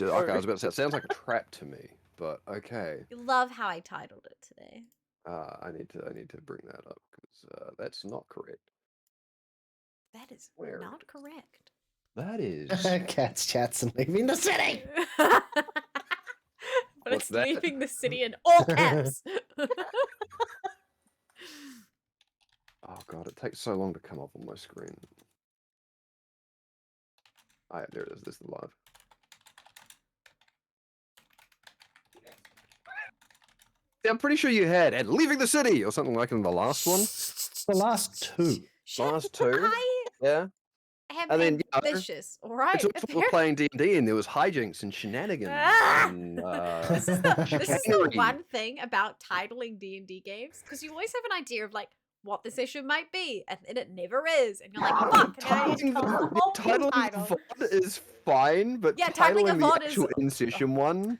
Okay, I was about to say, it sounds like a trap to me, but okay. You love how I titled it today. I need to bring that up because that's not correct. That is Where not correct. That is. Cats, chats, and leaving the city. But What's it's that? leaving the city in all caps. Oh god, it takes so long to come up on my screen. Ah, there it is. This is live. Yeah, I'm pretty sure you had and leaving the city or something like in the last one. The last two. Last two. Yeah. I am And then, ambitious, all right? we were playing D&D and there was hijinks and shenanigans. And, this is the one thing about titling D&D games, because you always have an idea of like what the session might be, and then it never is, and you're like, fuck, and I need to come up with a whole new title. VOD is fine, but titling the actual in-session one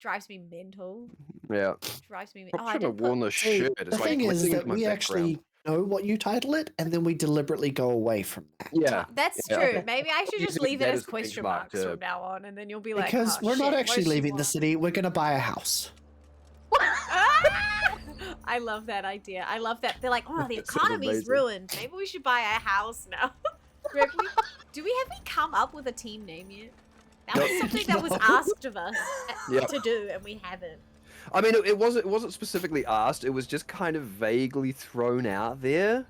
drives me mental. Yeah. Drives me. I should have worn the shirt. It's the thing is that we actually know what you title it, and then we deliberately go away from that. Yeah, that's true. Maybe I should just leave it as question marks from now on, and then you'll be like, because we're not actually leaving the city. We're gonna buy a house. I love that idea. I love that they're like, oh, the economy's ruined. Maybe we should buy a house now. Have we come up with a team name yet? That was something that was asked of us to do, and we haven't. I mean, it wasn't specifically asked. It was just kind of vaguely thrown out there,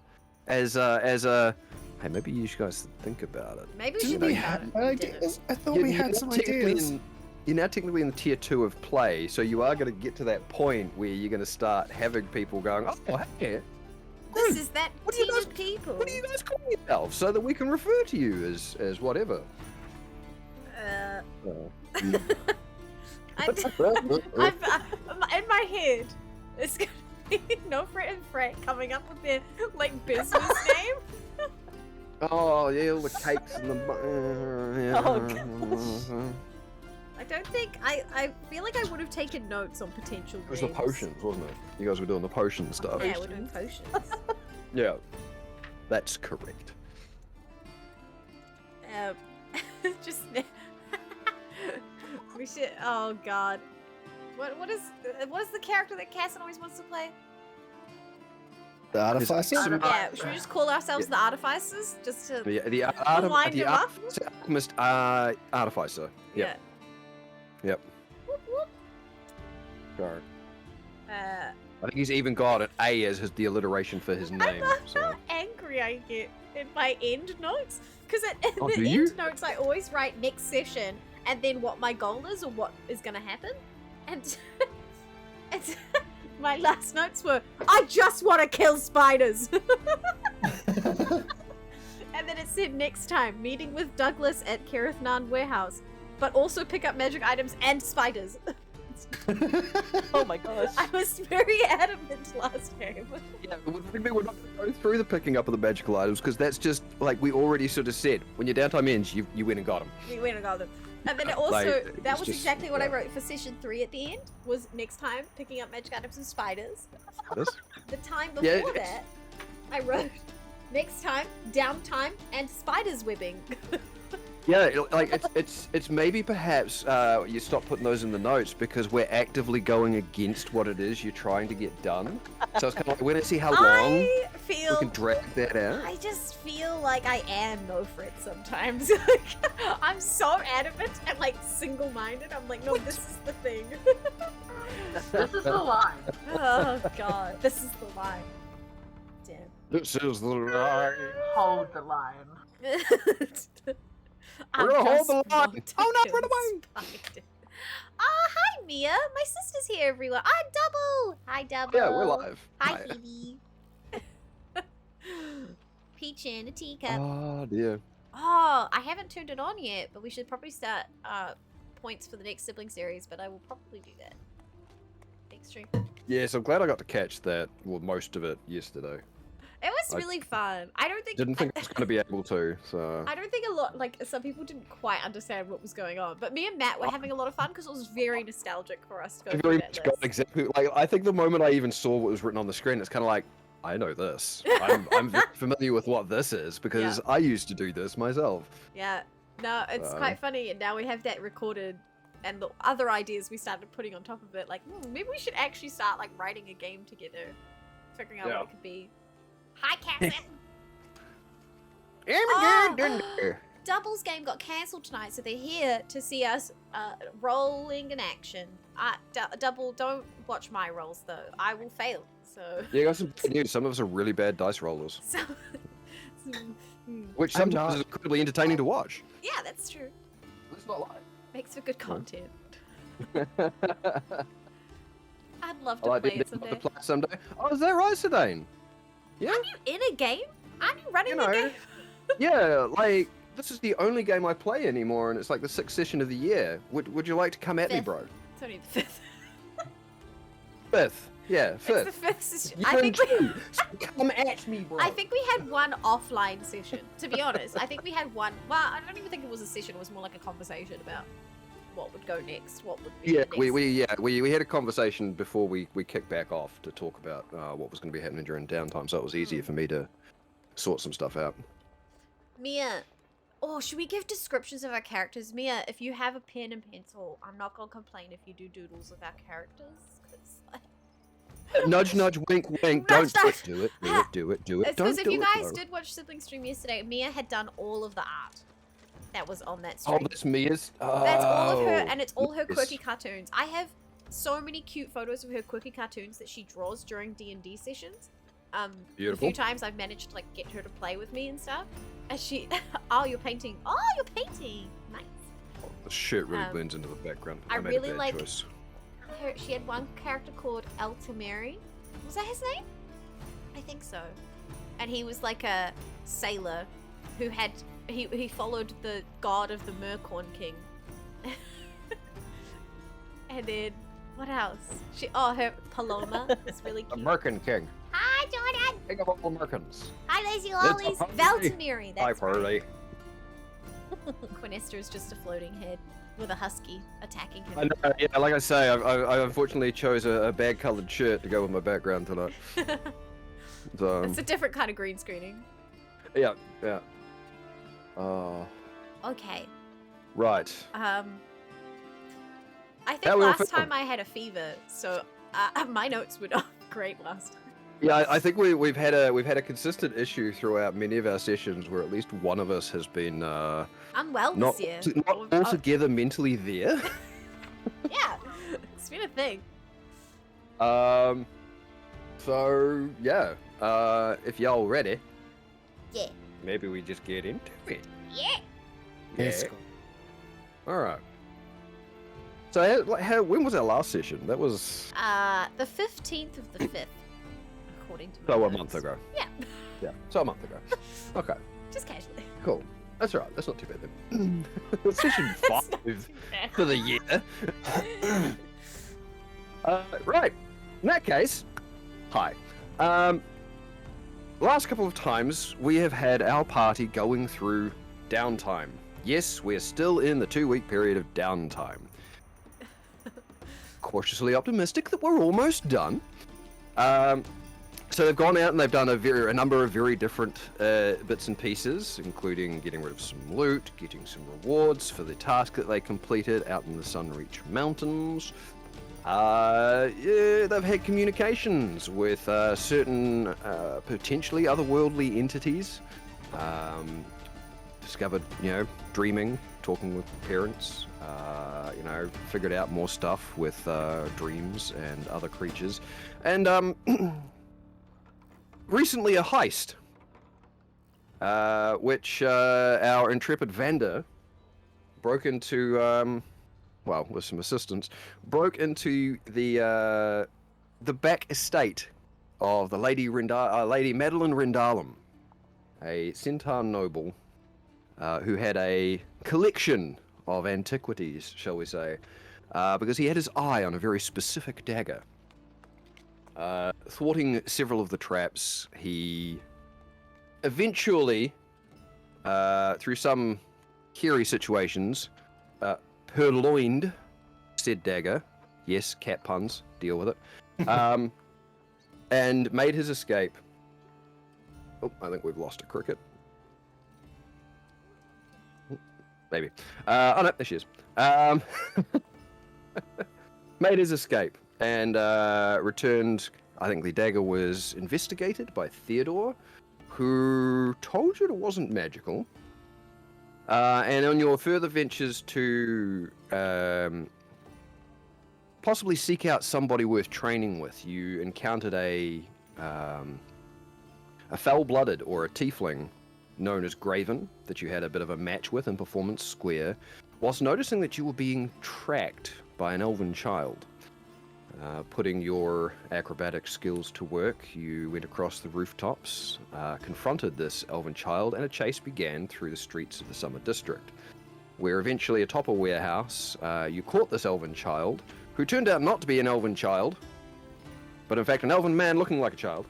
as a. Hey, maybe you guys think about it. Maybe we should think about it. Ideas? I thought we had some ideas. You're now technically in the tier 2 of play, so you are going to get to that point where you're going to start having people going, oh, hey. This is that team of people. What do you guys call yourselves so that we can refer to you as whatever? In my head, it's gonna be Nofret and Frank coming up with their like business name. Oh yeah, all the cakes and the. Yeah. Oh gosh. I don't think I feel like I would have taken notes on potential. It was the potions, wasn't it? You guys were doing the potion stuff. Yeah, we're doing potions. Yeah, that's correct. Just. We should. Oh God, what is the character that Kasqorn always wants to play? The Artificers? Yeah, should we just call ourselves the Artificers? Just to the Alchemist Artificer. Yep. Yeah. Yep. Whoop, whoop. Sure. I think he's even got an A as the alliteration for his name. I love how angry I get in my end notes, because in the end notes I always write next session and then what my goal is or what is going to happen, and my last notes were, I just want to kill spiders. And then it said next time, meeting with Douglas at Kerithnan warehouse, but also pick up magic items and spiders. Oh my gosh. I was very adamant last game. Yeah, we're not going to go through the picking up of the magical items, because that's just, like, we already sort of said, when your downtime ends, you went and got them. We went and got them. And then it also, that was just, exactly what I wrote for session 3 at the end, was next time, picking up magic items and spiders. The time before that, I wrote, next time, downtime, and spiders webbing. Yeah, like it's maybe perhaps you stop putting those in the notes because we're actively going against what it is you're trying to get done. So it's kind of like, we're going to see how long we can drag that out. I just feel like I am Nofret sometimes. I'm so adamant and like single-minded. I'm like, no, this is the thing. This is the line. Oh god, this is the line. Damn. This is the line. Hold the line. We're gonna hold the line. Oh no, run away! Hi Mia, my sister's here everywhere. I'm Double. Hi Double. Yeah, we're live. Hi Phoebe. Peach in a teacup. Oh dear. Oh, I haven't turned it on yet, but we should probably start points for the next sibling series. But I will probably do that next stream. Yes, I'm glad I got to catch that. Well, most of it yesterday. It was really fun. I don't think didn't think I was going to be able to. So I don't think some people didn't quite understand what was going on. But me and Matt were having a lot of fun because it was very nostalgic for us to go through that list. Exactly. Like I think the moment I even saw what was written on the screen, it's kind of like, I know this. I'm very familiar with what this is because I used to do this myself. Yeah. No, it's quite funny, and now we have that recorded and the other ideas we started putting on top of it, like maybe we should actually start like writing a game together, figuring out what it could be. Hi, Cassie. Doubles game got cancelled tonight, so they're here to see us rolling in action. Double, don't watch my rolls though. I will fail. So. Yeah, got some bad news. Some of us are really bad dice rollers. Which sometimes is incredibly entertaining to watch. Yeah, that's true. Let's not lie. Makes for good content. I'd love to play it someday. Oh, is that right, Sedane? Yeah. Are you in a game? Aren't you running the game? Yeah, like, this is the only game I play anymore, and it's like the 6th session of the year. Would you like to come at me, bro? It's only the 5th. 5th. Yeah, 5th. It's the 5th session. I think come at me, bro. I think we had one offline session, to be honest. I think we had one. Well, I don't even think it was a session. It was more like a conversation about what would go next, what would be next. we had a conversation before we kicked back off to talk about what was going to be happening during downtime, so it was easier for me to sort some stuff out. Mia, should we give descriptions of our characters? Mia, if you have a pen and pencil, I'm not going to complain if you do doodles of our characters. Nudge, nudge, wink, wink. Don't do it. It's because if you guys did watch Sibling Stream yesterday, Mia had done all of the art that was on that stream. Oh, that's Mia's? That's all of her, and it's all her quirky cartoons. I have so many cute photos of her quirky cartoons that she draws during D&D sessions. Beautiful. A few times I've managed to like get her to play with me and stuff. And she, you're painting. Oh, you're painting. Nice. Oh, the shirt really blends into the background. I made really a bad like choice. She had one character called Altamiri. Was that his name? I think so. And he was like a sailor who had he followed the god of the Mercorn King. And then what else? Her Paloma was really cute. The Merkin King. Hi, Jordan. King of all Merkins. Hi, Lazy Lollies. Valtamiri. That's hi, Pearly. Quinester is just a floating head with a husky attacking him. I know, yeah, like I say, I unfortunately chose a bad-coloured shirt to go with my background tonight. So, it's a different kind of green screening. Yeah. Okay. Right. I think last time I had a fever, so my notes were not great last time. Yeah, I think we've had a consistent issue throughout many of our sessions where at least one of us has been unwell this year. Not altogether mentally there. Yeah, it's been a thing. So yeah, if y'all ready, yeah, maybe we just get into it. Yeah. Yes. All right. So when was our last session? That was the 15th of the 5th. According to so a month ago. Yeah. Yeah. So a month ago. Okay. Just casually. Cool. That's all right. That's not too bad then. Session 5 for the year. Right. In that case, hi. Last couple of times we have had our party going through downtime. Yes, we're still in the 2-week period of downtime. Cautiously optimistic that we're almost done. So they've gone out and they've done a number of very different bits and pieces, including getting rid of some loot, getting some rewards for the task that they completed out in the Sunreach Mountains. They've had communications with certain potentially otherworldly entities. Discovered, dreaming, talking with parents. Figured out more stuff with dreams and other creatures. And recently a heist, which our intrepid Vander broke into, with some assistance, broke into the back estate of the Lady Madeline Rendalum, a Centaur noble who had a collection of antiquities, shall we say, because he had his eye on a very specific dagger. Thwarting several of the traps, he eventually, through some hairy situations, purloined said dagger. Yes, cat puns, deal with it. And made his escape. Oh, I think we've lost a cricket. Maybe. Oh no, there she is. made his escape and returned. I think the dagger was investigated by Theodore, who told you it wasn't magical. And on your further ventures to possibly seek out somebody worth training with, you encountered a foul-blooded or a tiefling known as Graven that you had a bit of a match with in Performance Square, whilst noticing that you were being tracked by an elven child. Putting your acrobatic skills to work, you went across the rooftops, confronted this elven child, and a chase began through the streets of the Summer District, where eventually atop a warehouse, you caught this elven child, who turned out not to be an elven child, but in fact an elven man looking like a child,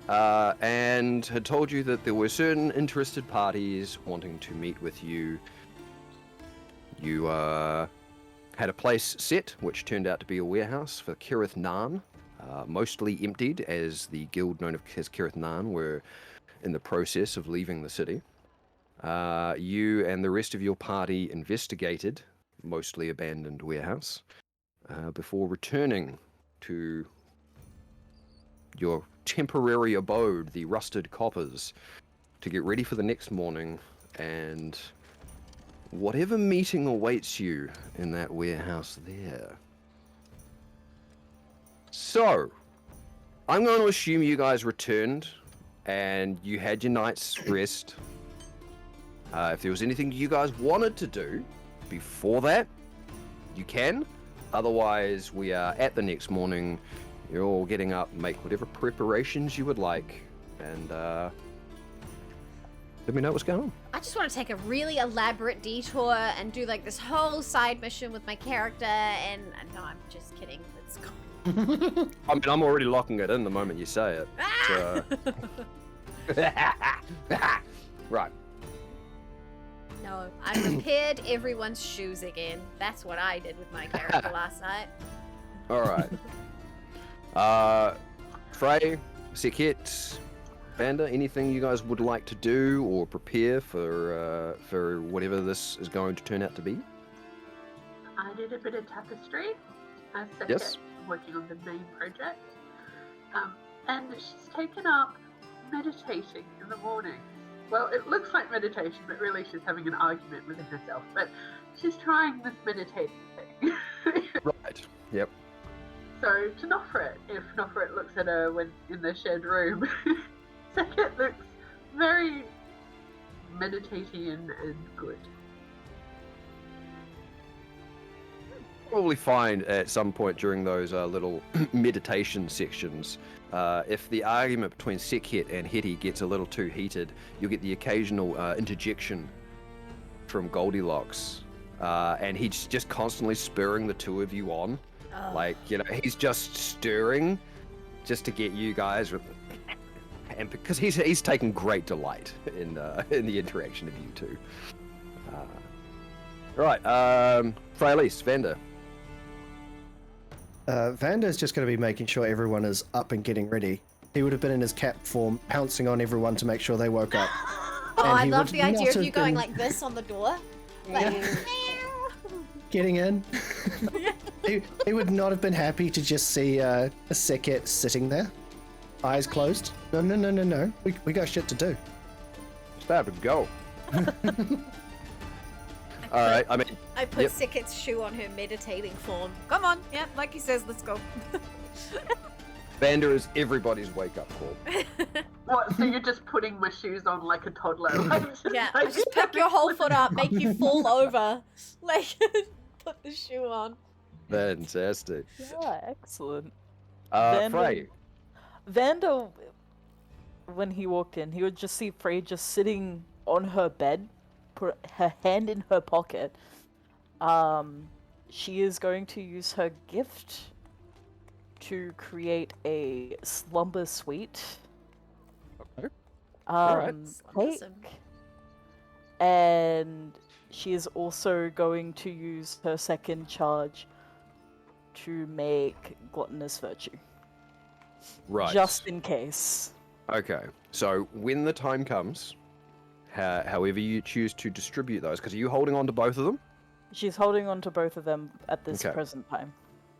and had told you that there were certain interested parties wanting to meet with you. You had a place set, which turned out to be a warehouse for Kirith Narn, mostly emptied, as the guild known as Kirith Narn were in the process of leaving the city. You and the rest of your party investigated mostly abandoned warehouse before returning to your temporary abode, the Rusted Coppers, to get ready for the next morning and whatever meeting awaits you in that warehouse there. So, I'm going to assume you guys returned and you had your night's rest. If there was anything you guys wanted to do before that, you can. Otherwise, we are at the next morning. You're all getting up, make whatever preparations you would like, and let me know what's going on. I just want to take a really elaborate detour and do like this whole side mission with my character, and no, I'm just kidding. Let's go. I mean, I'm already locking it in the moment you say it. Ah! So... Right. No, I repaired everyone's shoes again. That's what I did with my character last night. All right. Frey, Sekit, Vanda, anything you guys would like to do or prepare for whatever this is going to turn out to be? I did a bit of tapestry. Yes. Working on the main project. And she's taken up meditating in the morning. Well, it looks like meditation, but really she's having an argument within herself. But she's trying this meditating thing. Right. Yep. So to Nofret, if Nofret looks at her when in the shared room, Sekit looks very meditating and good. Probably find at some point during those little meditation sections, if the argument between Sekit and Hetty gets a little too heated, you'll get the occasional interjection from Goldilocks, and he's just constantly spurring the two of you on. Oh. Like, you know, he's just stirring just to get you guys, and because he's taken great delight in the interaction of you two. Right, Freyalise, Vanda. Vanda's just going to be making sure everyone is up and getting ready. He would have been in his cat form, pouncing on everyone to make sure they woke up. Oh, I love the idea of you going like this on the door. Like, getting in. he would not have been happy to just see a Sekit sitting there, eyes closed. No. We got shit to do. Stop and go. Alright, I mean... I put Sekit's shoe on her meditating form. Come on, yeah, like he says, let's go. Vanda is everybody's wake-up call. What, so you're just putting my shoes on like a toddler? Yeah, just pick your whole foot up, make you fall over. Like, put the shoe on. Fantastic. Yeah, excellent. Frey. Vanda, when he walked in, he would just see Frey just sitting on her bed, put her hand in her pocket. She is going to use her gift to create a slumber suite. Okay. Alright. Cake. And she is also going to use her second charge to make gluttonous virtue. Right. Just in case. Okay. So when the time comes, however you choose to distribute those, because are you holding on to both of them? She's holding on to both of them at this Okay. present time.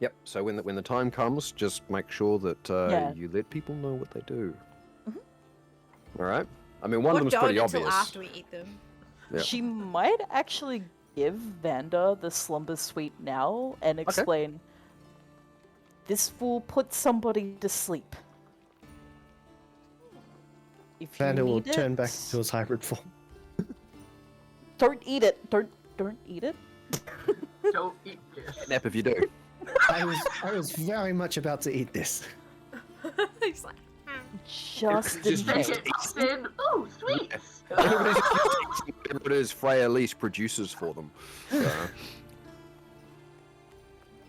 Yep. So when the time comes, just make sure that you let people know what they do. All right. I mean, one of them's pretty obvious. Until after we eat them. Yep. She might actually give Vander the slumber sweet now and explain. This will put somebody to sleep. If Vander will need turn it, back to his hybrid form. Don't eat it. Don't eat it. Don't eat this. Nap if you do. I was very much about to eat this. He's like, Just in Just case. Take it, pops in. Ooh, sweets. Everybody's whatever it is Freya Leash produces for them. So.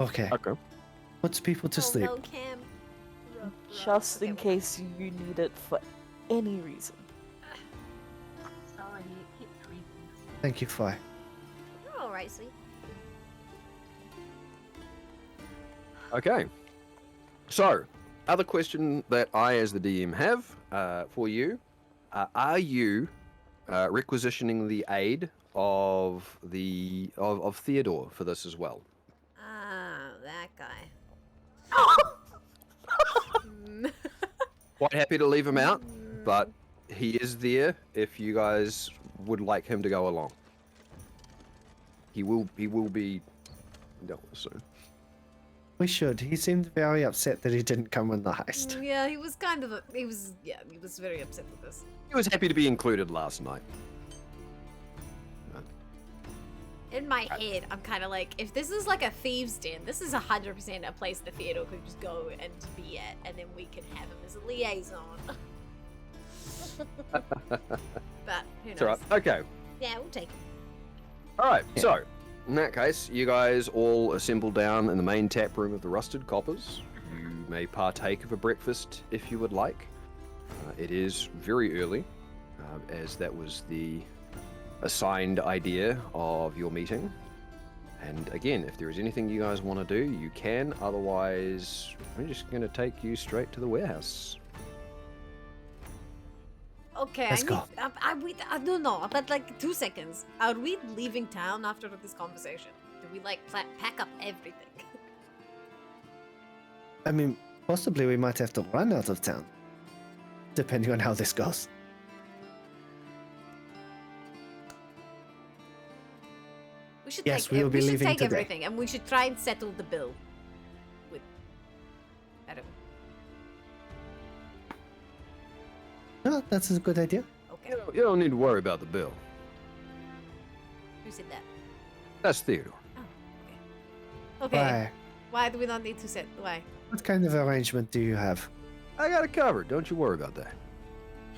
Okay. Puts people to sleep. no, Cam. Just in case you need it for any reason. Sorry, keep reading. Thank you, Fi. You're alright, sweet. Okay. So, other question that I, as the DM, have for you: are you requisitioning the aid of of Theodore for this as well? Ah, that guy. Quite happy to leave him out, but he is there if you guys would like him to go along. He will be dealt with soon. We should. He seemed very upset that he didn't come in the heist. Yeah, he was he was very upset with this. He was happy to be included last night. In my head, I'm kind of like, if this is like a thieves' den, this is 100% a place that Theodore could just go and be at, and then we can have him as a liaison. But who knows? It's alright. Okay. Yeah, we'll take it. Alright, so, in that case, you guys all assemble down in the main tap room of the Rusted Coppers. You may partake of a breakfast if you would like. It is very early, as that was the assigned idea of your meeting. And again, if there is anything you guys want to do, you can. Otherwise, I'm just going to take you straight to the warehouse. Okay, Let's go. I don't know, but like 2 seconds. Are we leaving town after this conversation? Do we like pack up everything? I mean, possibly we might have to run out of town, depending on how this goes. We should Yes, take, we will be should leaving take today. everything, and we should try and settle the bill with Adam. No, that's a good idea. Okay. You don't need to worry about the bill. Who said that? That's Theodore. Oh, okay. Okay. Why? Why do we not need to set? Why? What kind of arrangement do you have? I got it covered. Don't you worry about that.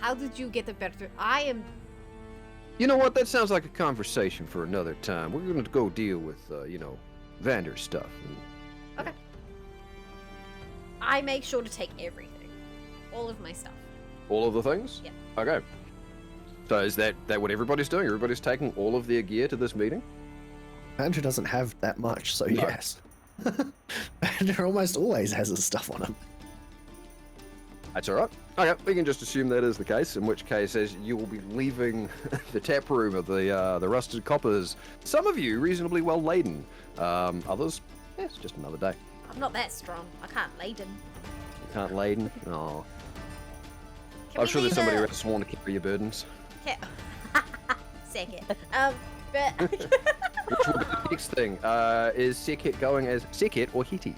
How did you get the better? I am. You know what? That sounds like a conversation for another time. We're going to go deal with, Vander's stuff. Okay. I make sure to take everything, all of my stuff. All of the things? Yeah. Okay. So is that what everybody's doing? Everybody's taking all of their gear to this meeting? Andrew doesn't have that much, so No. yes. Andrew almost always has his stuff on him. That's all right. Okay, we can just assume that is the case. In which case, as you will be leaving the tap room of the Rusted Coppers, some of you reasonably well laden. Others, it's just another day. I'm not that strong. I can't laden. You can't laden. Oh, Can I'm we sure there's leave somebody a- else want to carry your burdens. Second. But Which will be the next thing. Is Sekhet going as Sekhet or Hiti?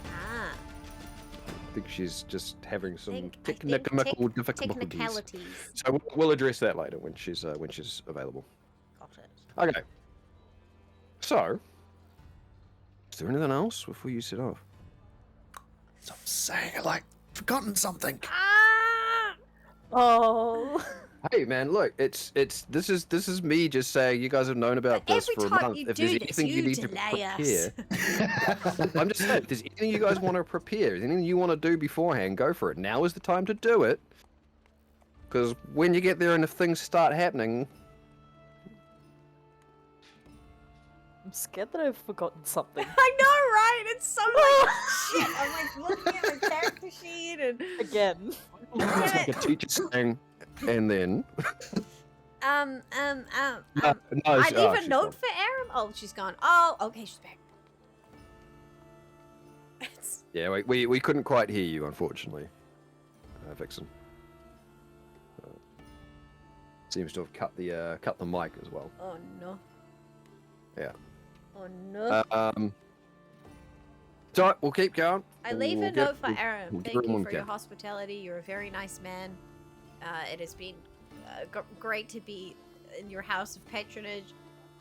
ah, I think she's just having some I think technical difficulties. technicalities. So we'll address that later when she's available. Got it. Okay. So, is there anything else before you set off? Stop saying it like forgotten something. Ah! Oh. Hey man, look, this is me just saying you guys have known about But this every for a time month. you If do there's this, anything you need to delay us. prepare, I'm just saying, if there's anything you guys want to prepare, anything you want to do beforehand, go for it. Now is the time to do it. Because when you get there and if things start happening, I'm scared that I've forgotten something. I know, right? It's so like shit. I'm like looking at my character sheet and Again. it's like a teacher saying, and then. No, No, I she's leave a gone. note for Aram. Oh, she's gone. Oh, okay, she's back. Yeah, we couldn't quite hear you, unfortunately, Vixen. Seems to have cut the mic as well. Oh no. Yeah. Oh no. So we'll keep going. I leave a note for Aaron. we'll Thank you for your hospitality. You're a very nice man. It has been great to be in your house of patronage.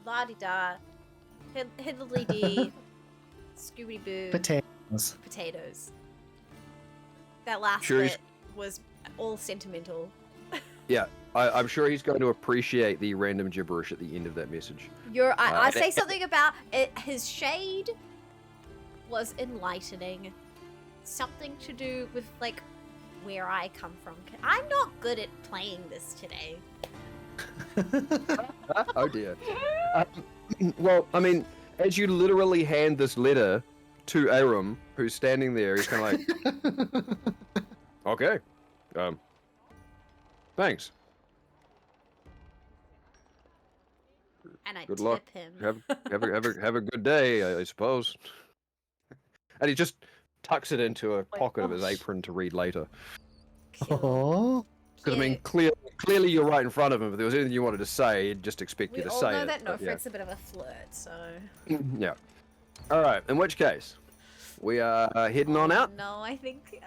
La di da, hiddly dee, Scooby Boo. Potatoes. That last bit was all sentimental. Yeah, I'm sure he's going to appreciate the random gibberish at the end of that message. I say something about it. His shade was enlightening. Something to do with like where I come from. I'm not good at playing this today. Oh dear. Well, I mean, as you literally hand this letter to Aram, who's standing there, he's kind of like, okay, thanks. And I good tip luck. him. Have a good day, I suppose. And he just tucks it into a pocket of his apron to read later. Oh. Because I mean, clearly you're right in front of him. If there was anything you wanted to say, he'd just expect you to say it. We all know that Nofret's a bit of a flirt, so. Yeah. All right. In which case, we are heading on out. No, I think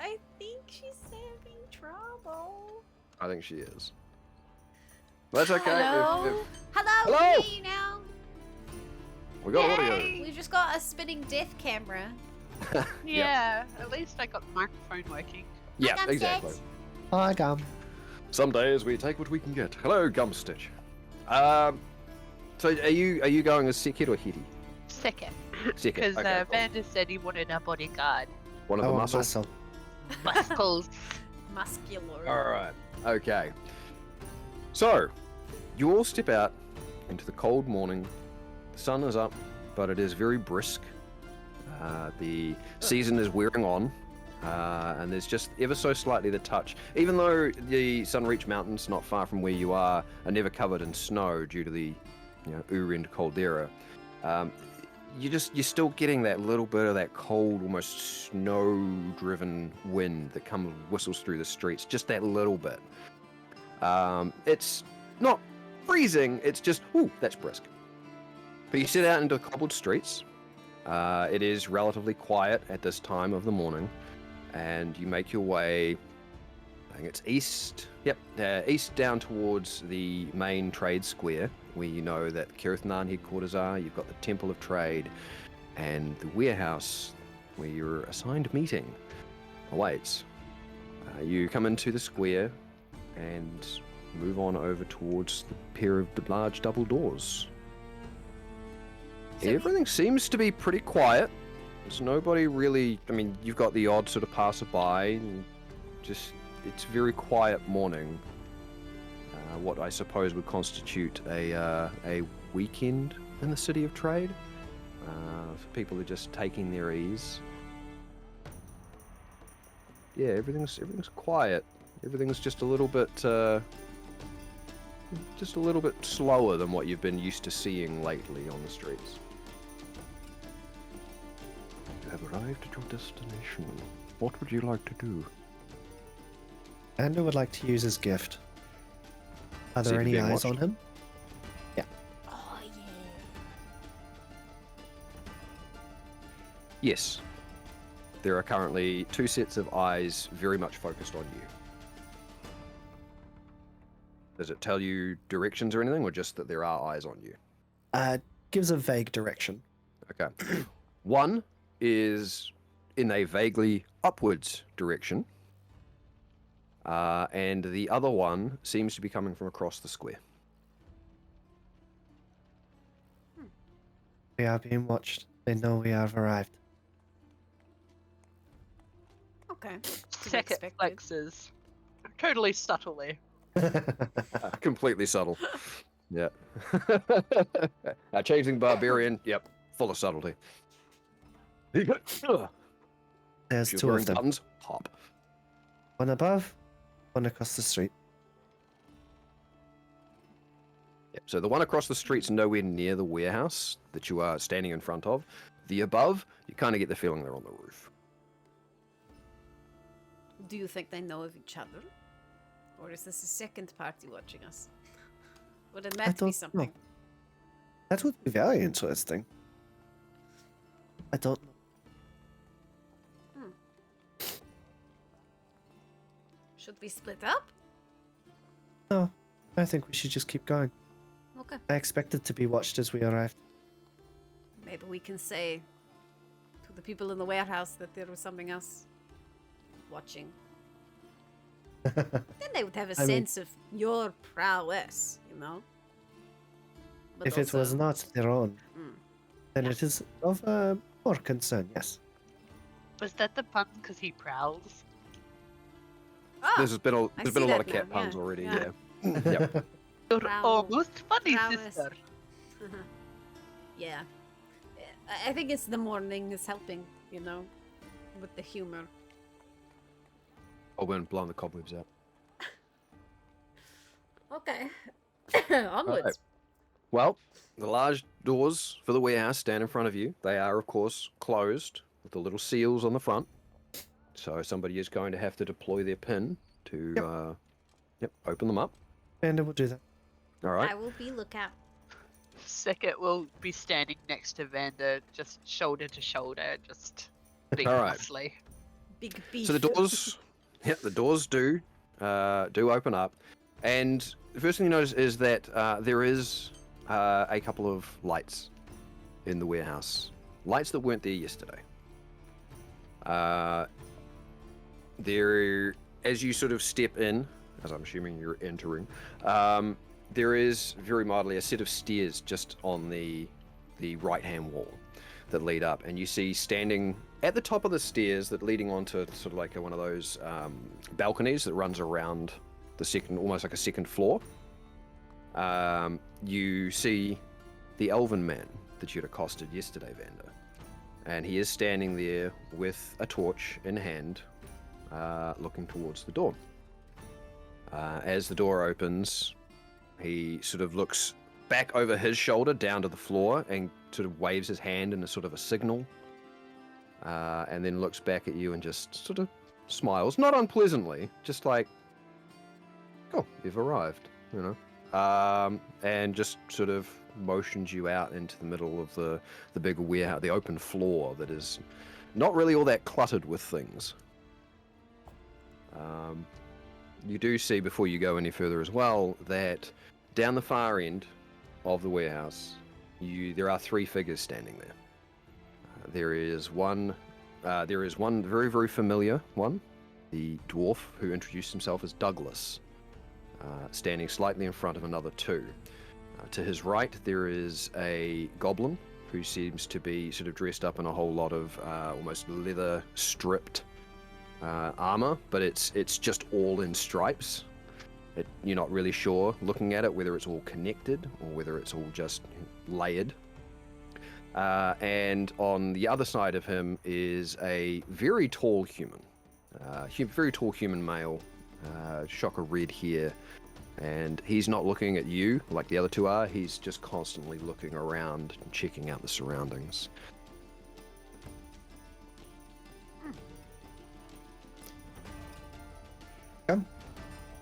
she's having trouble. I think she is. That's okay. Hello. Hello. Hello. We hear you now. We got audio. We just got a spinning death camera. Yeah. At least I got the microphone working. Yeah, exactly. Hi, Gum. Some days we take what we can get. Hello, Gumstitch. So are you going as Sekhet or Hetty? Second. Sekhet. Because Okay, cool. Vander said he wanted a bodyguard. One of the muscles. Muscles. Muscular. All right. Okay. So, you all step out into the cold morning. The sun is up, but it is very brisk. The season is wearing on, and there's just ever so slightly the touch. Even though the Sunreach Mountains, not far from where you are never covered in snow due to the Urind caldera, you're still getting that little bit of that cold, almost snow-driven wind that whistles through the streets. Just that little bit. It's not freezing. It's just, ooh, that's brisk. But you sit out into the cobbled streets. It is relatively quiet at this time of the morning, and you make your way, I think it's east, east down towards the main trade square, where you know that the Kirithnan headquarters are. You've got the Temple of Trade, and the warehouse where your assigned meeting awaits. You come into the square and move on over towards the pair of large double doors. Everything seems to be pretty quiet. There's nobody really. I mean, you've got the odd sort of passerby, and just it's very quiet morning. What I suppose would constitute a weekend in the City of Trade. People are just taking their ease. Yeah, everything's quiet. Everything's just a little bit slower than what you've been used to seeing lately on the streets. You have arrived at your destination. What would you like to do? Andrew would like to use his gift. Are there any eyes on him? Yeah. Oh, yeah. Yes. There are currently 2 sets of eyes very much focused on you. Does it tell you directions or anything, or just that there are eyes on you? Gives a vague direction. Okay. One is in a vaguely upwards direction, and the other one seems to be coming from across the square. We are being watched. They know we have arrived. Okay. Second flexes. Totally subtly. Completely subtle. Yeah. Changing barbarian. Yep. Full of subtlety. There's She's 2 wearing of them. buttons. Hop. One above, one across the street. Yep. So the one across the street's nowhere near the warehouse that you are standing in front of. The above, you kind of get the feeling they're on the roof. Do you think they know of each other? Or is this a second party watching us? Wouldn't that be something? That would be very interesting. I don't know. Should we split up? No, I think we should just keep going. Okay. I expected to be watched as we arrived. Maybe we can say to the people in the warehouse that there was something else watching. Then they would have a sense of your prowess, you know? But if it was not their own, then it is of more concern, yes. Was that the pun because he prowls? Ah, There's been a lot of now, cat puns already, yeah. Yep. You're Prowl. almost funny, Prowess. sister. Yeah. I think it's the morning is helping, you know, with the humor. Oh, when blowing the cobwebs out. Okay. Onwards. Right. Well, the large doors for the warehouse stand in front of you. They are, of course, closed with the little seals on the front. So somebody is going to have to deploy their pin to open them up. And we'll do that. All right. I will be lookout. Second will be standing next to Vander, just shoulder to shoulder, just being All right. muscly. Big beef. So the doors, the doors do open up, and the first thing you notice is that there is a couple of lights in the warehouse. Lights that weren't there yesterday. There, as you sort of step in, as I'm assuming you're entering, there is very mildly a set of stairs just on the right-hand wall that lead up, and you see standing at the top of the stairs that leading onto sort of like one of those balconies that runs around the second, almost like a second floor. You see the elven man that you'd accosted yesterday, Vander, and he is standing there with a torch in hand, looking towards the door. As the door opens, he sort of looks back over his shoulder down to the floor and sort of waves his hand in a sort of a signal, and then looks back at you and just sort of smiles, not unpleasantly, just like, "Oh, you've arrived," you know, and just sort of motions you out into the middle of the big warehouse, the open floor that is not really all that cluttered with things. You do see, before you go any further as well, that down the far end of the warehouse, there are three figures standing there. There is one very, very familiar one, the dwarf who introduced himself as Douglas, standing slightly in front of another two. To his right, there is a goblin who seems to be sort of dressed up in a whole lot of almost leather stripped armor, but it's just all in stripes. You're not really sure, looking at it, whether it's all connected or whether it's all just layered. And on the other side of him is a very tall human, very tall human male, shock of red hair, and he's not looking at you like the other two are. He's just constantly looking around and checking out the surroundings.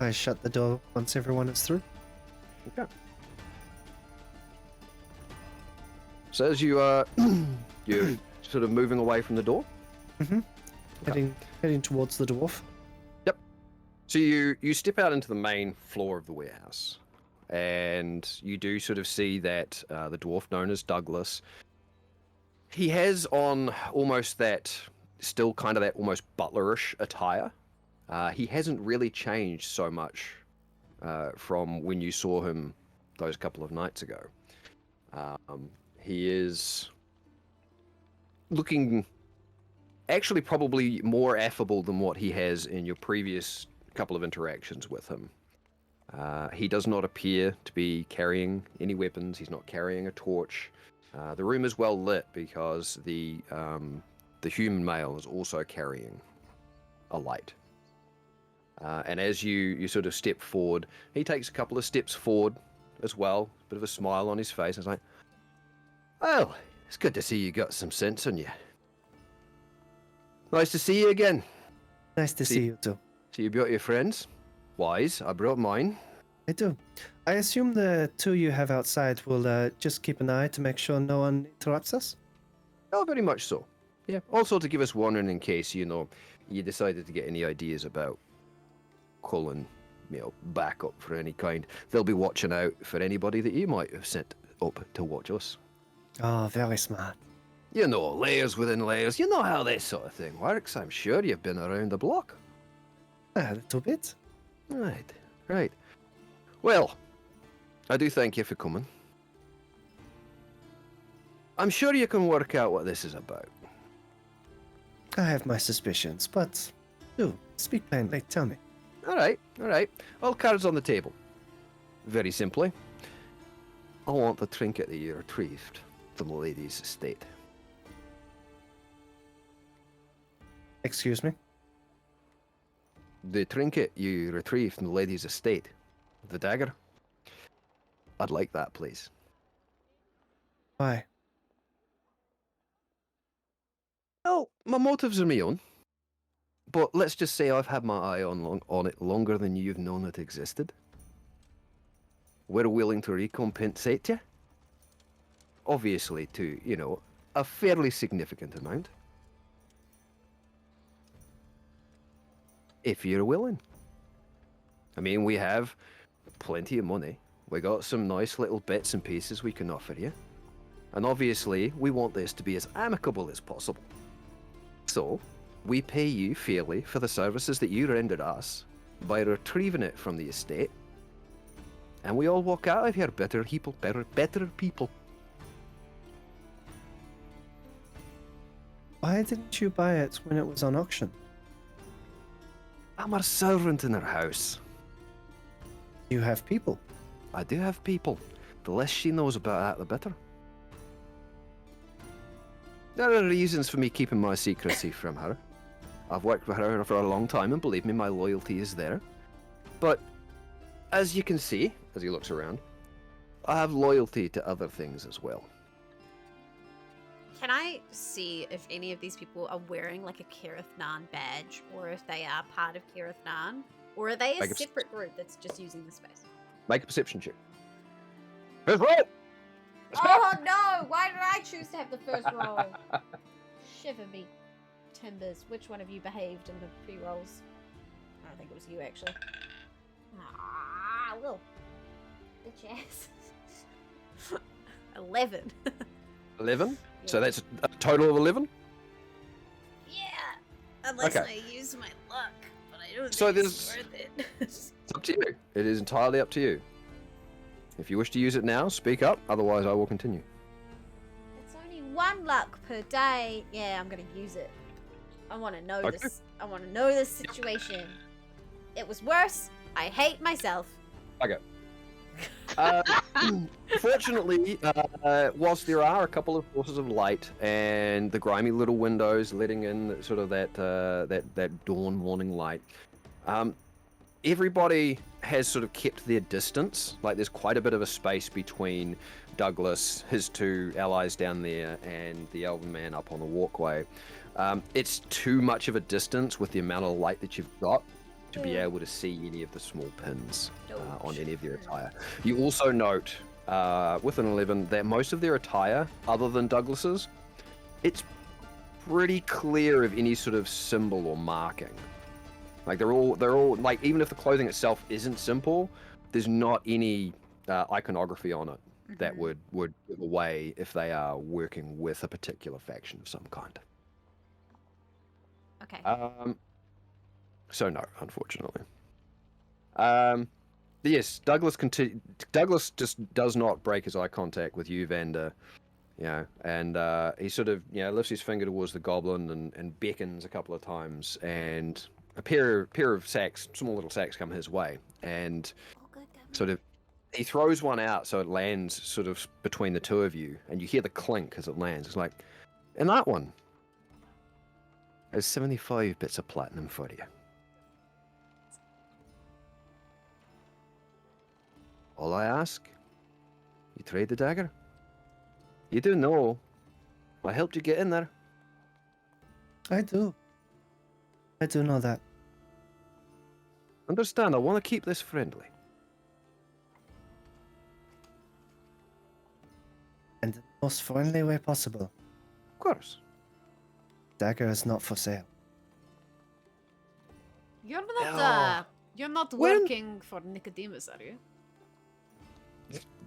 I shut the door once everyone is through. Okay. So as you you're sort of moving away from the door. Mm-hmm. Heading towards the dwarf. Yep. So you step out into the main floor of the warehouse, and you do sort of see that the dwarf known as Douglas. He has on almost that, still kind of that almost butlerish attire. He hasn't really changed so much from when you saw him those couple of nights ago. He is looking actually probably more affable than what he has in your previous couple of interactions with him. He does not appear to be carrying any weapons. He's not carrying a torch. The room is well lit because the human male is also carrying a light. And as you sort of step forward, he takes a couple of steps forward as well, bit of a smile on his face. It's like, "Well, it's good to see you got some sense on you. Nice to see you again." Nice to see you too. So you brought your friends? Wise, I brought mine. I do. I assume the two you have outside will just keep an eye to make sure no one interrupts us? Oh, very much so. Yeah. Also to give us warning in case, you decided to get any ideas about calling, backup for any kind. They'll be watching out for anybody that you might have sent up to watch us. Oh, very smart. Layers within layers. You know how this sort of thing works. I'm sure you've been around the block. A little bit. Right. Well, I do thank you for coming. I'm sure you can work out what this is about. I have my suspicions, but do speak plainly. Tell me. All right. All cards on the table. Very simply, I want the trinket that you retrieved from the lady's estate. Excuse me? The trinket you retrieved from the lady's estate. The dagger. I'd like that, please. Why? Well, my motives are my own. But let's just say I've had my eye on it longer than you've known it existed. We're willing to recompensate you. Obviously to, a fairly significant amount. If you're willing. I mean, we have plenty of money. We got some nice little bits and pieces we can offer you. And obviously, we want this to be as amicable as possible. So, we pay you fairly for the services that you rendered us by retrieving it from the estate. And we all walk out of here better people. Why didn't you buy it when it was on auction? I'm a servant in her house. You have people. I do have people. The less she knows about that, the better. There are reasons for me keeping my secrecy from her. I've worked with her for a long time, and believe me, my loyalty is there. But, as you can see, as he looks around, I have loyalty to other things as well. Can I see if any of these people are wearing like a Kirith Nan badge, or if they are part of Kirith Nan, or are they a separate group that's just using the space? Make a perception check. First roll! Oh no! Why did I choose to have the first roll? Shiver me timbers. Which one of you behaved in the pre-rolls? I don't think it was you, actually. Ah, Will. Bitch ass. 11. 11? Yeah. So that's a total of 11? Yeah! Unless I use my luck, but I don't So think it's worth it. It's up to you. It is entirely up to you. If you wish to use it now, speak up. Otherwise, I will continue. It's only 1 luck per day. Yeah, I'm gonna use it. I want to know this. I want to know this situation. It was worse. I hate myself. Okay. Fortunately, whilst there are a couple of sources of light and the grimy little windows letting in sort of that dawn morning light, everybody has sort of kept their distance. Like there's quite a bit of a space between Douglas, his 2 allies down there, and the elven man up on the walkway. It's too much of a distance with the amount of light that you've got to be able to see any of the small pins on any of their attire. You also note with an 11 that most of their attire, other than Douglas's, it's pretty clear of any sort of symbol or marking. Like they're all like, even if the clothing itself isn't simple, there's not any iconography on it that would give away if they are working with a particular faction of some kind. Okay. So no, unfortunately. Yes, Douglas just does not break his eye contact with you, Vander. And he sort of lifts his finger towards the goblin and beckons a couple of times, and a pair of sacks, small little sacks, come his way, and sort of he throws one out so it lands sort of between the two of you, and you hear the clink as it lands. It's like, and that one, there's 75 bits of platinum for you. All I ask, you trade the dagger? You do know I helped you get in there. I do. I do know that. Understand, I want to keep this friendly. And in the most friendly way possible. Of course. Dagger is not for sale. You're not When- working for Nicodemus, are you?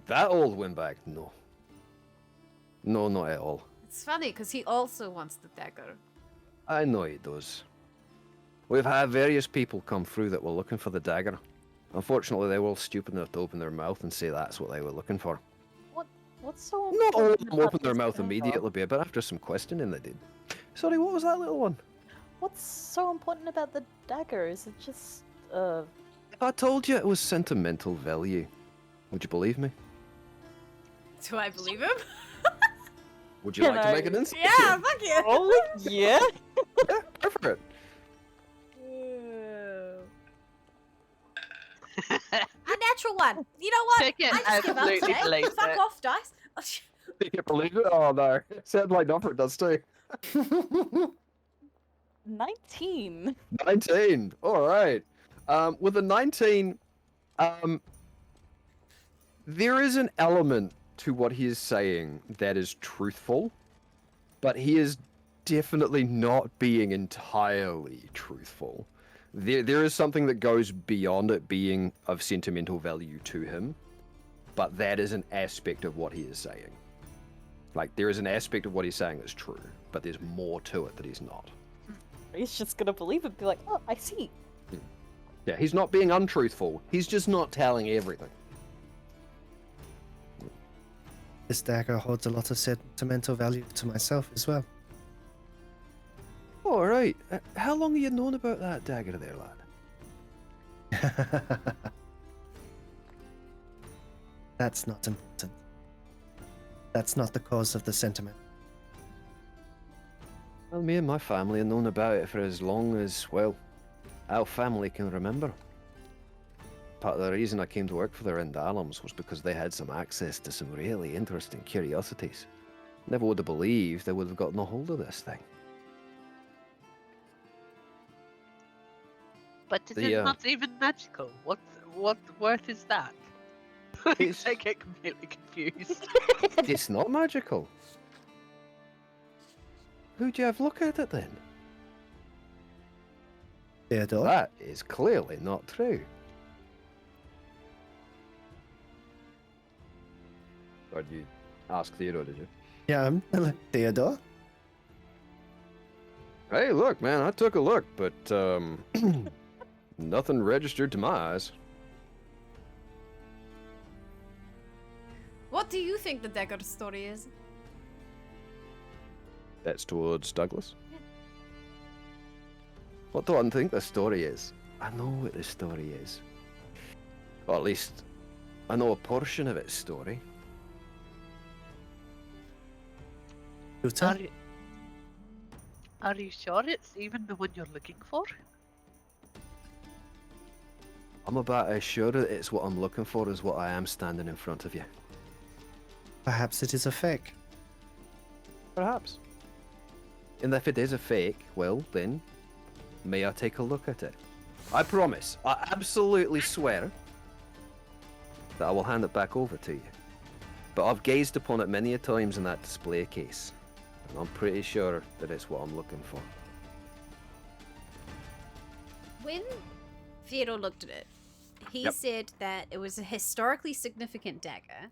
That old windbag? No. No, not at all. It's funny because he also wants the dagger. I know he does. We've had various people come through that were looking for the dagger. Unfortunately, they were all stupid enough to open their mouth and say that's what they were looking for. What's so Not all of important them about opened their this mouth dagger? immediately, but after some questioning they did. Sorry, what was that little one? What's so important about the dagger? Is it just If I told you it was sentimental value, would you believe me? Do I believe him? Would you Can like to I- make an insight? Yeah, fuck you. Oh yeah. Yeah, go for it. A natural one. You know what? Take it, I just give up absolutely today. believe Fuck it. off, dice. You can't believe it? Oh no. Sounds like Noffert does too. 19. 19. Alright. With a 19, there is an element to what he is saying that is truthful, but he is definitely not being entirely truthful. There is something that goes beyond it being of sentimental value to him, but that is an aspect of what he is saying. Like, there is an aspect of what he's saying that's true, but there's more to it that he's not. He's just gonna believe it. Be like, oh, I see. Yeah, he's not being untruthful. He's just not telling everything. This dagger holds a lot of sentimental value to myself as well. All right. How long have you known about that dagger there, lad? That's not important. That's not the cause of the sentiment. Well, me and my family have known about it for as long as, well, our family can remember. Part of the reason I came to work for the Rendalums was because they had some access to some really interesting curiosities. Never would have believed they would have gotten a hold of this thing. But is The, it not even magical? What worth is that? It's- I get completely confused. It's not magical. Who'd you have look at it then? Theodore? That is clearly not true. Or did you ask Theodore, did you? Yeah, Theodore? Hey, look, man, I took a look, but, nothing registered to my eyes. What do you think the dagger story is? That's towards Douglas. What do I think the story is? I know what the story is. Or at least, I know a portion of its story. Utah? Are you sure it's even the one you're looking for? I'm about as sure that it's what I'm looking for as what I am standing in front of you. Perhaps it is a fake. Perhaps. And if it is a fake, well, then, may I take a look at it? I promise, I absolutely swear, that I will hand it back over to you. But I've gazed upon it many a times in that display case, and I'm pretty sure that it's what I'm looking for. When Theodore looked at it, he Yep. said that it was a historically significant dagger.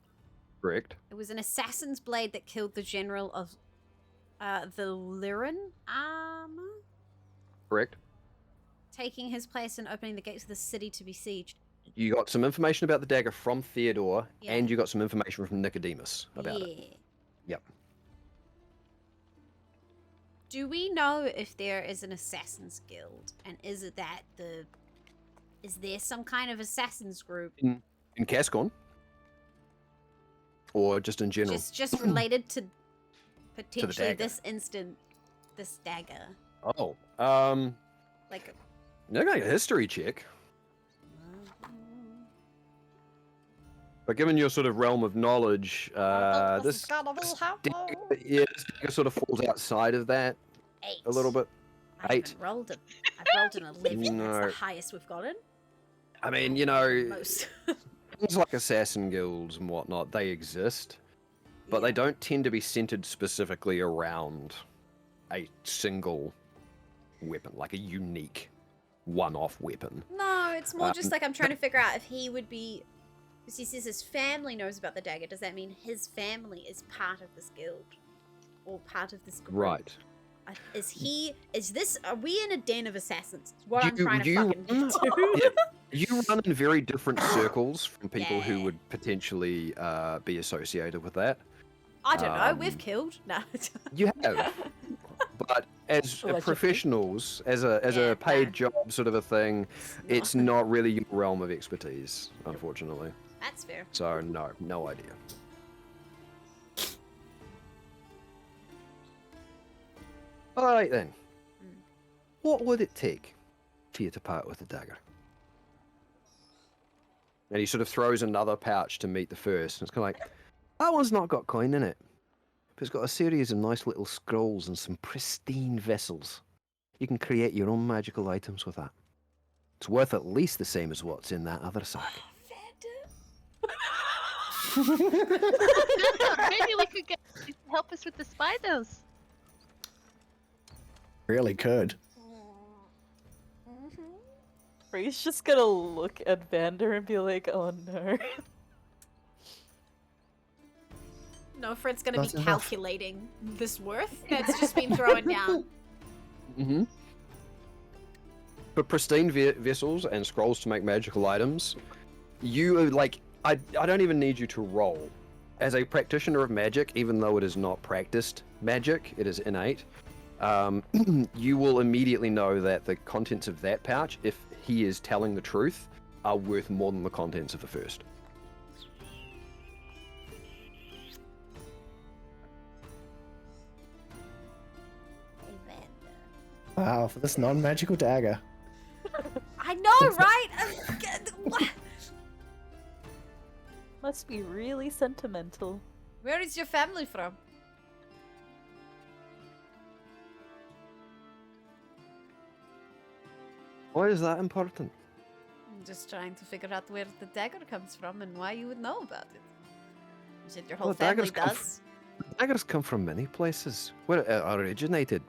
Correct. It was an assassin's blade that killed the general of the Liren armor, Correct. taking his place and opening the gates of the city to be sieged. You got some information about the dagger from Theodore, Yeah. and you got some information from Nicodemus about it. Yep. Do we know if there is an assassin's guild, and is it that is there some kind of assassin's group In Kasqorn? Or just in general? just related to potentially dagger. this dagger? Oh, Like I got a history check. But given your sort of realm of knowledge, this dagger sort of falls outside of that eight. a little bit. I Eight. haven't rolled it. I've rolled an 11. That's No. the highest we've gotten. I mean, you know, Most. things like assassin guilds and whatnot, they exist, but they don't tend to be centered specifically around a single weapon, like a unique one-off weapon. No, it's more just like I'm trying to figure out if he would be. Because he says his family knows about the dagger. Does that mean his family is part of this guild? Or part of this group? Right. Are we in a den of assassins? Is what I'm trying to fucking get to. Yeah, you run in very different circles from people who would potentially be associated with that. I don't know, we've killed. No. You have. But as professionals, as a paid job sort of a thing, it's not really your realm of expertise, unfortunately. That's fair. So no idea. Alright then. What would it take for you to part with the dagger? And he sort of throws another pouch to meet the first, and it's kind of like, that one's not got coin in it. But it's got a series of nice little scrolls and some pristine vessels. You can create your own magical items with that. It's worth at least the same as what's in that other sack. Maybe we could get you to help us with the spiders. Really could. Ray's just gonna look at Vander and be like, oh no. No, Fred's gonna Not be enough. calculating this worth that's just been thrown down. Mm-hmm. For pristine vessels and scrolls to make magical items, you I don't even need you to roll. As a practitioner of magic, even though it is not practiced magic, it is innate. You will immediately know that the contents of that pouch, if he is telling the truth, are worth more than the contents of the first. Wow, for this non-magical dagger. I know, right? Must be really sentimental. Where is your family from? Why is that important? I'm just trying to figure out where the dagger comes from and why you would know about it. You said your whole family does. Daggers come from many places. Where it originated,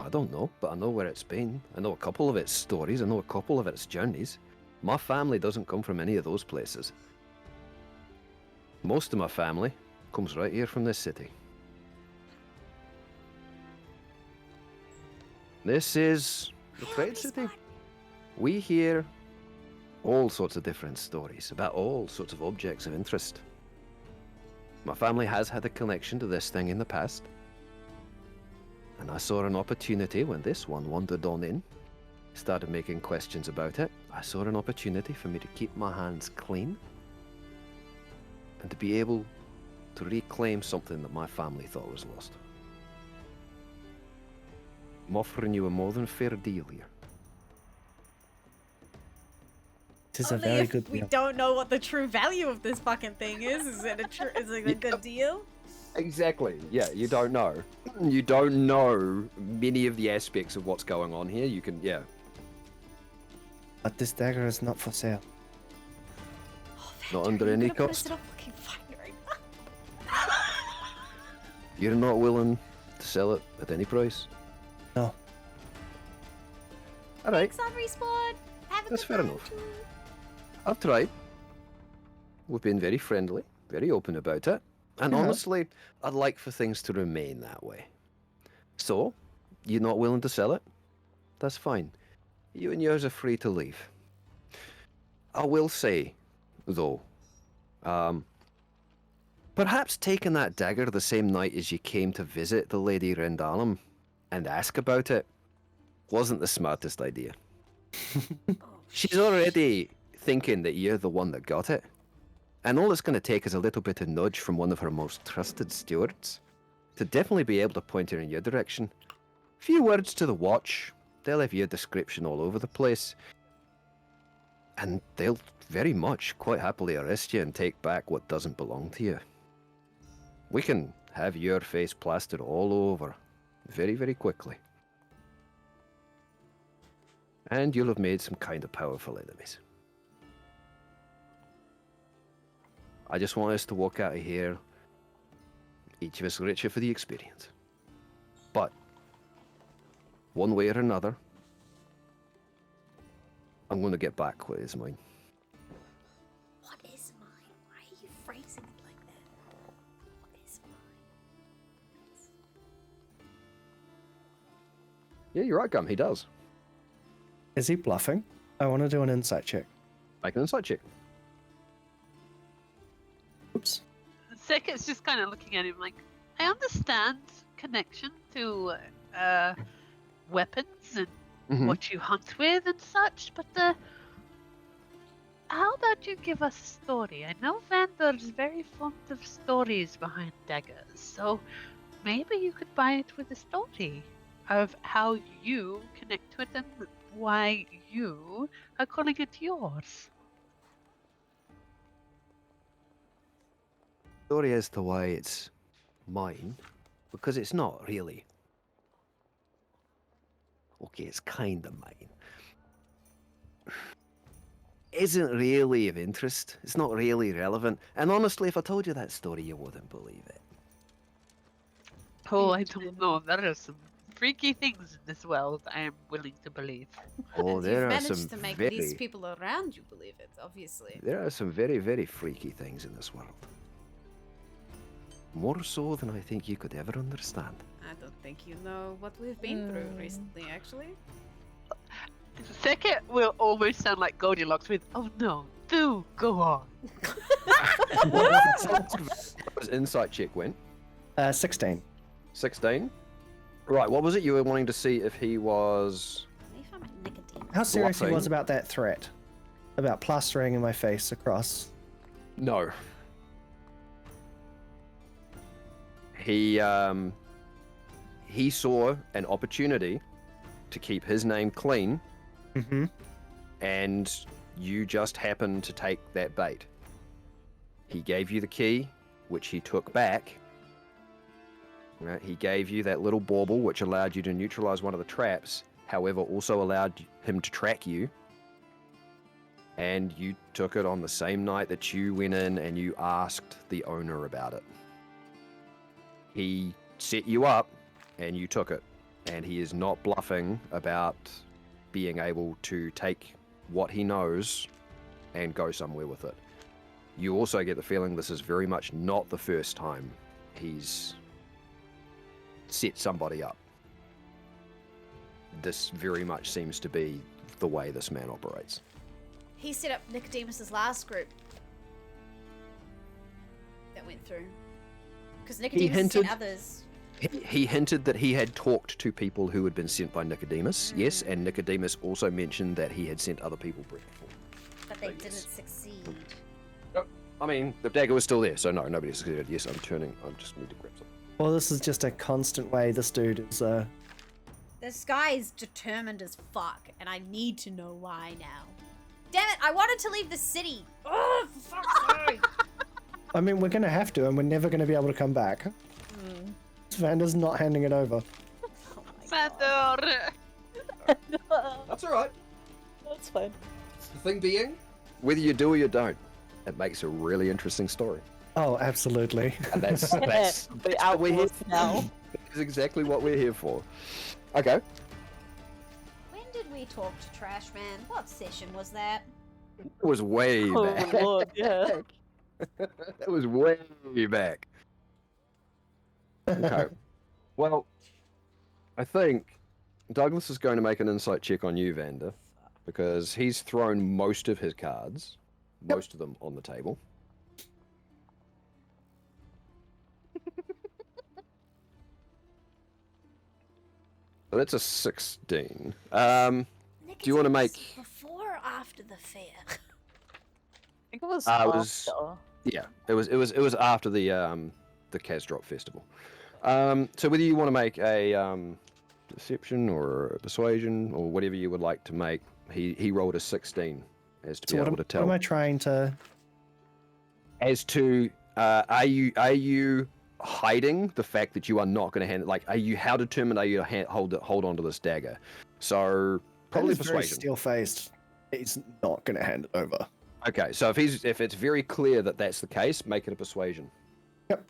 I don't know, but I know where it's been. I know a couple of its stories. I know a couple of its journeys. My family doesn't come from any of those places. Most of my family comes right here from this city. This is the trade city. We hear all sorts of different stories about all sorts of objects of interest. My family has had a connection to this thing in the past. And I saw an opportunity when this one wandered on in, started making questions about it. I saw an opportunity for me to keep my hands clean and to be able to reclaim something that my family thought was lost. I'm offering you a more than fair deal here. It is a Only very if good we deal. don't know what the true value of this fucking thing is. Is it a good deal? Exactly. Yeah, you don't know. You don't know many of the aspects of what's going on here. You can, yeah. But this dagger is not for sale. Not under any cost. You're not willing to sell it at any price? No. Alright, Thanks on Respawn. Have a that's good fair night. enough. I've tried. We've been very friendly, very open about it. And Yeah. honestly, I'd like for things to remain that way. So, you're not willing to sell it? That's fine. You and yours are free to leave. I will say, though, perhaps taking that dagger the same night as you came to visit the Lady Rendalum and ask about it wasn't the smartest idea. She's already thinking that you're the one that got it. And all it's going to take is a little bit of nudge from one of her most trusted stewards to definitely be able to point her in your direction. Few words to the watch, they'll have your description all over the place. And they'll very much, quite happily arrest you and take back what doesn't belong to you. We can have your face plastered all over very, very quickly. And you'll have made some kind of powerful enemies. I just want us to walk out of here, each of us richer for the experience. But, one way or another, I'm going to get back what is mine. What is mine? Why are you phrasing it like that? What is mine? Yeah, you're right, Gum. He does. Is he bluffing? I want to do an insight check. Make an insight check. Oops. Seket's just kind of looking at him like, I understand connection to weapons and what you hunt with and such, but how about you give us a story? I know Vander's very fond of stories behind daggers, so maybe you could buy it with a story of how you connect to it and why you are calling it yours. Story as to why it's mine, because it's not really. Okay, it's kind of mine. Isn't really of interest. It's not really relevant. And honestly, if I told you that story, you wouldn't believe it. Oh, I don't know. There are some freaky things in this world I am willing to believe. Oh, And there you've are some managed to make very, these people around you believe it, obviously. there are some very, very freaky things in this world. More so than I think you could ever understand. I don't think you know what we've been through recently, actually. Seket will almost sound like Goldilocks with, oh no, do go on. His insight check went 16. 16. Right, what was it you were wanting to see if he was? Leave him at Nicodemus. How serious he Bluffing. was about that threat? About plastering in my face across. No. He saw an opportunity to keep his name clean, Mm-hmm. and you just happened to take that bait. He gave you the key, which he took back. Right? He gave you that little bauble, which allowed you to neutralize one of the traps, however, also allowed him to track you. And you took it on the same night that you went in and you asked the owner about it. He set you up and you took it. And he is not bluffing about being able to take what he knows and go somewhere with it. You also get the feeling this is very much not the first time he's set somebody up. This very much seems to be the way this man operates. He set up Nicodemus's last group that went through. Because Nicodemus hinted- sent others. He hinted that he had talked to people who had been sent by Nicodemus, yes, and Nicodemus also mentioned that he had sent other people before. But they Yes. didn't succeed. I mean, the dagger was still there, so no, nobody succeeded. Yes, I just need to grab something. Well, this is just a constant way this dude is, This guy is determined as fuck, and I need to know why now. Damn it, I wanted to leave the city! Oh, for fuck's sake! I mean, we're gonna have to, and we're never gonna be able to come back. Vander's not handing it over. Oh my God. Vander! That's alright. That's fine. The thing being, whether you do or you don't, it makes a really interesting story. Oh, absolutely. And that's The what we're here outlaws now. That's exactly what we're here for. Okay. When did we talk to Trash Man? What session was that? It was way Oh back. lord, yeah. That was way back. Okay. Well, I think Douglas is going to make an insight check on you, Vander, because he's thrown most of his cards, most of them on the table. So that's a 16. Do you want to make? Before or after the fair? I think it was It was- after. Yeah, it was after the Kasqorn festival. So whether you want to make a deception or a persuasion or whatever you would like to make, he rolled a 16 as to So be what able to am tell. I trying to... As to are you hiding the fact that you are not going to hand? Like, how determined are you to hold on to this dagger? So probably Vander's very persuasion. steel-faced. He's not gonna hand it over. Okay, so if it's very clear that that's the case, make it a persuasion. Yep.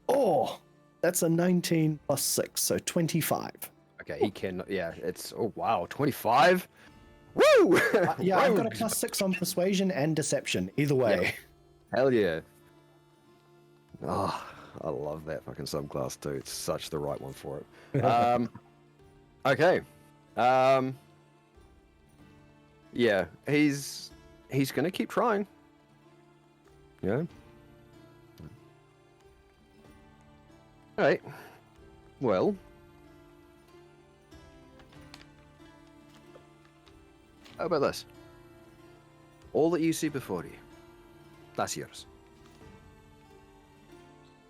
Oh, that's a 19 plus 6, so 25. Okay, he can. Yeah, it's. Oh wow, 25. Woo! Yeah, I've got a plus 6 on persuasion and deception. Either way. Yep. Hell yeah. Oh, I love that fucking subclass too. It's such the right one for it. Okay. Yeah, he's gonna keep trying. Yeah. Alright. Well. How about this? All that you see before you, that's yours.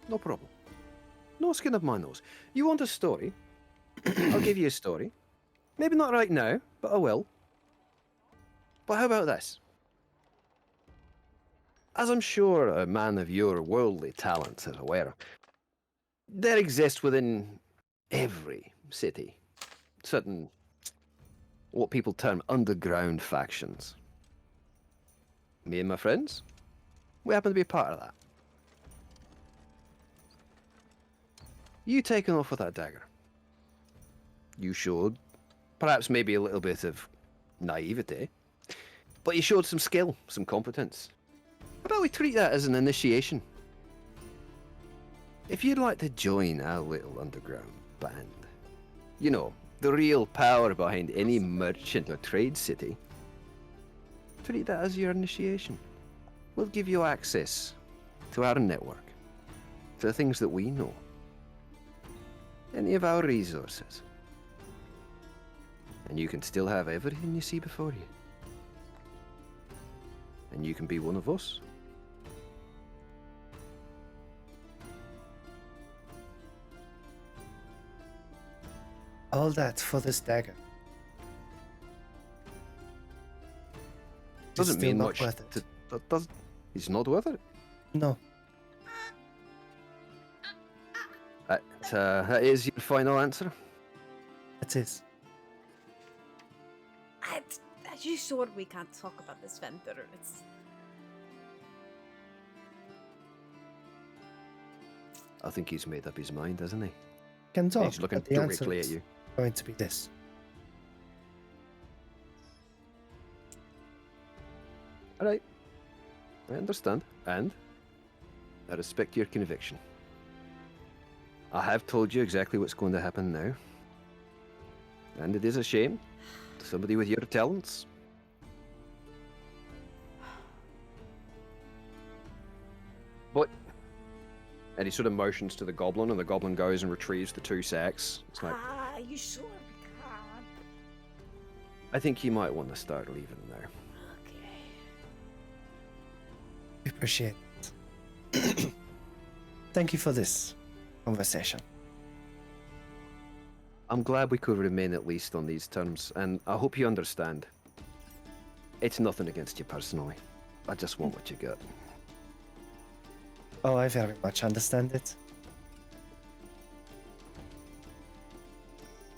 No problem. No skin of my nose. You want a story? I'll give you a story. Maybe not right now, but I will. But how about this? As I'm sure a man of your worldly talents is aware, there exists within every city certain, what people term underground factions. Me and my friends, we happen to be a part of that. You taking off with that dagger. You showed, perhaps maybe a little bit of naivety, but you showed some skill, some competence. How about we treat that as an initiation? If you'd like to join our little underground band, you know, the real power behind any merchant or trade city, treat that as your initiation. We'll give you access to our network, to the things that we know, any of our resources. And you can still have everything you see before you. And you can be one of us. All that for this dagger. Doesn't It's still mean not much. worth it. It's not worth it. No. That is your final answer. It is. Are you sure we can't talk about this vendor? I think he's made up his mind, hasn't he? Can talk. He's looking but the answer directly at is you. going to be this. All right. I understand. And I respect your conviction. I have told you exactly what's going to happen now. And it is a shame. Somebody with your talents. But... And he sort of motions to the goblin, and the goblin goes and retrieves the 2 sacks. It's like, Are you sure we can't? I think you might want to start leaving now. Okay. We appreciate it. Thank you for this conversation. I'm glad we could remain at least on these terms, and I hope you understand. It's nothing against you personally. I just want what you got. Oh, I very much understand it.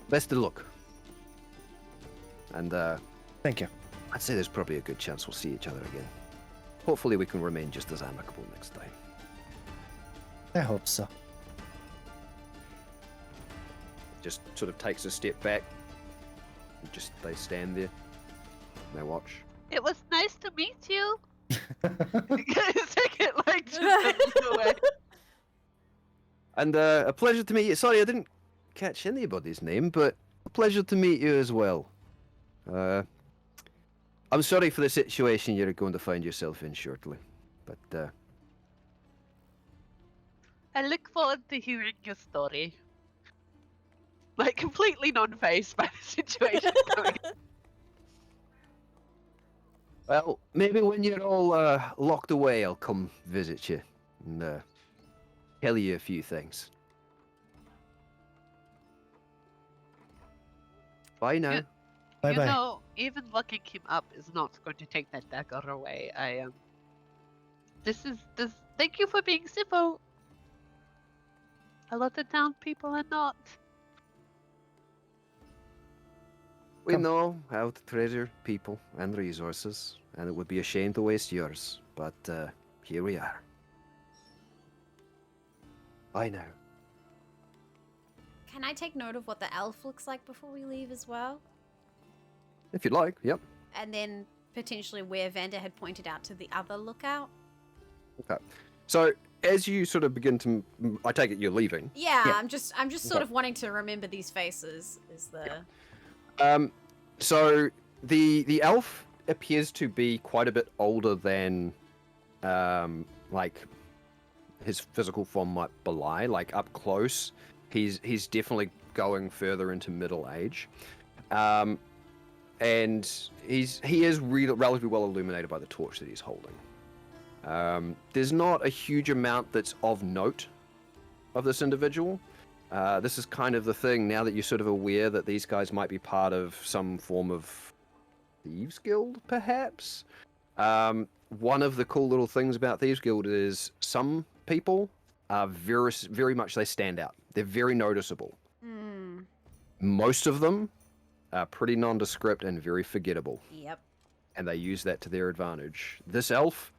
Best of luck. And, Thank you. I'd say there's probably a good chance we'll see each other again. Hopefully we can remain just as amicable next time. I hope so. Just sort of takes a step back. And just they stand there. And they watch. It was nice to meet you. Take it like just away. And a pleasure to meet you. Sorry, I didn't catch anybody's name, but a pleasure to meet you as well. I'm sorry for the situation you're going to find yourself in shortly, but I look forward to hearing your story. Like, completely non-faced by the situation. well, maybe when you're all locked away, I'll come visit you and tell you a few things. Bye now. Bye You bye. know, even locking him up is not going to take that dagger away. Thank you for being civil. A lot of town people are not. We know how to treasure people and resources, and it would be a shame to waste yours, but here we are. I know. Can I take note of what the elf looks like before we leave as well? If you'd like, yep. And then potentially where Vander had pointed out to the other lookout? Okay. So as you sort of begin to, I take it you're leaving. Yeah. I'm just sort of wanting to remember these faces. Is the So the elf appears to be quite a bit older than like his physical form might belie. Like up close, he's definitely going further into middle age, and he is relatively well illuminated by the torch that he's holding. There's not a huge amount that's of note of this individual. This is kind of the thing now that you're sort of aware that these guys might be part of some form of Thieves Guild, perhaps. One of the cool little things about Thieves Guild is some people are very much, they stand out. They're very noticeable. Most of them are pretty nondescript and very forgettable. Yep. And they use that to their advantage. This elf,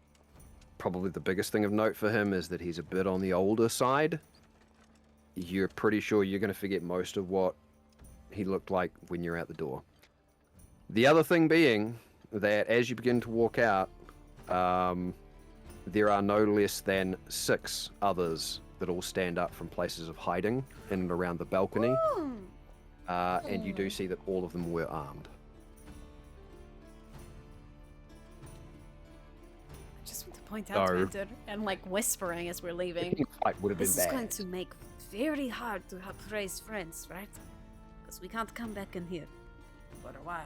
probably the biggest thing of note for him is that he's a bit on the older side. You're pretty sure you're going to forget most of what he looked like when you're out the door. The other thing being that as you begin to walk out, there are no less than 6 others that all stand up from places of hiding in and around the balcony. And you do see that all of them were armed. I just want to point out to Victor and like whispering as we're leaving. Fight would have been This bad. is going to make very hard to have raised friends, right? Because we can't come back in here for a while.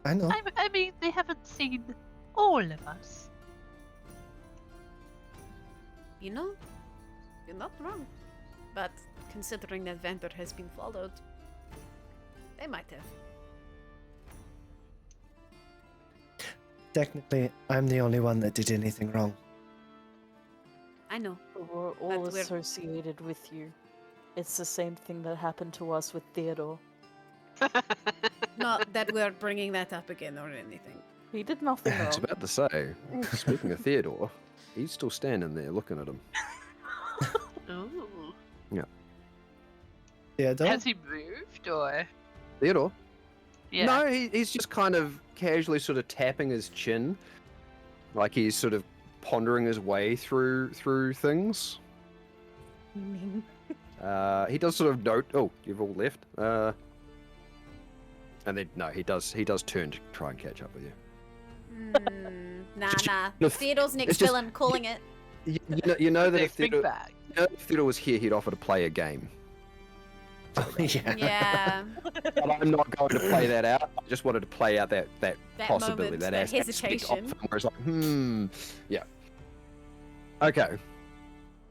I know. I mean, they haven't seen all of us. You know, you're not wrong. But considering that Vander has been followed, they might have. Technically, I'm the only one that did anything wrong. I know. We're all But we're- associated with you. It's the same thing that happened to us with Theodore. Not that we're bringing that up again or anything. He did nothing I was wrong. about to say, speaking of Theodore, he's still standing there looking at him. Ooh. Yeah, don't. Has he moved or? Theodore? Yeah. No, he's just kind of casually sort of tapping his chin, like he's sort of pondering his way through things. He does sort of note, oh, you've all left. And then no, he does turn to try and catch up with you. Nah. Just- Theodore's next it's just- villain calling it. You know that Next big bag. if Theodore was here, he'd offer to play a game. Yeah. Yeah. But I'm not going to play that out. I just wanted to play out that That possibility, moment, that that aspect hesitation. of him where it's like, yeah. Okay.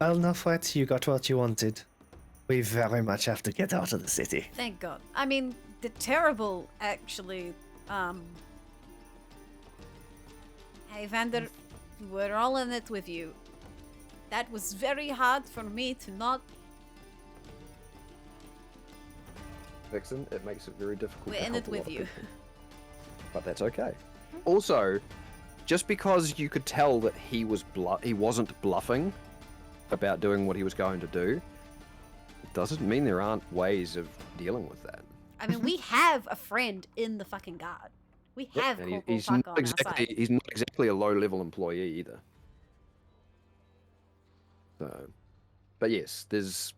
Well, enough what you got what you wanted. We very much have to get out of the city. Thank God. I mean, the terrible, actually, Hey, Vander, we're all in it with you. That was very hard for me to not... Vixen, it makes it very difficult We're to in help it a with lot of you. people. But that's okay. Also, just because you could tell that he wasn't bluffing about doing what he was going to do, it doesn't mean there aren't ways of dealing with that. I mean, we have a friend in the fucking guard. We have And Corporal he's Tuck not on our side. he's not exactly a low-level employee either. So, but yes, it's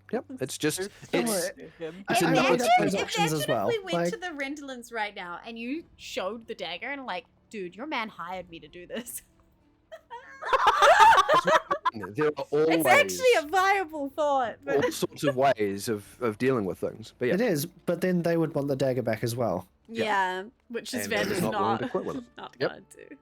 just it's It's a I would nice have those options as well. If we went Like, to the Rendelins right now and you showed the dagger and like, dude, your man hired me to do this. there are always It's actually a viable thought. But... all sorts of ways of dealing with things. But yeah, it is, but then they would want the dagger back as well. Yeah, which is And Vander's not willing not, to quit with it. not Yep. going to.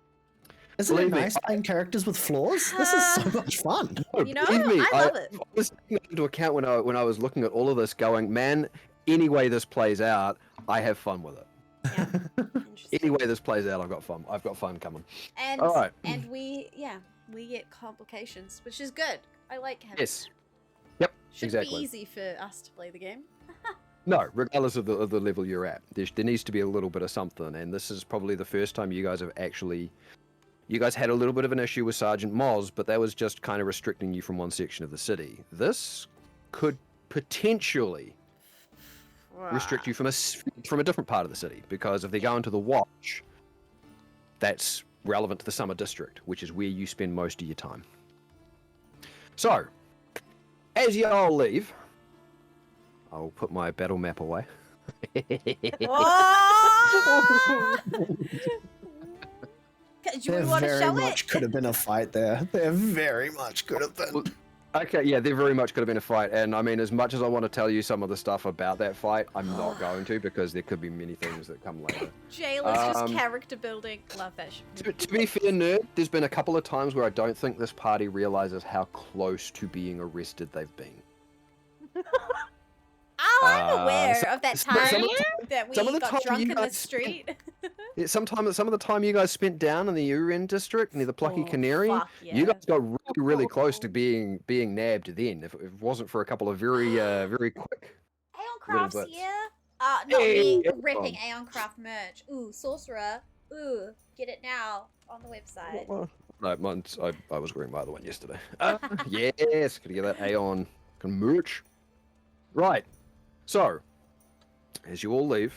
Isn't Believe it me, nice playing characters with flaws? This is so much fun. No, You know, believe me, I love it. I was taking that into account when I was looking at all of this, going, man, any way this plays out, I have fun with it. Yeah. Interesting. Any way this plays out, I've got fun. I've got fun coming. And All right. and we get complications, which is good. I like having Yes. that. Yep. Should exactly. be easy for us to play the game. No, regardless of the level you're at, there needs to be a little bit of something, and this is probably the first time you guys have actually. You guys had a little bit of an issue with Sergeant Moz, but that was just kind of restricting you from one section of the city. This could potentially restrict you from a different part of the city, because if they go into the Watch, that's relevant to the Summer District, which is where you spend most of your time. So, as you all leave, I'll put my battle map away. Oh! Do we want to show it? There very much could have been a fight there. There very much could have been. Okay, yeah, there very much could have been a fight, and I mean, as much as I want to tell you some of the stuff about that fight, I'm not going to, because there could be many things that come later. Jailer's just character building. Love that shit. To be fair, nerd, there's been a couple of times where I don't think this party realizes how close to being arrested they've been. Oh, I'm aware of that time that we got time drunk you in the guys street. Yeah, some of the time you guys spent down in the Uren district near the Plucky Canary, you guys got really close to being nabbed then. If it wasn't for a couple of very quick. Aeon Crafts bits. here. Not me Aeon. ripping Aeon Craft merch. Ooh, sorcerer. Ooh, get it now on the website. No, I was wearing my other one yesterday. Yes, gotta get that Aeon merch. Right. So, as you all leave,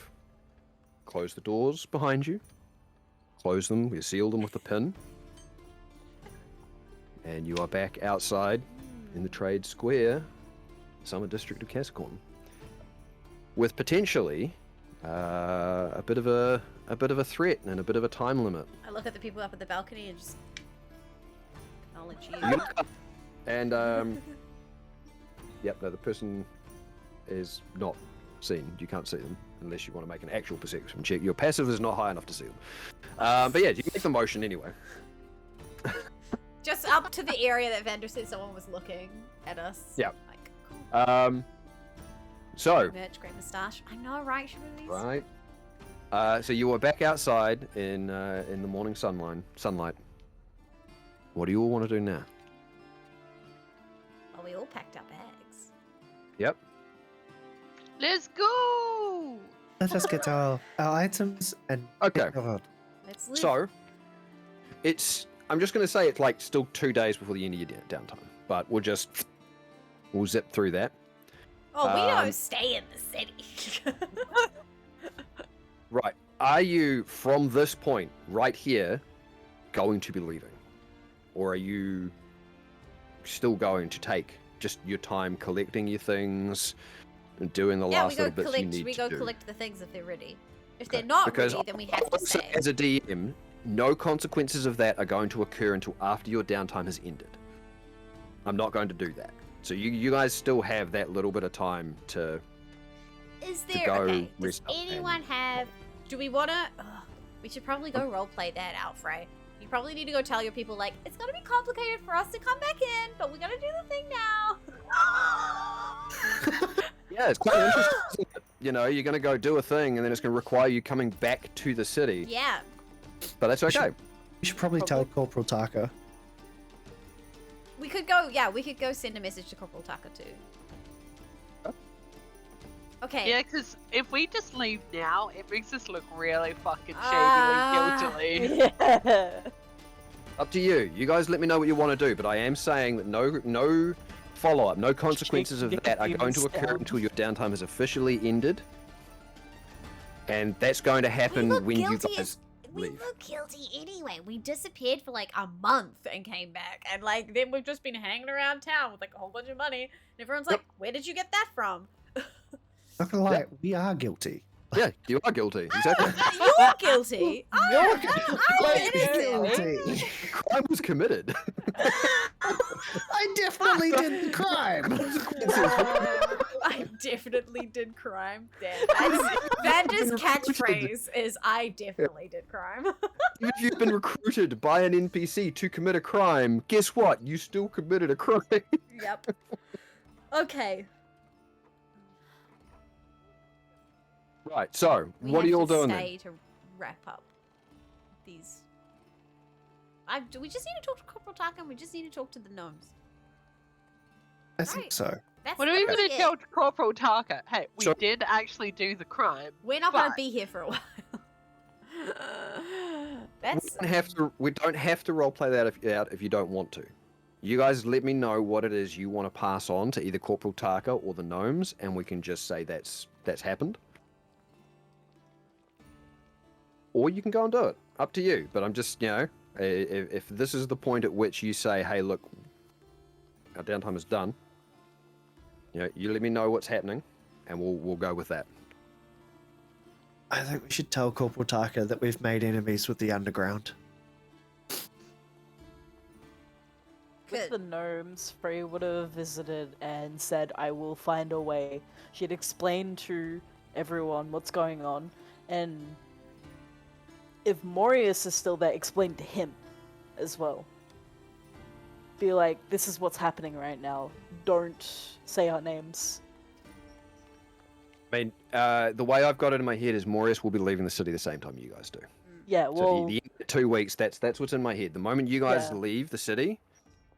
close the doors behind you. Close them, you seal them with a pin. And you are back outside in the trade square, Summer District of Kasqorn. With potentially a bit of a threat and a bit of a time limit. I look at the people up at the balcony and just acknowledge you. And yep, no, the person is not seen. You can't see them unless you want to make an actual perception check. Your passive is not high enough to see them. But yeah, you can make the motion anyway. Just up to the area that Vander said someone was looking at us. Yeah. Like, cool. So. Merch, great moustache. I know, right? Right. So you were back outside in the morning sunlight. What do you all want to do now? Well, we all packed our bags. Yep. Let's go! Let us get our items and Okay. Let's leave. So, I'm just going to say it's like still 2 days before the end of your downtime, but we'll zip through that. Oh, we don't stay in the city. Right. Are you, from this point, right here, going to be leaving? Or are you still going to take just your time collecting your things and doing the last little bits you need to do? We go collect the things if they're ready. If they're not ready, then we have to stay. As a DM, no consequences of that are going to occur until after your downtime has ended. I'm not going to do that. So you guys still have that little bit of time to go okay, rest does anyone have... Do we want to... we should probably go roleplay that out, Frey. You probably need to go tell your people, like, it's going to be complicated for us to come back in, but we're going to do the thing now. Yeah, it's quite interesting. You know, you're going to go do a thing, and then it's going to require you coming back to the city. Yeah. But that's okay. We should probably tell Corporal Taka. We could go send a message to Corporal Taka too. Okay. Yeah, because if we just leave now, it makes us look really fucking shadily guilty. Yeah. Up to you. You guys let me know what you want to do, but I am saying that no follow-up, no consequences of that are going to occur until your downtime has officially ended. And that's going to happen when you guys We leave. look guilty anyway. We disappeared for like a month and came back. And like then we've just been hanging around town with like a whole bunch of money. And everyone's like, where did you get that from? Not gonna lie, we are guilty. Yeah, you are guilty. Exactly. You're guilty. I'm innocent. Guilty. Crime was committed. I definitely did the crime. I definitely did crime. Damn. Vander's catchphrase is I definitely did crime. Even if you've been recruited by an NPC to commit a crime, guess what? You still committed a crime. Yep. Okay. Right, so, We what are have you all to doing stay then? to wrap up these. We just need to talk to Corporal Taka and we just need to talk to the gnomes. I think so. What are we going to tell Corporal Tarka? Hey, we did actually do the crime. We're not going to be here for a while. We don't have to roleplay that out if you don't want to. You guys let me know what it is you want to pass on to either Corporal Tarka or the gnomes, and we can just say that's happened. Or you can go and do it. Up to you. But I'm just, if this is the point at which you say, hey, look, our downtime is done, you let me know what's happening, and we'll go with that. I think we should tell Corporal Tarka that we've made enemies with the underground. With the gnomes, Frey would have visited and said, I will find a way. She'd explained to everyone what's going on, and if Morius is still there, explain to him as well. Be like, this is what's happening right now. Don't say our names. I mean, the way I've got it in my head is Morius will be leaving the city the same time you guys do. Yeah, well... So the 2 weeks, that's what's in my head. The moment you guys leave the city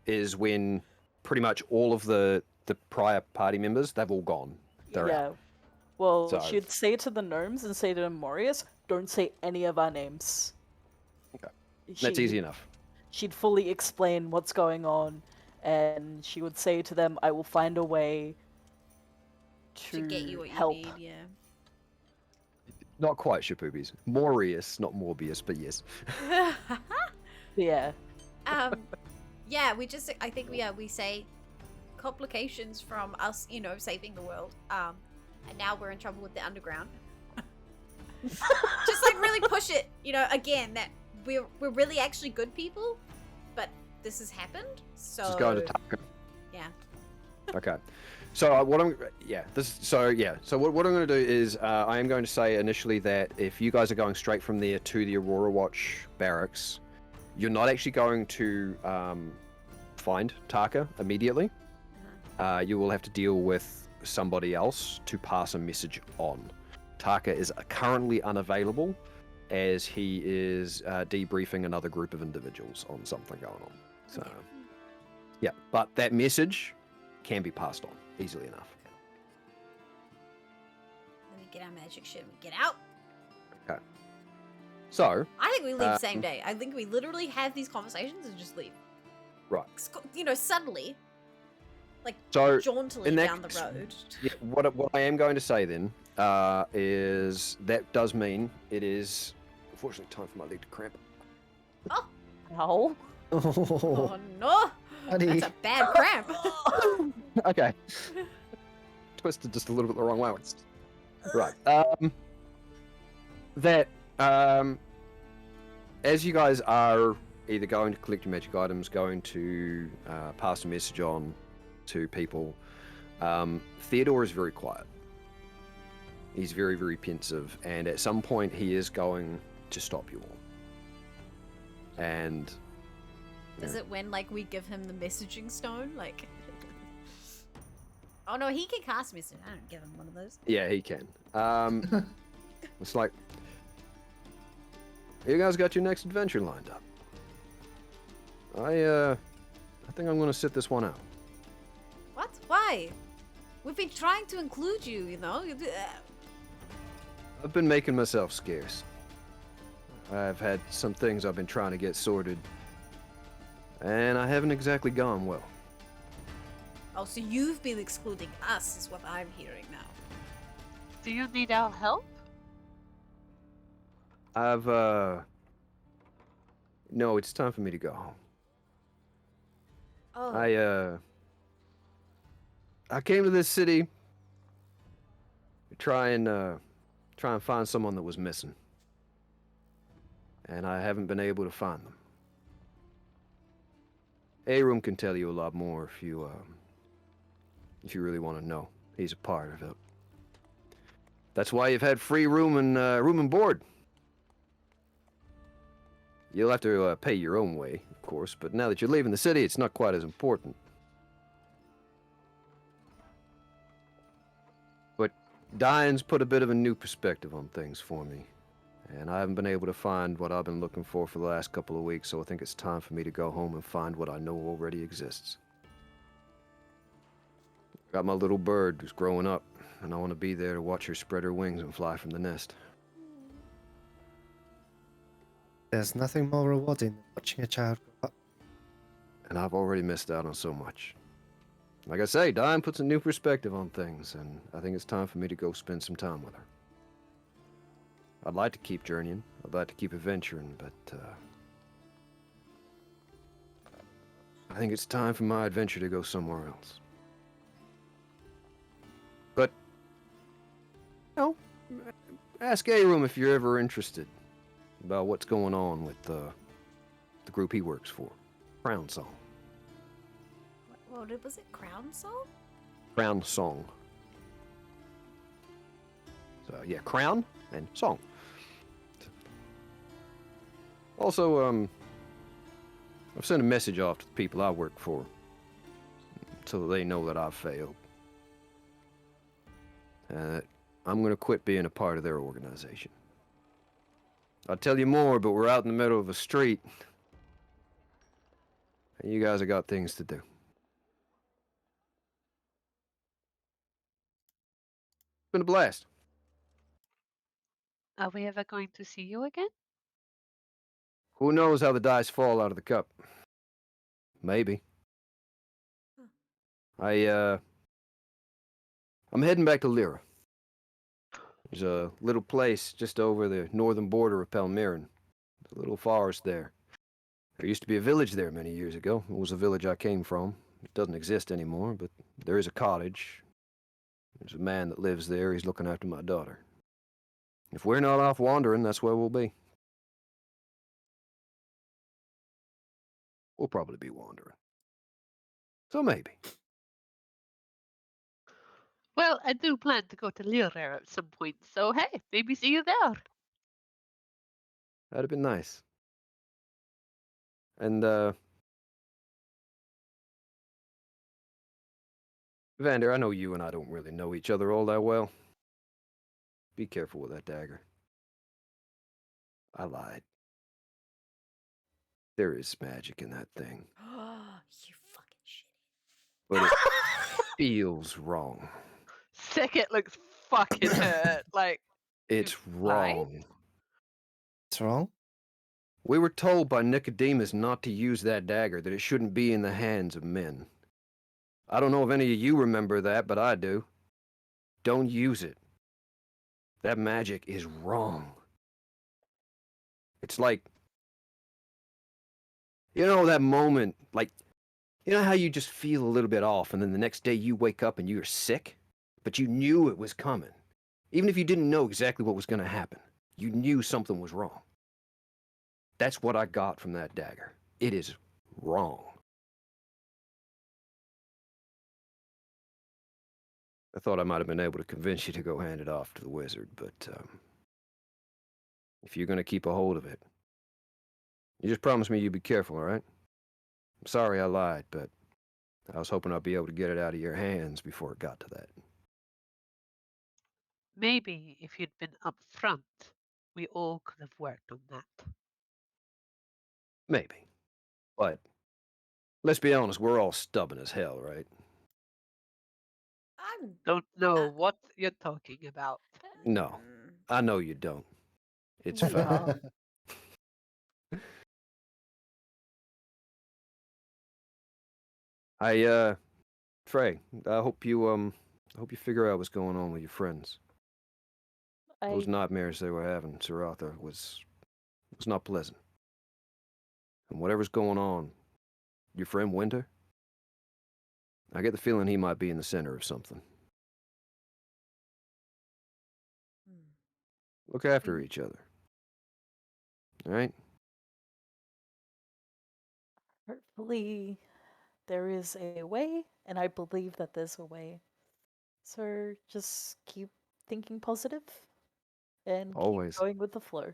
is when pretty much all of the prior party members, they've all gone. They're out. Well, so she'd say to the gnomes and say to Morius, don't say any of our names. Okay. That's easy enough. She'd fully explain what's going on, and she would say to them, I will find a way to get you what help. You need, yeah. Not quite, Shapoobies. Morius, not Morbius, but yes. Yeah. Yeah, I think we say complications from us, saving the world. And now we're in trouble with the underground. Just really push it, again, that we're really actually good people, but this has happened. So just going to Tarka. Yeah. Okay. So what I'm going to do is I am going to say initially that if you guys are going straight from there to the Aurora Watch barracks, you're not actually going to find Tarka immediately. You will have to deal with somebody else to pass a message on. Tarka is currently unavailable as he is debriefing another group of individuals on something going on. So, yeah, but that message can be passed on easily enough. Let me get our magic shit and get out. Okay. So, I think we leave the same day. I think we literally have these conversations and just leave. Right. Suddenly, jauntily down the road. Yeah, what I am going to say then is that does mean it is, unfortunately, time for my leg to cramp. Oh. No. Oh no. Buddy. That's a bad cramp. Okay. Twisted just a little bit the wrong way. Right. As you guys are either going to collect your magic items, going to pass a message on to people, Theodore is very quiet. He's very, very pensive, and at some point he is going to stop you all. And is it when we give him the messaging stone? Oh no, he can cast message. I don't give him one of those. Yeah, he can. It's like, you guys got your next adventure lined up. I think I'm gonna sit this one out. What? Why? We've been trying to include you, I've been making myself scarce. I've had some things I've been trying to get sorted, and I haven't exactly gone well. Oh, so you've been excluding us, is what I'm hearing now. Do you need our help? No, it's time for me to go home. Oh. I came to this city to try and find someone that was missing. And I haven't been able to find them. Arum can tell you a lot more if you really want to know. He's a part of it. That's why you've had free room and board. You'll have to pay your own way, of course, but now that you're leaving the city, it's not quite as important. But dying's put a bit of a new perspective on things for me. And I haven't been able to find what I've been looking for the last couple of weeks, so I think it's time for me to go home and find what I know already exists. Got my little bird who's growing up, and I want to be there to watch her spread her wings and fly from the nest. There's nothing more rewarding than watching a child grow up. And I've already missed out on so much. Like I say, dying puts a new perspective on things, and I think it's time for me to go spend some time with her. I'd like to keep journeying, I'd like to keep adventuring, but I think it's time for my adventure to go somewhere else. But, you know, ask A-Room if you're ever interested about what's going on with the group he works for, Crown Song. What was it? Crown Song? Crown Song. So, yeah, Crown and Song. Also, I've sent a message off to the people I work for so that they know that I've failed. And I'm going to quit being a part of their organization. I'll tell you more, but we're out in the middle of a street. And you guys have got things to do. It's been a blast. Are we ever going to see you again? Who knows how the dice fall out of the cup? Maybe. I'm heading back to Lyra. There's a little place just over the northern border of Palmyran. There's a little forest there. There used to be a village there many years ago. It was a village I came from. It doesn't exist anymore, but there is a cottage. There's a man that lives there. He's looking after my daughter. If we're not off wandering, that's where we'll be. We'll probably be wandering. So maybe. Well, I do plan to go to Lyra at some point, so hey, maybe see you there. That'd have been nice. And, Vander, I know you and I don't really know each other all that well. Be careful with that dagger. I lied. There is magic in that thing. You fucking shit. But it feels wrong. Second looks fucking hurt. Like, It's wrong. What's wrong? We were told by Nicodemus not to use that dagger, that it shouldn't be in the hands of men. I don't know if any of you remember that, but I do. Don't use it. That magic is wrong. It's like, you know that moment, like, you know how you just feel a little bit off and then the next day you wake up and you're sick? But you knew it was coming. Even if you didn't know exactly what was going to happen, you knew something was wrong. That's what I got from that dagger. It is wrong. I thought I might have been able to convince you to go hand it off to the wizard, but if you're going to keep a hold of it, you just promise me you'll be careful, all right? I'm sorry I lied, but I was hoping I'd be able to get it out of your hands before it got to that. maybe if you'd been upfront, we all could have worked on that. Maybe. But let's be honest, we're all stubborn as hell, right? I'm Don't know what you're talking about. No, I know you don't. It's We fine. are. Frey, I hope you figure out what's going on with your friends. Those nightmares they were having, Siratha, was not pleasant. And whatever's going on, your friend Winter, I get the feeling he might be in the center of something. Look after each other. All right? Hopefully, there is a way, and I believe that there's a way. So just keep thinking positive and Always. keep going with the flow.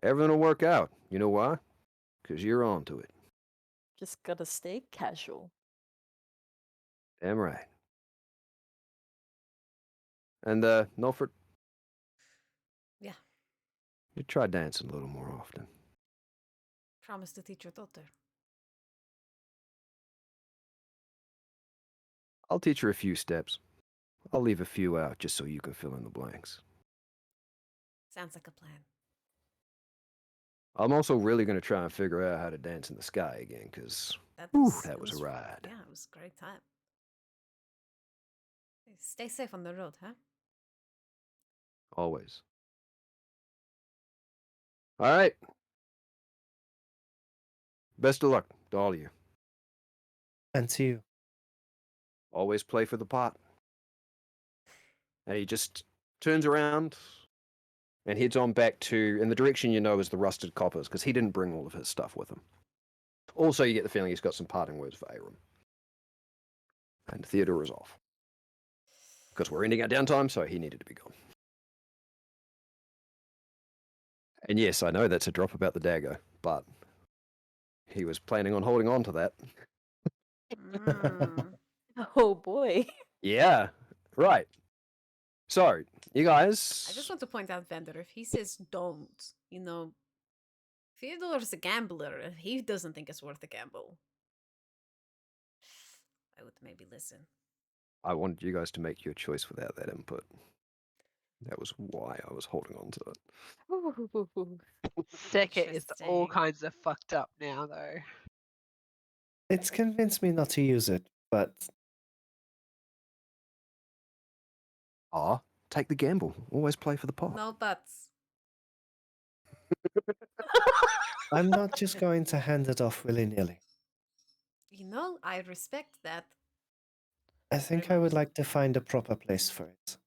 Everything will work out. You know why? Because you're on to it. Just gotta stay casual. Damn right. And, Nolford? Yeah. You try dancing a little more often. Promise to teach your daughter. I'll teach her a few steps. I'll leave a few out just so you can fill in the blanks. Sounds like a plan. I'm also really going to try and figure out how to dance in the sky again, because that was a ride. Yeah, it was a great time. Stay safe on the road, huh? Always. All right. Best of luck to all of you. And to you. Always play for the pot. And he just turns around and heads on back to, in the direction you know is the Rusted Coppers, because he didn't bring all of his stuff with him. Also, you get the feeling he's got some parting words for Aram. And Theodore is off. Because we're ending our downtime, so he needed to be gone. And yes, I know that's a drop about the dagger, but he was planning on holding on to that. Oh boy. Yeah, right. So, you guys... I just want to point out, Vander, if he says don't, you know, Theodore's a gambler, and he doesn't think it's worth a gamble. I would maybe listen. I wanted you guys to make your choice without that input. That was why I was holding on to it. Second is all kinds of fucked up now, though. It's convinced me not to use it, but... Take the gamble. Always play for the pot. No buts. I'm not just going to hand it off willy-nilly. You know, I respect that. I think I would like to find a proper place for it.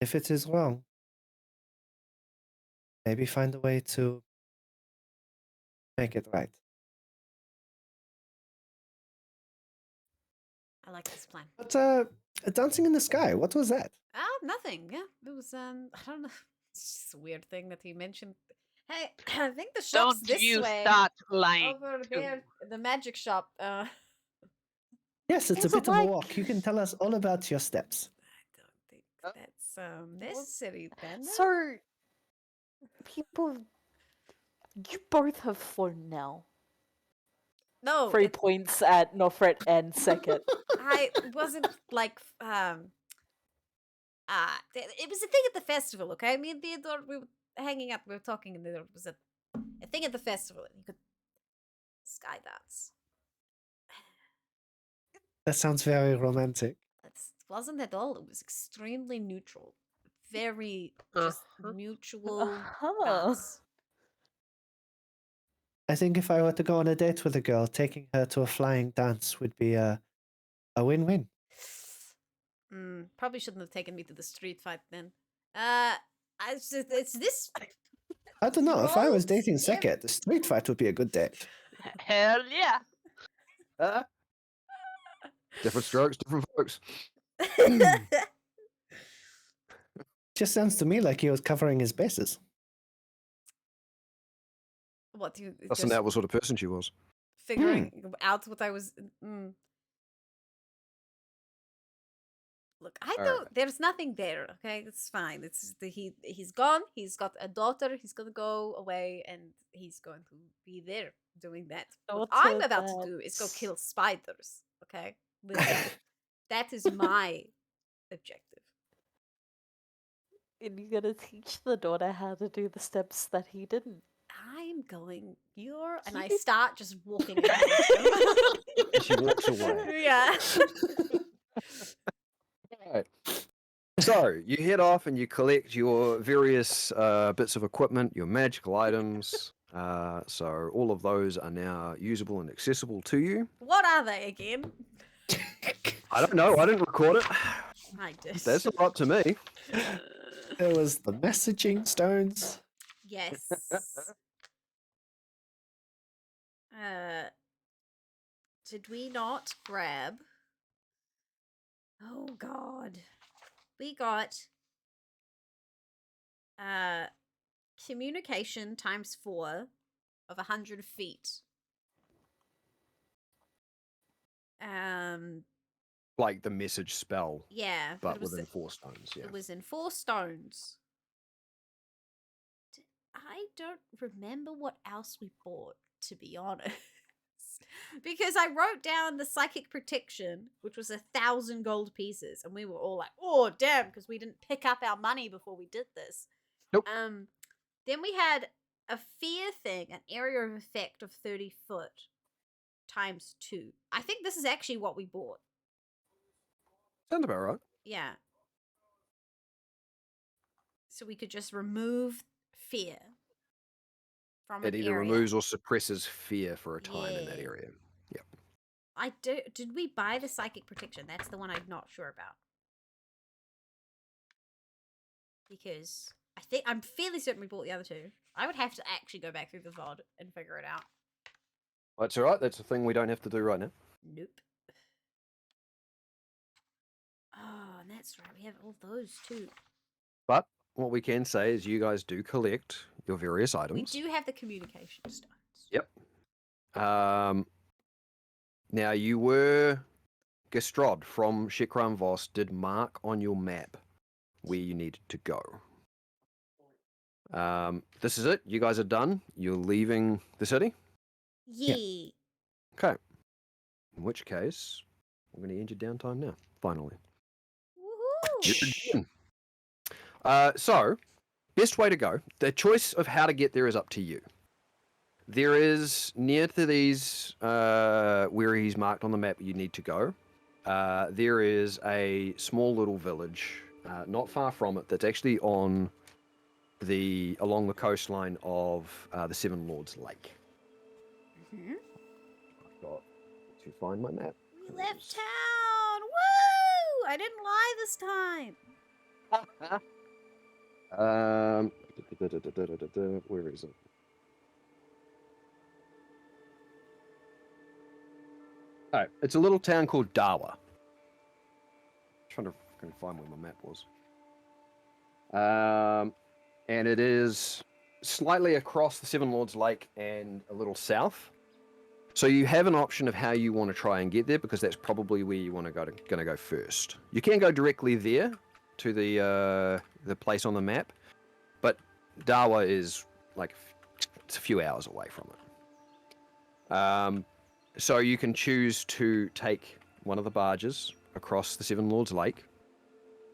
If it is wrong, maybe find a way to make it right. I like this plan. But, dancing in the sky, what was that? Nothing. Yeah, it was, I don't know. It's just a weird thing that he mentioned. Hey, I think the shop's Don't this you way. start lying. Over here, the magic shop. Yes, it's a bit of a walk. You can tell us all about your steps. I don't think that's necessary then. So, people, you both have fun now. No. 3 points at Nofret and Second. I wasn't like it was a thing at the festival, okay? Me and Theodore, we were hanging out, we were talking, and there was a thing at the festival, and you could sky dance. That sounds very romantic. It wasn't at all. It was extremely neutral. Very just mutual dance. I think if I were to go on a date with a girl, taking her to a flying dance would be a win-win. Probably shouldn't have taken me to the street fight then. It's this. I don't know. If I was dating Seket, the street fight would be a good date. Hell yeah. Different strokes, different folks. Just sounds to me like he was covering his bases. What you? That's not what sort of person she was. Figuring out what I was. Look, I don't. There's nothing there. Okay, it's fine. It's he's gone. He's got a daughter. He's gonna go away, and he's going to be there doing that. What I'm about to do is go kill spiders. Okay, that is my objective. And you're gonna teach the daughter how to do the steps that he didn't. I'm going. And I start just walking. She walks away. Yeah. Right. So you head off and you collect your various bits of equipment, your magical items. So all of those are now usable and accessible to you. What are they again? I don't know. I didn't record it. I did. That's not up to me. There was the messaging stones. Yes. Did we not grab? Oh God, we got communication times 4 of 100 feet. Like the message spell. Yeah, but within 4 stones. Yeah, it was in 4 stones. I don't remember what else we bought, to be honest. Because I wrote down the psychic protection, which was 1,000 gold pieces, and we were all like, "Oh, damn!" because we didn't pick up our money before we did this. Nope. Then we had a fear thing, an area of effect of 30 foot times 2. I think this is actually what we bought. Sounds about right. Yeah. So we could just remove fear from It an either area. removes or suppresses fear for a time in that area. Yep. Did we buy the psychic protection? That's the one I'm not sure about. Because I'm fairly certain we bought the other two. I would have to actually go back through the VOD and figure it out. That's all right. That's a thing we don't have to do right now. Nope. Oh, and that's right. We have all those too. But what we can say is you guys do collect your various items. We do have the communication stones. Yep. Now you were Gestrod from Shikran Voss did mark on your map where you needed to go. This is it. You guys are done. You're leaving the city? Yeah. Okay. In which case, I'm going to end your downtime now, finally. Woohoo! So, best way to go. The choice of how to get there is up to you. There is, near to these, where he's marked on the map you need to go, there is a small little village, not far from it, that's actually along the coastline of the Seven Lords Lake. Mm-hmm. I've got to find my map. We left town! Woo! I didn't lie this time. Where is it? Oh, it's a little town called Dawa. Trying to find where my map was. And it is slightly across the Seven Lords Lake and a little south. So you have an option of how you want to try and get there, because that's probably where you want to go first. You can go directly there to the place on the map, but Dawa is it's a few hours away from it. So you can choose to take one of the barges across the Seven Lords Lake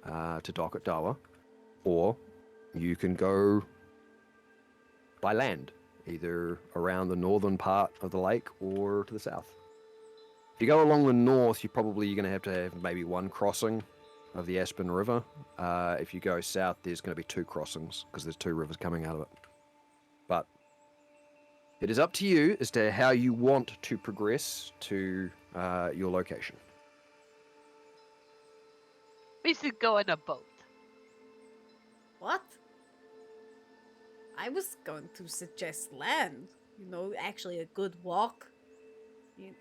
to dock at Dawa, or you can go by land, either around the northern part of the lake or to the south. If you go along the north, you're probably going to have maybe one crossing of the Aspen River. If you go south, there's going to be 2 crossings, because there's 2 rivers coming out of it. But it is up to you as to how you want to progress to your location. We should go on a boat. What? I was going to suggest land. Actually a good walk.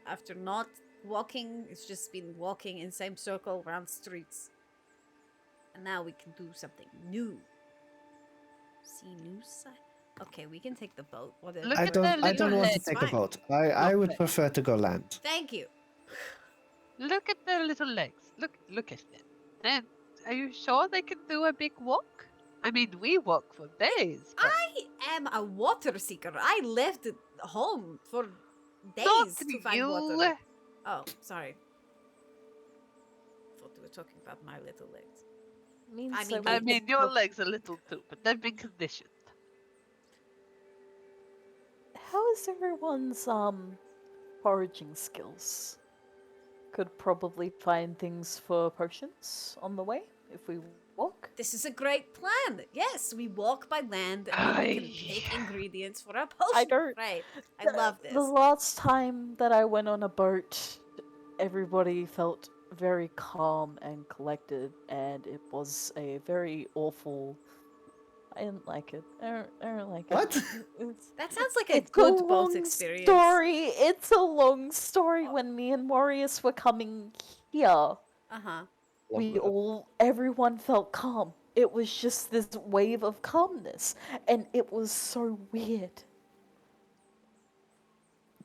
After not walking, it's just been walking in same circle around streets. And now we can do something new. See new side? Okay, we can take the boat. I don't want to take the boat. I would prefer to go land. Thank you. Look at their little legs. Look at them. And are you sure they can do a big walk? I mean, we walk for days. I am a water seeker. I left home for days Not to find you. water. Oh, sorry. I thought we were talking about my little legs. I mean, your legs a little too, but they've been conditioned. How is everyone's foraging skills? Could probably find things for potions on the way if we walk. This is a great plan. Yes, we walk by land and we can make ingredients for our potion. Right. I love this. The last time that I went on a boat, everybody felt very calm and collected, and it was a very awful. I didn't like it. I don't like What? it. That sounds like a good boat experience. It's a long story. When me and Morius were coming here, everyone felt calm. It was just this wave of calmness, and it was so weird.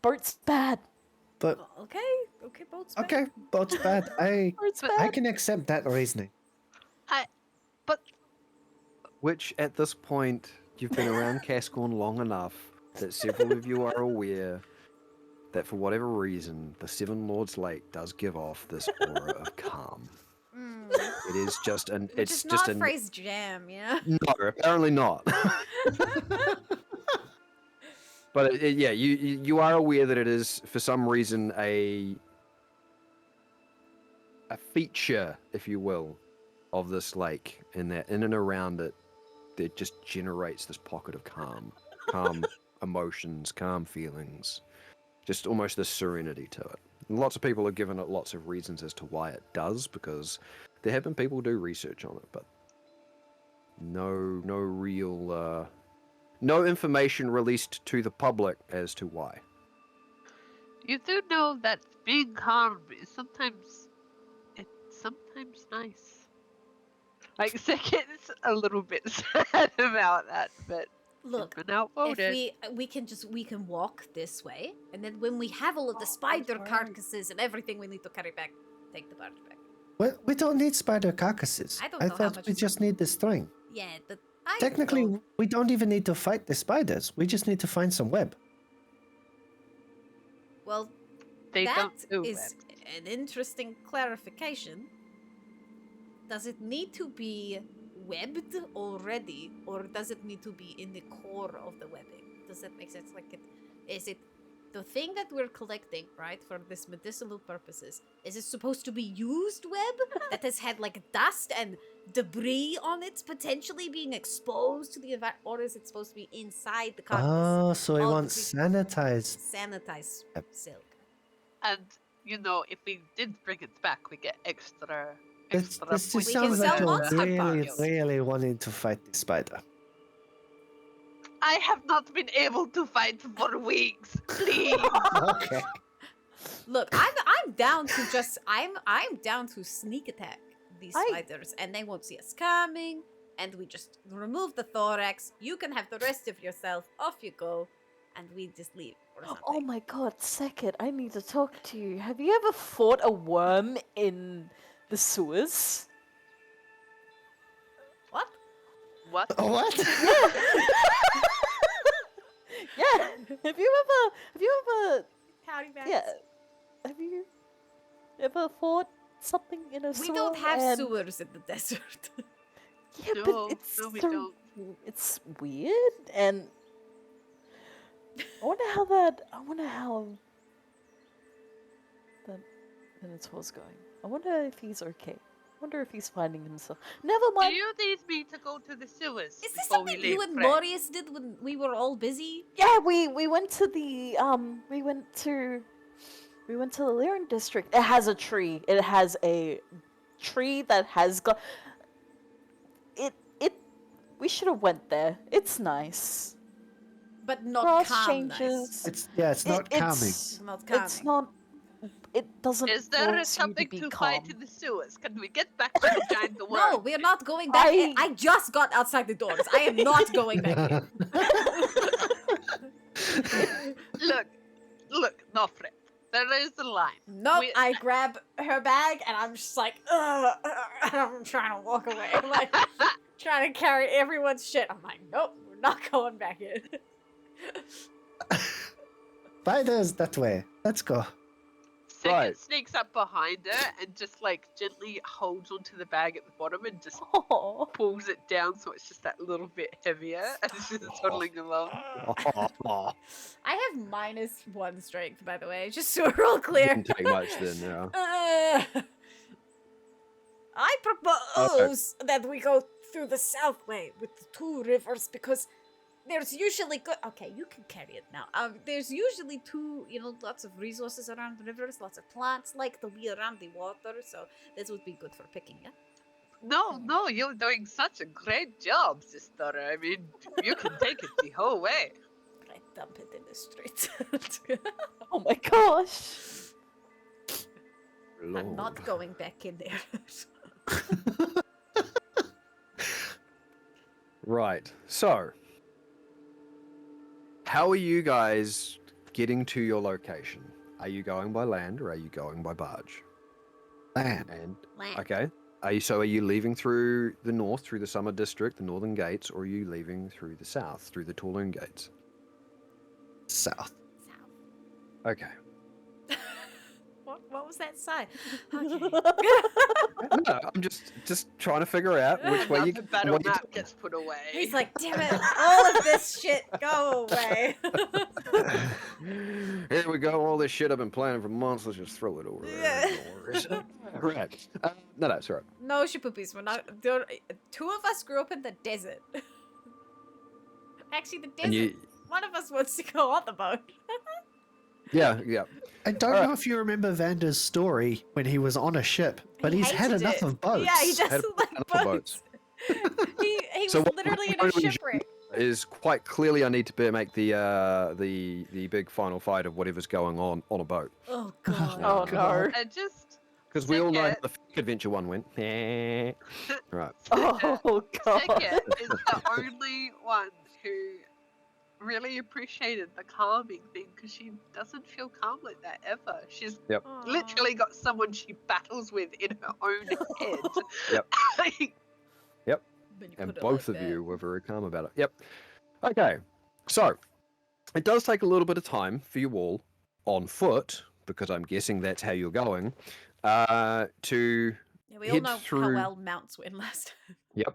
Boat's bad. But okay, boat's bad. okay, boat's bad. Boat's bad. I can accept that reasoning. Which, at this point, you've been around Kasqorn long enough that several of you are aware that for whatever reason, the Seven Lords Lake does give off this aura of calm. It is just an. Which is not Frey's jam, yeah. No, apparently not. But yeah, you are aware that it is for some reason a feature, if you will, of this lake, in that in and around it, it just generates this pocket of calm emotions, calm feelings, just almost this serenity to it. And lots of people have given it lots of reasons as to why it does, because there have been people do research on it, but no real no information released to the public as to why. You do know that being calm is sometimes nice. Like Second's a little bit sad about that, but look, it's been outvoted. if we can walk this way, and then when we have all of the spider carcasses and everything we need to carry back, take the barge back. Well, we don't need spider carcasses. I thought we just need the string. Yeah, technically, we don't even need to fight the spiders. We just need to find some web. Well, that is an interesting clarification. Does it need to be webbed already, or does it need to be in the core of the webbing? Does that make sense? Like, is it the thing that we're collecting, right, for this medicinal purposes? Is it supposed to be used web that has had like dust and debris on it, potentially being exposed to the environment, or is it supposed to be inside the carcass? Oh, so he wants sanitized silk. And you know, if we did bring it back, we get extra. This just sounds like you're really wanting to fight the spider. I have not been able to fight for weeks. Please. Okay. Look, I'm down to just I'm down to sneak attack these spiders, and they won't see us coming. And we just remove the thorax. You can have the rest of yourself. Off you go, and we just leave. Oh my god, Second, I need to talk to you. Have you ever fought a worm in the sewers? What? What? What? Yeah. Have you ever? Howdy, Max. Yeah. Have you ever fought something in a sewer? We don't have sewers in the desert. Yeah, no, but it's we don't. It's weird, and I wonder how the Minotaur's going. I wonder if he's okay. I wonder if he's finding himself. Never mind. Do you need me to go to the sewers? Is this something you and Marius did when we were all busy? Yeah, we went to the we went to the Lyran district. It has a tree. It has a tree that has got it. We should have went there. It's nice. But not Grass calm changes. Nice. It's not calming. It's not calming. It's not. It doesn't. Is there something to fight in the sewers? Can we get back to the giant worm? No, we're not going back. I just got outside the doors. I am not going back in. Look, no fret. There is a line. Nope, I grab her bag and I'm just like, ugh, and I'm trying to walk away. I'm like, trying to carry everyone's shit. I'm like, nope, we're not going back in. Spiders that way. Let's go. Second sneaks up behind her and just like gently holds onto the bag at the bottom and just pulls it down so it's just that little bit heavier as she's toddling along. I have -1 strength, by the way, just so we're all clear. Didn't take much then, yeah. I propose that we go through the south way with the 2 rivers, because there's usually good. Okay, you can carry it now. There's usually lots of resources around the rivers, lots of plants like to be around the water, so this would be good for picking, yeah? No, you're doing such a great job, sister. I mean, you can take it the whole way. I dump it in the street. Oh my gosh. I'm not going back in there. Right, so how are you guys getting to your location? Are you going by land or are you going by barge? Land. Land. Okay. Are you leaving through the north, through the Summer District, the northern gates, or are you leaving through the south, through the Tulun gates? South. Okay. What was that sign? Okay. No, I'm just trying to figure out which way The battle what you map gets put away. He's like, damn it, all of this shit, go away. Here we go, all this shit I've been planning for months, let's just throw it over there. Yeah. No worries. Right. No, it's all right. No, Shipoopies, we're not. Two of us grew up in the desert. Actually, the desert. One of us wants to go on the boat. Yeah. I don't know if you remember Vander's story when he was on a ship, but he's had enough of boats. Yeah, he doesn't like boats. he So was what literally in we're a doing shipwreck. Is quite clearly I need to make the big final fight of whatever's going on a boat. Oh god. Oh no. I just Because we all know how Ticket. the fake adventure one went. Right. Oh god. Ticket is the only one who really appreciated the calming thing because she doesn't feel calm like that ever. She's Aw. literally got someone she battles with in her own head. Yep. Like, When you And put it both like of that. you were very calm about it. Yep. Okay. So, it does take a little bit of time for you all on foot, because I'm guessing that's how you're going, to Yeah, we all head know through- how well mounts went last time. Yep.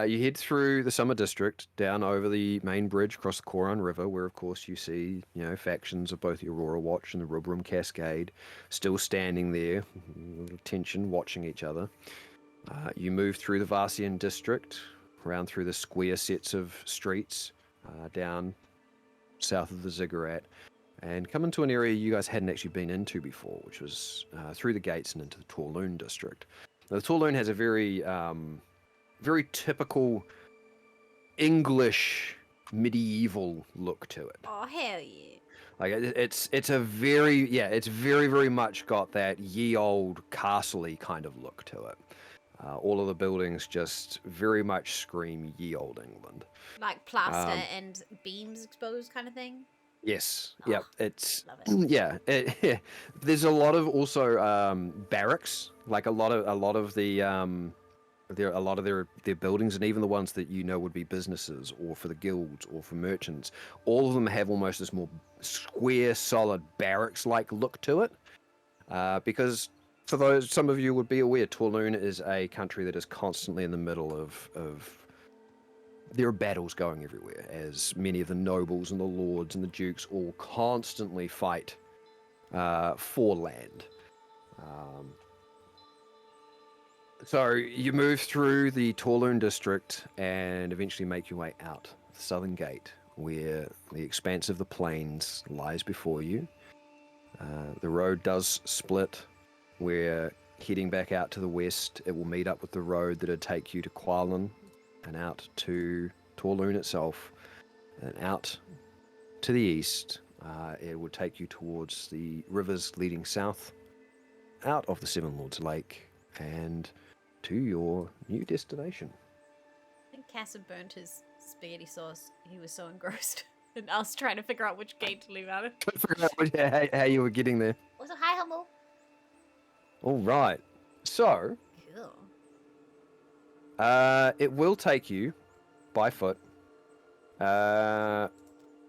You head through the Summer District, down over the main bridge across the Kasqorn River, where, of course, you see, factions of both the Aurora Watch and the Rubrum Cascade still standing there, a little tension, watching each other. You move through the Varsian District, around through the square sets of streets, down south of the Ziggurat, and come into an area you guys hadn't actually been into before, which was through the gates and into the Torloon District. Now, the Torloon has a very typical English medieval look to it. Oh hell yeah. Like it's very much got that ye old castle-y kind of look to it. All of the buildings just very much scream ye old England. Like plaster and beams exposed kind of thing. Yes. Oh, Yep. It's love it. yeah. There's a lot of also barracks. Like a lot of their buildings, and even the ones that would be businesses or for the guilds or for merchants. All of them have almost this more square, solid barracks-like look to it. Because for some of you would be aware, Torloon is a country that is constantly in the middle of there are battles going everywhere, as many of the nobles and the lords and the dukes all constantly fight for land. So you move through the Torloon district and eventually make your way out the southern gate, where the expanse of the plains lies before you. The road does split, where heading back out to the west, it will meet up with the road that would take you to Qualan and out to Torloon itself, and out to the east, it would take you towards the rivers leading south, out of the Seven Lords Lake, and to your new destination. I think Cass had burnt his spaghetti sauce. He was so engrossed. And I was trying to figure out which gate to leave out of. Figure out how you were getting there. Also, hi, Hummel. All right. So, Cool. it will take you by foot,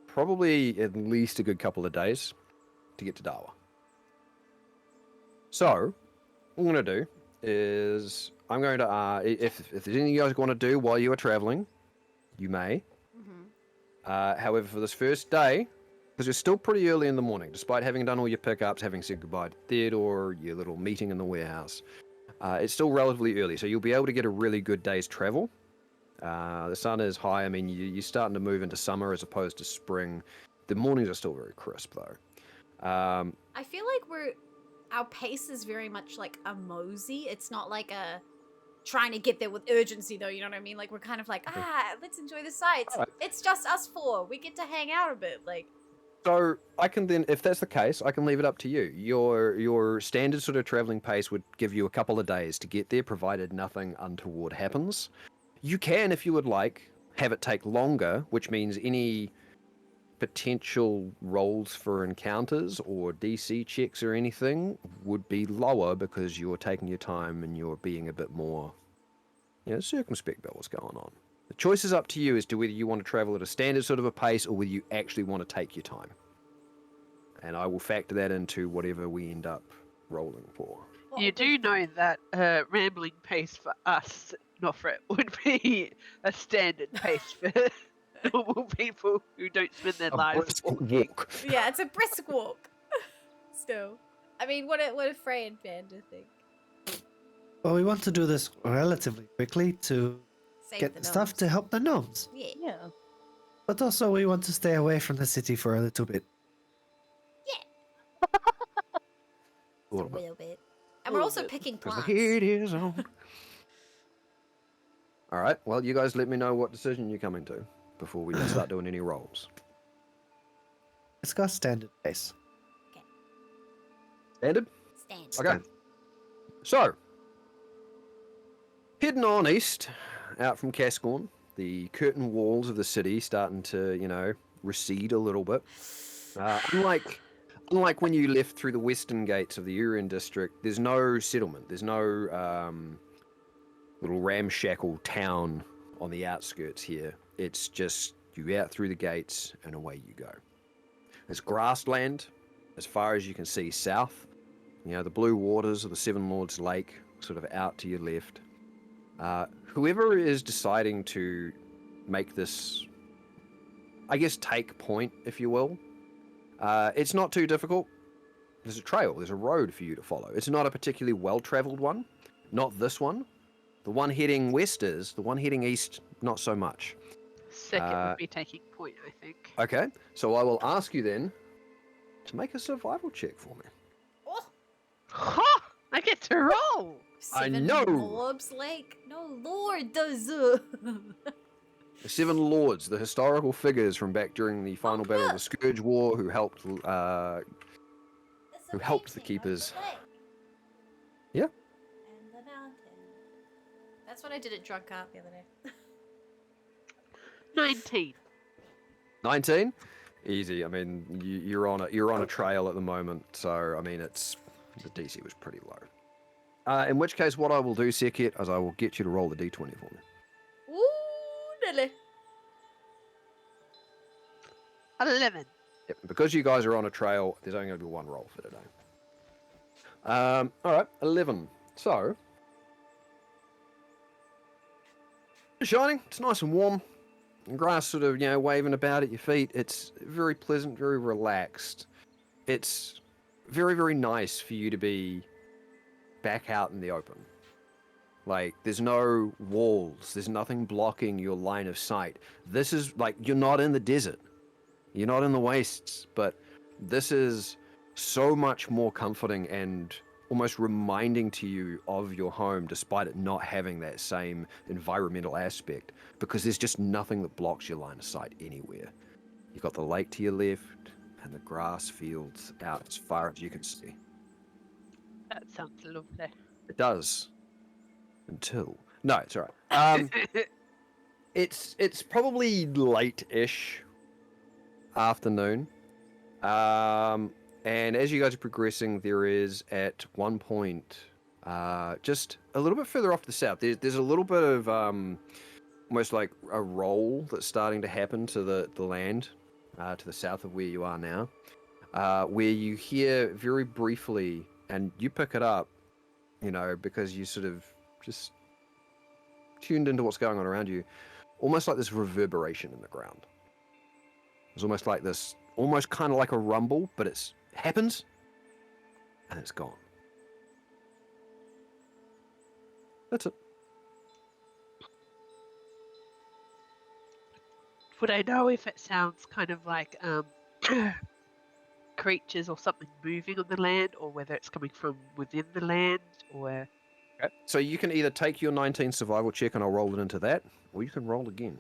probably at least a good couple of days to get to Dawa. So, what I'm going to do is I'm going to, if there's anything you guys want to do while you are traveling, you may. However, for this first day, because it's still pretty early in the morning, despite having done all your pickups, having said goodbye to Theodore, your little meeting in the warehouse, it's still relatively early, so you'll be able to get a really good day's travel. The sun is high. I mean, you're starting to move into summer as opposed to spring. The mornings are still very crisp, though. I feel like our pace is very much like a mosey. It's not like a trying to get there with urgency, though. You know what I mean? Like, we're kind of like, let's enjoy the sights. Right. It's just us four. We get to hang out a bit. Like, So I can then, if that's the case, I can leave it up to you. Your standard sort of traveling pace would give you a couple of days to get there, provided nothing untoward happens. You can, if you would like, have it take longer, which means any potential rolls for encounters or DC checks or anything would be lower because you're taking your time and you're being a bit more, circumspect about what's going on. The choice is up to you as to whether you want to travel at a standard sort of a pace or whether you actually want to take your time. And I will factor that into whatever we end up rolling for? You do know that rambling pace for us, Nofret, would be a standard pace for normal people who don't spend their lives walking. Walk. Yeah, it's a brisk walk. Still. I mean, what do Frey and Vander think? Well, we want to do this relatively quickly to Save get the stuff gnomes. to help the gnomes. Yeah. Yeah. But also we want to stay away from the city for a little bit. A little bit. And we're also picking Because the plants. heat is on. Alright, well, you guys let me know what decision you're coming to before we start doing any rolls. Let's go standard pace. Standard? Stand. Okay. So, heading on east, out from Kasqorn, the curtain walls of the city starting to, recede a little bit. Unlike when you left through the western gates of the Urian district, there's no settlement. There's no little ramshackle town on the outskirts here. It's just you out through the gates and away you go. There's grassland as far as you can see south. The blue waters of the Seven Lords Lake sort of out to your left. Whoever is deciding to make this, I guess, take point, if you will, it's not too difficult. There's a trail, there's a road for you to follow. It's not a particularly well-traveled one. Not this one. The one heading west is. The one heading east, not so much. Second would be taking point, I think. Okay, so I will ask you then to make a survival check for me. Oh, Ha! I get to roll! I Seven know. Lords Lake. No, Lord does. The Seven Lords, the historical figures from back during the final battle of the Scourge War, who helped the keepers. Yeah. And the mountain. That's what I did at Drunk Art the other day. 19. 19? Easy. I mean, you're on a trail at the moment, so I mean, the DC was pretty low. In which case, what I will do, Sekit, is I will get you to roll the d20 for me. Ooh, Nelly. 11. Yep. Because you guys are on a trail, there's only going to be one roll for today. All right, 11. So, it's shining. It's nice and warm. The grass sort of, waving about at your feet. It's very pleasant, very relaxed. It's very, very nice for you to be back out in the open. Like, there's no walls. There's nothing blocking your line of sight. This is, like, you're not in the desert. You're not in the wastes. But this is so much more comforting and almost reminding to you of your home, despite it not having that same environmental aspect, because there's just nothing that blocks your line of sight anywhere. You've got the lake to your left and the grass fields out as far as you can see. That sounds lovely. It does. No, it's all right. It's probably late-ish afternoon. And as you guys are progressing, there is at one point, just a little bit further off to the south, there's a little bit of almost like a roll that's starting to happen to the land to the south of where you are now, where you hear very briefly, and you pick it up, because you sort of just tuned into what's going on around you, almost like this reverberation in the ground. It's almost like this, almost kind of like a rumble, but it happens, and it's gone. That's it. Would I know if it sounds kind of like creatures or something moving on the land, or whether it's coming from within the land, or... Okay. So you can either take your 19 survival check and I'll roll it into that, or you can roll again,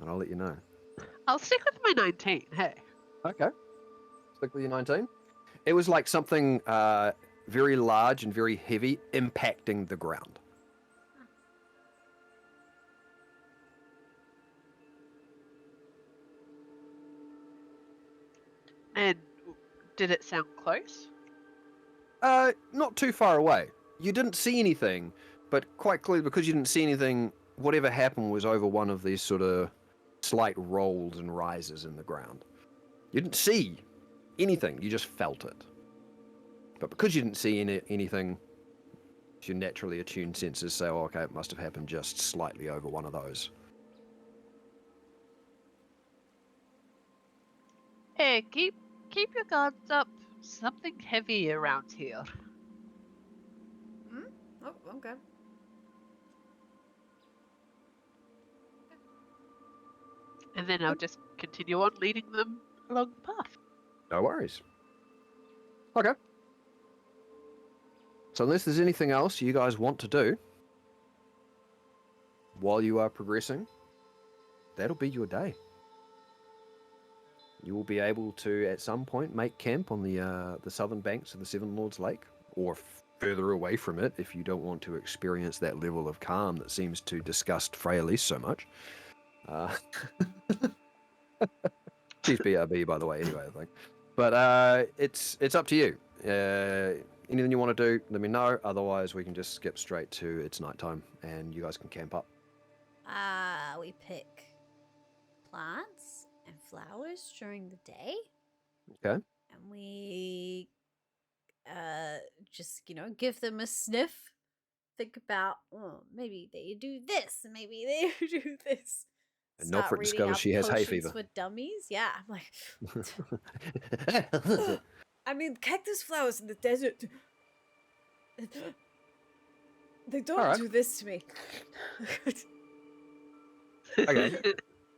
and I'll let you know. I'll stick with my 19, hey. Okay. Stick with your 19. It was like something very large and very heavy impacting the ground. And did it sound close? Not too far away. You didn't see anything, but quite clearly, because you didn't see anything, whatever happened was over one of these sort of slight rolls and rises in the ground. You didn't see anything, you just felt it. But because you didn't see anything, your naturally attuned senses say, oh, okay, it must have happened just slightly over one of those. Hey, keep your guards up. Something heavy around here. Oh, okay. And then I'll just continue on leading them along the path. No worries. Okay. So unless there's anything else you guys want to do while you are progressing, that'll be your day. You will be able to, at some point, make camp on the southern banks of the Seven Lords Lake, or further away from it if you don't want to experience that level of calm that seems to disgust Freyalise so much. She's BRB, by the way, anyway, I think. But it's up to you. Anything you want to do, let me know. Otherwise, we can just skip straight to it's nighttime, and you guys can camp up. We pick plants and flowers during the day. Okay. And we just, give them a sniff. Think about, maybe they do this, and maybe they do this. And Nilfred discovers she has hay fever. For dummies, yeah. I'm like, I mean, cactus flowers in the desert. They don't do this to me. Okay.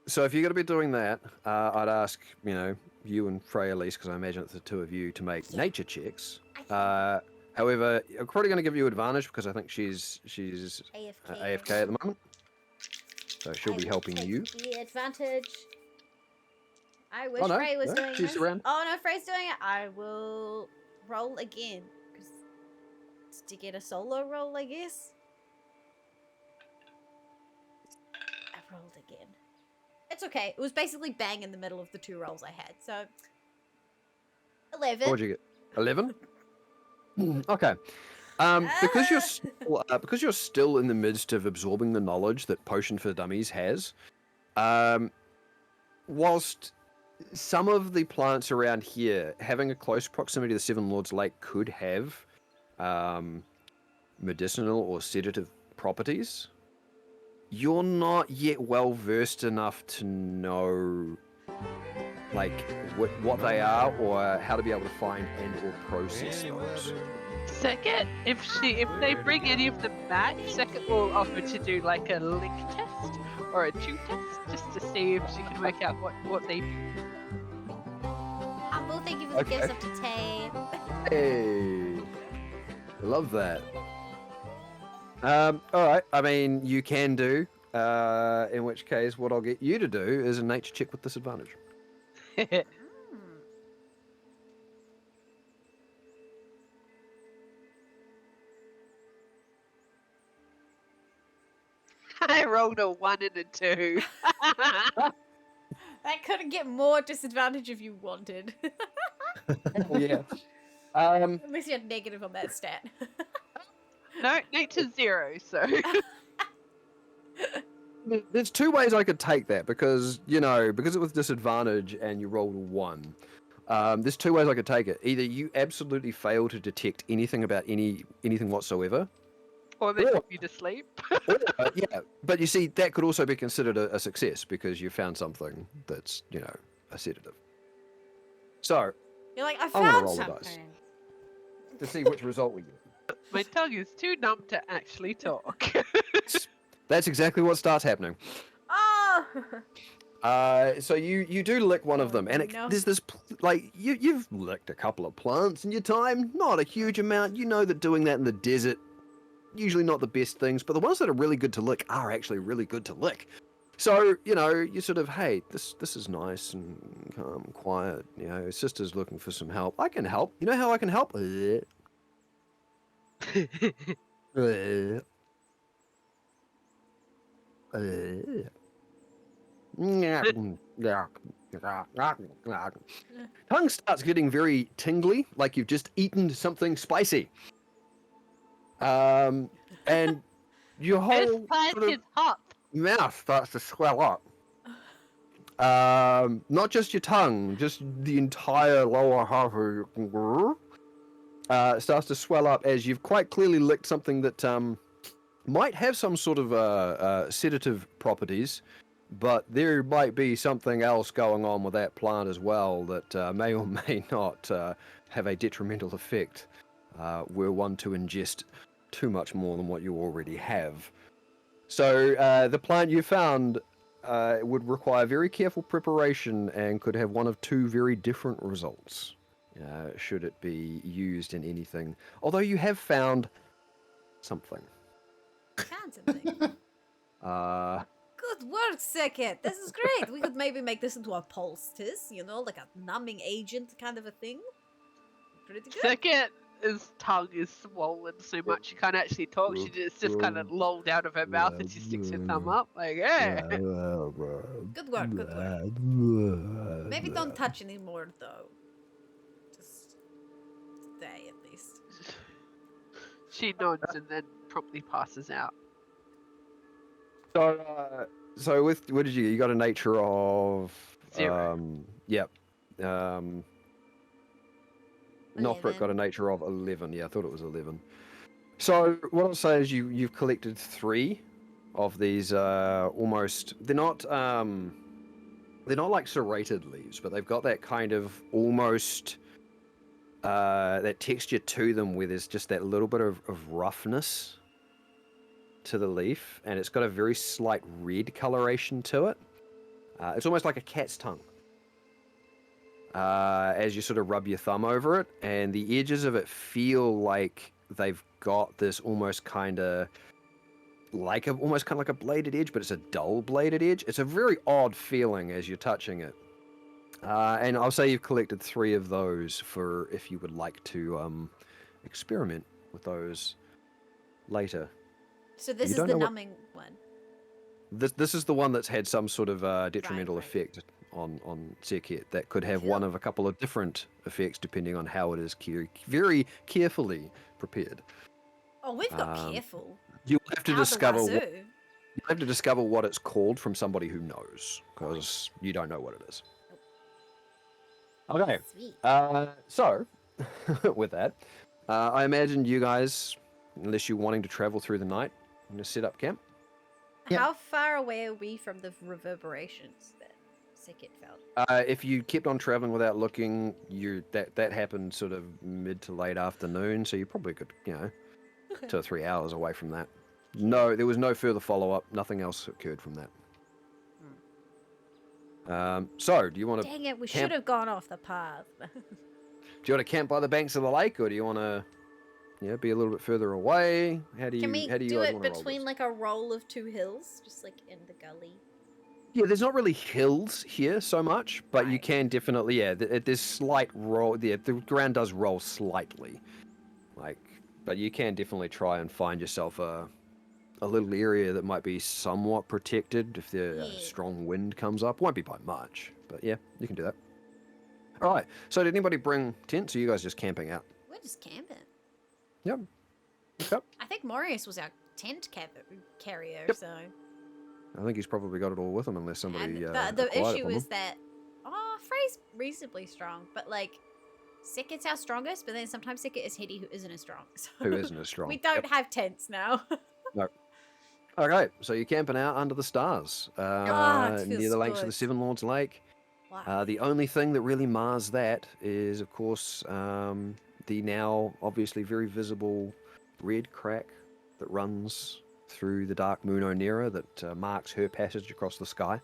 So if you're going to be doing that, I'd ask, you and Freyalise, because I imagine it's the two of you, to make nature checks. However, I'm probably going to give you advantage because I think she's AFK at the moment. So she'll be helping you. The advantage. I wish Frey was doing she's this. Around. Oh no, Frey's doing it. I will roll again. To get a solo roll, I guess. I rolled again. It's okay. It was basically bang in the middle of the two rolls I had. So 11. What'd you get? 11? Okay. Because you're still in the midst of absorbing the knowledge that Potion for Dummies has, whilst some of the plants around here, having a close proximity to the Seven Lords Lake, could have medicinal or sedative properties, you're not yet well versed enough to know what they are or how to be able to find and or process those. Second, if they bring any of them back, Second will offer to do like a link test or a chew test just to see if she can work out what they do. I will thank you for the gifts up to Tay. Hey, I love that. All right. I mean, you can do. In which case, what I'll get you to do is a nature check with disadvantage. I rolled a 1 and a 2. That couldn't get more disadvantage if you wanted. Yeah. Unless you had negative on that stat. No, nature's 0, so. There's two ways I could take that because it was disadvantage and you rolled a 1. There's two ways I could take it. Either you absolutely fail to detect anything about anything whatsoever. Or they put you to sleep. Yeah, but you see, that could also be considered a success because you found something that's, a sedative. So, you're like, I I'm gonna found roll something. the dice to see which result we get. My tongue is too numb to actually talk. That's exactly what starts happening. Oh! So you do lick one of them, and there's this you've licked a couple of plants in your time, not a huge amount. You know that doing that in the desert, usually not the best things, but the ones that are really good to lick are actually really good to lick. So you sort of, hey, this is nice and calm, quiet. Sister's looking for some help. I can help. You know how I can help? Tongue starts getting very tingly, like you've just eaten something spicy. And your whole mouth starts to swell up. Not just your tongue, just the entire lower half of your... starts to swell up as you've quite clearly licked something that might have some sort of sedative properties, but there might be something else going on with that plant as well that may or may not have a detrimental effect were one to ingest too much more than what you already have. So the plant you found would require very careful preparation and could have one of two very different results should it be used in anything. Although you have found something. Found something. Good work, Sekit. This is great. We could maybe make this into a poultice, you know, like a numbing agent kind of a thing. Pretty good. Sekit, his tongue is swollen so much she can't actually talk. It's just kind of lolled out of her mouth and she sticks her thumb up like, hey. Good work, good work. Maybe don't touch anymore, though. Just stay, at least. She nods and then promptly passes out. So with what did you get? You got a nature of 0. Yep. Northbrook got a nature of 11. Yeah, I thought it was 11. So what I'll say is you've collected 3 of these almost. They're not like serrated leaves, but they've got that kind of almost that texture to them where there's just that little bit of roughness to the leaf, and it's got a very slight red coloration to it. It's almost like a cat's tongue. As you sort of rub your thumb over it, and the edges of it feel like they've got this almost kind of like a bladed edge, but it's a dull bladed edge. It's a very odd feeling as you're touching it. And I'll say you've collected 3 of those for if you would like to experiment with those later. So this is the numbing one. This is the one that's had some sort of detrimental effect on Sekit that could have one of a couple of different effects depending on how it is very carefully prepared. Oh, we've got careful. You'll have to discover what it's called from somebody who knows, because you don't know what it is. Okay. Sweet. So with that, I imagine you guys, unless you're wanting to travel through the night, I'm going to set up camp. Yep. How far away are we from the reverberations that Sekit felt? If you kept on traveling without looking, that happened sort of mid to late afternoon, so you probably could, 2 or 3 hours away from that. No, there was no further follow-up. Nothing else occurred from that. So, do you want to? Dang it! We should have gone off the path. Do you want to camp by the banks of the lake, or do you want to? Be a little bit further away. How do you? Can we do do it between like a roll of 2 hills, just like in the gully? Yeah, there's not really hills here so much, but you can definitely. There's slight roll. Yeah, the ground does roll slightly, but you can definitely try and find yourself a little area that might be somewhat protected if the strong wind comes up. Won't be by much, but yeah, you can do that. All right. So did anybody bring tents, or are you guys just camping out? We're just camping. Yep. Yep. I think Marius was our tent carrier, so. I think he's probably got it all with him, unless somebody. The issue is that, Frey's reasonably strong, but like, Sekit's our strongest, but then sometimes Sekit is Hetty, who isn't as strong. So who isn't as strong? We don't have tents now. No. Okay, so you're camping out under the stars, near the banks of the Seven Lords Lake. Wow. The only thing that really mars that is, of course, the now obviously very visible red crack that runs through the dark moon Onera that marks her passage across the sky,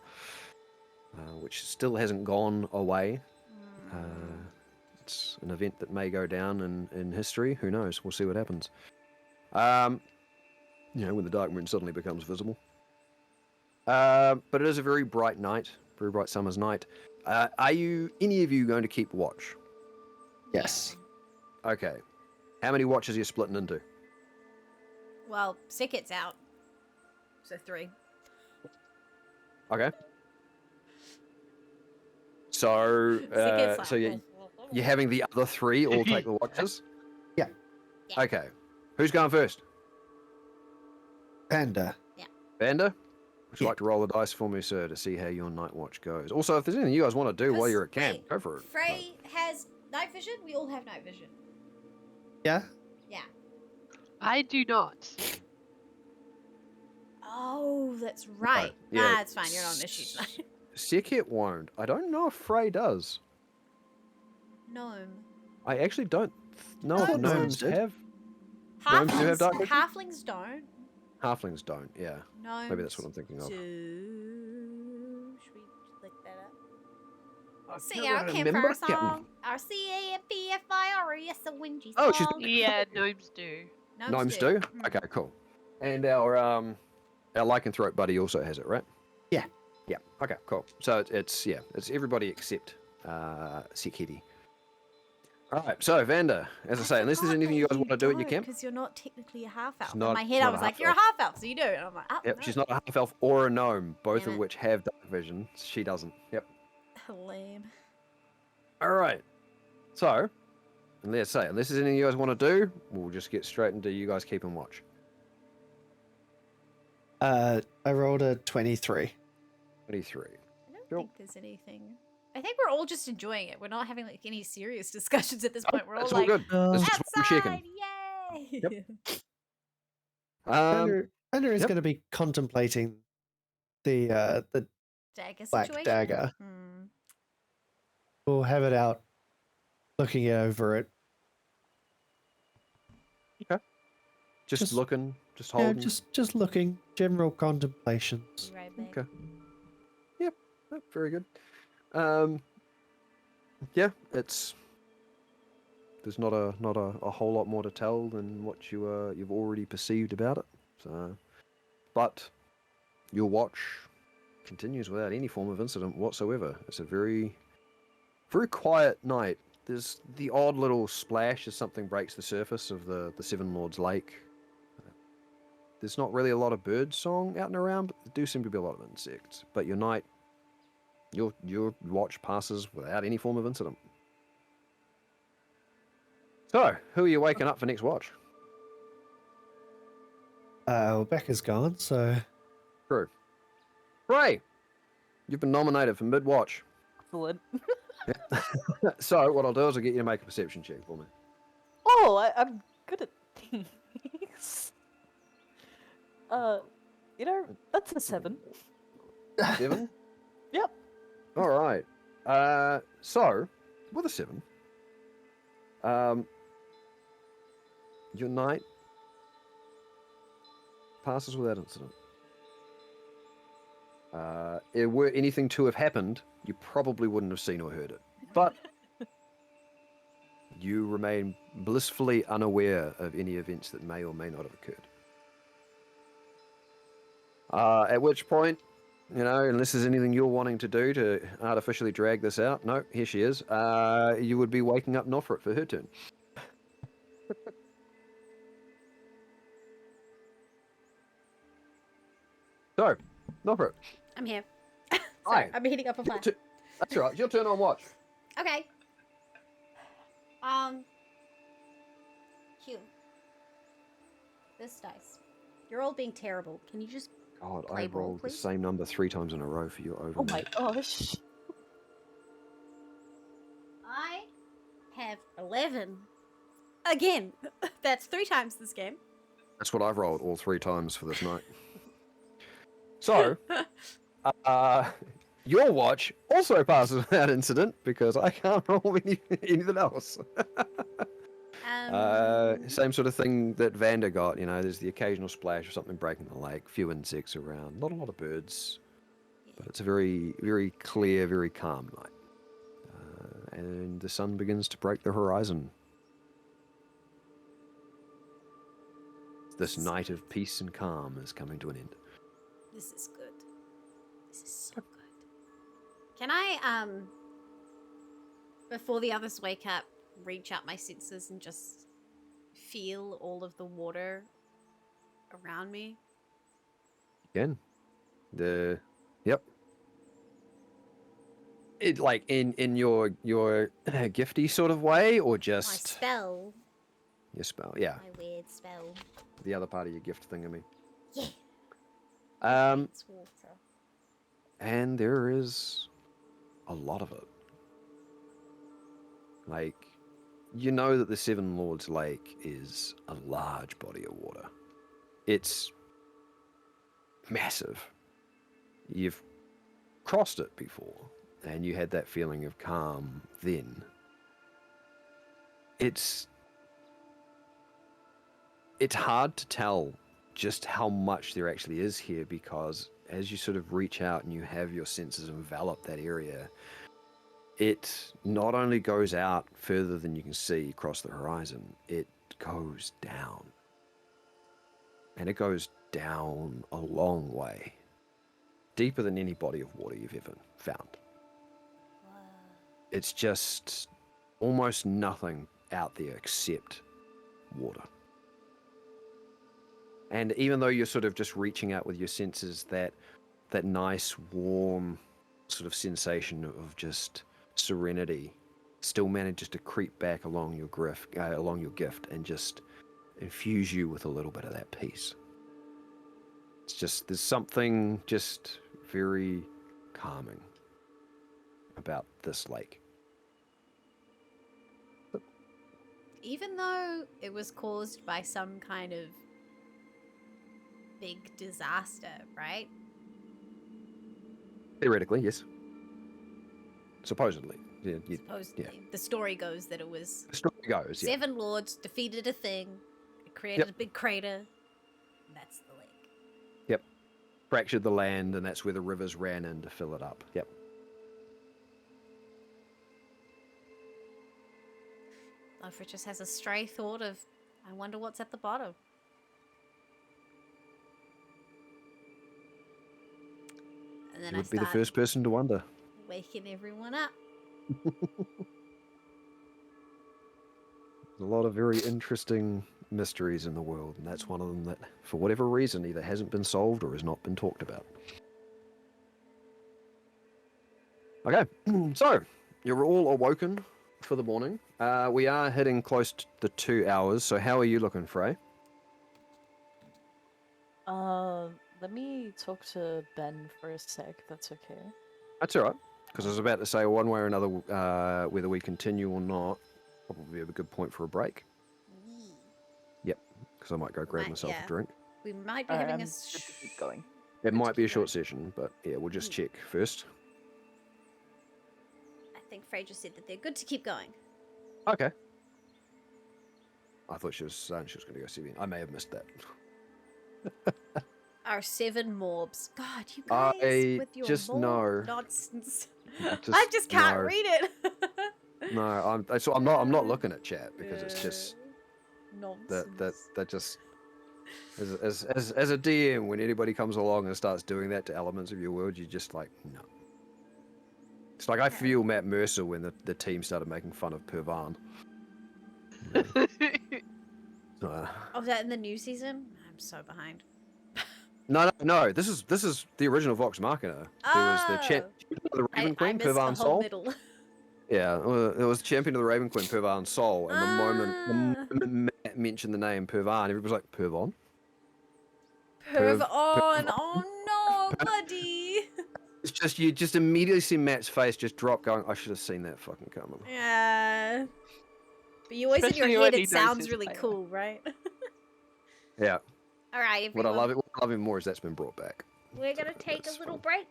which still hasn't gone away. It's an event that may go down in history. Who knows? We'll see what happens. When the dark moon suddenly becomes visible. But it is a very bright night, very bright summer's night. Are any of you going to keep watch? Yes. Okay. How many watches are you splitting into? Well, Sekit's out. So 3. Okay. So, you're having the other 3 all take the watches? Yeah. Okay. Who's going first? Panda. Yeah. Panda? Would you like to roll the dice for me, sir, to see how your night watch goes? Also, if there's anything you guys want to do while you're at camp, go for it. Frey has night vision. We all have night vision. Yeah? Yeah. I do not. Oh, that's right. yeah. Nah, it's fine. You're not an issue tonight. Sekhet won't. I don't know if Frey does. Gnome. I actually don't know if thought gnomes gnomes did. have. Gnomes do have dark vision? Halflings don't. Halflings don't, yeah. Gnomes Maybe that's what I'm thinking of. do. Should we look that up? I Sing can't our remember, campfire Captain. song. R-C-A-M-P-F-I-R-E-S, a whingy song. Oh, she's Yeah, gnomes do. Gnomes do? Hmm. Okay, cool. And our lycanthrope buddy also has it, right? Yeah. Yeah. Okay, cool. So it's everybody except Sekheti. All right. So Vander, as I say, unless there's anything you guys want to do at your camp. Because you're not technically a half-elf. In not- my she's head, I not was a like, you're a half-elf, so you do. And I'm like, oh, Yep. no. She's not a half elf or a gnome, both Damn of it. which have dark vision. She doesn't. Yep. Lame. All right. So, and let's say, unless there's anything you guys want to do, we'll just get straight into you guys keeping watch. I rolled a 23. 23. I don't Cool. think there's anything. I think we're all just enjoying it. We're not having like any serious discussions at this point. We're all It's like, all good. This is what I'm outside, checking. yay! Yep. Andrew is yep. going to be contemplating the Dagger black situation. dagger. Hmm. We'll have it out, looking over it. Just looking, just Yeah, holding. just looking. General contemplations. Be right back. Okay. Yep. Very good. Yeah, it's there's not a whole lot more to tell than what you've already perceived about it. So, but your watch continues without any form of incident whatsoever. It's a very quiet night. There's the odd little splash as something breaks the surface of the Seven Lords Lake. There's not really a lot of bird song out and around, but there do seem to be a lot of insects. But your watch passes without any form of incident. So, who are you waking up for next watch? Well, Becca's gone, so True. Ray, you've been nominated for mid-watch. Excellent. So, what I'll do is I'll get you to make a perception check for me. Oh, I'm good at things. That's a 7. 7? Yep. All right. So, with a 7, your night passes without incident. If were anything to have happened, you probably wouldn't have seen or heard it. But you remain blissfully unaware of any events that may or may not have occurred. At which point, unless there's anything you're wanting to do to artificially drag this out, no, here she is. You would be waking up Nofrit for her turn. So, Nofrit. I'm here. Hi. Sorry, I'm heating up a flash. That's right. It's your turn on watch. Okay. Q. This dice. You're all being terrible. Can you just God, play I ball, rolled the please? same number 3 times in a row for you over Oh me. my gosh. I have 11. Again. That's 3 times this game. That's what I've rolled all 3 times for this night. So, your watch also passes without incident because I can't roll anything else. Same sort of thing that Vander got. There's the occasional splash of something breaking the lake, few insects around, not a lot of birds, but it's a very, very clear, very calm night. And the sun begins to break the horizon. This night of peace and calm is coming to an end. This is good. This is so good. Can I, before the others wake up, reach out my senses and just feel all of the water around me? Again, yep. It like in your gifty sort of way, or My just spell. your spell? Yeah, My weird spell. the other part of your gift thing. I mean, Yeah. It's water. and there is a lot of it. Like you know that the Seven Lords Lake is a large body of water. It's massive. You've crossed it before, and you had that feeling of calm then. It's hard to tell just how much there actually is here, because as you sort of reach out and you have your senses envelop that area, it not only goes out further than you can see across the horizon, it goes down. And it goes down a long way. Deeper than any body of water you've ever found. Wow. It's just almost nothing out there except water. And even though you're sort of just reaching out with your senses, that nice, warm sort of sensation of just serenity still manages to creep back along your gift and just infuse you with a little bit of that peace. It's just, there's something just very calming about this lake. Even though it was caused by some kind of big disaster, right? Theoretically, yes. Supposedly. Yeah, Supposedly. Yeah. The story goes that it was... The story goes, yeah. 7 lords defeated a thing. It created a big crater. And that's the lake. Yep. Fractured the land, and that's where the rivers ran in to fill it up. Yep. Alfred just has a stray thought of, I wonder what's at the bottom. And then You would be the first person to wonder. Waking everyone up. There's a lot of very interesting mysteries in the world, and that's one of them that, for whatever reason, either hasn't been solved or has not been talked about. Okay, so you're all awoken for the morning. We are hitting close to the 2 hours, so how are you looking, Frey? Let me talk to Ben for a sec, if that's okay. That's alright, because I was about to say one way or another, whether we continue or not, probably have a good point for a break. Yep, because I might go grab myself a drink. We might be having a... keep going. It might be a short session, but yeah, we'll just check first. I think Frey just said that they're good to keep going. Okay. I thought she was saying she was going to go see me. I may have missed that. Our 7 mobs. God, you guys with your just mob nonsense. I just can't read it. No, I'm not looking at chat because it's just nonsense. that just as a DM, when anybody comes along and starts doing that to elements of your world, you just like, no. It's like I feel Matt Mercer when the team started making fun of Pervan. Oh, is that in the new season? I'm so behind. No. This is the original Vox Machina. There was the champion of the Raven Queen, Pervan Sol. Yeah, it was the champion of the Raven Queen, Pervan Sol, and the moment Matt mentioned the name Pervan, everybody was like, Pervon? Pervon! Oh no, buddy! It's just, you just immediately see Matt's face just drop, going, I should have seen that fucking coming. Yeah. But you always in your head, it sounds really cool, right? Yeah. Alright, What I love it more is that's been brought back. We're gonna take a little break.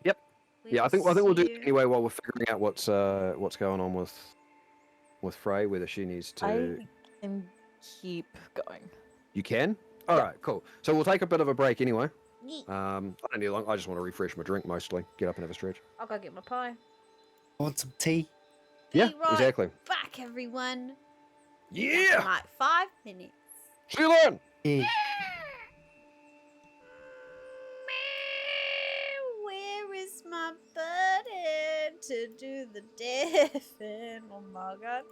Yep. Yeah, I think we'll do it anyway while we're figuring out what's going on with Frey, whether she needs to. I can keep going. You can? All right, cool. So we'll take a bit of a break anyway. I don't need long. I just want to refresh my drink mostly. Get up and have a stretch. I'll go get my pie. Want some tea? Yeah, exactly. Back, everyone. Yeah. Like 5 minutes. See you then. Yeah. Where is my button to do the deafing? Oh my god.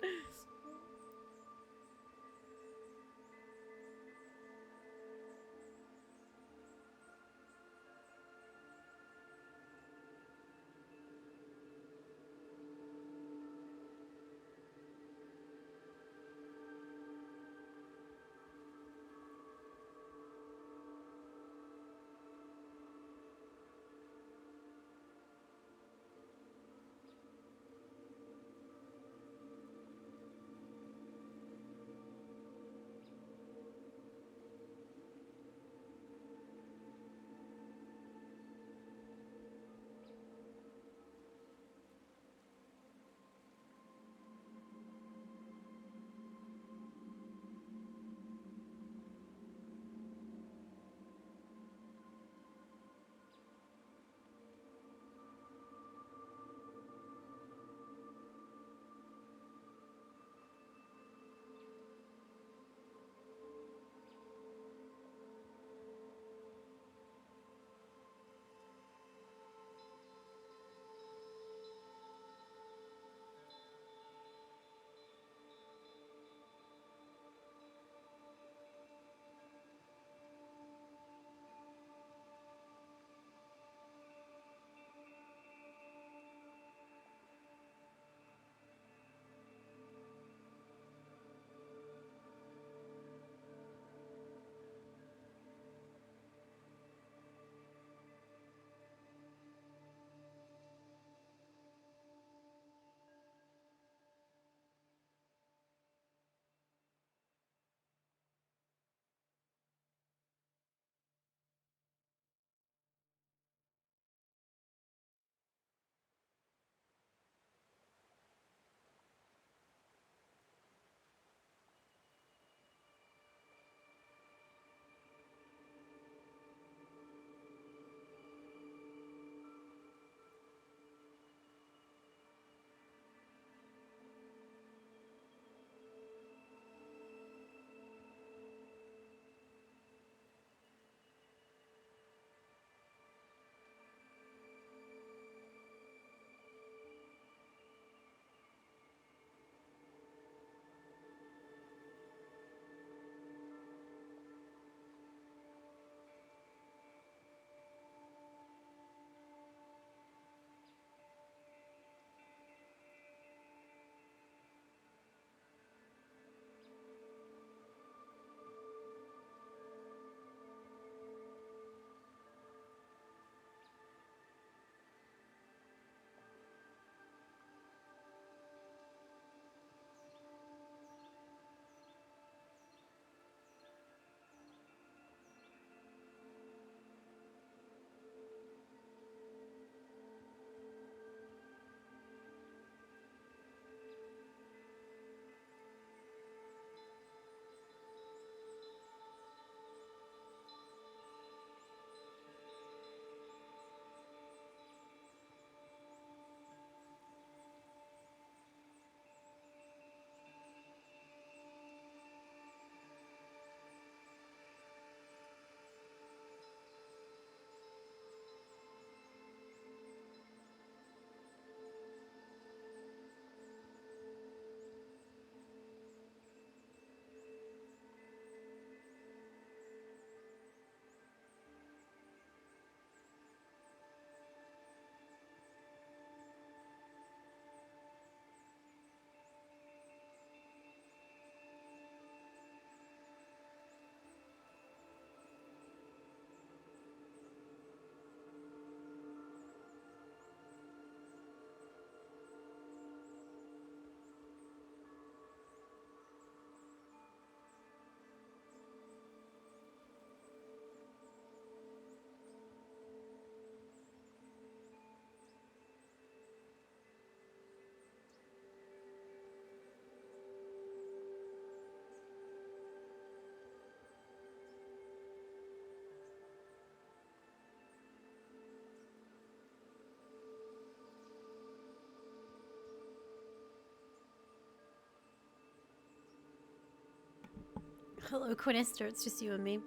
Hello, Quinister. It's just you and me.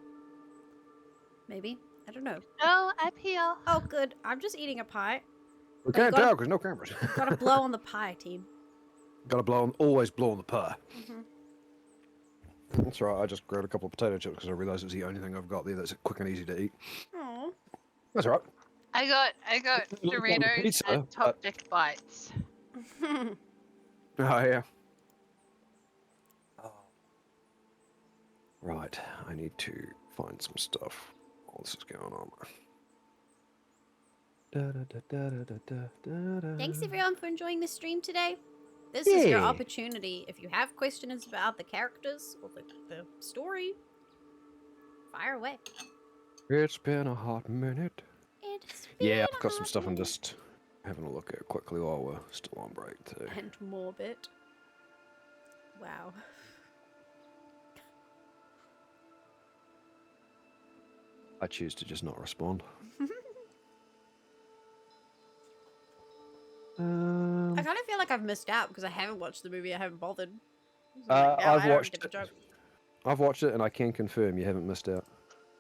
Maybe. I don't know. Oh, I'm here. Oh, good. I'm just eating a pie. We can't tell because no cameras. Gotta blow on the pie, team. Gotta always blow on the pie. Mm-hmm. That's right. I just grabbed a couple of potato chips because I realised it's the only thing I've got there that's quick and easy to eat. Oh. That's all right. I got Doritos pizza, and Top Dick bites. Oh yeah. Right. I need to find some stuff while this is going on. Thanks everyone for enjoying the stream today. This is your opportunity. If you have questions about the characters or the story, fire away. It's been a hot minute. Yeah, I've got some stuff I'm just having a look at quickly while we're still on break too. And Morbid. Wow. I choose to just not respond. I kind of feel like I've missed out because I haven't watched the movie. I haven't bothered. So I've watched it. I've watched it, and I can confirm you haven't missed out.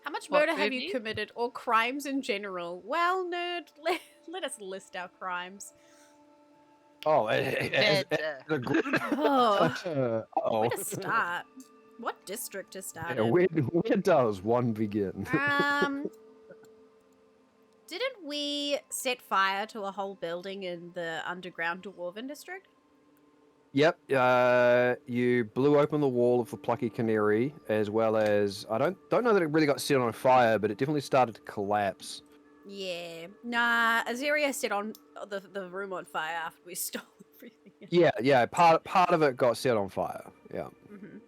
How much murder have you committed, or crimes in general? Well, nerd, let us list our crimes. Oh, as a group. Where to start? What district to start in? Where does one begin? Didn't we set fire to a whole building in the underground Dwarven district? Yep. You blew open the wall of the Plucky Canary, as well as I don't know that it really got set on fire, but it definitely started to collapse. Yeah. Nah, Azaria set on the room on fire after we stole everything. Yeah. Part of it got set on fire. Yeah. Mm-hmm.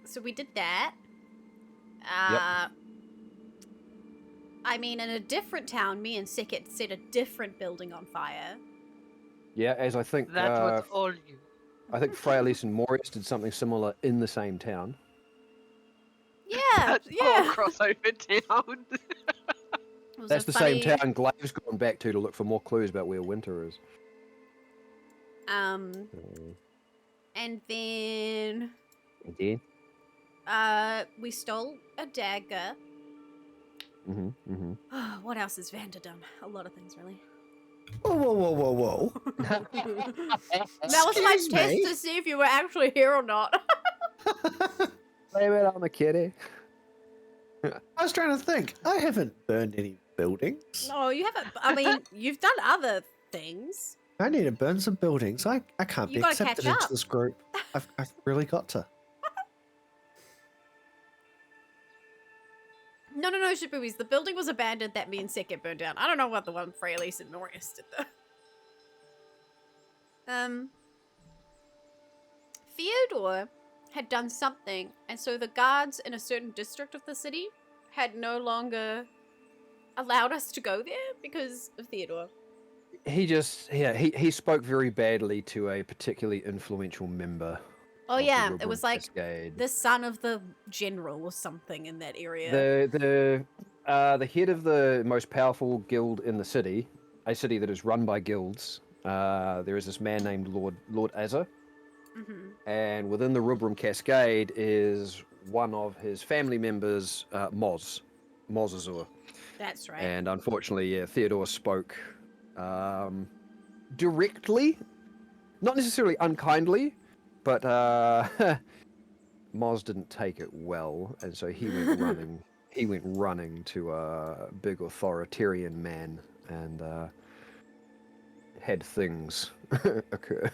So we did that. Yep. I mean, in a different town, me and Sickett set a different building on fire. Yeah, as I think that was all you. I think Freyalise and Morius did something similar in the same town. Yeah, Whole crossover town. That's the same town Glaive's gone back to look for more clues about where winter is. And then we stole a dagger. What else has Vander done? A lot of things, really. Whoa. That was my test to see if you were actually here or not. Blame it on the kitty. I was trying to think. I haven't burned any buildings. No, you haven't. I mean, you've done other things. I need to burn some buildings. I can't be accepted into this group. I've really got to. No, Shiboobies. The building was abandoned that me and Sickett burned down. I don't know what the one Freyalise and Morius did, though. Theodore had done something, and so the guards in a certain district of the city had no longer allowed us to go there because of Theodore. He spoke very badly to a particularly influential member. Oh yeah, it was like the son of the general or something in that area. The head of the most powerful guild in the city, a city that is run by guilds. There is this man named Lord Azza, and within the Rubrum Cascade is one of his family members, Moz Azur. That's right. And unfortunately, Theodore spoke directly, not necessarily unkindly. But Moz didn't take it well, and so he went running. He went running to a big authoritarian man, and had things occur.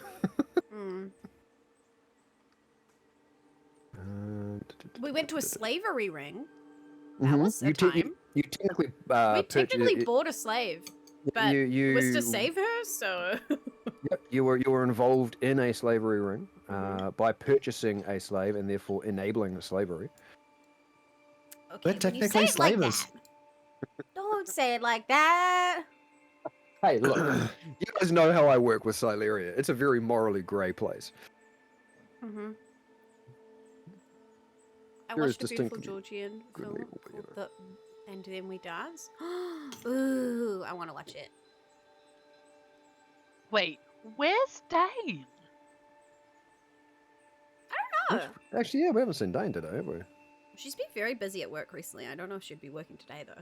We went to a slavery ring. That was a time. You technically we technically bought a slave, but it was to save her. So. Yep, you were involved in a slavery ring by purchasing a slave and therefore enabling slavery. Okay, we're technically slavers. Like don't say it like that. Hey, look, you guys know how I work with Syleria. It's a very morally grey place. I watched a beautiful Georgian film called And Then We Dance. Ooh, I want to watch it. Wait, where's Dane? Actually, yeah, we haven't seen Dane today, have we? She's been very busy at work recently. I don't know if she'd be working today, though.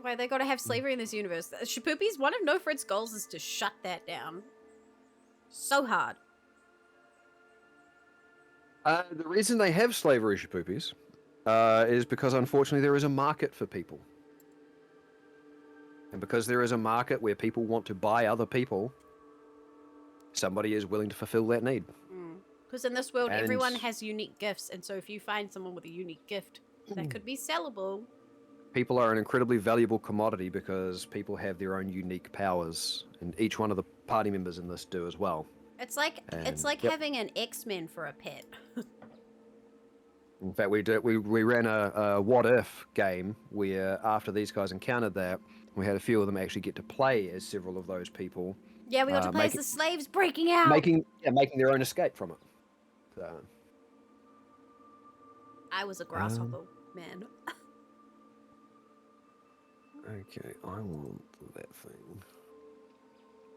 Why, they gotta have slavery in this universe. Shapoopies, one of No Fred's goals is to shut that down. So hard. The reason they have slavery, Shapoopies, is because unfortunately there is a market for people. And because there is a market where people want to buy other people, somebody is willing to fulfill that need. Because in this world, everyone has unique gifts, and so if you find someone with a unique gift that could be sellable... People are an incredibly valuable commodity because people have their own unique powers, and each one of the party members in this do as well. It's like having an X-Men for a pet. In fact, we ran a what if game where after these guys encountered that, we had a few of them actually get to play as several of those people. Yeah, we got to play as the slaves breaking out. Making their own escape from it. So. I was a grasshopper, man. Okay, I want that thing.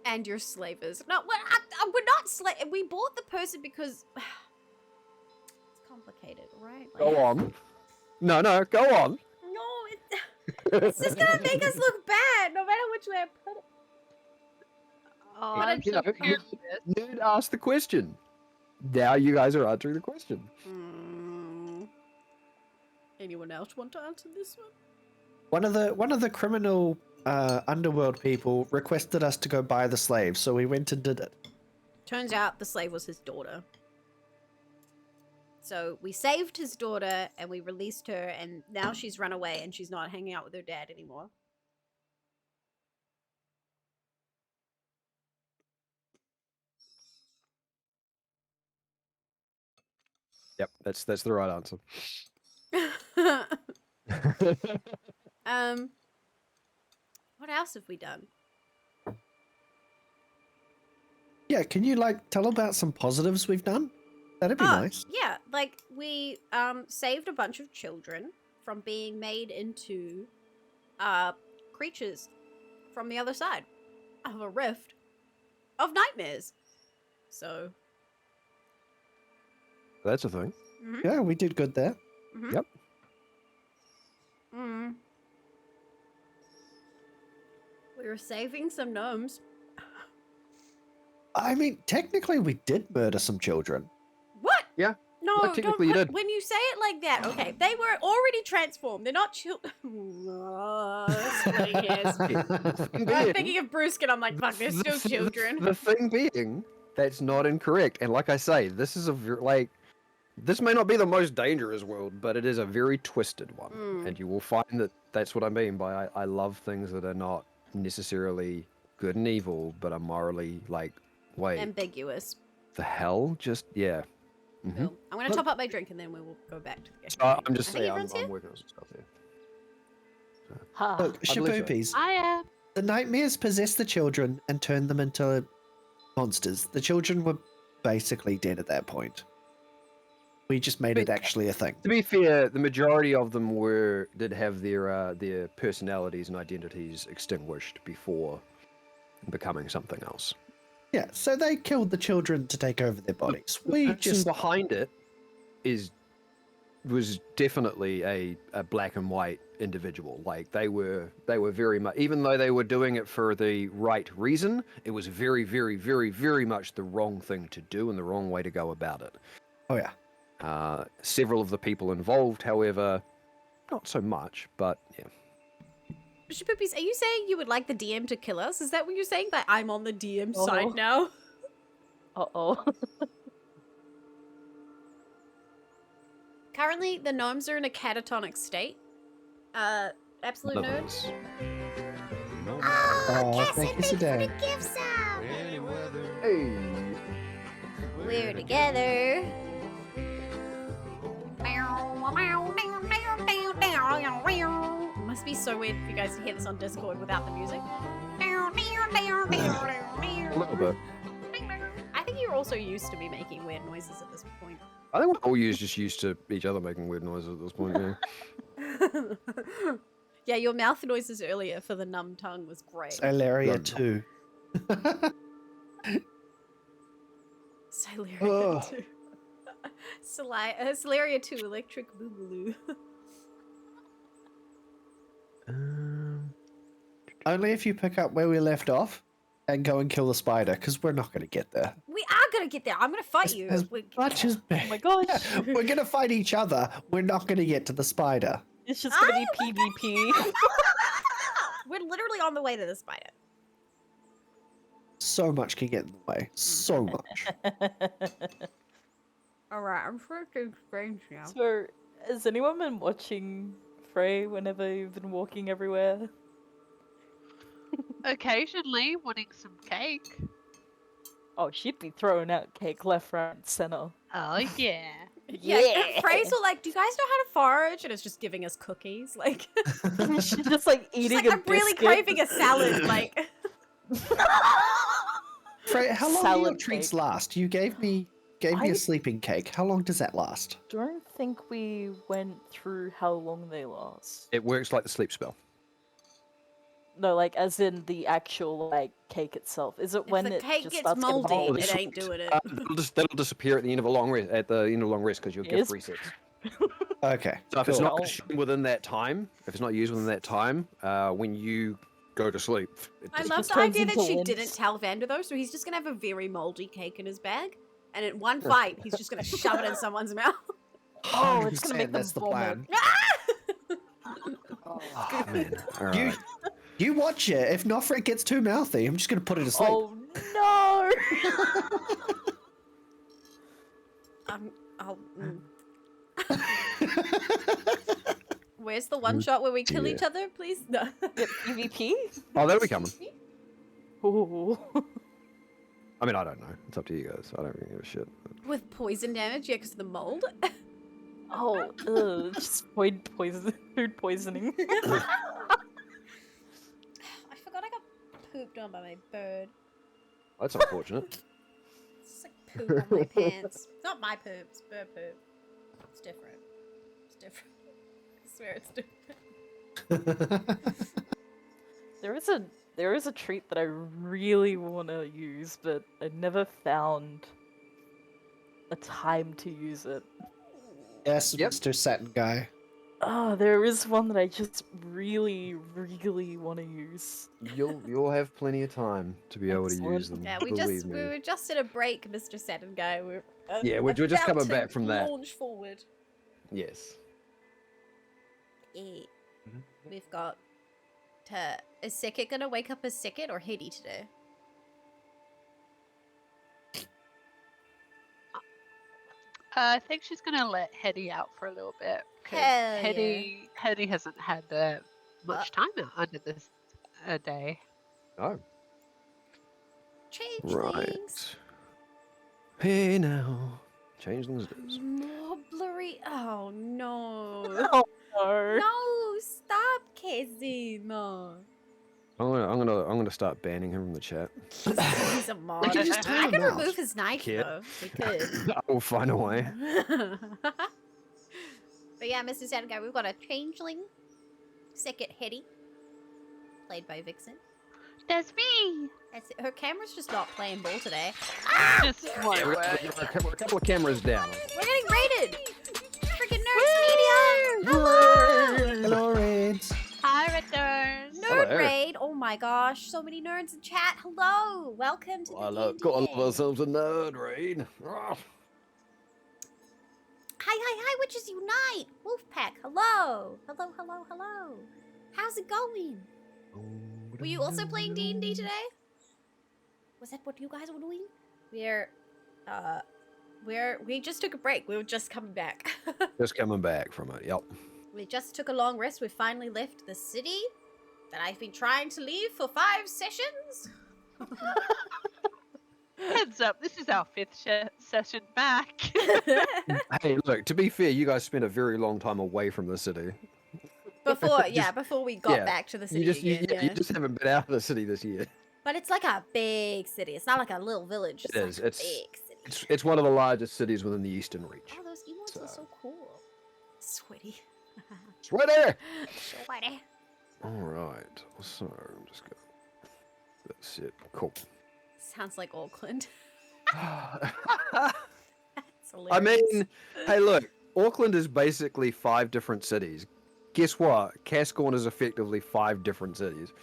And your slavers. No, we're not slave. We bought the person because it's complicated, right? Like... Go on. No, go on. No, it's just gonna make us look bad, no matter which way I put it. Oh, I'm so curious. Nerd asked the question. Now you guys are answering the question. Anyone else want to answer this one? One of the criminal underworld people requested us to go buy the slave, so we went and did it. Turns out the slave was his daughter. So we saved his daughter and we released her, and now she's run away and she's not hanging out with her dad anymore. Yep, that's the right answer. What else have we done? Yeah, can you tell about some positives we've done? That'd be nice. Yeah, like we saved a bunch of children from being made into creatures from the other side of a rift of nightmares. So that's a thing. Yeah, we did good there. Yep. We were saving some gnomes. I mean, technically we did murder some children. What? Yeah. No, well, technically you did. When you say it like that, okay, they were already transformed. They're not children. I'm thinking of Brusque and I'm like, fuck, they're still children. The thing being, that's not incorrect. And like I say, this is this may not be the most dangerous world, but it is a very twisted one. And you will find that that's what I mean by I love things that are not necessarily good and evil, but are morally ambiguous. The hell? Just, yeah. Cool. I'm going to top up my drink and then we will go back to the game. I'm just saying, I'm working on some stuff here. Look, Shaboopies. I am. The nightmares possess the children and turn them into monsters. The children were basically dead at that point. We just made it actually a thing. To be fair, the majority of them did have their personalities and identities extinguished before becoming something else. Yeah, so they killed the children to take over their bodies. The person behind it was definitely a black and white individual. Like they were very much, even though they were doing it for the right reason, it was very, very, very, very much the wrong thing to do and the wrong way to go about it. Oh yeah. Several of the people involved, however, not so much, but yeah. Shapoopies, are you saying you would like the DM to kill us? Is that what you're saying? That I'm on the DM side now? Uh-oh. Currently, the gnomes are in a catatonic state. Absolute nerds. Oh, thank you, Sedan. Hey. We're together. It must be so weird for you guys to hear this on Discord without the music. A little bit. I think you're also used to me making weird noises at this point. I think we're all just used to each other making weird noises at this point, yeah. Yeah, your mouth noises earlier for the numb tongue was great. Syleria too. Syleria 2. Syleria 2, Electric Boogaloo. Only if you pick up where we left off and go and kill the spider, because we're not going to get there. We are going to get there. I'm going to fight you. As much as Oh my gosh. we're going to fight each other, we're not going to get to the spider. It's just gonna be PvP. We're literally on the way to the spider. So much can get in the way. So much. Alright, I'm freaking strange now. So, has anyone been watching Frey whenever you've been walking everywhere? Occasionally wanting some cake. Oh, she'd be throwing out cake left, right, and center. Oh yeah. Yeah, Frey's all like, do you guys know how to forage? And it's just giving us cookies, like... She's just like eating She's like, a I'm really biscuit. craving a salad, like... Frey, how long do your Salad treats cake. last? You gave me a sleeping cake. How long does that last? Don't think we went through how long they last. It works like the sleep spell. No, like as in the actual like cake itself. Is it when the it cake just gets starts getting moldy, cold? it ain't doing it. That'll disappear at the end of a long rest. At the end of a long rest, because you'll get Yes. resets. Okay. So if it's cool. not consumed within that time, if it's not used within that time, when you go to sleep, it I just- love just the turns idea that into she lint. didn't tell Vander though, so he's just gonna have a very moldy cake in his bag, and in one fight, he's just gonna shove it in someone's mouth. Oh, it's gonna 100% make them that's the vomit. plan. Oh, man. All You, right. you watch it. If Nofret gets too mouthy, I'm just going to put it to sleep. Oh no! I'll, Where's the one shot where we kill each other, please? No. Yep, PvP? Oh, that'll be coming. Ooh. I mean, I don't know. It's up to you guys. I don't really give a shit. With poison damage, yeah, because of the mold. Oh, ugh, just food poisoning. I forgot I got pooped on by my bird. That's unfortunate. It's like poop on my pants. Not my poop, it's bird poop. It's different. It's different. I swear it's different. There is a treat that I really want to use, but I never found a time to use it. Yes, Yep. Mr. Satin Guy. Oh, there is one that I just really, really want to use. You'll have plenty of time to be able to Excellent. use them. Yeah, believe we me. were just at a break, Mr. Saturn Guy. Yeah, we're just about coming to back from that. Launch forward. Yes. Yeah. We've got is Sekit gonna wake up as Sekit or Hedy today? I think she's gonna let Hetty out for a little bit. 'Cause Hell Hetty hasn't had much time out under this day. Oh. Changelings. Right. Hey now. Changelings it is. More blurry. Oh no. Oh no! No, stop, Casey. No. I'm gonna start banning him from the chat. He's a mod. We can just I turn can him out. remove his knife Kid. though. We could. I will find a way. But yeah, Mr. Saturn Guy, we've got a changeling, Sekit Hedy, played by Vixen. That's me. That's it. Her camera's just not playing ball today. Just one Yeah, we're a couple of cameras down. We're getting raided! Freaking Nerds Media! Hello! Hello, Raids. Hi, Redders. Nerd Hello. raid! Oh my gosh, so many nerds in chat. Hello! Welcome to the Gotta love D&D. ourselves a nerd raid. Ah. Hi, witches unite! Wolfpack, hello! Hello. How's it going? Were you also playing D&D today? Was that what you guys were doing? We just took a break. We were just coming back. Just coming back from it. Yep. We just took a long rest. We finally left the city that I've been trying to leave for 5 sessions. Heads up, this is our 5th session back. Hey, look. To be fair, you guys spent a very long time away from the city. Before we got yeah. back to the city You again. just haven't been out of the city this year. But it's like a big city. It's not like a little village. It's It like is. a It's- big city. It's one of the largest cities within the Eastern Reach. Oh, those emotes are So- so cool. Sweaty. Sweaty! Sweaty. All right. So I'm just gonna. That's it. Cool. Sounds like Auckland. I That's hilarious. mean, hey, look, Auckland is basically 5 different cities. Guess what? Kasqorn is effectively 5 different cities.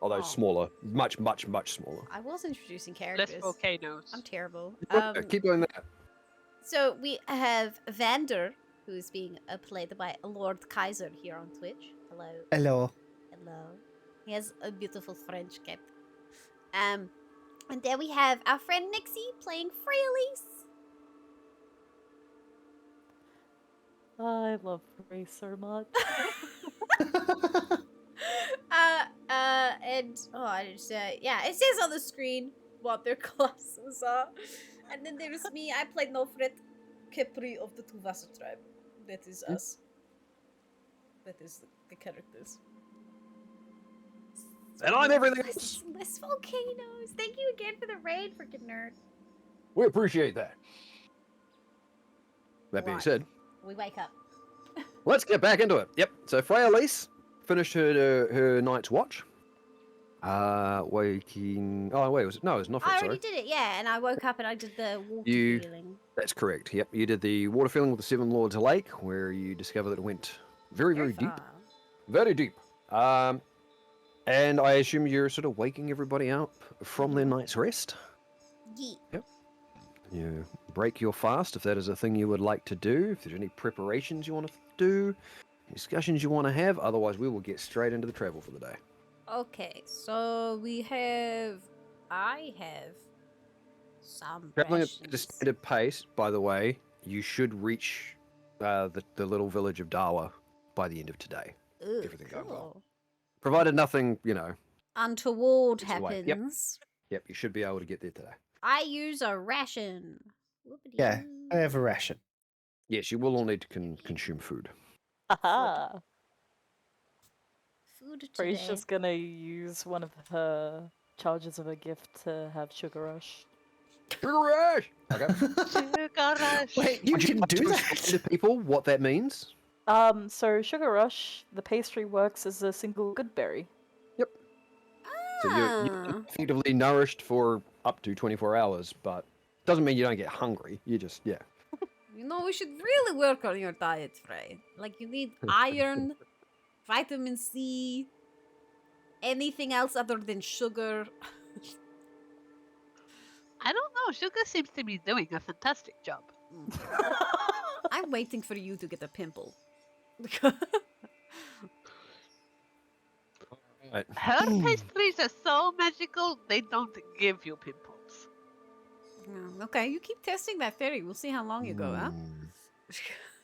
Although smaller. Much, much, much smaller. I was introducing characters. Less volcanoes. I'm terrible. Keep doing that. So we have Vander, who's being played by Lord Kaiser here on Twitch. Hello. Hello. Hello. He has a beautiful French cap. And then we have our friend Nixie playing Freelise. I love Frey so much. It says on the screen what their classes are. And then there's me. I played Nofret Kepri of the Tuvasa tribe. That is us. That is the characters. And I'm everything else. Less volcanoes. Thank you again for the raid, freaking nerd. We appreciate that. That being said, we wake up. let's get back into it. Yep. So Freylise finished her night's watch. Waking. Oh wait, it was not. I already did it, yeah. And I woke up and I did the water feeling. That's correct. Yep. You did the water feeling with the Seven Lords Lake, where you discover that it went very, very deep. Very deep. And I assume you're sort of waking everybody up from their night's rest. Yeah. Yep. You break your fast if that is a thing you would like to do. If there's any preparations you want to do, discussions you want to have. Otherwise, we will get straight into the travel for the day. Okay, so I have some Traveling rations. at a standard pace, by the way, you should reach the little village of Dawa by the end of today. Ooh, everything cool. going well. Provided nothing, untoward gets in the way. happens. Yep, you should be able to get there today. I use a ration. Whoopity Yeah, I have a ration. Yes, you will all need to consume food. Haha. Food today. Frey's just gonna use one of her charges of her gift to have sugar rush. Sugar rush! Okay. Sugar rush. Wait, you can do to that? explain to people what that means? So sugar rush, the pastry works as a single good berry. So you're effectively nourished for up to 24 hours, but doesn't mean you don't get hungry. You just, yeah. We should really work on your diet, Frey. Like, you need iron, vitamin C, anything else other than sugar. I don't know. Sugar seems to be doing a fantastic job. I'm waiting for you to get a pimple. Right. Her pastries are so magical, they don't give you pimples. Okay, you keep testing that theory. We'll see how long you go, huh?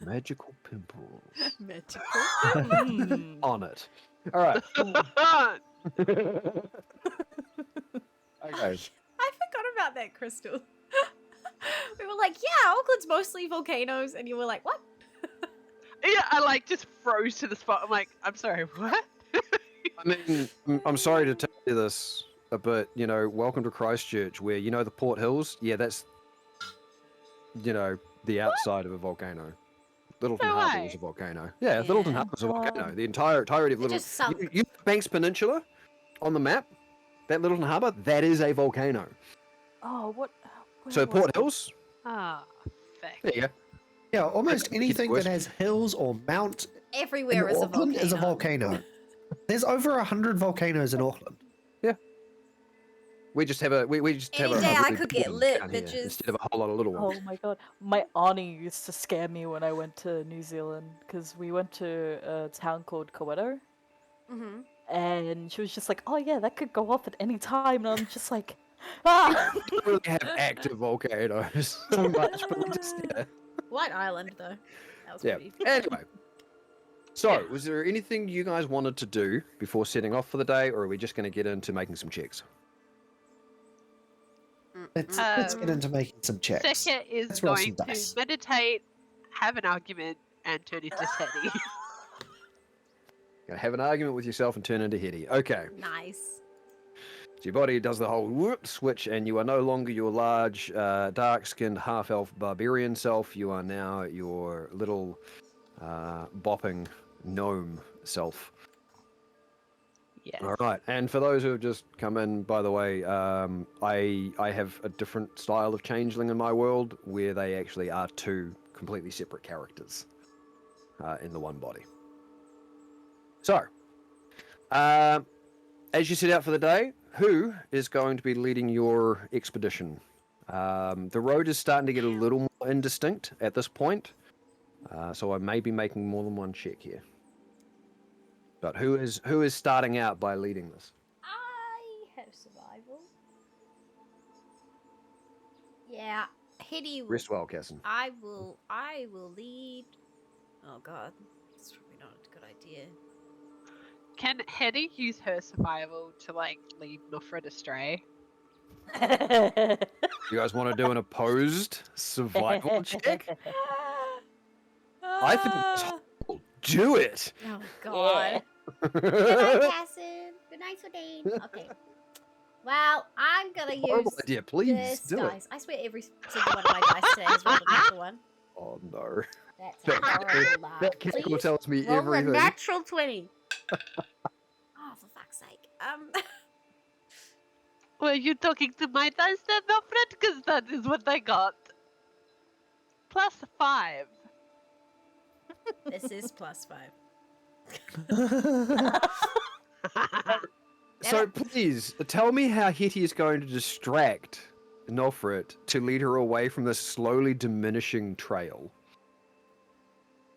Magical pimples. Magical. On it. All right. Okay. I forgot about that, Crystal. We were like, yeah, Auckland's mostly volcanoes, and you were like, what? Yeah, I just froze to the spot. I'm like, I'm sorry, what? I mean, I'm sorry to tell you this, but, welcome to Christchurch, where, the Port Hills, yeah, that's, the outside of a volcano. Littleton Harbour is a volcano. Yeah, Littleton Harbour is a volcano. The entirety of Littleton... You Banks Peninsula on the map, that Littleton Harbour, that is a volcano. Oh, what? So Port Hills? Ah, thanks. There you go. Yeah, almost anything that has hills or mount Everywhere in is a Auckland volcano. is a volcano. There's over 100 volcanoes in Auckland. Yeah. We just have a Any day I could get lit, bitches. Instead of a whole lot of little ones. Oh my god. My auntie used to scare me when I went to New Zealand because we went to a town called Kaweto. Mm-hmm. And she was just like, oh yeah, that could go off at any time. And I'm just like, ah! We don't really have active volcanoes so much, but just, yeah. White Island, though. That was pretty. Anyway. So, was there anything you guys wanted to do before setting off for the day, or are we just going to get into making some checks? Let's get into making some checks. Seka is Let's roll going some to dice. meditate, have an argument, and turn into Teddy. Gonna have an argument with yourself and turn into Hetty. Okay. Nice. So your body does the whole whoop switch, and you are no longer your large, dark-skinned, half-elf barbarian self. You are now your little, bopping gnome self. Yes. All right, and for those who have just come in, by the way, I have a different style of changeling in my world where they actually are two completely separate characters in the one body. So, as you set out for the day, who is going to be leading your expedition? The road is starting to get a little more indistinct at this point, so I may be making more than one check here. But who is starting out by leading this? I have survival. Yeah, Hitty will. Rest well, Casson. I will lead. Oh god, it's probably not a good idea. Can Hetty use her survival to like lead Nofred astray? You guys want to do an opposed survival check? I think do it. Oh god. Good night, Casson. Good night, Sodane. Okay. Well, I'm gonna use idea. Please this do dice. it. I swear every single one of my dice today has rolled a natural one. Oh no. That's a horrible lie. That calculator tells me roll everything. a natural 20. Oh, for fuck's sake. Were you talking to my dice then, Nofred? Because that is what I got. +5. This is +5. So please tell me how Hetty is going to distract Nofret to lead her away from this slowly diminishing trail.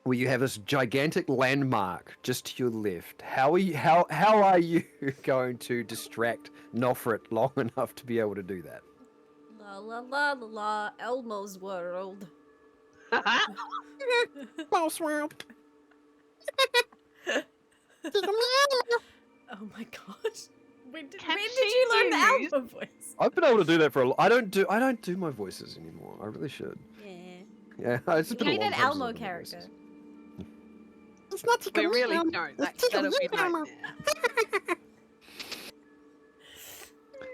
Where you have this gigantic landmark just to your left. How are you going to distract Nofret long enough to be able to do that? La la la la la, Elmo's world. Mouse world. Oh my god. When did you learn the Elmo voice? I've been able to do that for I don't do my voices anymore. I really should. Yeah. Yeah, it's been a You long need an time since Elmo I've done character. voices. We really don't. That'll be nightmare.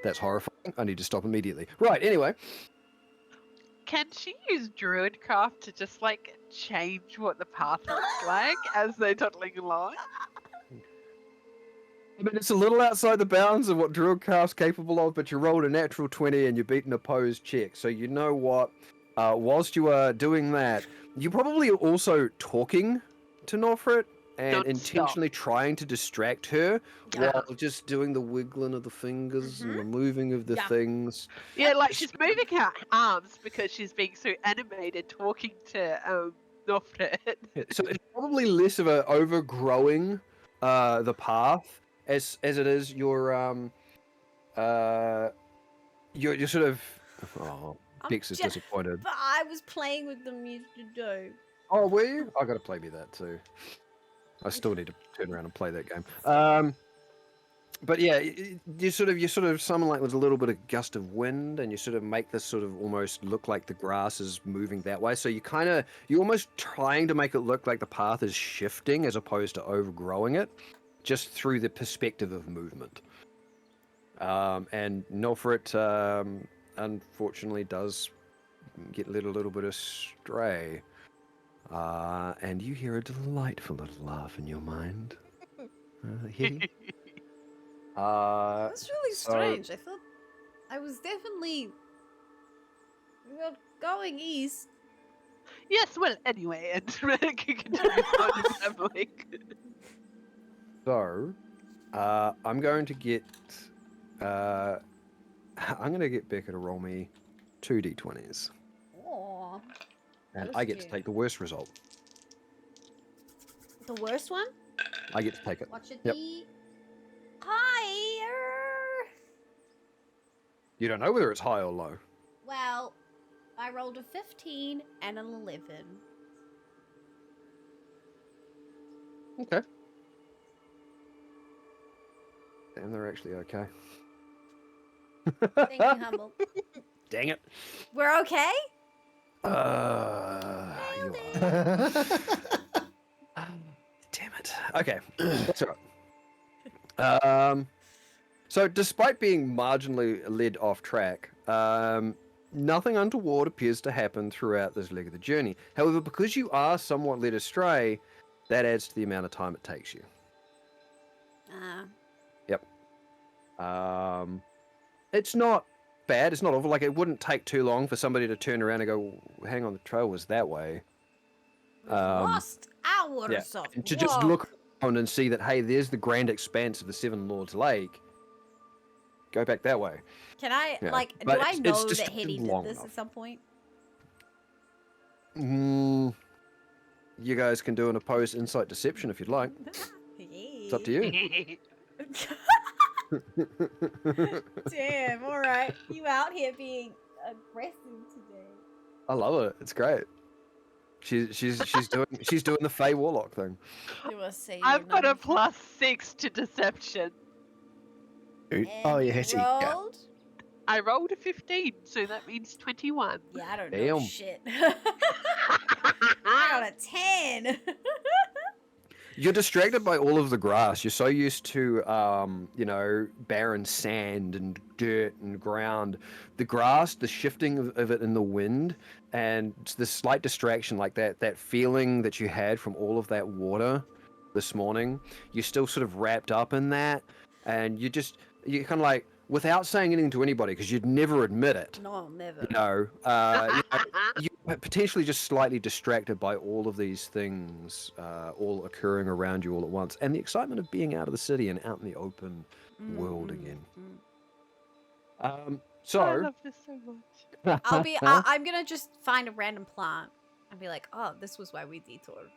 That's horrifying. I need to stop immediately. Right, anyway. Can she use Druidcraft to just like change what the path looks like as they're toddling along? I mean, it's a little outside the bounds of what Druidcraft's capable of, but you rolled a natural 20 and you beat an opposed check. So you know what? Whilst you are doing that, you're probably also talking to Nofret and intentionally trying to distract her while just doing the wiggling of the fingers and the moving of the things. Yeah, like she's moving her arms because she's being so animated talking to Nofret. So it's probably less of a overgrowing the path as it is you're sort of Bex is disappointed. But I was playing with them used to do. Oh, were you? I gotta play me that too. I still need to turn around and play that game. But yeah, you sort of summon like with a little bit of gust of wind, and you sort of make this sort of almost look like the grass is moving that way. So you're almost trying to make it look like the path is shifting as opposed to overgrowing it, just through the perspective of movement. And Nofret, unfortunately, does get led a little bit astray. And you hear a delightful little laugh in your mind. Hitty. That's really strange. I thought I was definitely going east. Yes, well, anyway, and continue on traveling. So, I'm going to get Becca to roll me 2 d20s. Aww. And I get to take the worst result. The worst one? I get to take it. Watch it be higher. You don't know whether it's high or low. Well, I rolled a 15 and an 11. Okay. Damn, they're actually okay. Thank you, Humble. Dang it. We're okay? You are. Damn it. Okay, that's all right. So despite being marginally led off track, nothing untoward appears to happen throughout this leg of the journey. However, because you are somewhat led astray, that adds to the amount of time it takes you. Yep. It's not bad. It's not awful. Like, it wouldn't take too long for somebody to turn around and go, hang on, the trail was that way. We've lost hours of and to just look around and see that, hey, there's the grand expanse of the Seven Lords Lake. Go back that way. Can I, Yeah. like, But do I it's know just that Hetty did long this enough. at some point? You guys can do an opposed insight deception if you'd like. It's up to you. Damn, alright. You out here being aggressive today. I love it. It's great. She's doing the Fey Warlock thing. I've got a +6 to deception. Oh yeah, Hetty. Yeah. I rolled a 15, so that means 21. Yeah, I don't know shit. I got a 10. You're distracted by all of the grass. You're so used to, barren sand and dirt and ground. The grass, the shifting of it in the wind, and the slight distraction like that feeling that you had from all of that water this morning, you're still sort of wrapped up in that, and you're kind of like, without saying anything to anybody, because you'd never admit it. No, never. You're potentially just slightly distracted by all of these things all occurring around you all at once, and the excitement of being out of the city and out in the open world again. So I love this so much. I'm gonna just find a random plant and be like, oh, this was why we detoured.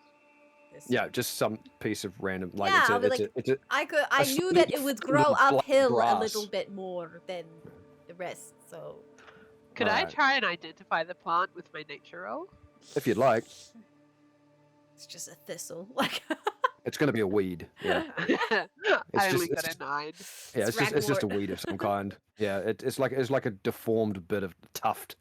Just some piece of random. Like, yeah, it's I'll be like, I knew that it would grow uphill a little bit more than the rest, so. Could I try and identify the plant with my nature roll? If you'd like. It's just a thistle. Like. It's going to be a weed. Yeah. I only got a 9. Yeah, it's just a weed of some kind. Yeah, it's like a deformed bit of tuft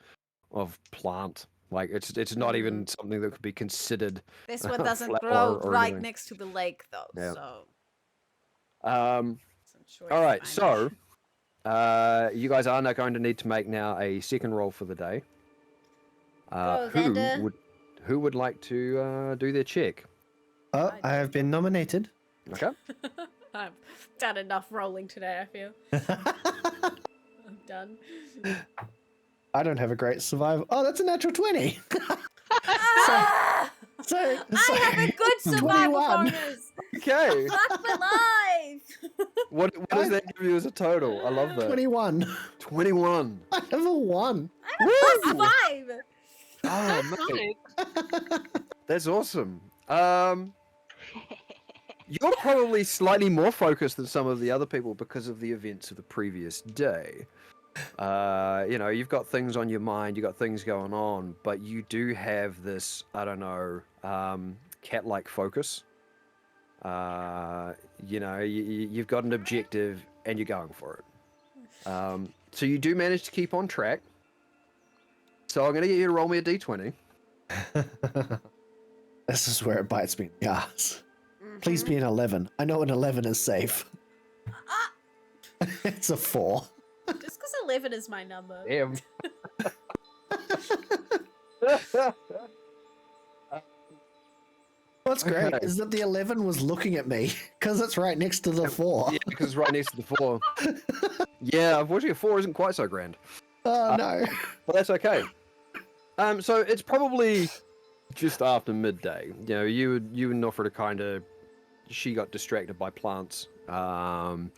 of plant. Like, it's not even something that could be considered. This one doesn't grow right next to the lake, though. Yeah. So. All right, so you guys are now going to need to make now a second roll for the day. Who would like to do their check? Oh, I have been nominated. Okay. I've done enough rolling today, I feel. I'm done. I don't have a great survival. Oh, that's a natural 20. I have a good survival 21. bonus. Okay. Fuck my life. What does that give you as a total? I love that. 21. 21. I have a 1. I have a +5. Oh, mate. That's awesome. You're probably slightly more focused than some of the other people because of the events of the previous day. You've got things on your mind, you've got things going on, but you do have this, I don't know, cat-like focus. You've got an objective and you're going for it. So you do manage to keep on track. So I'm going to get you to roll me a d20. This is where it bites me in the ass. Please be an 11. I know an 11 is safe. It's a 4. Just because 11 is my number. Damn. What's great is that the 11 was looking at me because it's right next to the 4. Yeah, because it's right next to the 4. Yeah, unfortunately, a 4 isn't quite so grand. Oh, no. But that's okay. So it's probably just after midday. You and Nofra kind of, she got distracted by plants, and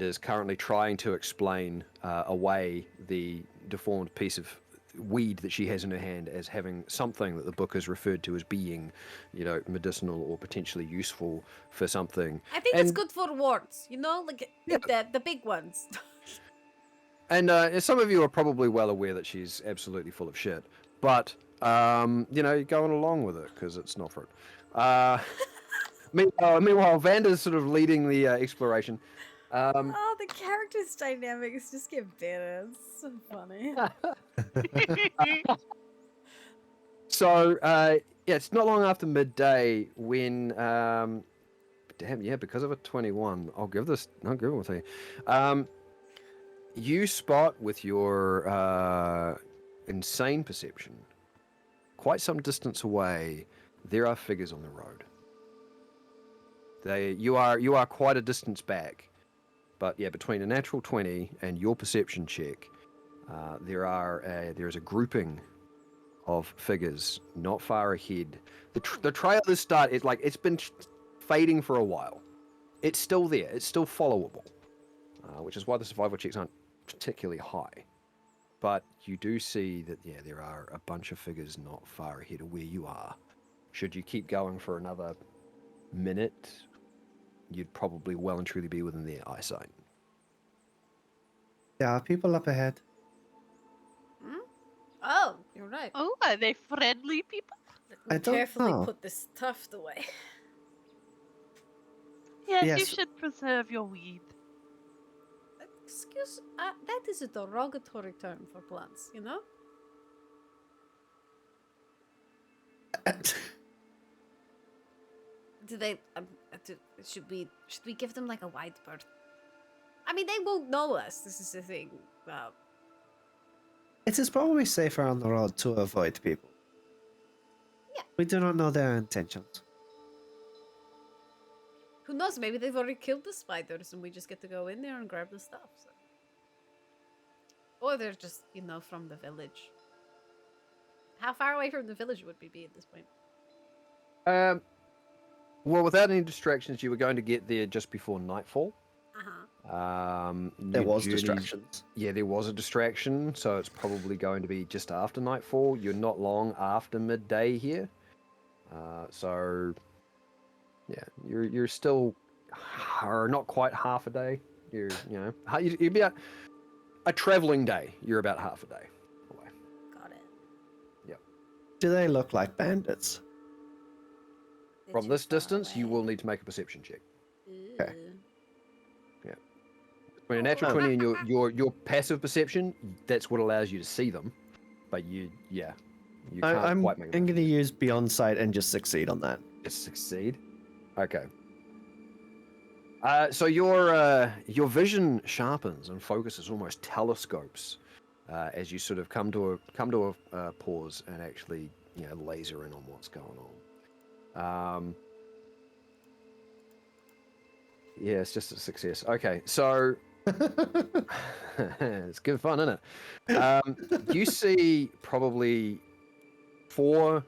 is currently trying to explain away the deformed piece of weed that she has in her hand as having something that the book has referred to as being, medicinal or potentially useful for something. I think it's good for warts, like the big ones. And some of you are probably well aware that she's absolutely full of shit, but you're going along with it because it's not for it. Meanwhile, Vanda's sort of leading the exploration. The characters' dynamics just get better. It's so funny. So, it's not long after midday when, because of a 21, I'll give it to you. You spot with your insane perception, quite some distance away, there are figures on the road. You are quite a distance back, But yeah, between a natural 20 and your perception check, there is a grouping of figures not far ahead. The trail is it's been fading for a while. It's still there. It's still followable, which is why the survival checks aren't particularly high. But you do see that there are a bunch of figures not far ahead of where you are. Should you keep going for another minute, you'd probably well and truly be within their eyesight. There are people up ahead. Oh, you're right. Oh, are they friendly people? I don't Carefully know. put this tuft away. Yes, you Yes. should preserve your weed. Excuse, that is a derogatory term for plants, you know? Do they? Should we give them like a wide berth? I mean, they won't know us. This is the thing. It is probably safer on the road to avoid people. Yeah. We do not know their intentions. Who knows? Maybe they've already killed the spiders, and we just get to go in there and grab the stuff. So. Or they're just, from the village. How far away from the village would we be at this point? Well, without any distractions, you were going to get there just before nightfall. There was distractions. Yeah, there was a distraction, so it's probably going to be just after nightfall. You're not long after midday here, so yeah, you're still not quite half a day. You're be a traveling day. You're about half a day away. Got it. Yep. Do they look like bandits? From this distance, you will need to make a perception check. Okay. Yeah. When a natural 20 and your passive perception, that's what allows you to see them. But you can't quite make them. I'm going to use Beyond Sight and just succeed on that. Just succeed? Okay. So your vision sharpens and focuses, almost telescopes, as you sort of come to a pause and actually laser in on what's going on. Yeah, it's just a success. Okay, so it's good fun, isn't it? You see probably 4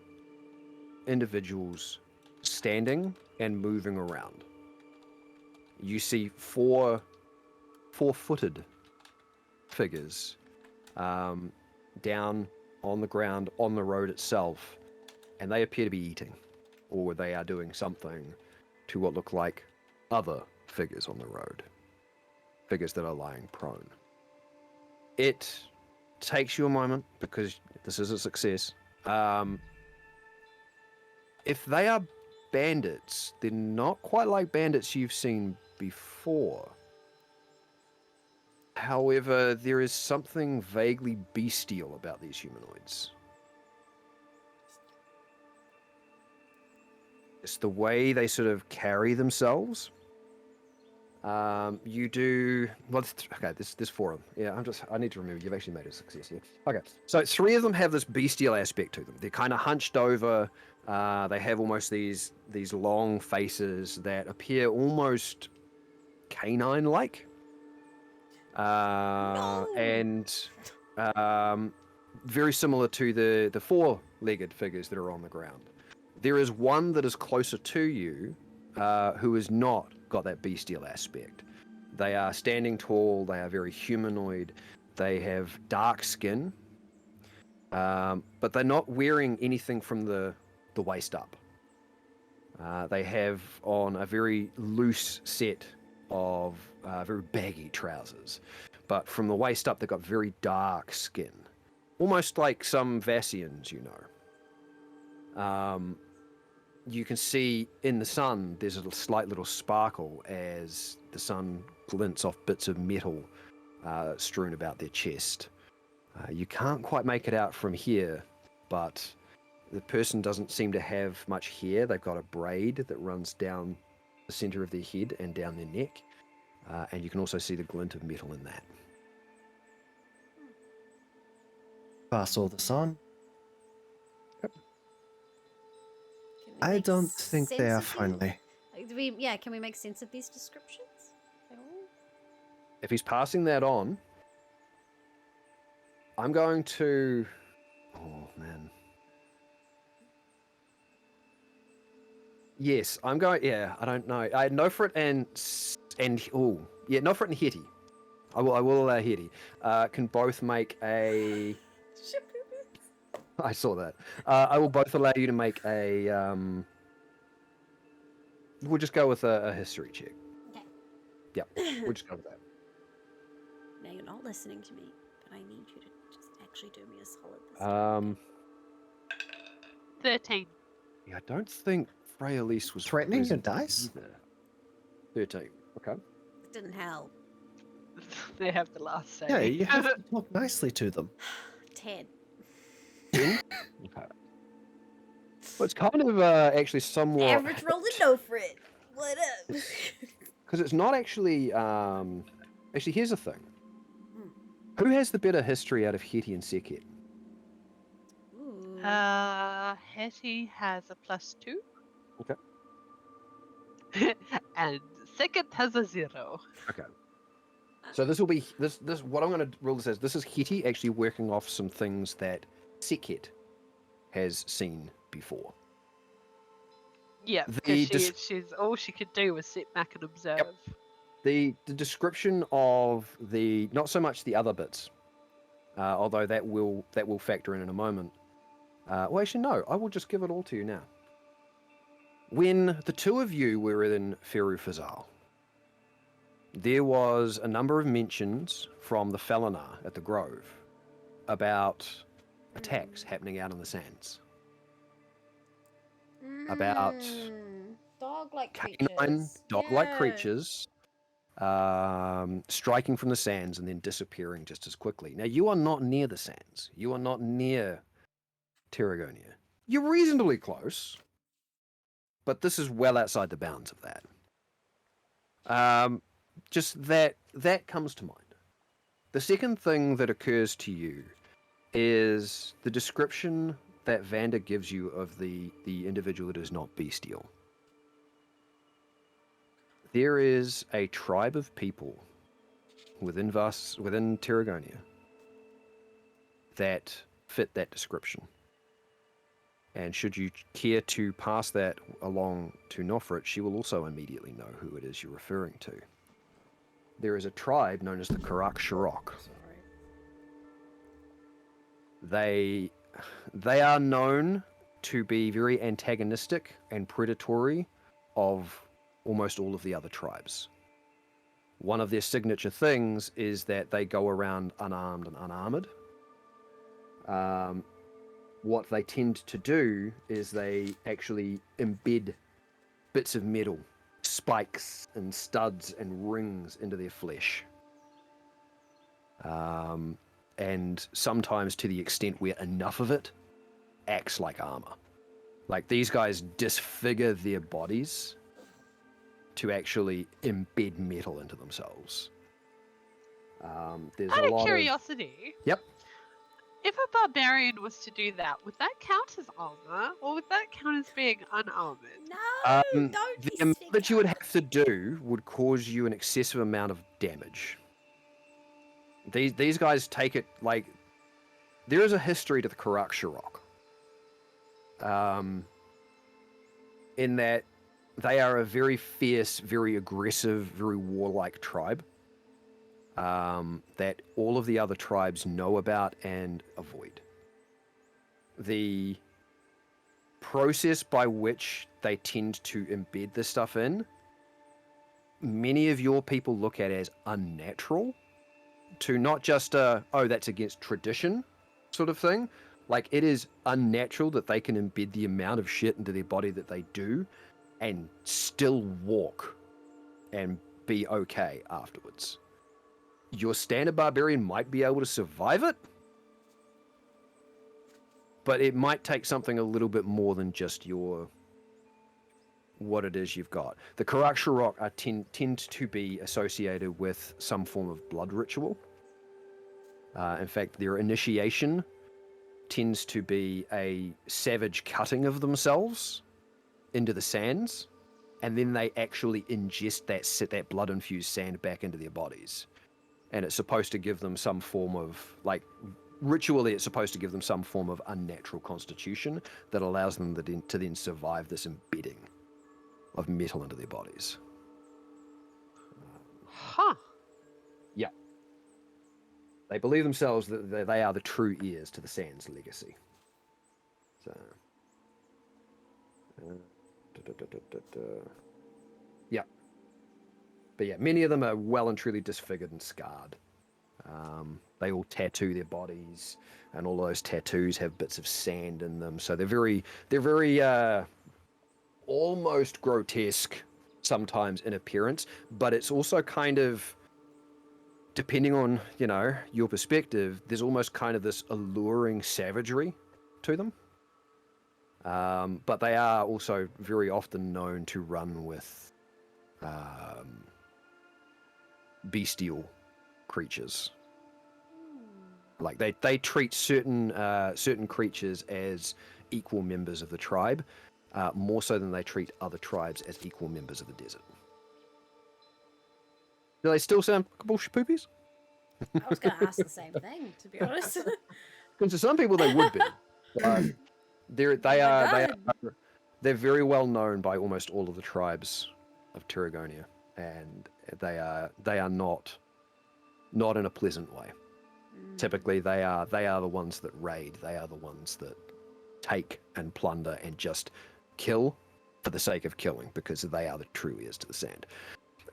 individuals standing and moving around. You see 4 4-footed figures down on the ground on the road itself, and they appear to be eating, or they are doing something to what look like other figures on the road. Figures that are lying prone. It takes you a moment, because this is a success. If they are bandits, they're not quite like bandits you've seen before. However, there is something vaguely bestial about these humanoids. It's the way they sort of carry themselves. You do well. Okay, there's 4 of them. Yeah, I need to remember. You've actually made a success here. Okay, so 3 of them have this bestial aspect to them. They're kind of hunched over. They have almost these long faces that appear almost canine-like, and very similar to the 4-legged figures that are on the ground. There is one that is closer to you, who has not got that bestial aspect. They are standing tall. They are very humanoid. They have dark skin, but they're not wearing anything from the waist up. They have on a very loose set of very baggy trousers, but from the waist up they've got very dark skin, almost like some Vassians, You can see in the sun there's a slight little sparkle as the sun glints off bits of metal strewn about their chest. You can't quite make it out from here, but the person doesn't seem to have much hair. They've got a braid that runs down the center of their head and down their neck, and you can also see the glint of metal in that. Pass all the sun. Yep. I don't think they are friendly. Can we make sense of these descriptions at all? if he's passing that on, I'm going to... Oh, man. Yes, I'm going... Yeah, I don't know. Nofrit and... Oh, yeah, Nofrit and Hetty. I will allow Hetty. Can both make a... I saw that. I will both allow you to make a... We'll just go with a history check. Okay. Yep, we'll just go with that. Now you're not listening to me, but I need you to just actually do me a solid this time. 13. Yeah, I don't think Freya Elise was Threatening your present dice? either. 13. Okay. It didn't help. They have the last say. Yeah, you have to talk nicely to them. 10. 10? Okay. Well, it's kind of actually somewhat... Average roll to know for it. What up? Because it's not actually... Actually, here's the thing. Who has the better history out of Hetty and Sekhet? Ooh. Hetty has a +2. Okay. And Sekhet has a 0. Okay. So this will be... This what I'm going to rule this as, this is Hetty actually working off some things that Sekhet has seen before. Yeah, because she's all she could do was sit back and observe. Yep. The description of the... Not so much the other bits, although that will factor in a moment. Well, actually, no. I will just give it all to you now. When the two of you were in Feru Fazal, there was a number of mentions from the Felinar at the Grove about attacks happening out in the sands. About dog-like canine, creatures. dog-like Yeah. creatures striking from the sands and then disappearing just as quickly. Now, you are not near the sands. You are not near Terragonia. You're reasonably close, but this is well outside the bounds of that. Just that comes to mind. The second thing that occurs to you is the description that Vander gives you of the individual that is not bestial. There is a tribe of people within Terragonia that fit that description. And should you care to pass that along to Nofrit, she will also immediately know who it is you're referring to. There is a tribe known as the Karak Shirok. They are known to be very antagonistic and predatory of almost all of the other tribes. One of their signature things is that they go around unarmed and unarmored. What they tend to do is they actually embed bits of metal, spikes and studs and rings into their flesh. And sometimes to the extent where enough of it acts like armor. Like, these guys disfigure their bodies to actually embed metal into themselves. There's Out a of lot curiosity, Yep. if a barbarian was to do that, would that count as armor, or would that count as being unarmored? No, don't The be amount that you would sick. have to do would cause you an excessive amount of damage. These guys take it like... There is a history to the Karak Shirok. In that they are a very fierce, very aggressive, very warlike tribe. That all of the other tribes know about and avoid. The process by which they tend to embed this stuff in, many of your people look at as unnatural, to not just oh, that's against tradition sort of thing. Like, it is unnatural that they can embed the amount of shit into their body that they do and still walk and be okay afterwards. Your standard barbarian might be able to survive it, but it might take something a little bit more than just what it is you've got. The Karak Shirok tend to be associated with some form of blood ritual. In fact, their initiation tends to be a savage cutting of themselves into the sands, and then they actually ingest that blood-infused sand back into their bodies. and it's supposed to give them some form of, like, ritually it's supposed to give them some form of unnatural constitution that allows them to then survive this embedding of metal into their bodies. Huh. Yeah. They believe themselves that they are the true heirs to the Sand's legacy. So... yeah. But yeah, many of them are well and truly disfigured and scarred. They all tattoo their bodies, and all those tattoos have bits of sand in them. So they're very almost grotesque sometimes in appearance, but it's also kind of, depending on, you know, your perspective, there's almost kind of this alluring savagery to them. But they are also very often known to run with bestial creatures. Like they treat certain creatures as equal members of the tribe, more so than they treat other tribes as equal members of the desert. Do they still sound bullshit poopies? I was going to ask the same thing, to be honest. Because to some people they would be. They're very well known by almost all of the tribes of Tiragonia, and they are not in a pleasant way. Typically, they are the ones that raid. They are the ones that take and plunder and just kill for the sake of killing, because they are the true heirs to the Sand.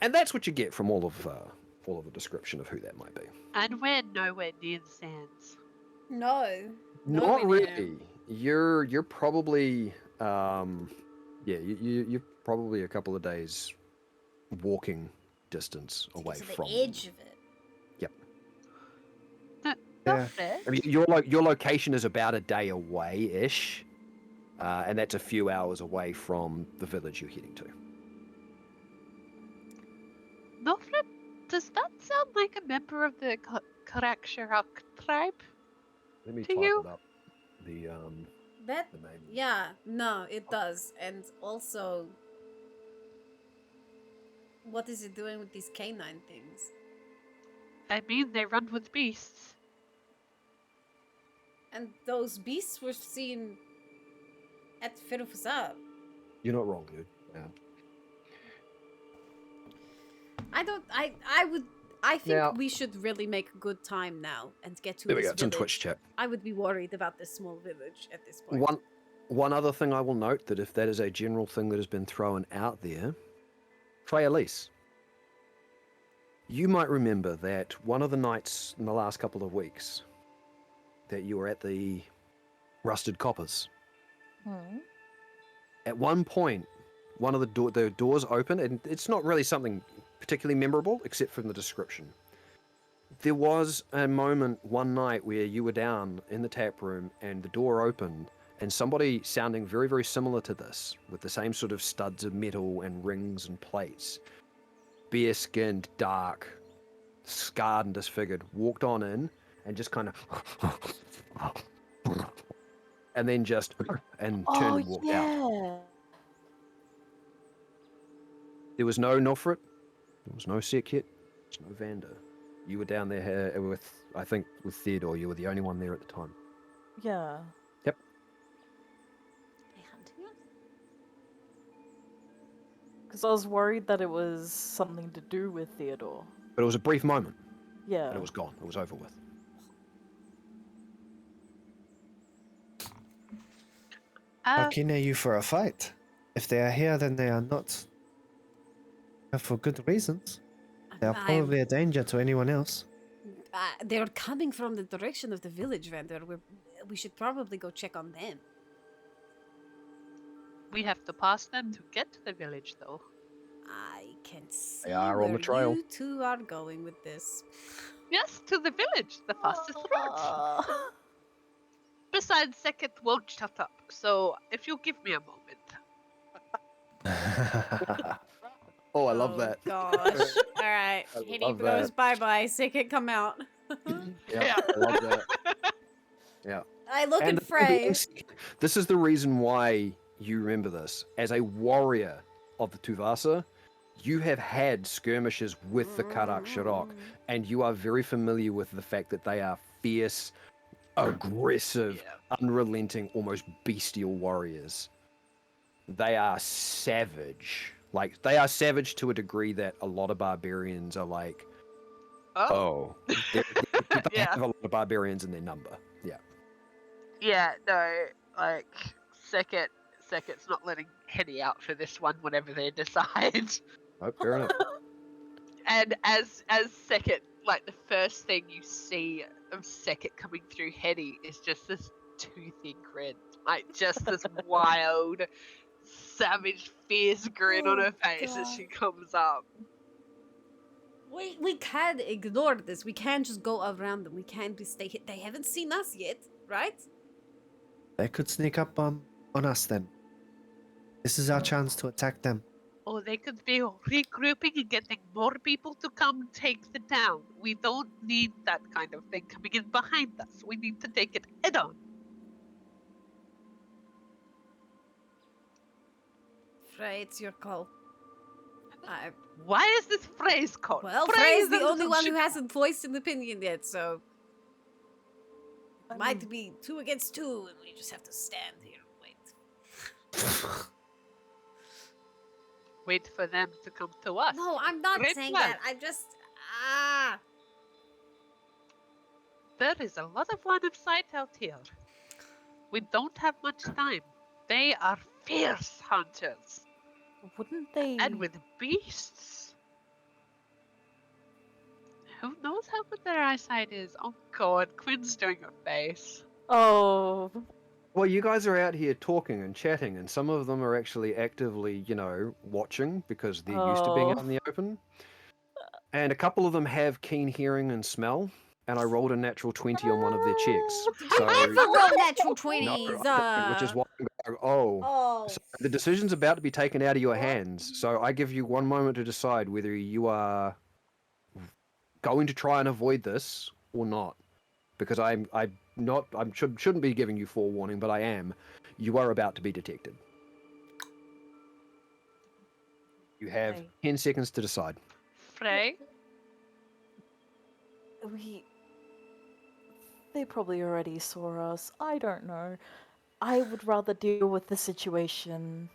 And that's what you get from all of the description of who that might be. And we're nowhere near the Sands. No. Not really. You're probably you're probably a couple of days walking distance away from the edge of it. Yep. Yeah. I mean, your location is about a day away-ish, and that's a few hours away from the village you're heading to. Nofret, does that sound like a member of the Karakshirok tribe? Let me to type you? it up. The name. Yeah, no, it does. And also, what is it doing with these canine things? I mean, they run with beasts. And those beasts were seen at Firufasab. You're not wrong, dude. Yeah. I think we should really make a good time now and get to There we this go. It's in village. Twitch chat. I would be worried about this small village at this point. One other thing I will note, that if that is a general thing that has been thrown out there, Freya Elise, you might remember that one of the nights in the last couple of weeks that you were at the Rusted Coppers. At one point, one of the doors opened, and it's not really something particularly memorable, except from the description. There was a moment one night where you were down in the tap room, and the door opened, and somebody sounding very, very similar to this, with the same sort of studs of metal and rings and plates, bare-skinned, dark, scarred and disfigured, walked on in, and just kind of... and then just... and turned and walked out. There was no Nofret. There was no Sekhet. There's no Vander. You were down there with, I think, with Theodore. You were the only one there at the time. Yeah. Yep. They hunting us? Because I was worried that it was something to do with Theodore. But it was a brief moment. Yeah. And it was gone. It was over with. How keen are you for a fight? If they are here, then they are not. For good reasons. They are probably a danger to anyone else. They're coming from the direction of the village, Vander. We should probably go check on them. We have to pass them to get to the village, though. I can see They are on where the trail. you two are going with this. Yes, to the village, the fastest route. Besides, Sekhet won't shut up, so if you give me a moment. Oh, I love that. Gosh. Alright. Hitty goes bye-bye. Sekhet, come out. Yeah, I love that. Yeah. I look at Frey. This is the reason why you remember this. As a warrior of the Tuvasa, you have had skirmishes with the Karak Shirok, and you are very familiar with the fact that they are fierce, aggressive, unrelenting, almost bestial warriors. They are savage. Like, they are savage to a degree that a lot of barbarians are like, they have a lot of barbarians in their number. Yeah. Yeah, no, like, Second's not letting Henny out for this one, whatever they decide. Oh, fair enough. And as Second, like, the first thing you see of Second coming through Henny is just this toothy grin. Like, just this wild, savage, fierce grin on her face as she comes up. We can't ignore this. We can't just go around them. We can't be stay hit. They haven't seen us yet, right? They could sneak up on us then. This is our chance to attack them. Or they could be regrouping and getting more people to come take the town. We don't need that kind of thing coming in behind us. We need to take it head on. Frey, it's your call. Why is this Frey's call? Well, Frey is the only one who hasn't voiced an opinion yet, so... It might be 2 against 2, and we just have to stand here and wait. Wait for them to come to us. No, I'm not saying that. I'm just... There is a lot of line of sight out here. We don't have much time. They are fierce hunters. Wouldn't they? And with beasts. Who knows how good their eyesight is? Oh god, Quinn's doing a face. Oh. Well, you guys are out here talking and chatting, and some of them are actually actively, watching because they're used to being out in the open. And a couple of them have keen hearing and smell, and I rolled a natural 20 on one of their checks. So, Never roll natural 20s! No, which is why I'm going, so the decision's about to be taken out of your hands, so I give you 1 moment to decide whether you are going to try and avoid this or not. Because I shouldn't be giving you forewarning, but I am. You are about to be detected. You have 10 seconds to decide. Frey? They probably already saw us. I don't know. I would rather deal with the situation.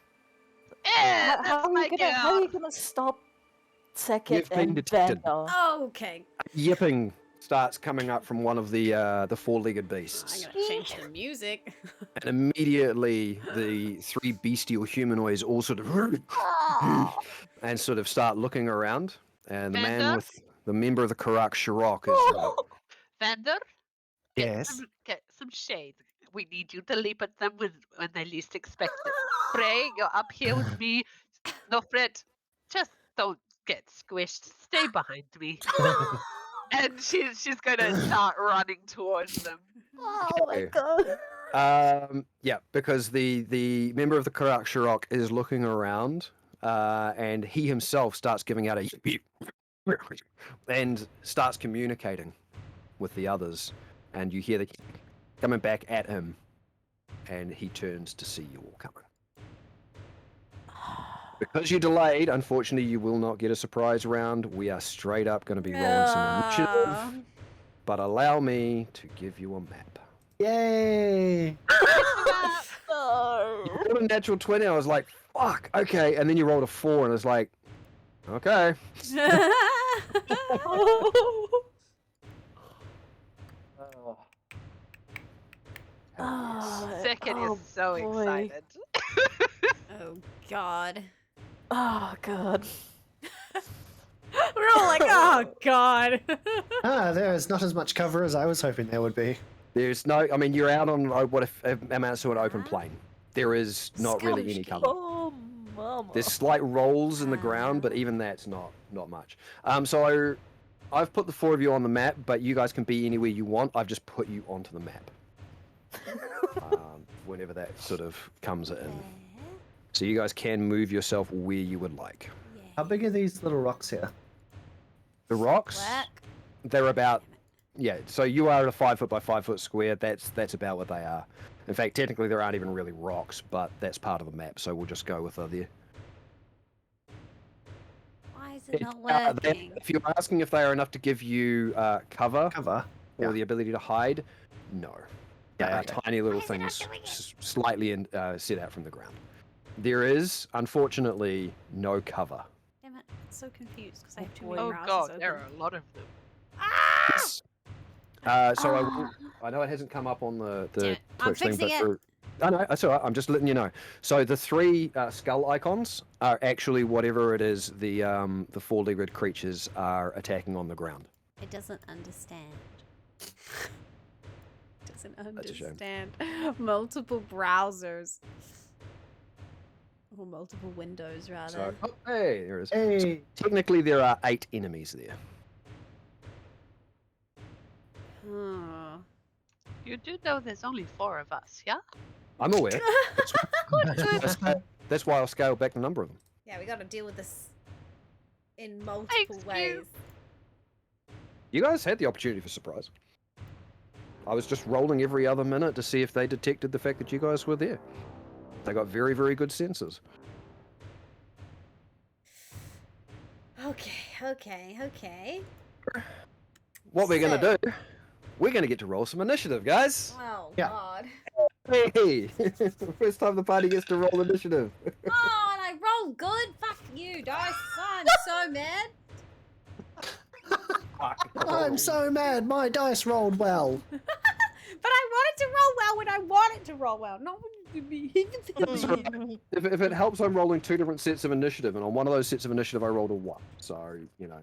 How are you gonna stop Second and Vander? Oh, okay. Yipping starts coming up from one of the four-legged beasts. I'm gonna change the music. And immediately the 3 bestial humanoids all sort of and sort of start looking around. And the man with the member of the Karak Shirok is like, Vander? Yes? Get some shade. We need you to leap at them when they least expect it. Frey, you're up here with me. No, Fred, just don't get squished. Stay behind me. And she's gonna start running towards them. Oh my god. Yeah, because the member of the Karak Shirok is looking around, and he himself starts giving out a and starts communicating with the others, and you hear the coming back at him, and he turns to see you all coming. Because you delayed, unfortunately, you will not get a surprise round. We are straight up going to be rolling some initiative. But allow me to give you a map. Yay! No. You rolled a natural 20, I was like, fuck, okay. And then you rolled a 4, and it's like, okay. Second is so excited. Oh god. Oh god. We're all like, oh god. There is not as much cover as I was hoping there would be. There's no, I mean, you're out on what amounts to an open plain. There is not really any cover. Oh, mama. There's slight rolls in the ground, but even that's not much. So I've put the 4 of you on the map, but you guys can be anywhere you want. I've just put you onto the map. Whenever that sort of comes in. So you guys can move yourself where you would like. How big are these little rocks here? The rocks, they're about, so you are at a 5 foot by 5 foot square. That's about what they are. In fact, technically there aren't even really rocks, but that's part of the map, so we'll just go with there. it not working? If you're asking if they are enough to give you cover or Yeah. the ability to hide, no. They Yeah, are okay. tiny little Why is it not things doing it? slightly set out from the ground. There is, unfortunately, no cover. Damn it, I'm so confused because I have too many Oh browsers god, open. there are a lot of them. Ah! Yes. So I know it hasn't come up on the Damn it, I'm Twitch thing, fixing but it. I know, that's all right. I'm just letting you know. So the 3 skull icons are actually whatever it is the 4-legged creatures are attacking on the ground. It doesn't understand. Doesn't That's a shame. understand multiple browsers. Or multiple windows, rather. So, oh, hey, there it is. Hey. So technically, there are 8 enemies there. Oh. You do know there's only 4 of us, yeah? I'm aware. That's why I'll scale back the number of them. Yeah, we gotta deal with this in multiple ways. You guys had the opportunity for surprise. I was just rolling every other minute to see if they detected the fact that you guys were there. They got very, very good senses. Okay. What we're going to do, we're going to get to roll some initiative, guys. Oh, Yeah. God. Hey! First time the party gets to roll initiative. Oh, and I rolled good? Fuck you, dice. I'm so mad. I'm so mad. My dice rolled well. But I wanted to roll well when I wanted to roll well, not when you be. If it helps, I'm rolling 2 different sets of initiative, and on one of those sets of initiative, I rolled a 1. So, you know.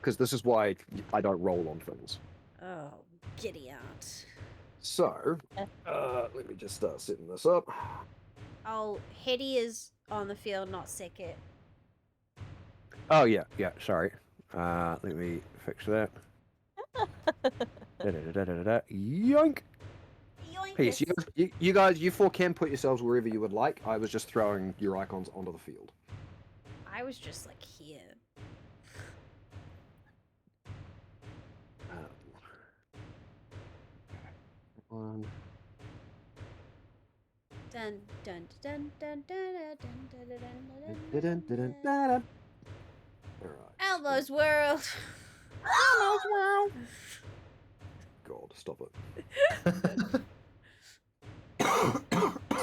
Because this is why I don't roll on things. Oh, giddy out. So, let me just start setting this up. Oh, Hetty is on the field, not Sekit. Oh, yeah, sorry. Let me fix that. Yoink! Peace. You guys, you 4 can put yourselves wherever you would like. I was just throwing your icons onto the field. I was just like here. One. Dun dun dun dun dun dun dun dun dun Alright. Elmo's World. Elmo's World. God, stop it.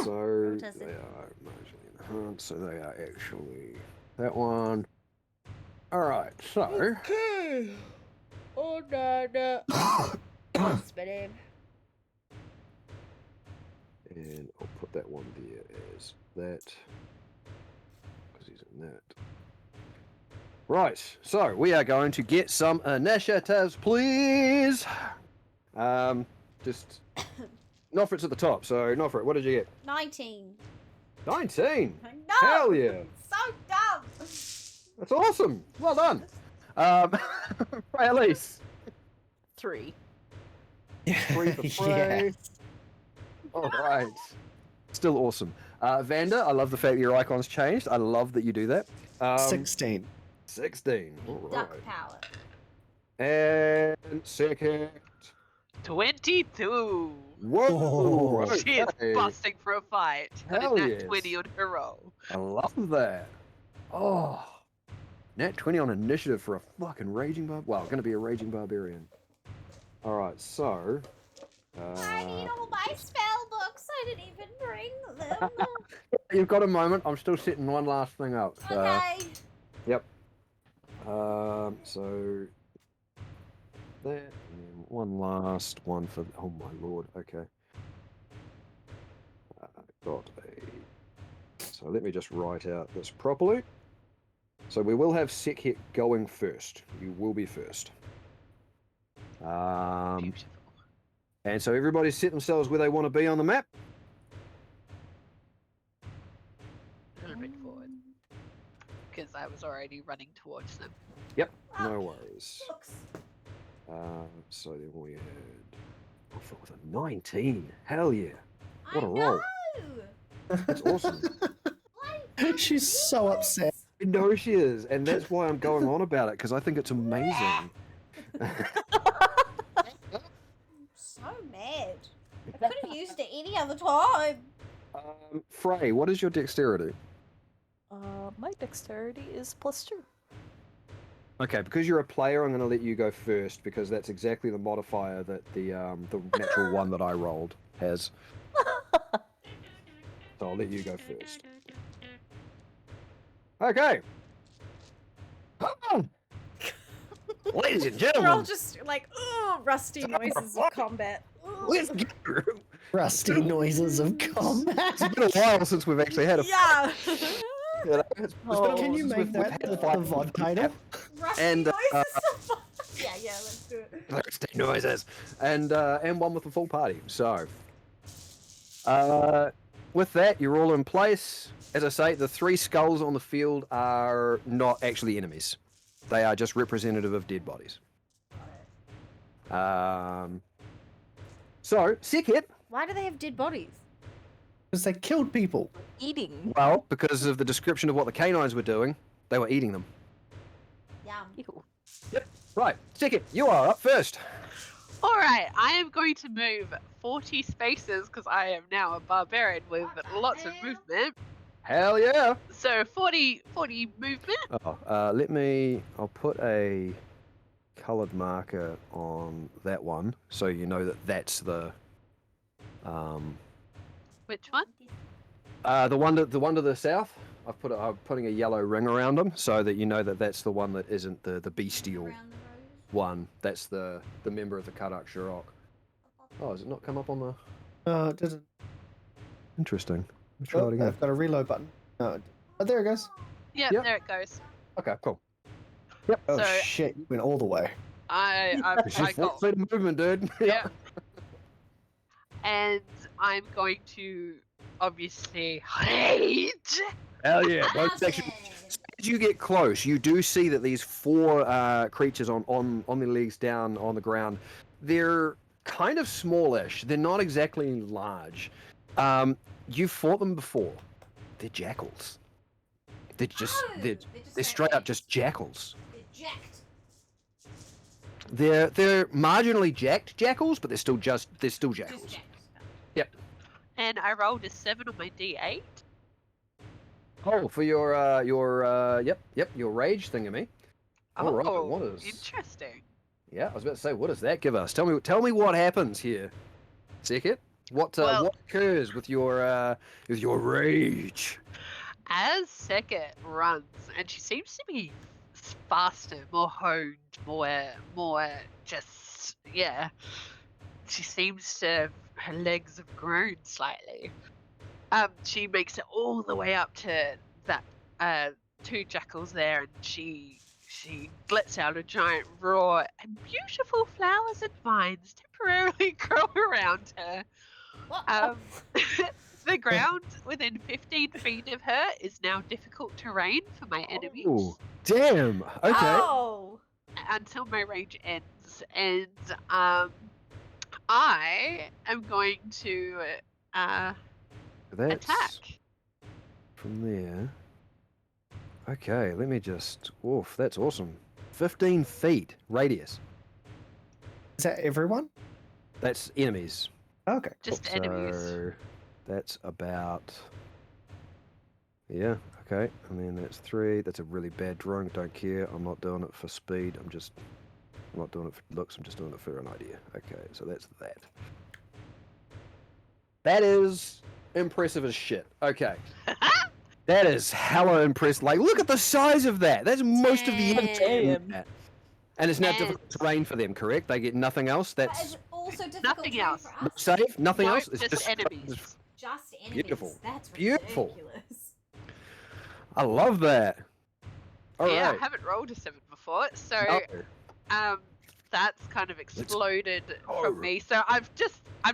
So they are marginally in the hunt, so they are actually that one. Alright, so Okay. Oh no. Spinning. and I'll put that one there as that because he's in that. Right, so we are going to get some initiatives, please. Just Nofrit's at the top, so Nofrit, what did you get? 19. 19. No. Hell yeah. So dumb. That's awesome. Well done. Elise. 3. 3 for Frey. Yeah. All right. Still awesome. Vanda, I love the fact that your icon's changed. I love that you do that. 16. 16. All right. Duck power. And second. 22! Whoa. Oh. She is Okay. busting for a fight. Got Hell a nat yes. 20 on her roll. I love that. Oh. Nat 20 on initiative for a fucking raging well, going to be a raging barbarian. All right, so. I need all my spell books. I didn't even bring them. You've got a moment. I'm still setting one last thing up. Okay. Yep. So that, and then one last one for. Oh my lord. Okay. Got a. So let me just write out this properly. So we will have Sekhet going first. You will be first. Beautiful. And so everybody's set themselves where they want to be on the map. A little bit forward. Because I was already running towards them. Yep. No worries. Books. So then we had. I thought with a 19. Hell yeah. What a I roll. know. That's awesome. She's so upset. I know she is, and that's why I'm going on about it, because I think it's amazing. So mad. I could have used it any other time. Frey, what is your dexterity? My dexterity is +2. Okay, because you're a player, I'm going to let you go first because that's exactly the modifier that the natural one that I rolled has. So I'll let you go first. Okay. Ladies and We're all gentlemen, just like, oh, rusty noises of combat. let's get through. Rusty noises of combat. It's been a while since we've actually had a Yeah. You know, it's been a Can while you since make we've that had the five VOD title? Rusty And, noises of yeah, let's do it. Rusty noises, and one with the full party. So, with that, you're all in place. As I say, the 3 skulls on the field are not actually enemies; they are just representative of dead bodies. So, Sekit. Why do they have dead bodies? Because they killed people. Eating. Well, because of the description of what the canines were doing, they were eating them. Yum. Ew. Yep. Right, Sekit, you are up first. Alright, I am going to move 40 spaces because I am now a barbarian with lots of movement. Hell yeah. So 40 movement. Oh, I'll put a coloured marker on that one so you know that that's the Which one? the one to the south. I'm putting a yellow ring around them so that you know that that's the one that isn't the bestial one. That's the member of the Karak Shirok. Oh, has it not come up on the? It didn't. Interesting. Let's try it again. I've got a reload button. Oh, there it goes. Yep, Yep. there it goes. Okay, cool. Yep. Oh So- shit, you went all the way. I She's 4 got feet of movement, dude. yeah. And I'm going to obviously rage. Hell yeah. Both sections. As you get close, you do see that these 4 creatures on their legs down on the ground, they're kind of smallish. They're not exactly large. You've fought them before. They're jackals. They're straight up just jackals. They're jacked. They're marginally jacked jackals, but they're still jackals. Just jacked. Yep. And I rolled a 7 on my D8. Oh, for your your rage thingamy. All right, Oh, what is? interesting. Yeah, I was about to say, what does that give us? Tell me what happens here, Sekit. What occurs with your rage? As Sekit runs, and she seems to be faster, more honed, more just She seems to her legs have grown slightly. She makes it all the way up to that 2 jackals there, and she lets out a giant roar, and beautiful flowers and vines temporarily grow around her. The ground within 15 feet of her is now difficult terrain for my enemies. Oh, damn. Okay. Oh. Until my range ends, and I am going to That's attack. from there. Okay, let me just. Oof, that's awesome. 15 feet radius. Is that everyone? That's enemies. Okay. Just enemies. So that's about. Yeah, okay. And then that's 3. That's a really bad drawing. Don't care. I'm not doing it for speed. I'm not doing it for looks. I'm just doing it for an idea. Okay, so that's that. That is impressive as shit. Okay. That is hella impressive. Like, look at the size of that. That's most of the Damn. And it's now And- difficult terrain for them, correct? They get nothing else. That That's is also difficult Nothing terrain else. for us. safe. Nothing No, else. It's just enemies. Just enemies. Beautiful. That's Beautiful. ridiculous. I love that. All right. Yeah, I haven't rolled a 7 before, so No. that's kind of exploded go. from me. So I'm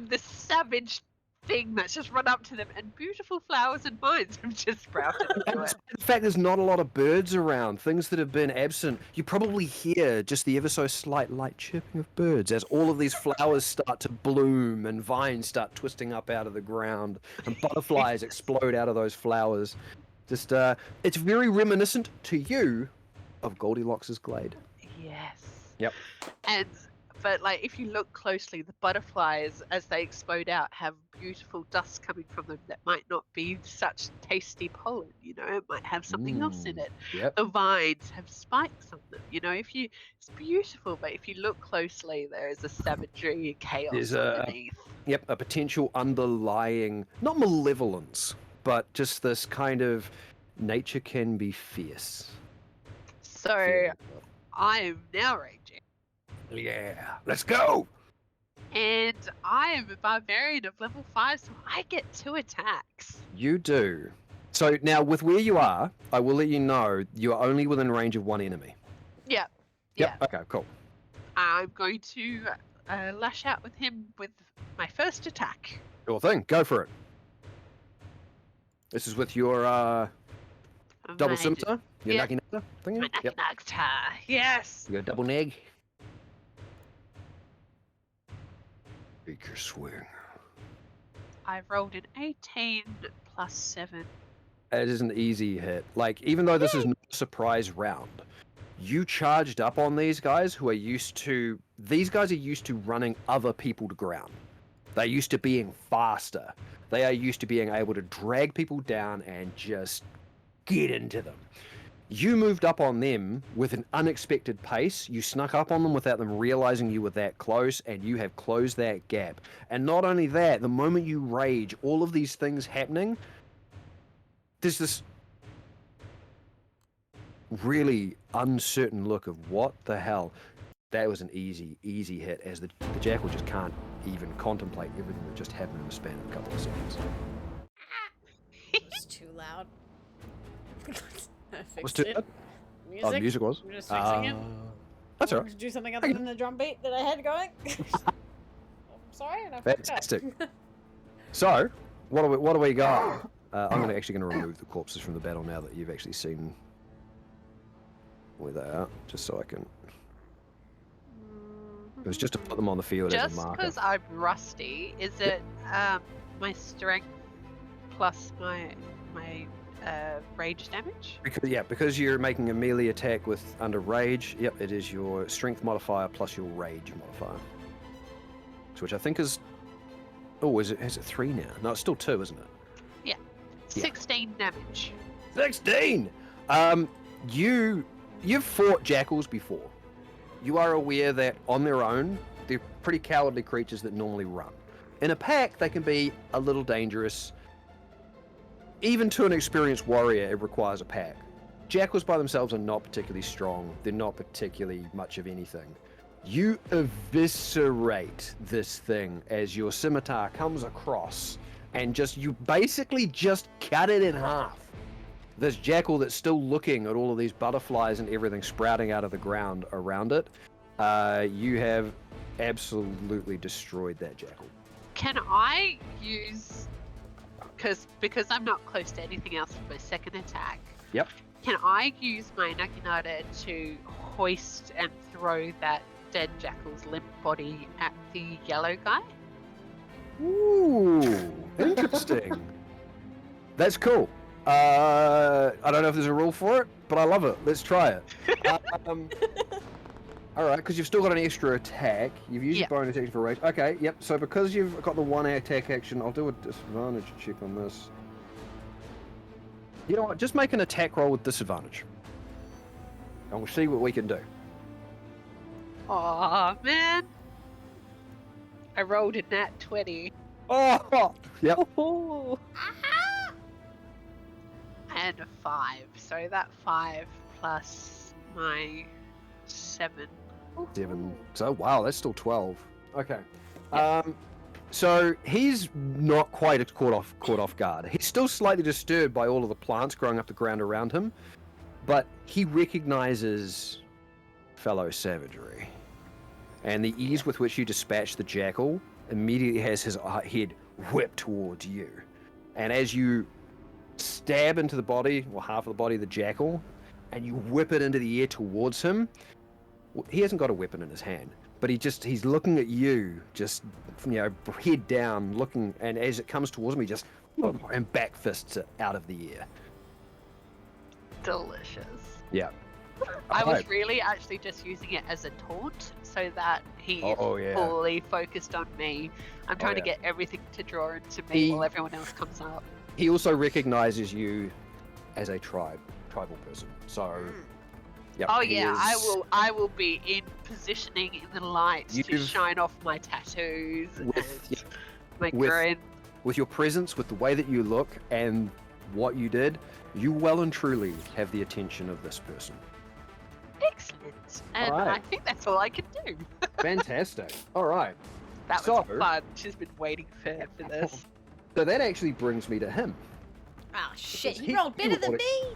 this savage thing that's just run up to them, and beautiful flowers and vines have just sprouted into it. In fact, there's not a lot of birds around. Things that have been absent. You probably hear just the ever so slight light chirping of birds as all of these flowers start to bloom and vines start twisting up out of the ground and butterflies explode out of those flowers. Just, it's very reminiscent to you of Goldilocks' glade. Yes. Yep. And but like if you look closely, the butterflies, as they explode out, have beautiful dust coming from them that might not be such tasty pollen. You know, it might have something else in it. Yep. The vines have spikes on them. You know, it's beautiful, but if you look closely, there is a savagery and chaos There's underneath. a potential underlying, not malevolence, but just this kind of nature can be fierce. So I am now raging. Yeah, let's go! And I am a barbarian of level 5, so I get 2 attacks. You do. So now, with where you are, I will let you know you are only within range of one enemy. Yep. Yep. Okay, cool. I'm going to lash out with him with my first attack. Sure thing. Go for it. This is with your double scimitar? Your yep. nagi thingy? My nagi yes! You got a double neg? Make your swing. I've rolled an 18 plus 7. It is an easy hit. Like, even though this is not a surprise round, you charged up on these guys who are used to... These guys are used to running other people to ground. They're used to being faster. They are used to being able to drag people down and just get into them. You moved up on them with an unexpected pace. You snuck up on them without them realizing you were that close, and you have closed that gap. And not only that, the moment you rage, all of these things happening, there's this really uncertain look of what the hell. That was an easy hit, as the jackal just can't even contemplate everything that just happened in the span of a couple of seconds. It's too loud. What's too loud? Music. Oh, the music was? I'm just fixing it. That's all To right. do something other than the drum beat that I had going. I'm sorry, and I fucked Fantastic. up. So, what do we got? I'm actually going to remove the corpses from the battle now that you've actually seen where they are, just so I can... It was just to put them on the field as a Just marker. because I'm rusty, is it my strength plus my rage damage? Because you're making a melee attack with under rage. Yep, it is your strength modifier plus your rage modifier, which I think is... Oh, is it 3 now? No, it's still 2, isn't it? Yeah. 16 damage. 16. You've fought jackals before. You are aware that on their own, they're pretty cowardly creatures that normally run. In a pack, they can be a little dangerous. Even to an experienced warrior, it requires a pack. Jackals by themselves are not particularly strong. They're not particularly much of anything. You eviscerate this thing as your scimitar comes across, and you basically just cut it in half. This jackal that's still looking at all of these butterflies and everything sprouting out of the ground around it, you have absolutely destroyed that jackal. Can I use... Because I'm not close to anything else for my second attack. Yep. Can I use my naginata to hoist and throw that dead jackal's limp body at the yellow guy? Ooh, interesting. That's cool. I don't know if there's a rule for it, but I love it. Let's try it. Alright, because you've still got an extra attack. You've used your bonus action for rage. Okay, yep. So because you've got the 1 attack action, I'll do a disadvantage check on this. You know what? Just make an attack roll with disadvantage. And we'll see what we can do. Aw, man. I rolled a nat 20. Oh! Yep. Oh. And a 5. So that 5 plus my 7. 7. So, wow, that's still 12. Okay. So he's not quite caught off guard. He's still slightly disturbed by all of the plants growing up the ground around him, but he recognizes fellow savagery. And the ease with which you dispatch the jackal immediately has his head whipped towards you. And as you stab into the body, or half of the body of the jackal, and you whip it into the air towards him, he hasn't got a weapon in his hand, but he's looking at you, just, head down, looking, and as it comes towards him, he just, and back fists it out of the air. Delicious. Yeah. I was really actually just using it as a taunt so that he fully focused on me. I'm trying to get everything to draw into me while everyone else comes up. He also recognizes you as a tribal person. So, yeah. Oh yeah, I will be in positioning in the light to shine off my tattoos and my grin. With your presence, with the way that you look, and what you did, you well and truly have the attention of this person. Excellent. And I think that's all I can do. Fantastic. All right. That was fun. She's been waiting for this. So that actually brings me to him. Oh shit, he rolled better than me!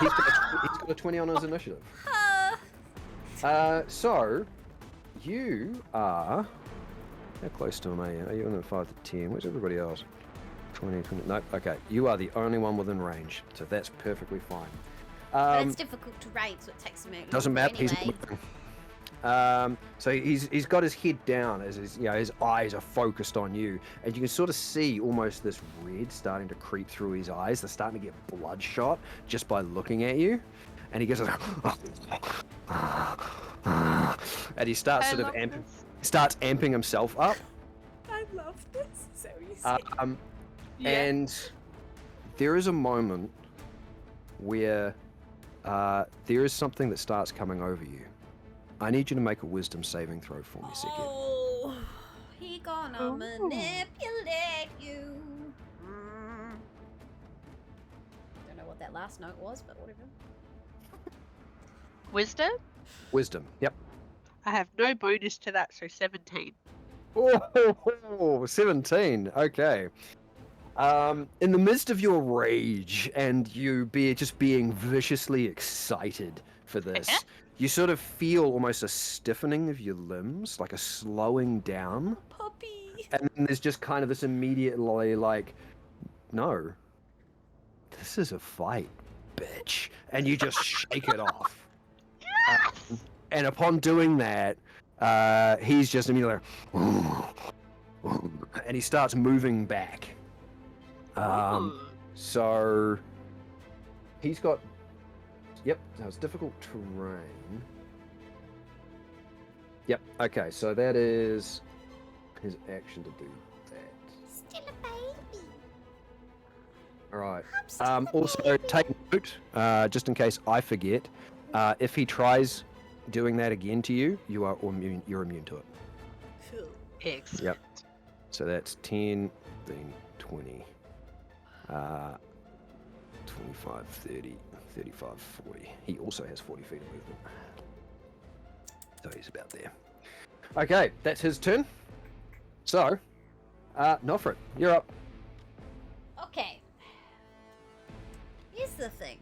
He's got a 20 on his initiative. So, you are... How close to him are you? Are you in the 5 to 10? Where's everybody else? 20. Nope, okay. You are the only one within range, so that's perfectly fine. But it's difficult to rate, so it takes a minute. Doesn't matter, anyway. he's moving. So he's got his head down as his eyes are focused on you, and you can sort of see almost this red starting to creep through his eyes. They're starting to get bloodshot just by looking at you, and he goes and he starts amping himself up. I love this. So easy. And there is a moment where there is something that starts coming over you. I need you to make a wisdom saving throw for me, Seki. Oh, he gonna manipulate you. Don't know what that last note was, but whatever. Wisdom? Wisdom, yep. I have no bonus to that, so 17. Oh, 17. Okay. In the midst of your rage and you being viciously excited for this, you sort of feel almost a stiffening of your limbs, like a slowing down. Puppy. And then there's just kind of this immediately like, no, this is a fight, bitch. And you just shake it off. And upon doing that, he's just immediately like, and he starts moving back. So he's got, so it's difficult terrain. Yep, okay, so that is his action to do that. Still a baby. Alright. Also, take note, just in case I forget, if he tries doing that again to you, you're immune to it. Cool. Excellent. Yep. So that's 10, 15, 20, 25, 30, 35, 40. He also has 40 feet of movement. So he's about there. Okay, that's his turn. So, Nofrit, you're up. Okay. Here's the thing.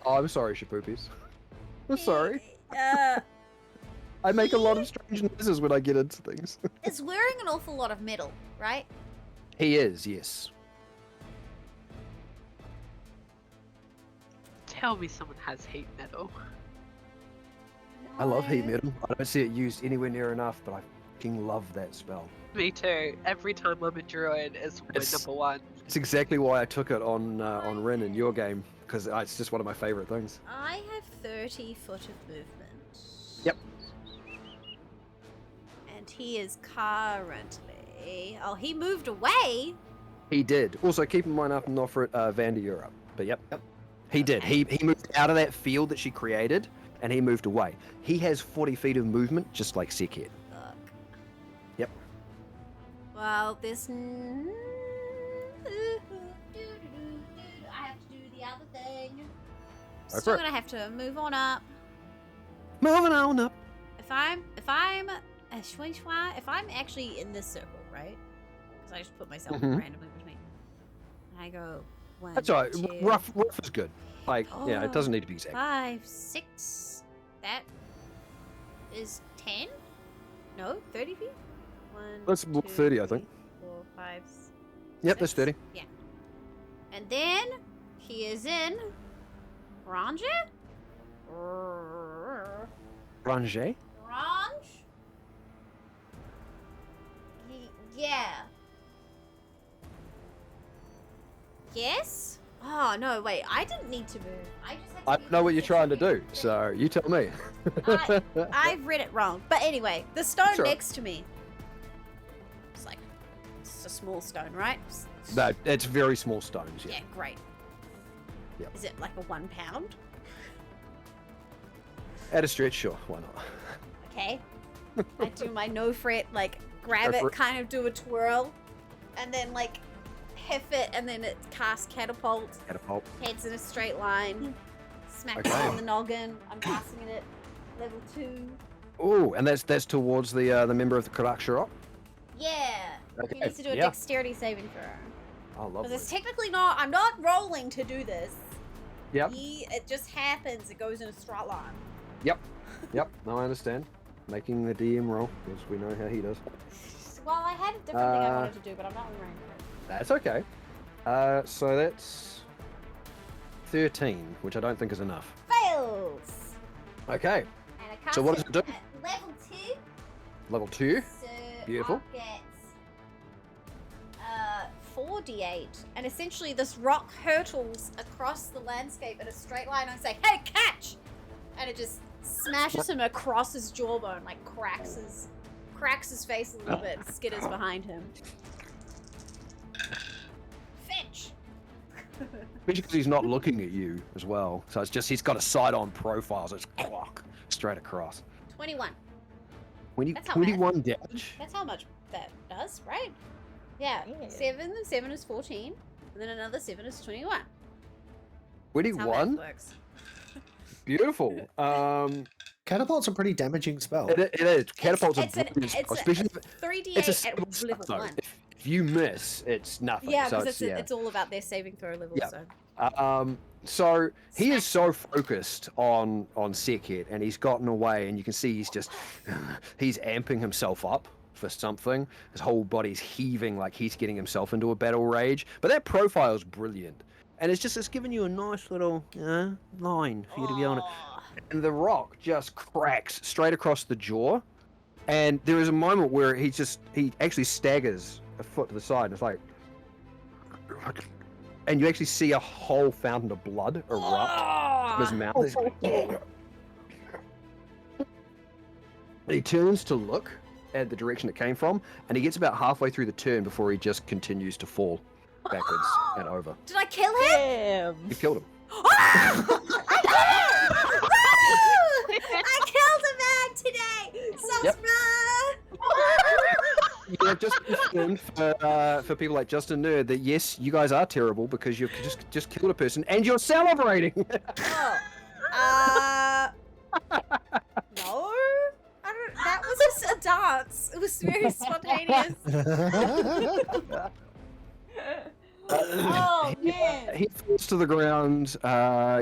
Oh, I'm sorry, Shapoopies. I'm sorry. I make a lot of strange noises when I get into things. Is wearing an awful lot of metal, right? He is, yes. Tell me someone has heat metal. I love heat metal. I don't see it used anywhere near enough, but I fucking love that spell. Me too. Every time I'm a druid, it's number one. It's exactly why I took it on Rin in your game, because it's just one of my favorite things. I have 30 foot of movement. Yep. And he is currently... Oh, he moved away? He did. Also, keep in mind after Nofrit, Vander, you're up. But yep. He did. He moved out of that field that she created, and he moved away. He has 40 feet of movement, just like Sekhet. Fuck. Yep. Well, this... I have to do the other thing. Still gonna have to move on up. Moving on up. If I'm actually in this circle, right? Because I just put myself randomly between. I go 1. That's alright. 2, Rough is good. Like, yeah, it doesn't need to be exact. 5, 6. That is 10. No, 30 feet. 1. Let's 2, 30, I think. 4, 5. 6. Yep, that's 30. Yeah. And then he is in Ranger? Ranger? Range? Yeah. Yes? Oh, no, wait. I didn't need to move. I just had to I move know what to you're trying to second. do, so you tell me. I've read it wrong. But anyway, the stone Sure. next to me. It's a small stone, right? No, it's very small stones, yeah. Yeah, great. Yep. Is it like a 1 pound? At a stretch, sure, why not? Okay. I do my no fret, like grab Go for it, kind of do a twirl, and then like hef it, and then it casts catapult. Catapult. Heads in a straight line. Smack it Okay. on the noggin. I'm passing it at level 2. Oh, and that's towards the member of the Karakshara. Yeah. Okay, He needs to do a yeah. dexterity saving throw. Oh, Because lovely. it's technically not. I'm not rolling to do this. Yep. It just happens. It goes in a straight line. Yep. No, I understand. Making the DM roll, because we know how he does. Well, I had a different thing I wanted to do, but I'm not remembering it. That's okay. So that's 13, which I don't think is enough. Fails. Okay, And I cast So what does it do? at level 2. level 2. So Beautiful. I'll get 4d8, and essentially this rock hurtles across the landscape in a straight line and say, "Hey, catch!" And it just smashes him across his jawbone, like cracks his face a little bit, and skitters behind him. Fetch. Because he's not looking at you as well. So it's just, he's got a side-on profile, so it's clock, straight across. 21. 20, That's how 21 damage? That's how much that does, right? Yeah. 7 and 7 is 14, and then another 7 is 21. That's how math 21? works. Beautiful. Catapult's a pretty damaging spell. It is. Catapult's It's a brilliant spell, especially if 3d8 it's a at simple stuff, level though. 1. If you miss, it's nothing. Yeah, so because it's it's all about their saving throw level. Yeah. So So he is so focused on Sekhet, and he's gotten away, and you can see he's amping himself up for something. His whole body's heaving like he's getting himself into a battle rage. But that profile's brilliant, and it's giving you a nice little line for you to be on it. And the rock just cracks straight across the jaw, and there is a moment where he actually staggers a foot to the side, and it's like. And you actually see a whole fountain of blood erupt from his mouth. He's going, he turns to look at the direction it came from, and he gets about halfway through the turn before he just continues to fall backwards and over. Did I kill him? Damn. You killed him. I killed a man today! So Yep. smart! Yeah, just confirmed for people like Justin Nerd that yes, you guys are terrible because you've just killed a person and you're celebrating. Oh. No? That was just a dance. It was very spontaneous. Oh, man. He falls to the ground.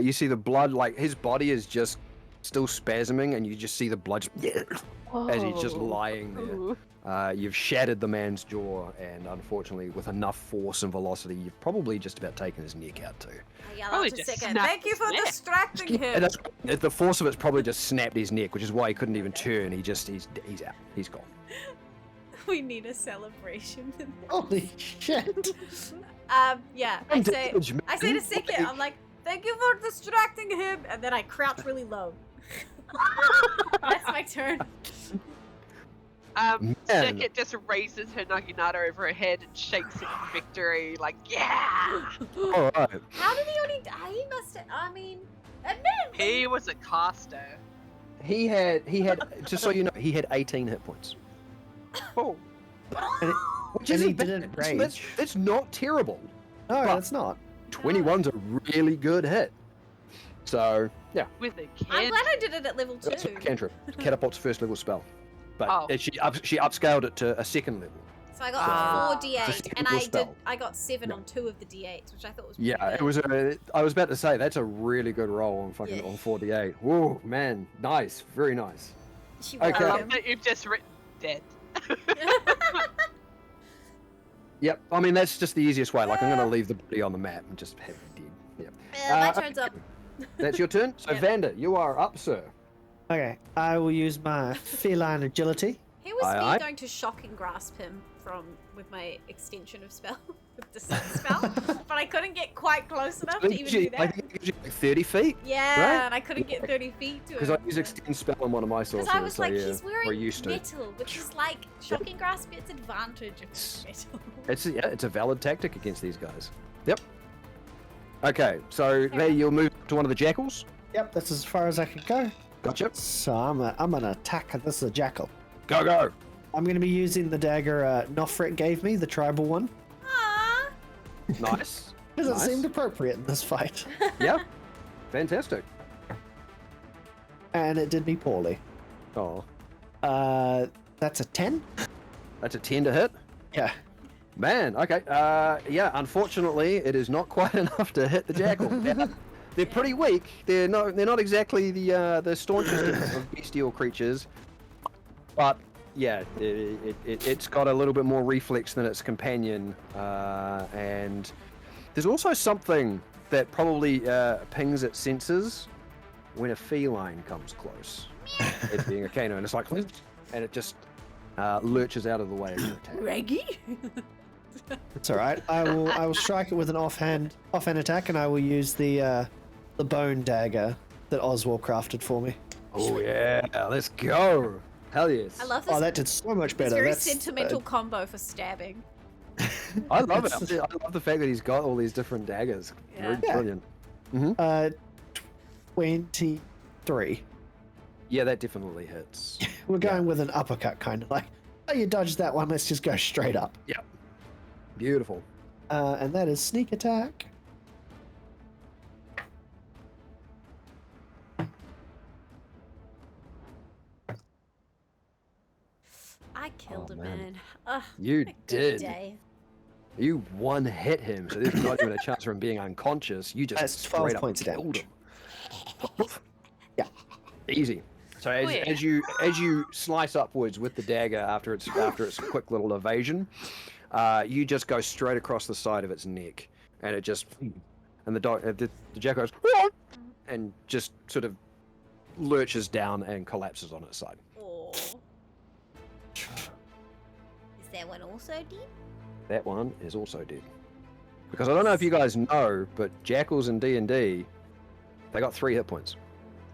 You see the blood, like his body is just still spasming, and you just see the blood as he's just lying there. You've shattered the man's jaw, and unfortunately, with enough force and velocity, you've probably just about taken his neck out too. I yell Probably out to just Second. snapped Thank you his for neck. distracting him. And the force of it's probably just snapped his neck, which is why he couldn't even turn. He's out. He's gone. We need a celebration. Holy shit! Yeah, I say to Second, I'm like, thank you for distracting him, and then I crouch really low. That's my turn. Sekhet just raises her naginata over her head and shakes it in victory, like, yeah! All right. How did he only die? He must have, I mean, admittedly. He was a caster. He had just so you know, he had 18 hit points. Oh. Which And he isn't bad. didn't rage. That's not terrible. No, But- that's not. 21's a really good hit. So yeah, With a I'm kid. glad I did it at level 2. that's a cantrip. Catapult's first level spell, but Oh. she upscaled it to a second level. So I got Ah. 4d8, It's a and single spell. I got 7 Yeah. on 2 of the d8s, which I thought was pretty Yeah, good. it was. I was about to say that's a really good roll on fucking Yeah. on 48. Whoa, man, nice, very nice. She Okay. I welcome. love that you've just written dead. Yep, I mean that's just the easiest way. Like I'm gonna leave the body on the map and just have it dead. Yep. My turn's up. That's your turn. So Yep. Vander, you are up, sir. Okay, I will use my feline agility. Who was Aye, me aye. going to shock and grasp him? with my extension of spell, with descent spell, but I couldn't get quite close enough to even do that. I think it gives you like 30 feet. Yeah, right? and I couldn't get 30 feet to it. Because I use extend spell on one of my sorcerers. Because I was so like, yeah, he's wearing used to. metal, which is like shocking grasp its advantage of metal. It's a valid tactic against these guys. Yep. Okay, so there you'll move to one of the jackals. Yep, that's as far as I can go. Gotcha. So I'm gonna attack. This is a jackal. Go. I'm gonna be using the dagger Nofrit gave me, the tribal one. Aww. Nice. Because Nice. it seemed appropriate in this fight. Yep. Fantastic. And it did me poorly. Oh, That's a 10? that's a 10 to hit. Yeah. Man, okay. Yeah, unfortunately, it is not quite enough to hit the jackal. They're pretty weak. They're not exactly the staunchest of bestial creatures, but yeah, it's got a little bit more reflex than its companion, and there's also something that probably pings its senses when a feline comes close. It being a canine, and it's like, and it just lurches out of the way of your attack. Reggie? It's all right. I will strike it with an offhand attack, and I will use the bone dagger that Oswald crafted for me. Oh yeah, let's go! Hell yes! I love this. Oh, that did so much It's better. very That's sentimental combo for stabbing. I love it. I love the fact that he's got all these different daggers. Yeah. Brilliant. Mm-hmm. 23. Yeah, that definitely hits. We're going with an uppercut, kind of like, oh, you dodged that one. Let's just go straight up. Yeah. Beautiful. And that is sneak attack. I killed a man. man. Ugh, You what a good did. day. You one hit him, so there's not even a chance for him being unconscious. You just That's 12 straight up points of killed damage. him. Yeah. Easy. So as you slice upwards with the dagger after its quick little evasion, you just go straight across the side of its neck, and it just the jackal goes and just sort of lurches down and collapses on its side. Aw. Is that one also dead? That one is also dead. Because I don't know if you guys know, but jackals in D&D, they got 3 hit points.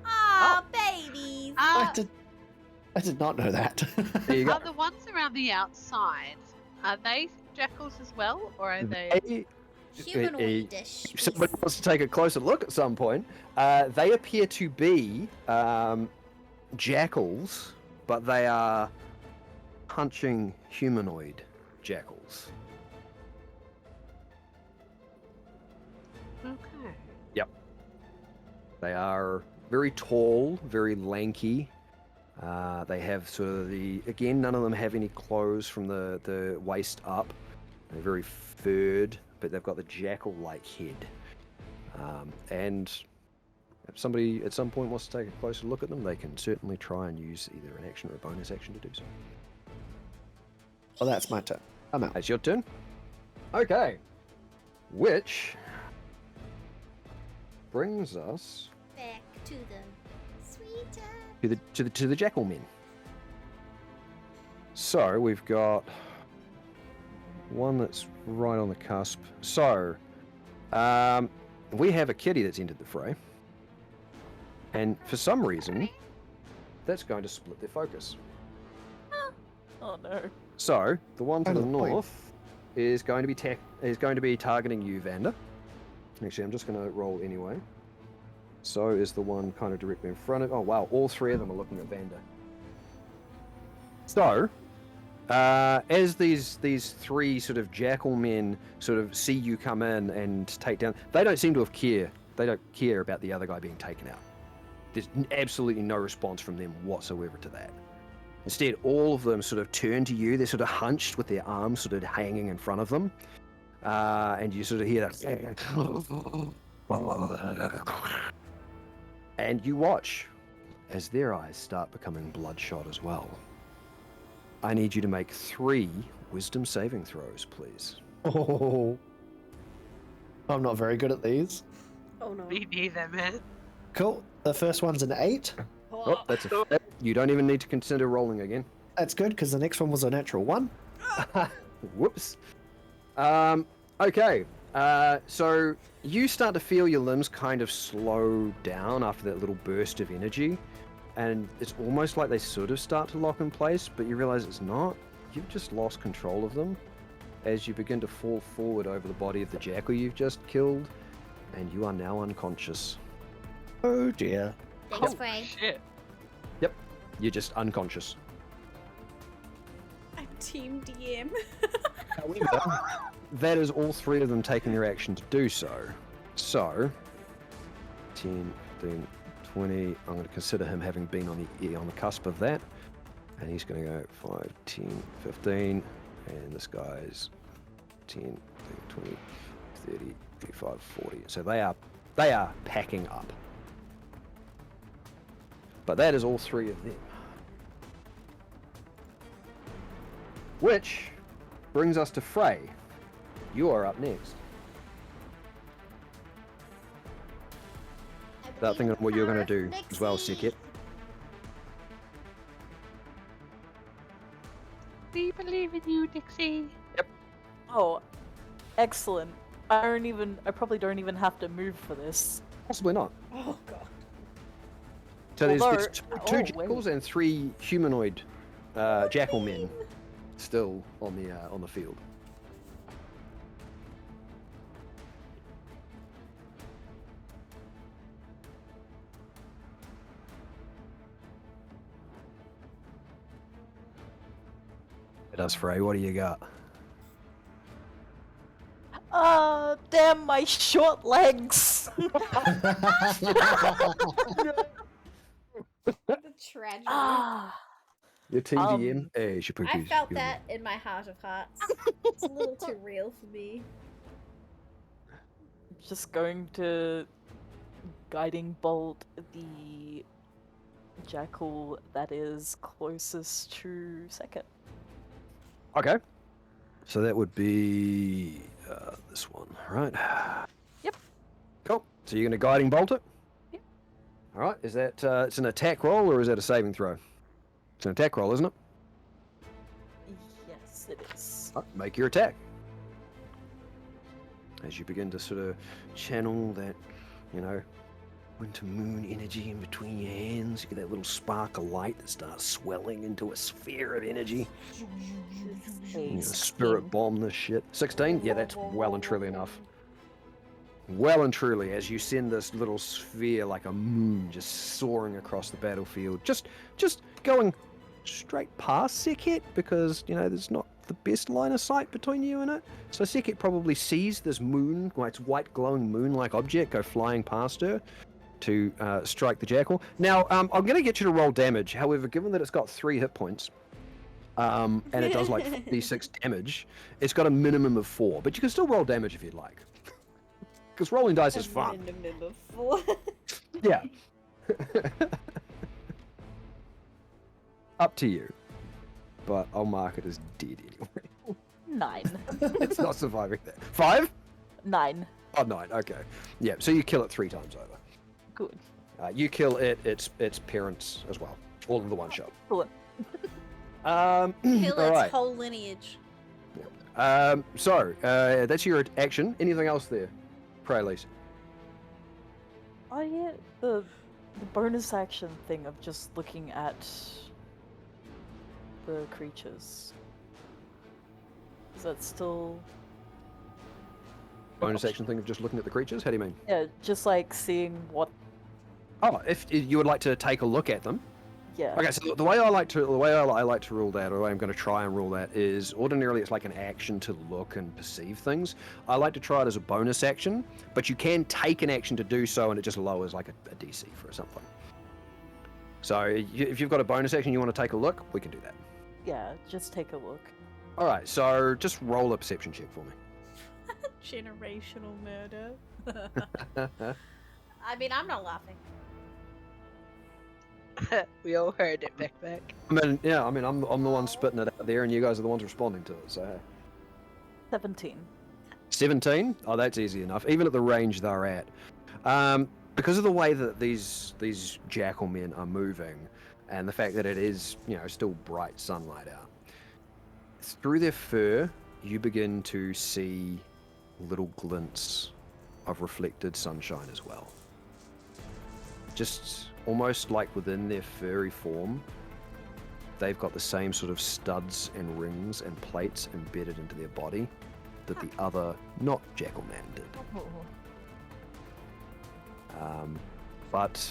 Aw, babies. I did not know that. There you go. Are the ones around the outside, are they jackals as well, or are they... Humanoid-ish. If somebody wants to take a closer look at some point, they appear to be jackals, but they are punching humanoid jackals. Okay. Yep. They are very tall, very lanky. They have sort of again, none of them have any clothes from the waist up. They're very furred, but they've got the jackal-like head. And if somebody at some point wants to take a closer look at them, they can certainly try and use either an action or a bonus action to do so. Well, that's my turn. I'm out. It's your turn. Okay. Which brings us Back to the sweeter. to the jackal men. So we've got one that's right on the cusp. So we have a kitty that's entered the fray, and for some reason, that's going to split their focus. Oh no. So the one to the Kind of point. north is going to be targeting you, Vander. Actually, I'm just going to roll anyway. So is the one kind of directly in front of. Oh wow! All 3 of them are looking at Vander. So, as these 3 sort of jackal men sort of see you come in and take down, they don't seem to care. They don't care about the other guy being taken out. There's absolutely no response from them whatsoever to that. Instead, all of them sort of turn to you. They're sort of hunched with their arms sort of hanging in front of them. And you sort of hear that. And you watch as their eyes start becoming bloodshot as well. I need you to make 3 wisdom saving throws, please. Oh, I'm not very good at these. Oh no. Me neither, man. Cool. The first one's an 8. Oh, that's a fail. You don't even need to consider rolling again. That's good because the next one was a natural 1. Whoops. Okay. So you start to feel your limbs kind of slow down after that little burst of energy, and it's almost like they sort of start to lock in place, but you realize it's not. You've just lost control of them as you begin to fall forward over the body of the jackal you've just killed, and you are now unconscious. Oh dear. Thanks, Frey. Shit. Yep, you're just unconscious. I'm Team DM. However, that is all three of them taking their action to do so. So, 10, 15, 20. I'm going to consider him having been on the cusp of that. And he's going to go 5, 10, 15. And this guy's 10, 15, 20, 30, 35, 40. So they are packing up. But that is all three of them. Which brings us to Frey. You are up next. Without thinking of what you're going to do as well, Sekit. We believe in you, Dixie. Yep. Oh, excellent. I probably don't even have to move for this. Possibly not. Oh god. So there's Although- two jackals and 3 humanoid jackal men still on the field. It does, Frey. What do you got? Damn my short legs! The tragedy. Your TDM? Hey, I felt that in my heart of hearts. It's a little too real for me. Just going to guiding bolt the jackal that is closest to Sekit. Okay. So that would be this one, right? Yep. Cool. So you're going to guiding bolt it? Yep. All right. Is that it's an attack roll or is that a saving throw? It's an attack roll, isn't it? Yes, it is. All right, make your attack. As you begin to sort of channel that, winter moon energy in between your hands, you get that little spark of light that starts swelling into a sphere of energy. Spirit bomb this shit. 16? Yeah, that's well and truly enough. Well and truly, as you send this little sphere like a moon just soaring across the battlefield, just going straight past Sekit because, there's not the best line of sight between you and it. So Sekit probably sees this moon, it's white glowing moon-like object go flying past her to strike the jackal. Now, I'm going to get you to roll damage. However, given that it's got 3 hit points, and it does like 56 damage, it's got a minimum of 4. But you can still roll damage if you'd like. Because rolling dice is fun. Minimum of 4. Yeah. Up to you. But I'll mark it as dead anyway. 9. It's not surviving that. 5? 9. Oh, 9. Okay. Yeah. So you kill it 3 times over. Good. You kill its parents as well, all in the one shot. Cool. Kill all its right. whole lineage. So that's your action. Anything else there, Praelis? Oh yeah, the bonus action thing of just looking at the creatures. Is that still Bonus action thing of just looking at the creatures? How do you mean? Yeah, just like seeing what. Oh, if you would like to take a look at them. Yeah. Okay, so the way I like to rule that, or the way I'm going to try and rule that, is ordinarily it's like an action to look and perceive things. I like to try it as a bonus action, but you can take an action to do so, and it just lowers like a DC for something. So if you've got a bonus action you want to take a look, we can do that. Yeah, just take a look. All right, so just roll a perception check for me. Generational murder. I mean, I'm not laughing. We all heard it, back. I'm the one spitting it out there, and you guys are the ones responding to it. So hey. 17. 17? Oh, that's easy enough. Even at the range they're at, because of the way that these jackal men are moving, and the fact that it is still bright sunlight out, through their fur, you begin to see little glints of reflected sunshine as well. Just almost like within their furry form, they've got the same sort of studs and rings and plates embedded into their body that the other not jackal man did. But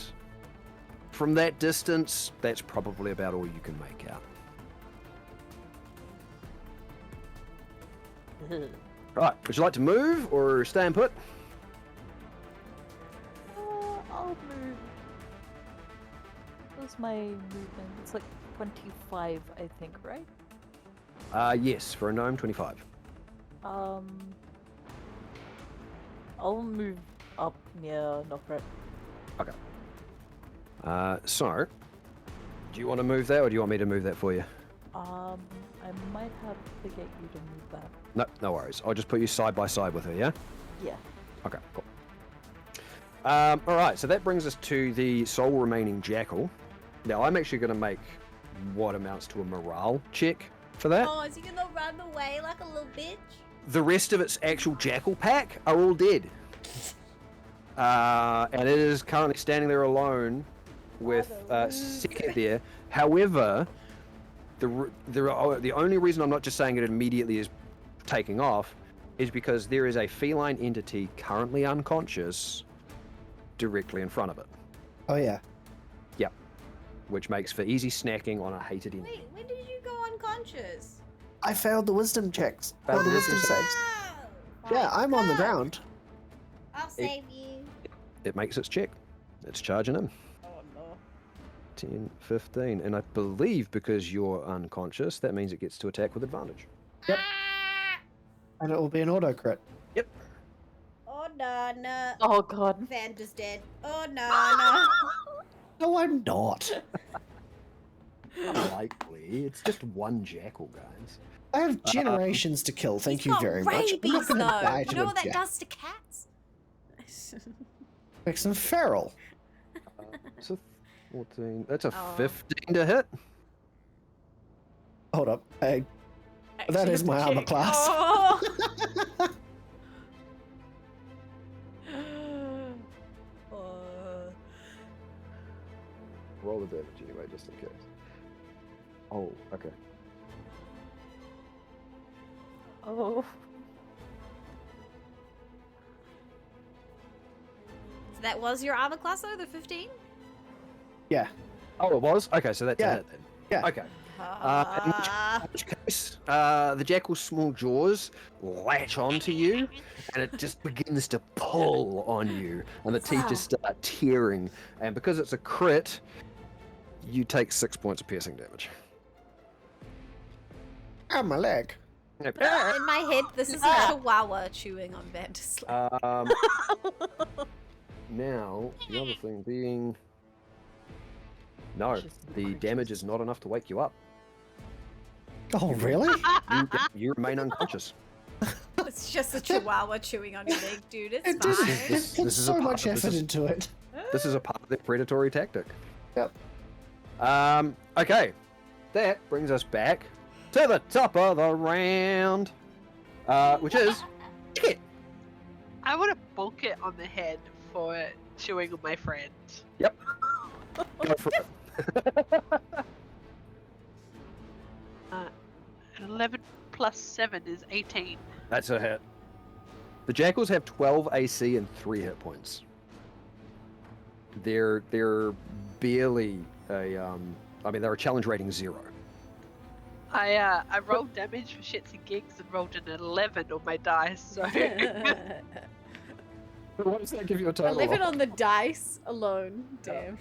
from that distance, that's probably about all you can make out. Right, would you like to move or stay and put? I'll move. What's my movement? It's like 25, I think, right? Yes, for a gnome, 25. I'll move up near Nokret. Okay. So, do you want to move that, or do you want me to move that for you? I might have to get you to move that. No, no worries. I'll just put you side by side with her, yeah? Yeah. Okay, cool. Alright, so that brings us to the sole remaining jackal. Now, I'm actually going to make what amounts to a morale check for that. Oh, is he gonna run away like a little bitch? The rest of its actual jackal pack are all dead. And it is currently standing there alone with Seket there. However, the only reason I'm not just saying it immediately is taking off is because there is a feline entity currently unconscious directly in front of it. Oh yeah. Yep. Which makes for easy snacking on a hated enemy. Wait, when did you go unconscious? I failed the wisdom checks. Failed the wisdom saves. Oh, Yeah, I'm on the ground. I'll save you. It makes its check. It's charging in. Oh no. 10, 15. And I believe because you're unconscious, that means it gets to attack with advantage. Yep. And it will be an auto crit. Yep. Oh no, no. Oh god. Vander's dead. Oh no, no. No, I'm not. Unlikely. It's just one jackal, guys. I have generations to kill. Thank He's you got very much. I'm rabies, not gonna though. die You to know a what that jack- does to cats? Makes them feral. It's a 14. That's a Oh. 15 to hit. Hold up. That Actually, is my armor check. class. Oh. Oh. Roll the damage anyway, just in case. Oh, okay. Oh. So that was your armor class though, the 15? Yeah. Oh, it was? Okay, so that's a Yeah. hit then. Yeah. Okay. In which case, the jackal's small jaws latch onto you, and it just begins to pull on you, and the teeth just start tearing. And because it's a crit, you take 6 points of piercing damage. Ow, my leg. In my head, this is a chihuahua chewing on Vandersley. Now, the other thing being... No, the damage is not enough to wake you up. Oh, really? You remain unconscious. It's just a chihuahua chewing on your leg, dude. It's It fine. just This puts is a so part much of- this effort is- into it. This is a part of their predatory tactic. Yep. Okay. That brings us back to the top of the round, which is Ticket. I want to bonk it on the head for chewing on my friend. Yep. Go for it. 11 plus 7 is 18. That's a hit. The jackals have 12 AC and 3 hit points. They're barely a I mean they're a challenge rating 0. I rolled damage for shits and gigs and rolled an 11 on my dice, so What does that give you a total? 11 on the dice alone. Damn.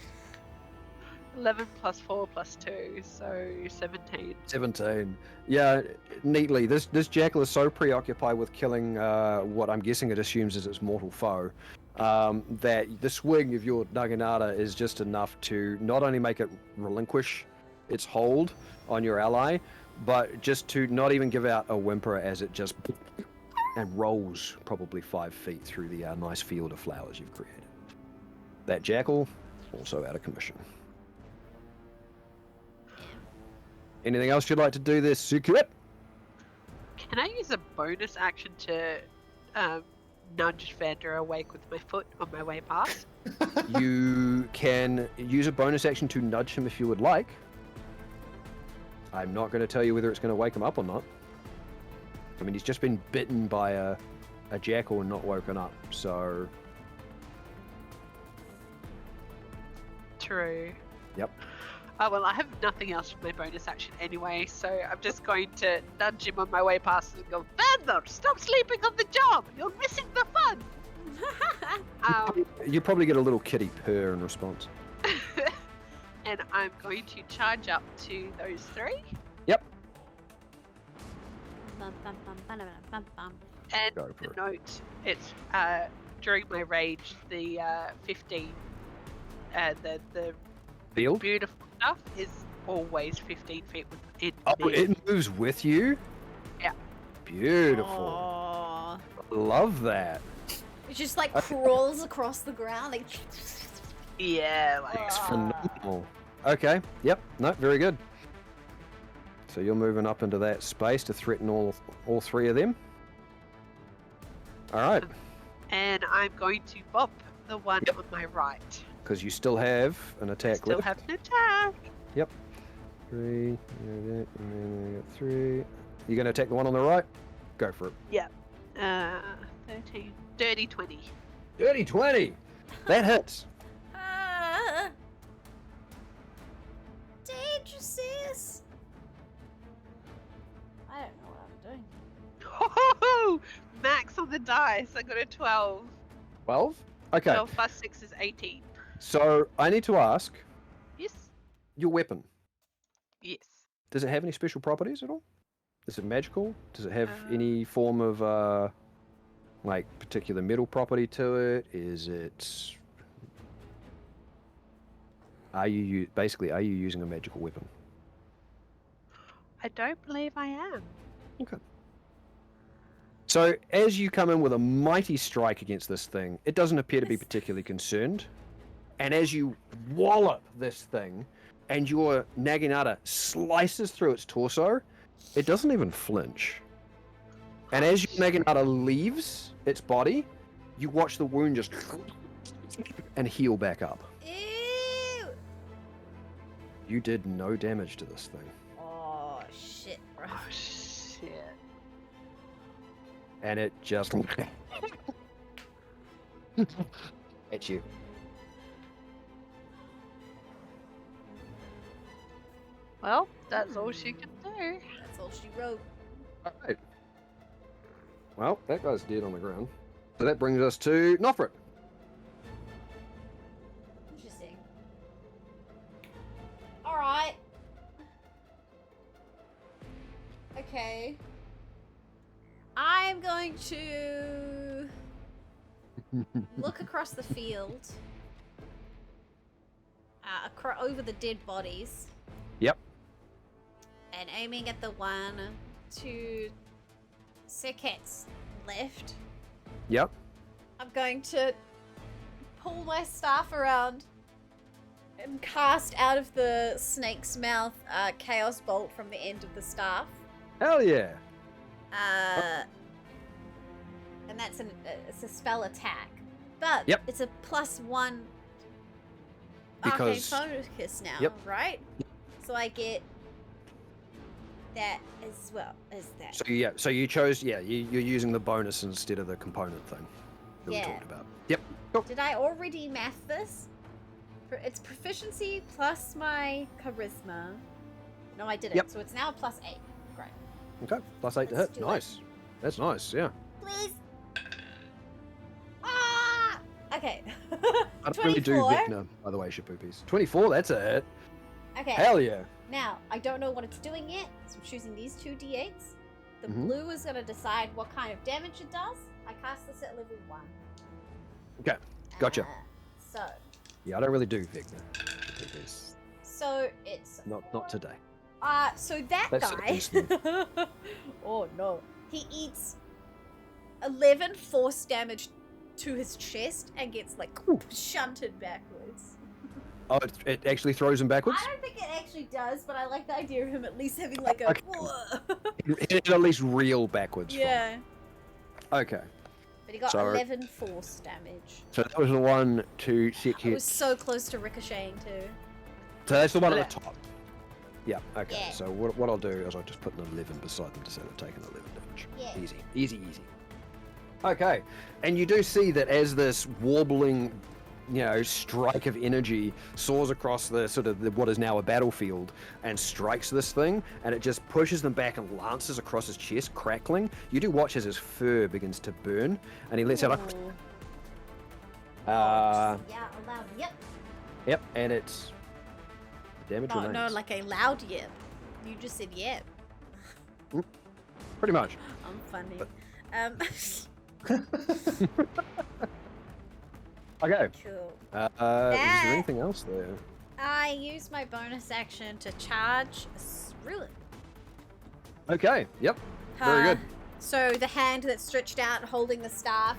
11 plus 4 plus 2, so 17. 17. Yeah, neatly. This jackal is so preoccupied with killing what I'm guessing it assumes is its mortal foe, that the swing of your Naginata is just enough to not only make it relinquish its hold on your ally, but just to not even give out a whimper as it just and rolls probably 5 feet through the nice field of flowers you've created. That jackal, also out of commission. Anything else you'd like to do this, Secret? Can I use a bonus action to nudge Vander awake with my foot on my way past? You can use a bonus action to nudge him if you would like. I'm not going to tell you whether it's going to wake him up or not. I mean, he's just been bitten by a jackal and not woken up, so... True. Yep. Oh, well, I have nothing else for my bonus action anyway, so I'm just going to nudge him on my way past and go, Vander, stop sleeping on the job! You're missing the fun! You probably get a little kitty purr in response. And I'm going to charge up to those 3. Yep. And the note, it's during my rage, the 15, the Field? beautiful stuff is always 15 feet within Oh, me. it moves with you? Yeah. Beautiful. Love that. It just like crawls across the ground, like. Yeah, like. It's phenomenal. Okay. Yep. No, very good. So you're moving up into that space to threaten all 3 of them. All right. And I'm going to bop the one on my right. Because you still have an attack Still left. have an attack. Yep. 3. And then you got 3. You going to attack the one on the right? Go for it. Yep. 13. Dirty 20. Dirty 20. That hits. Dangerous. I don't know what I'm doing. Ho-ho-ho! Max on the dice. I got a 12. 12? Okay. 12 plus 6 is 18. So I need to ask, Yes. your weapon, Yes. does it have any special properties at all? Is it magical? Does it have any form of like particular metal property to it? Is it... Are you using a magical weapon? I don't believe I am. Okay. So as you come in with a mighty strike against this thing, it doesn't appear to be particularly concerned. And as you wallop this thing, and your Naginata slices through its torso, it doesn't even flinch. And as your Naginata leaves its body, you watch the wound just and heal back up. Ew. You did no damage to this thing. Oh shit, bro. Oh, shit. And it just at you. Well, that's all she can do. That's all she wrote. Alright. Well, that guy's dead on the ground. So that brings us to Nofrit. Interesting. Alright. Okay. I'm going to look across the field. Over the dead bodies. Yep. And aiming at the one to Seket's left. Yep. I'm going to pull my staff around and cast out of the snake's mouth Chaos Bolt from the end of the staff. Hell yeah. And that's it's a spell attack. But Yep. it's a +1 Because- arcane focus now, Yep. right? So I get that as well as that. So yeah, so you chose, you're using the bonus instead of the component thing that we Yeah. talked about. Yep. Cool. Did I already math this? It's proficiency plus my charisma. No, I didn't. Yep. So it's now a +8. Great. Okay. +8 to Let's hit. do it. Nice. That's nice. Yeah. Please. Ah! Okay. I don't really do 24. Vecna, by the way, Shapoopies. 24. That's a hit. Okay. Hell yeah. Now, I don't know what it's doing yet, so I'm choosing these 2 d8s. The Mhm. blue is going to decide what kind of damage it does. I cast this at level 1. Okay. Gotcha. So Yeah, I don't really do Vecna. Shapoopies. it's... Not today. So that That's guy... oh no. He eats 11 force damage to his chest and gets like shunted backwards. Oh, it actually throws him backwards? I don't think it actually does, but I like the idea of him at least having like a. Okay. It at least reel backwards. Yeah. Okay. But he got 11 force damage. So that was the one to set It was so close to ricocheting too. So that's the one at the top. Yeah, okay. Yeah. So what I'll do is I'll just put an 11 beside them to say they've taken 11 damage. Yeah. Easy, easy, easy. Okay. And you do see that as this warbling, strike of energy soars across the sort of what is now a battlefield and strikes this thing, and it just pushes them back and lances across his chest, crackling. You do watch as his fur begins to burn, and he lets out a... Yeah, a loud yep. Yep, and it's... damage Oh, remains. no, like a loud yep. You just said yep. Pretty much. I'm funny. Okay. Cool. Is there anything else there? I use my bonus action to charge a ruin. Okay, yep. Very good. So the hand that's stretched out holding the staff,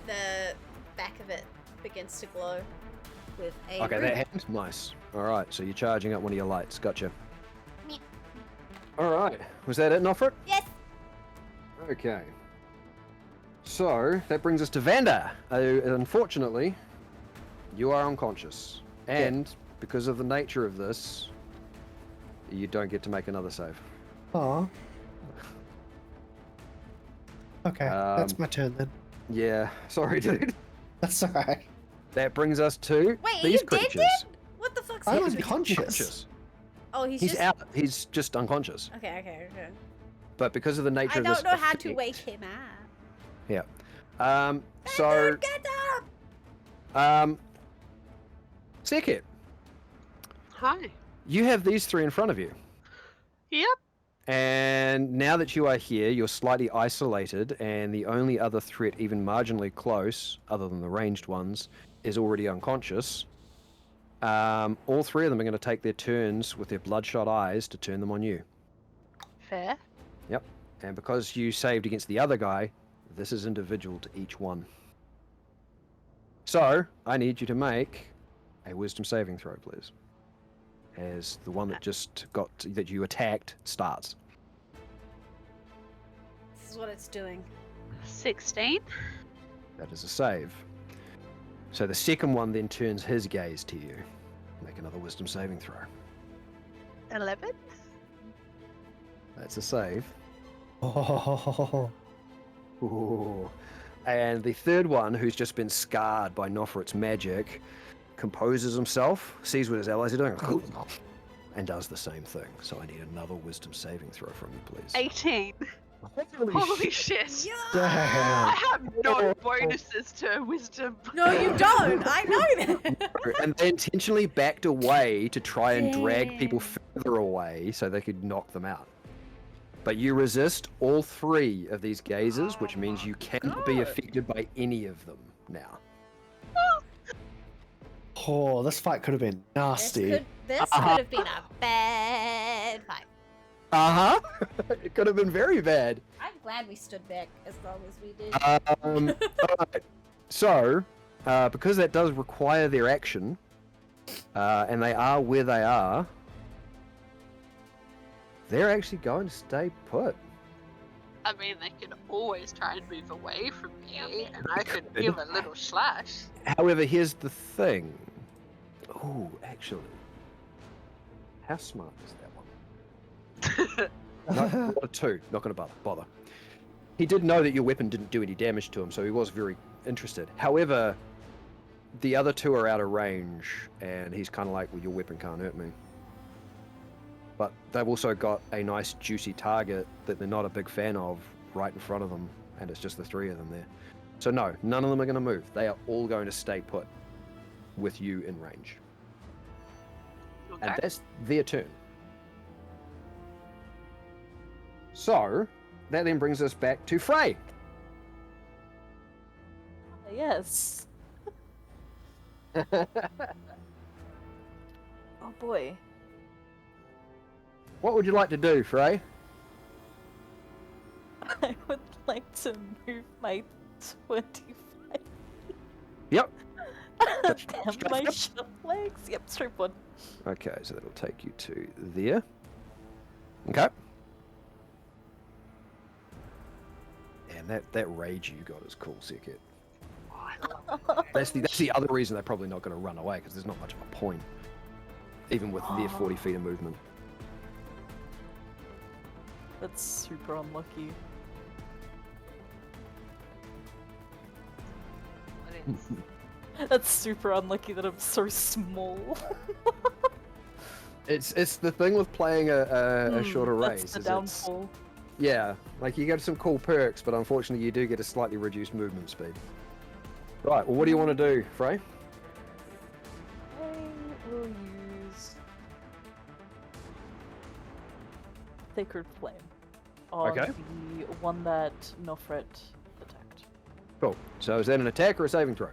the back of it begins to glow with a Okay, ruin. that hand? Nice. Alright, so you're charging up one of your lights. Gotcha. Alright, was that it, Nofrit? Yes! Okay. So, that brings us to Vanda. Unfortunately, you are unconscious. And, because of the nature of this, you don't get to make another save. Aw. Okay, that's my turn then. Yeah, sorry, dude. That's alright. That brings us to Wait, these are you creatures. dead then? What the fuck's I'm happening? unconscious. Oh, he's He's just... out. He's just unconscious. Okay. But because of the nature I of this don't know how to effect- wake him up. Yeah. Get up! Sekit, Hi. you have these three in front of you. Yep. And now that you are here, you're slightly isolated, and the only other threat even marginally close, other than the ranged ones, is already unconscious. All three of them are going to take their turns with their bloodshot eyes to turn them on you. Fair. Yep. And because you saved against the other guy, this is individual to each one. So, I need you to make a wisdom saving throw, please. As the one that you attacked starts. This is what it's doing. 16. That is a save. So the second one then turns his gaze to you. Make another wisdom saving throw. 11. That's a save. Oh. Ooh. And the third one, who's just been scarred by Nofrit's magic, composes himself, sees what his allies are doing, and does the same thing. So I need another wisdom saving throw from you, please. 18. Holy shit. Yeah. I have no bonuses to wisdom. No, you don't. I know that. And they intentionally backed away to try and drag people further away so they could knock them out. But you resist all three of these gazes, which means you cannot be affected by any of them now. Oh, this fight could have been nasty. This could have been a bad fight. Uh-huh. It could have been very bad. I'm glad we stood back as long as we did. Alright. So, because that does require their action, and they are where they are, they're actually going to stay put. I mean, they can always try and move away from me, and I could give a little slash. However, here's the thing. Oh, actually. How smart is that one? No, 2. Not going to bother. He did know that your weapon didn't do any damage to him, so he was very interested. However, the other two are out of range, and he's kind of like, well, your weapon can't hurt me. But they've also got a nice juicy target that they're not a big fan of right in front of them, and it's just the three of them there. So no, none of them are going to move. They are all going to stay put with you in range. Okay. And that's their turn. So, that then brings us back to Frey. Yes. Oh boy. What would you like to do, Frey? I would like to move my 25. Yep. Damn my shovel. legs. Yep, straight one. Okay, so that'll take you to there. Okay. And that rage you got is cool, Sekit. That's the other reason they're probably not going to run away, because there's not much of a point, even with their 40 feet of movement. That's super unlucky. That's super unlucky that I'm so small. It's the thing with playing a shorter race. That's the downfall. Yeah, like you get some cool perks, but unfortunately you do get a slightly reduced movement speed. Right, well what do you want to do, Frey? I will use Sacred Flame on the one that Nofret attacked. Cool. So is that an attack or a saving throw?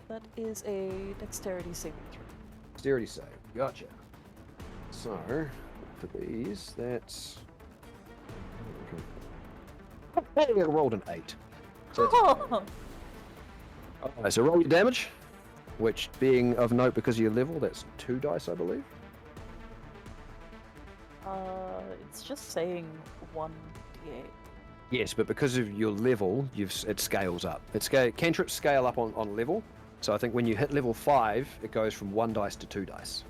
That is a dexterity saving throw. Dexterity save. Gotcha. So, for these, that's... Okay. I rolled an 8. So, so roll your damage, which being of note because of your level, that's 2 dice, I believe. It's just saying 1d8. Yes, but because of your level, it scales up. Cantrips scale up on level, so I think when you hit level 5, it goes from 1 dice to 2 dice.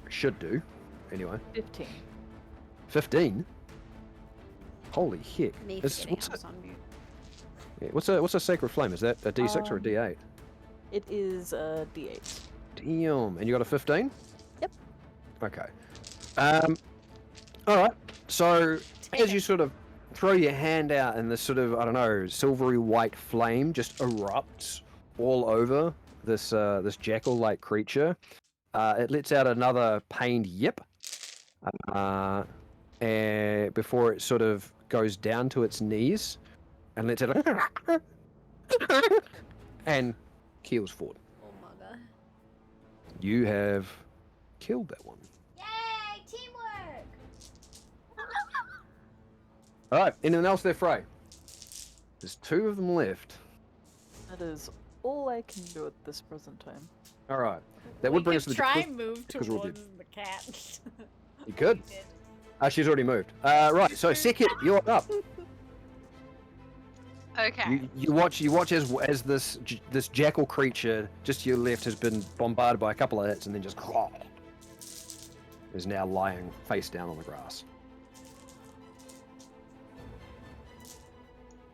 Should do, anyway. 15. 15? Holy heck. What's a Sacred Flame? Is that a D6 or a D8? It is a D8. Damn. And you got a 15? Yep. Okay. Alright. So, as you sort of throw your hand out and this sort of, I don't know, silvery white flame just erupts all over this jackal-like creature, it lets out another pained yip. And before it sort of goes down to its knees and lets it and keels forward. Oh my god. You have killed that one. Yay! Teamwork! Alright, anything else there, Frey? There's 2 of them left. That is all I can do at this present time. Alright. That would bring us to the try and move towards the cat. You could. She's already moved. Right, so Sekit, you're up. Okay. You watch as this jackal creature just to your left has been bombarded by a couple of hits and then just is now lying face down on the grass.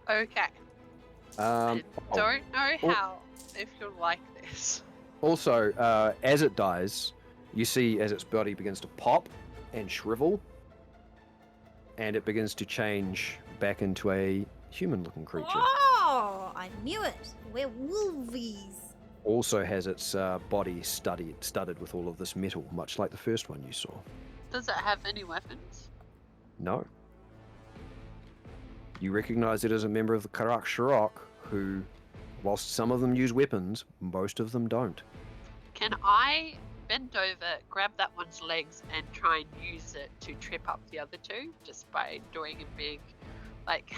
Okay. I don't know how if you'll like this. Also, as it dies, you see as its body begins to pop and shrivel, and it begins to change back into a human-looking creature. Oh, I knew it. We're wolvies. Also has its body studded with all of this metal, much like the first one you saw. Does it have any weapons? No. You recognize it as a member of the Karak Shirok, who, whilst some of them use weapons, most of them don't. Can I bend over, grab that one's legs, and try and use it to trip up the other 2, just by doing a big, like,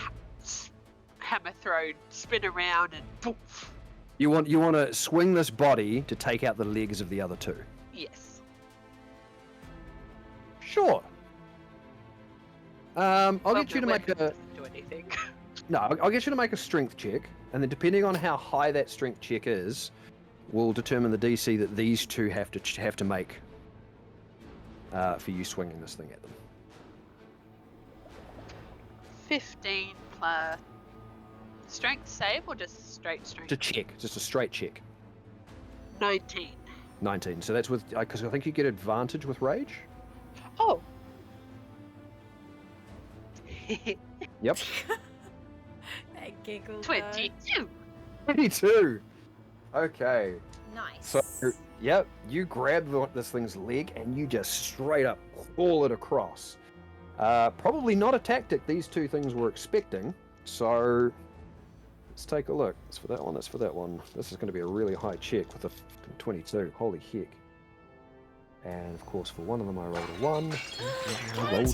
hammer throw, spin around, and poof? You want to swing this body to take out the legs of the other 2? Yes. Sure. I'll get you to make a... doesn't do anything. No, I'll get you to make a strength check, and then depending on how high that strength check is, will determine the DC that these 2 have to make for you swinging this thing at them. 15 plus strength save or just straight strength? It's a check, just a straight check. 19. 19. So that's with, because I think you get advantage with rage. Oh. Yep. That giggle. 22. 22. Okay. Nice. So, yep, you grab this thing's leg and you just straight up pull it across. Probably not a tactic these 2 things were expecting. So let's take a look. That's for that one. That's for that one. This is going to be a really high check with a 22. Holy heck. And of course, for one of them, I rolled a 1. I rolled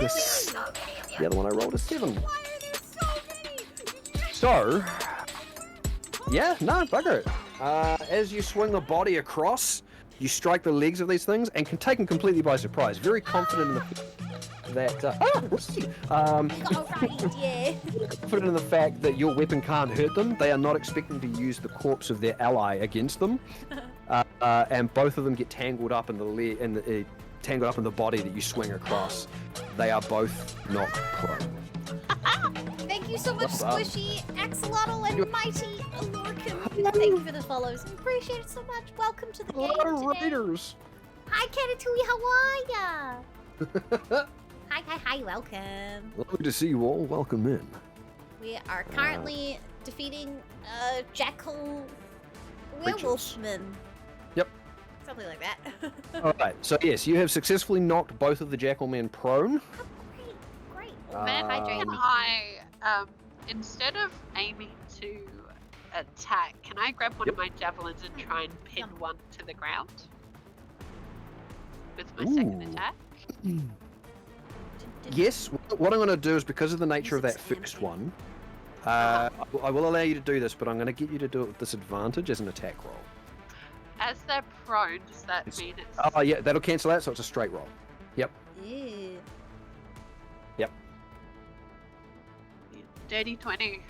the other one, I rolled a 7. Why are there so many? So, yeah, no, bugger it. As you swing the body across, you strike the legs of these things and can take them completely by surprise. Very confident in the confident in the fact that your weapon can't hurt them. They are not expecting to use the corpse of their ally against them, and both of them get tangled up in the tangled up in the body that you swing across. They are both knocked prone. Thank you so much, Squishy, Axolotl, and Mighty Lorcan. Thank you for the follows. Appreciate it so much. Welcome to the game today. Raiders. Hi, Catatouille, how are ya? Hi, welcome. Lovely to see you all. Welcome in. We are currently defeating Jackal Werewolfman. Yep. Something like that. Alright, so yes, you have successfully knocked both of the Jackal men prone. Oh, great. Can I, instead of aiming to attack, can I grab one of my javelins and try and pin one to the ground? With my second attack? Yes, what I'm going to do is, because of the nature of that first one, I will allow you to do this, but I'm going to get you to do it with disadvantage as an attack roll. As they're prone, does that mean it's... Oh yeah, that'll cancel out, so it's a straight roll. Yep. Ew. Yep. Dirty 20.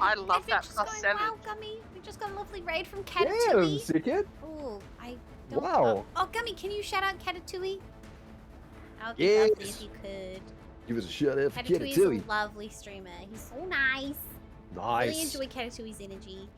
I love that plus 7. Wow, Gummy. We just got a lovely raid from Catatouille. Yeah, sick. Oh, I don't... Wow. Oh, Gummy, can you shout out Catatouille? That would be Yes. lovely if you could. Give us a shout out for Catatouille's Catatouille. a lovely streamer. He's so nice. Nice. Really enjoy Catatouille's energy.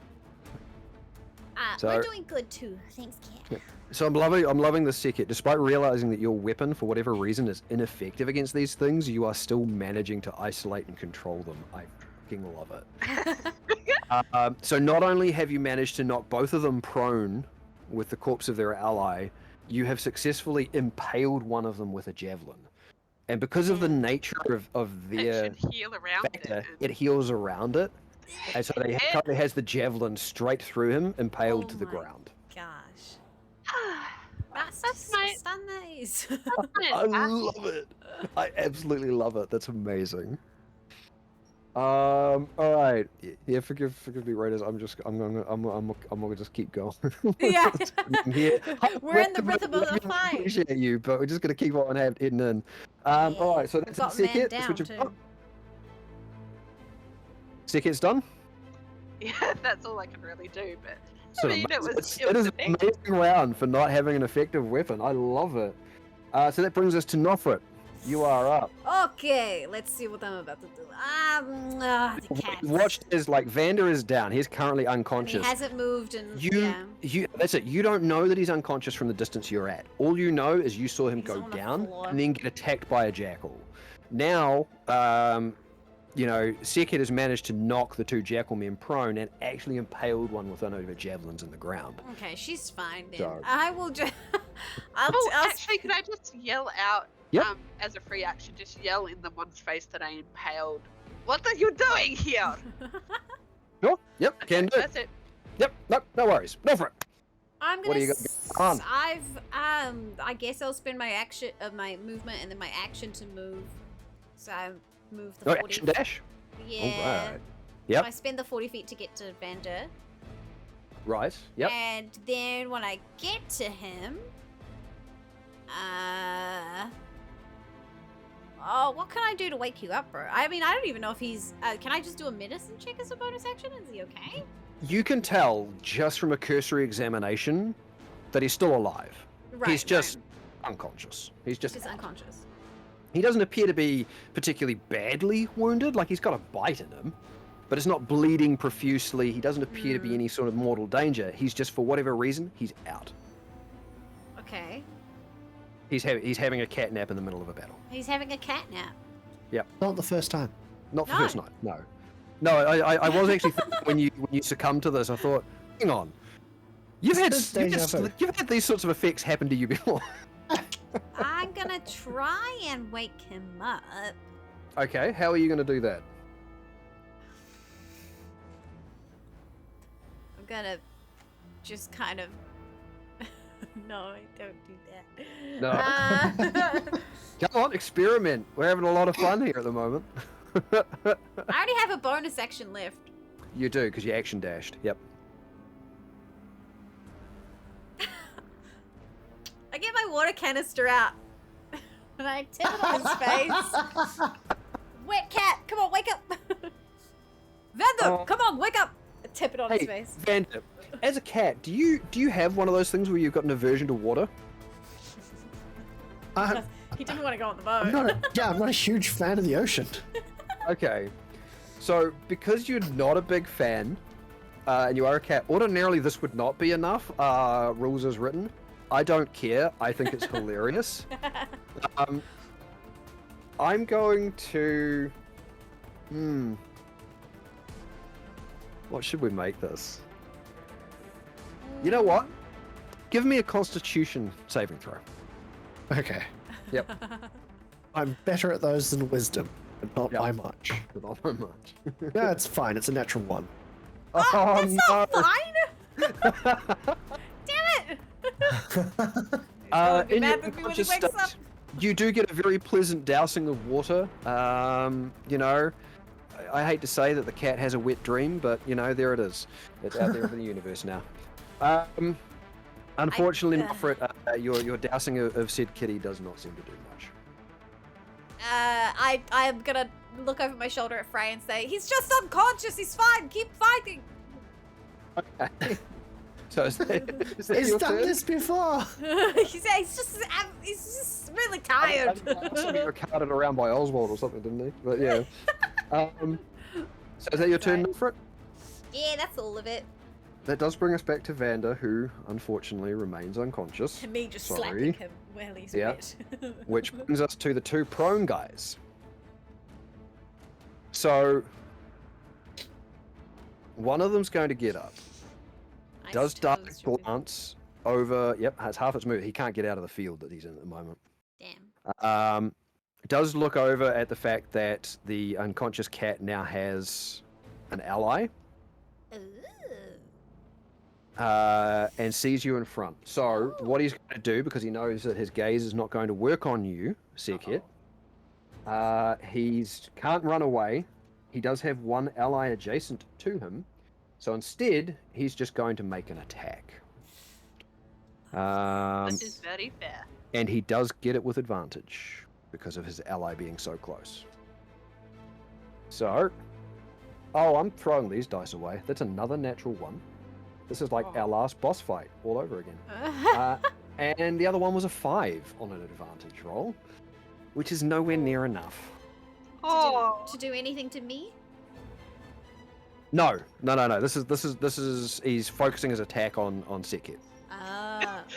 So- We're doing good too. Thanks, Cat. So I'm loving this Sekit. Despite realizing that your weapon, for whatever reason, is ineffective against these things, you are still managing to isolate and control them. I fucking love it. So not only have you managed to knock both of them prone with the corpse of their ally, you have successfully impaled one of them with a javelin. And because of the nature of their It should heal around factor, it. it heals around it. And so he currently has the javelin straight through him, impaled to the my ground. Gosh. That's my- nice. I love it. I absolutely love it. That's amazing. All right. Yeah, forgive me, Raiders. I'm gonna just keep going. Yeah. Here. We're in the rhythm of the fight. Appreciate you, but we're just gonna keep on heading in. All right. So that's Got the man Sekit. down Switch of too. Sekit's done. Yeah, that's all I can really do, but... So I mean, it was it is an effective. amazing round for not having an effective weapon. I love it. So that brings us to Nofrit. You are up. Okay, let's see what I'm about to do. The cat. Watch as Vander is down. He's currently unconscious. He hasn't moved and That's it. You don't know that he's unconscious from the distance you're at. All you know is you saw him He's go on the down floor. and then get attacked by a jackal. Now, Sekit has managed to knock the two jackal men prone and actually impaled one with one of her javelins in the ground. Okay, she's fine then. So- I will just. Actually, could I just yell out, Yep. as a free action, just yell in the one's face that I impaled? What are you doing here? Sure. Yep. Can do. That's it. Yep. No worries. Nofrit. I'm What gonna. do you got on? I guess I'll spend my action of my movement and then my action to move. So I move the 40. Action dash. Yeah. All right. So Yep. I spend the 40 feet to get to Vander. Right. Yep. And then when I get to him, oh, what can I do to wake you up, bro? I mean, I don't even know if he's. Can I just do a medicine check as a bonus action? Is he okay? You can tell just from a cursory examination that he's still alive. Right. He's just unconscious. He's just He's unconscious. He doesn't appear to be particularly badly wounded. Like, he's got a bite in him, but it's not bleeding profusely. He doesn't appear to be any sort of mortal danger. He's just, for whatever reason, he's out. Okay. He's having a cat nap in the middle of a battle. He's having a cat nap. Not the first time. Not the No. first night. No. I was actually thinking when you succumbed to this, I thought, hang on, you've had these sorts of effects happen to you before. I'm gonna try and wake him up. Okay, how are you going to do that? I'm gonna just kind of. No, I don't do that. No. Come on, experiment. We're having a lot of fun here at the moment. I already have a bonus action left. You do, because you action dashed. Yep. water canister out. And I tip it on his face. Wet cat, come on, wake up. Vander, come on, wake up. I tip it on his face. Vander, as a cat, do you have one of those things where you've got an aversion to water? He didn't want to go on the boat. I'm not a huge fan of the ocean. Okay, so because you're not a big fan, and you are a cat, ordinarily this would not be enough. Rules as written. I don't care. I think it's hilarious. I'm going to. What should we make this? You know what? Give me a Constitution saving throw. Okay. Yep. I'm better at those than wisdom, but not by much. Not by much. Yeah, it's fine. It's a natural 1. That's not fine! Damn it! In your when he unconscious wakes state, up. you do get a very pleasant dousing of water. You know, I hate to say that the cat has a wet dream, but you know, there it is. It's out there in the universe now. Unfortunately, Moffret, your dousing of said kitty does not seem to do much. I'm gonna look over my shoulder at Frey and say, he's just unconscious, he's fine, keep fighting. Okay. So is that He's your done turn? this before. he's just really tired. Something got carted around by Oswald or something, didn't he? But yeah. So is that your turn, Moffret? Yeah, that's all of it. That does bring us back to Vander, who unfortunately remains unconscious. And me just Sorry. slapping him while he's wet. Which brings us to the 2 prone guys. So, one of them's going to get up. Nice Does toes, Dark Ruby. glance over? Yep, has half its move. He can't get out of the field that he's in at the moment. Damn. Does look over at the fact that the unconscious cat now has an ally. And sees you in front. So what he's going to do, because he knows that his gaze is not going to work on you, Sekit, he's can't run away. He does have one ally adjacent to him, so instead he's just going to make an attack. This is very fair. And he does get it with advantage because of his ally being so close. So, I'm throwing these dice away. That's another natural 1. This is like our last boss fight all over again. And the other one was a 5 on an advantage roll, which is nowhere near enough. To do anything to me? No. This is he's focusing his attack on Sekit.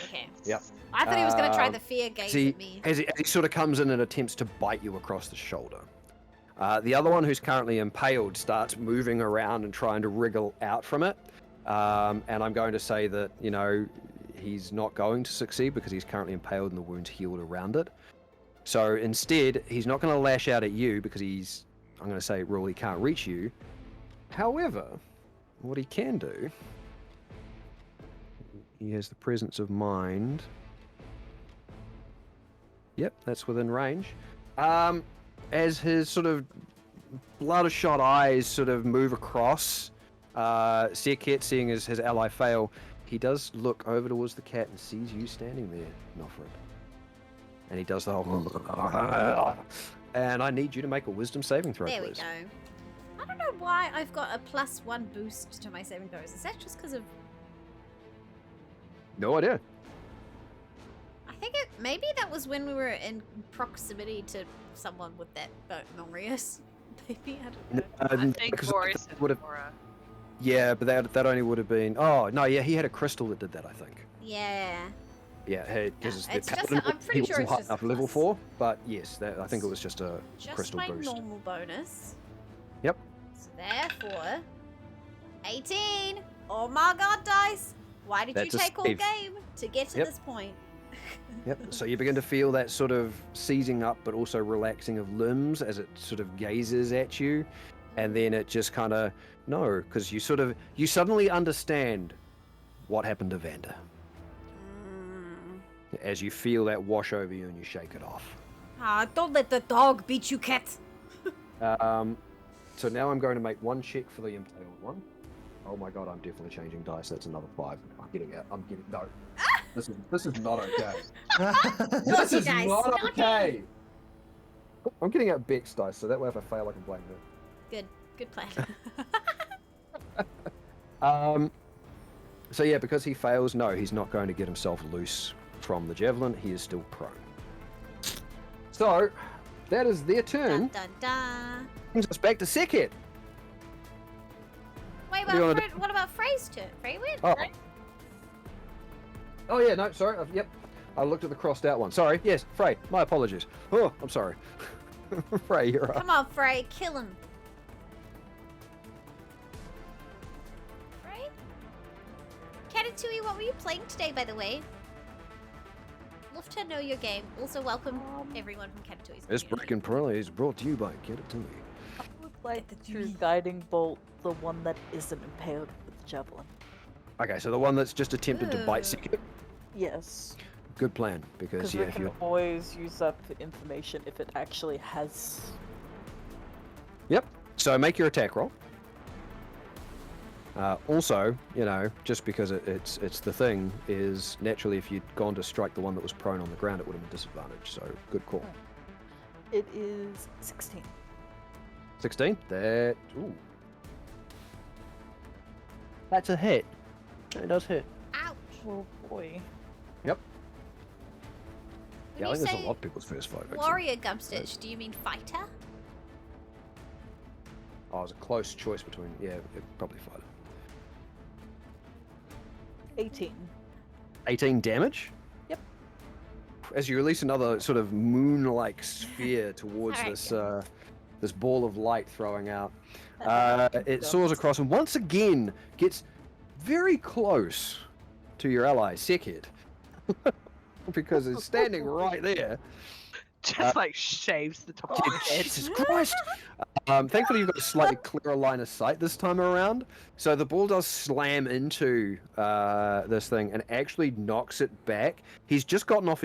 Okay. Yep. I thought he was gonna try the fear gaze at me. As he sort of comes in and attempts to bite you across the shoulder. The other one, who's currently impaled, starts moving around and trying to wriggle out from it. And I'm going to say that, you know, he's not going to succeed because he's currently impaled and the wound's healed around it. So instead, he's not going to lash out at you because I'm going to say, rule, he can't reach you. However, what he can do, he has the presence of mind. Yep, that's within range. As his sort of bloodshot eyes sort of move across, Sekit, seeing his ally fail, he does look over towards the cat and sees you standing there, Noffred. And he does the whole... And I need you to make a wisdom saving throw, There please. we go. I don't know why I've got a +1 boost to my saving throws. Is that just because of... No idea. I think maybe that was when we were in proximity to someone with that boat, Morius. Maybe, I don't know. I think because Boris that and would've- Laura. Yeah, but that only would have been... Oh, no, yeah, he had a crystal that did that, I think. Yeah. Yeah, because it's just paladin I'm pretty he sure wasn't it's high just enough a level plus. 4, but yes, I think it was just a Just crystal my boost. normal bonus. Yep. So therefore, 18. Oh my god, dice! Why did That's you a take all save. game to get to Yep. this point? Yep. So you begin to feel that sort of seizing up, but also relaxing of limbs as it sort of gazes at you, and then it just kind of because you suddenly understand what happened to Vander as you feel that wash over you and you shake it off. Don't let the dog beat you, cat. So now I'm going to make one check for the impaled one. Oh my god, I'm definitely changing dice. That's another 5. I'm getting out. No. This is not okay. This is not okay. I'm getting out Bex dice, so that way if I fail, I can blame her. Good plan. So yeah, because he fails, no, he's not going to get himself loose from the javelin. He is still prone. So that is their turn. Dun, dun, dun. Brings us back to Sekhet. Wait, what about Frey's turn? Frey went, right? Oh yeah, no, sorry. Yep. I looked at the crossed out one. Sorry. Yes, Frey. My apologies. Oh, I'm sorry. Frey, you're up. Come on, Frey, kill him. Frey? Katatui, what were you playing today, by the way? Love to know your game. Also, welcome everyone from Katatui's. This Breaking Pearly is brought to you by Katatui. I would like the true guiding bolt, the one that isn't impaled with the javelin. Okay, so the one that's just attempted to bite Sekhet? Yes. Good plan, because yeah, we can always use that for information if it actually has. Yep. So make your attack roll. Also, you know, just because it's the thing is naturally if you'd gone to strike the one that was prone on the ground, it would have been disadvantage. So good call. It is 16. 16. Ooh. That's a hit. It does hit. Ouch. Oh boy. Yep. When I you think there's say a lot of people's first fight. Actually. warrior Gumstitch, do you mean fighter? Oh, it was a close choice between, probably fighter. 18. 18 damage? Yep. As you release another sort of moon-like sphere towards this ball of light throwing out, it soars across and once again gets very close to your ally, Sekhet. Because it's standing right there. Just like shaves the top of your head. Jesus Christ! Thankfully, you've got a slightly clearer line of sight this time around. So the ball does slam into this thing and actually knocks it back. He's just gotten off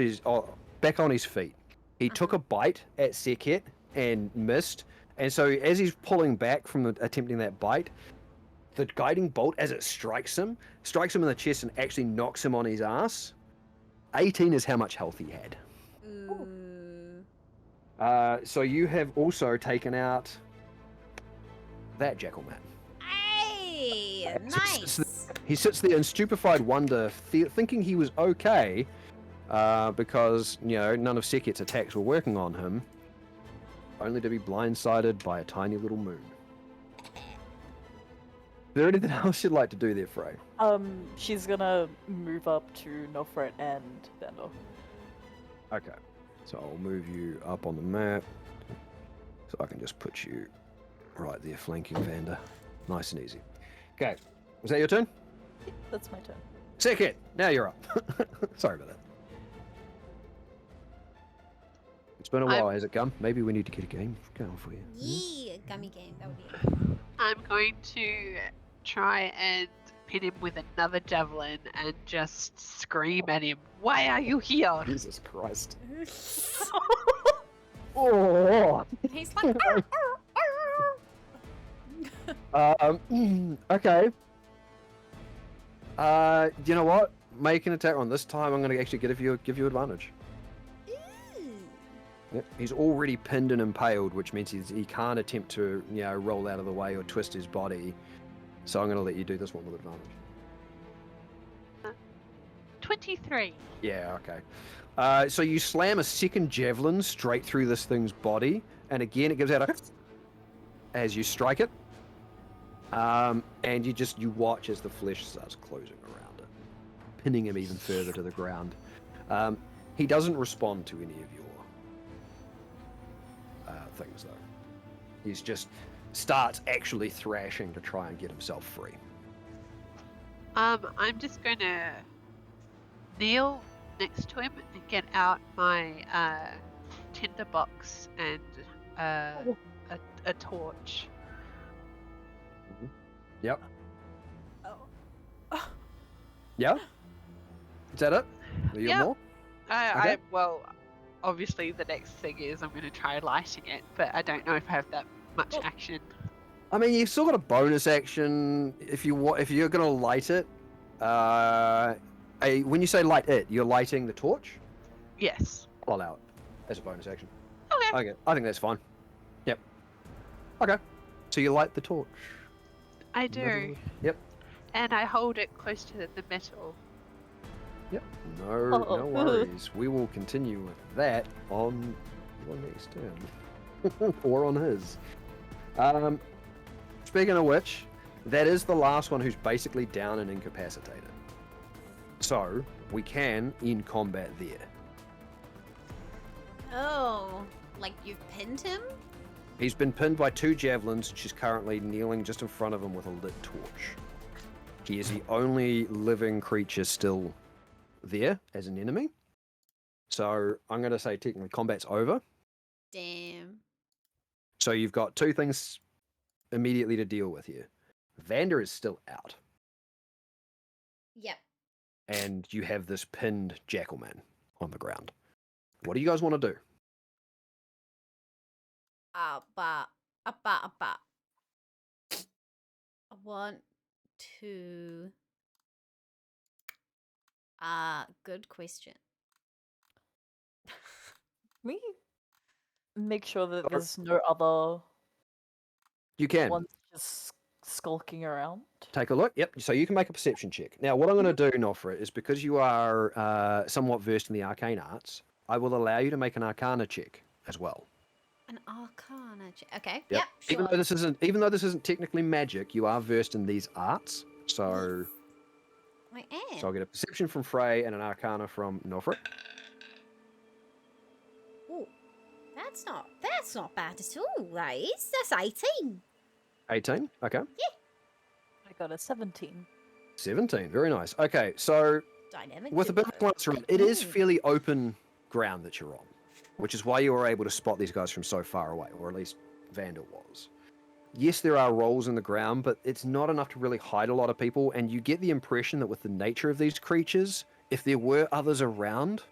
back on his feet. He took a bite at Sekhet and missed. And so as he's pulling back from attempting that bite, the guiding bolt, as it strikes him in the chest and actually knocks him on his ass. 18 is how much health he had. So you have also taken out that Jackalman. Hey, nice. He sits there in stupefied wonder, thinking he was okay, because none of Sekhet's attacks were working on him, only to be blindsided by a tiny little moon. Is there anything else you'd like to do there, Frey? She's gonna move up to Nofret and Vandor. Okay. So I'll move you up on the map. So I can just put you right there, flanking Vander. Nice and easy. Okay. Was that your turn? Yeah, that's my turn. Sekhet, now you're up. Sorry about that. It's been a while, has it come? Maybe we need to get a game going for you. Yeah, gummy game. That would be it. I'm going to try and pin him with another javelin and just scream at him, "Why are you here?" Jesus Christ. Oh. He's like, okay. You know what? Make an attack on this time. I'm going to actually give you advantage. Yep. He's already pinned and impaled, which means he can't attempt to roll out of the way or twist his body. So I'm going to let you do this one with advantage. 23. Yeah, okay. So you slam a second javelin straight through this thing's body, and again it gives out a as you strike it. And you watch as the flesh starts closing around it, pinning him even further to the ground. He doesn't respond to any of your things, though. He's just starts actually thrashing to try and get himself free. I'm just gonna kneel next to him and get out my tinderbox and a torch. Yep. oh. Yeah? Is that it? Are you more? Okay. Well, obviously the next thing is I'm going to try lighting it, but I don't know if I have that much action. I mean, you've still got a bonus action if you're going to light it. When you say light it, you're lighting the torch? Yes. I'll allow it as a bonus action. Okay. I think that's fine. Yep. Okay. So you light the torch. I do. Yep. And I hold it close to the metal. Yep. No worries. We will continue with that on your next turn. Or on his. Speaking of which, that is the last one who's basically down and incapacitated. So, we can end combat there. Oh, like you've pinned him? He's been pinned by 2 javelins, and she's currently kneeling just in front of him with a lit torch. He is the only living creature still there as an enemy. So I'm going to say technically combat's over. Damn. So you've got 2 things immediately to deal with here. Vander is still out. Yep. And you have this pinned Jackalman on the ground. What do you guys want to do? I want to. Good question. Me make sure that there's no other You can. ones just skulking around. Take a look. Yep. So you can make a perception check. Now, what I'm going to do, Nofra, is because you are somewhat versed in the arcane arts, I will allow you to make an arcana check as well. An arcana check. Okay. Yep. Yep. Sure. Even though this isn't technically magic, you are versed in these arts. So I am. So I'll get a perception from Frey and an arcana from Nofra. Ooh, that's not bad at all, that is. That's 18. 18. Okay. I got a 17. 17. Very nice. Okay. So Dynamic. with a bit of glance around, it is fairly open ground that you're on, which is why you were able to spot these guys from so far away, or at least Vander was. Yes, there are rolls in the ground, but it's not enough to really hide a lot of people, and you get the impression that with the nature of these creatures, if there were others around,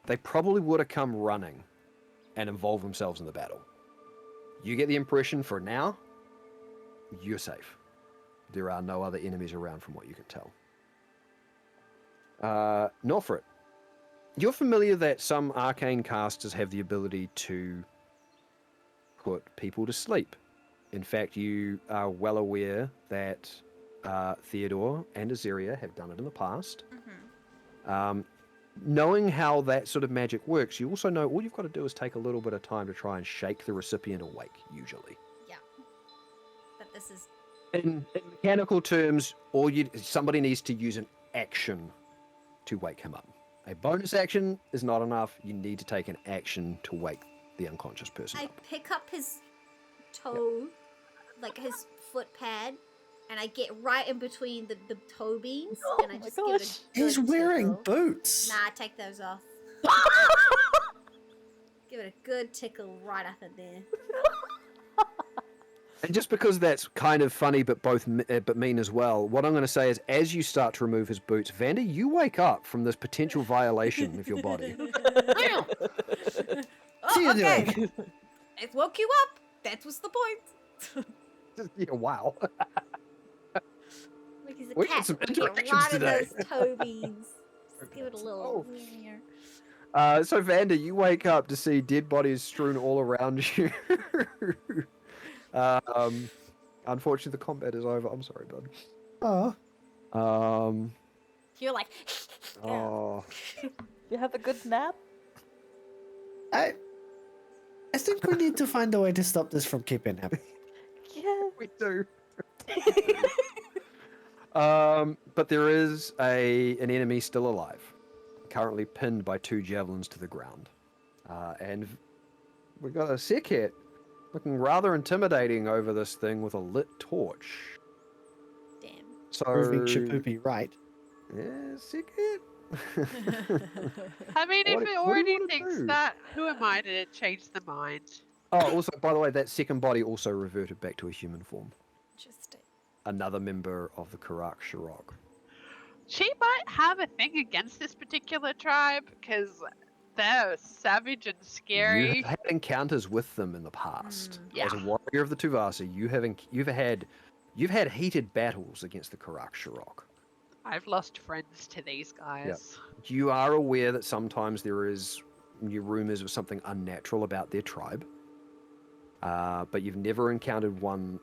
they probably would have come running and involved themselves in the battle. You get the impression for now, you're safe. There are no other enemies around from what you can tell. Norfrit, you're familiar that some arcane casters have the ability to put people to sleep. In fact, you are well aware that Theodore and Azaria have done it in the past. Mm-hmm. Knowing how that sort of magic works, you also know all you've got to do is take a little bit of time to try and shake the recipient awake, usually. Yeah. But this is... In mechanical terms, somebody needs to use an action to wake him up. A bonus action is not enough. You need to take an action to wake the unconscious person up. I pick up his toe, like his foot pad, and I get right in between the toe beans, and I just give it a good He's wearing tickle. boots. Nah, take those off. Give it a good tickle right up in there. And just because that's kind of funny, but mean as well, what I'm going to say is, as you start to remove his boots, Vander, you wake up from this potential violation of your body. Oh, okay. It woke you up. That was the point. Yeah, wow. Like he's a We cat. had some Get interactions right today. in those toe beans. Just give it a little. So Vander, you wake up to see dead bodies strewn all around you. Unfortunately, the combat is over. I'm sorry, bud. Oh. You're like. Oh. You have a good nap? I think we need to find a way to stop this from keeping happening. Yeah. We do. But there is an enemy still alive, currently pinned by 2 javelins to the ground. And we've got a Sekhet looking rather intimidating over this thing with a lit torch. Damn. So, Proving Shapoopy right. yeah, Sekhet. I mean, if it What do you already wanna thinks do? that, who am I to change the mind? Oh, also, by the way, that second body also reverted back to a human form. Interesting. Another member of the Karak Shirok. She might have a thing against this particular tribe because they're savage and scary. You've had encounters with them in the past. Yeah. As a warrior of the Tuvasa, you've had heated battles against the Karak Shirok. I've lost friends to these guys. You are aware that sometimes there is rumors of something unnatural about their tribe, but you've never encountered one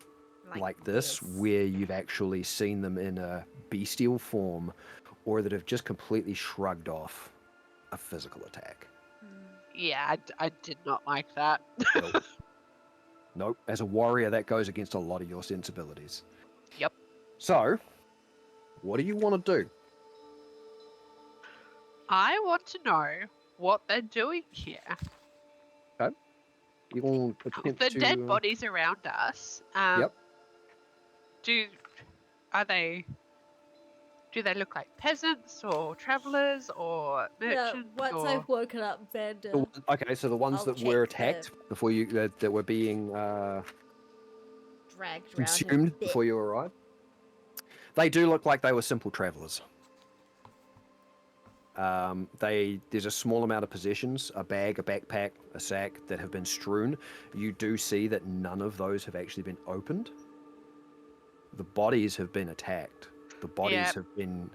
like this where you've actually seen them in a bestial form or that have just completely shrugged off a physical attack. Yeah, I did not like that. Nope. Nope. As a warrior, that goes against a lot of your sensibilities. Yep. So, what do you want to do? I want to know what they're doing here. Okay. You want to attempt the to... dead bodies around us. Yep. Do they look like peasants or travelers or merchants? Once I've woken up Vander. Okay, so the ones that were attacked before you that were being dragged around consumed before you arrived, they do look like they were simple travelers. There's a small amount of possessions, a bag, a backpack, a sack that have been strewn. You do see that none of those have actually been opened. The bodies have been attacked. The bodies have been,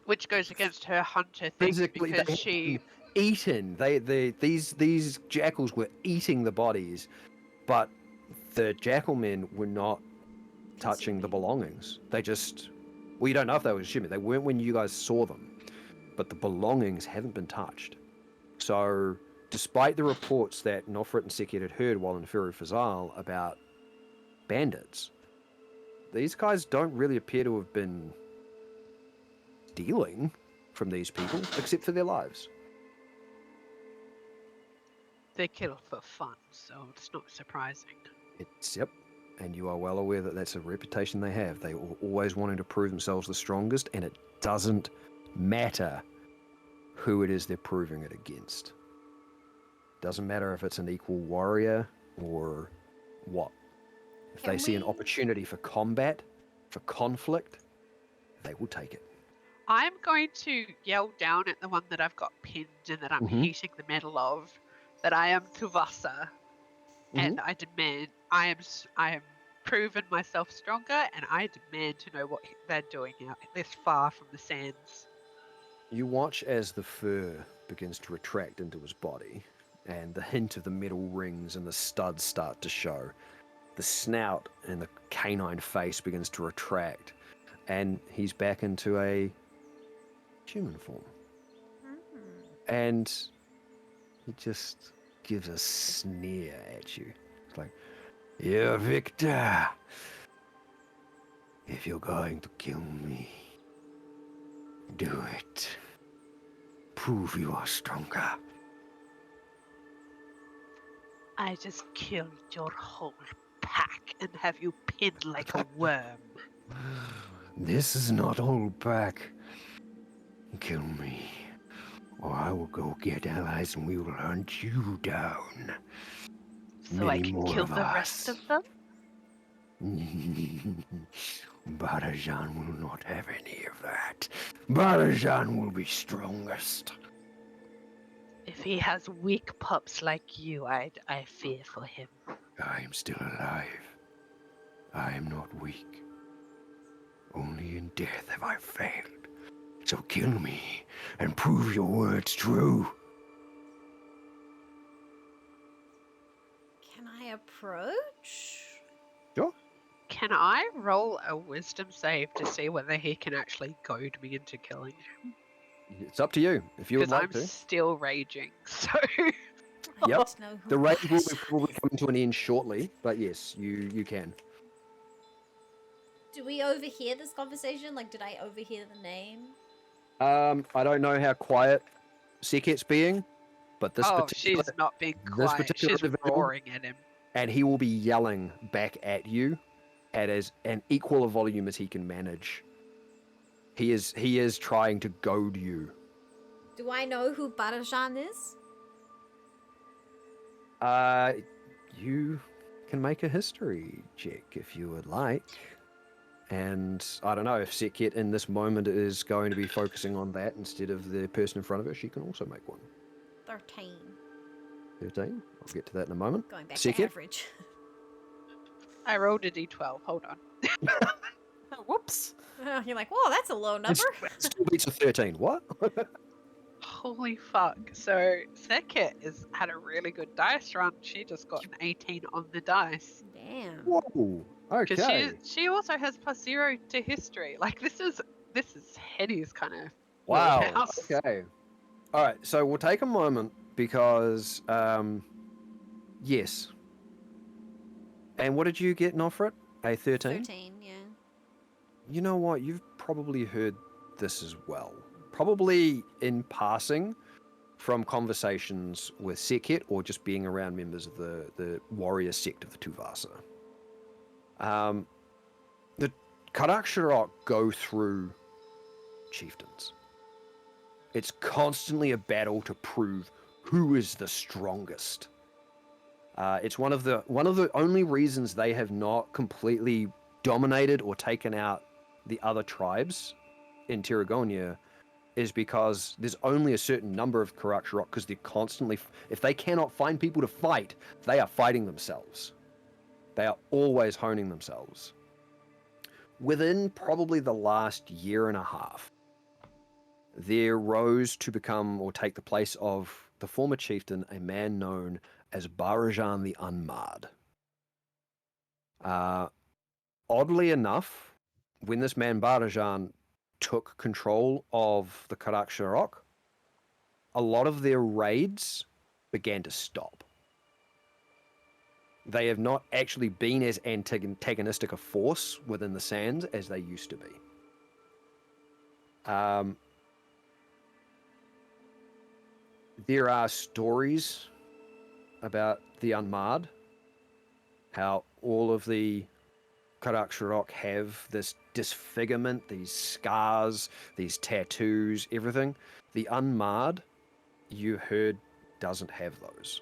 which goes against her hunter thing physically because she eaten. These jackals were eating the bodies, but the jackal men were not touching the belongings. They just, well, you don't know if they were assuming. They weren't when you guys saw them, but the belongings haven't been touched. So, despite the reports that Nofrit and Sekir had heard while in Firu Fazal about bandits, these guys don't really appear to have been stealing from these people, except for their lives. They kill for fun, so it's not surprising. Yep. And you are well aware that that's a reputation they have. They are always wanting to prove themselves the strongest, and it doesn't matter who it is they're proving it against. Doesn't matter if it's an equal warrior or what. If they see an opportunity for combat, for conflict, they will take it. I'm going to yell down at the one that I've got pinned and that I'm heating the metal of that I am Tuvasa, and I demand I am proven myself stronger, and I demand to know what they're doing out this far from the sands. You watch as the fur begins to retract into his body, and the hint of the metal rings and the studs start to show. The snout and the canine face begins to retract, and he's back into a human form. And he just gives a sneer at you. It's like, "You're Victor. If you're going to kill me, do it. Prove you are stronger." I just killed your whole pack and have you pinned like a worm. This is not all pack. Kill me, or I will go get allies and we will hunt you down. So I can kill the rest of them? Barajan will not have any of that. Barajan will be strongest. If he has weak pups like you, I fear for him. I am still alive. I am not weak. Only in death have I failed. So kill me and prove your words true. Can I approach? Sure. Can I roll a wisdom save to see whether he can actually goad me into killing him? It's up to you, if you would like to. Because I'm still raging, so... Yep. The rage will be probably coming to an end shortly, but yes, you can. Do we overhear this conversation? Like, did I overhear the name? I don't know how quiet Seket's being, but this particular... she's not being quiet. She's roaring at him. And he will be yelling back at you at as an equal a volume as he can manage. He is trying to goad you. Do I know who Barajan is? You can make a history check if you would like. And I don't know, if Seket in this moment is going to be focusing on that instead of the person in front of her, she can also make one. 13. 13? I'll get to that in a moment. Going back to average. I rolled a d12, hold on. Whoops. You're like, whoa, that's a low number. Still beats a 13. What? Holy fuck. So Circuit had a really good dice run. She just got an 18 on the dice. Damn. Whoa. Because Okay. she also has +0 to history. Like this is Hetty's kind of Wow. wheelhouse. Okay. All right. So we'll take a moment because, yes. And what did you get in offer it? A 13? 13, yeah. You know what? You've probably heard this as well. Probably in passing from conversations with Sekhet or just being around members of the warrior sect of the Tuvasa. The Karak go through chieftains. It's constantly a battle to prove who is the strongest. It's one of the only reasons they have not completely dominated or taken out the other tribes in Tiragonia is because there's only a certain number of Karak because they're constantly, if they cannot find people to fight, they are fighting themselves. They are always honing themselves. Within probably the last year and a half, there rose to become or take the place of the former chieftain, a man known as Barajan the Unmarred. Oddly enough, when this man Barajan took control of the Karak, a lot of their raids began to stop. They have not actually been as antagonistic a force within the Sands as they used to be. There are stories about the Unmarred, how all of the Karak have this disfigurement, these scars, these tattoos, everything. The Unmarred, you heard, doesn't have those.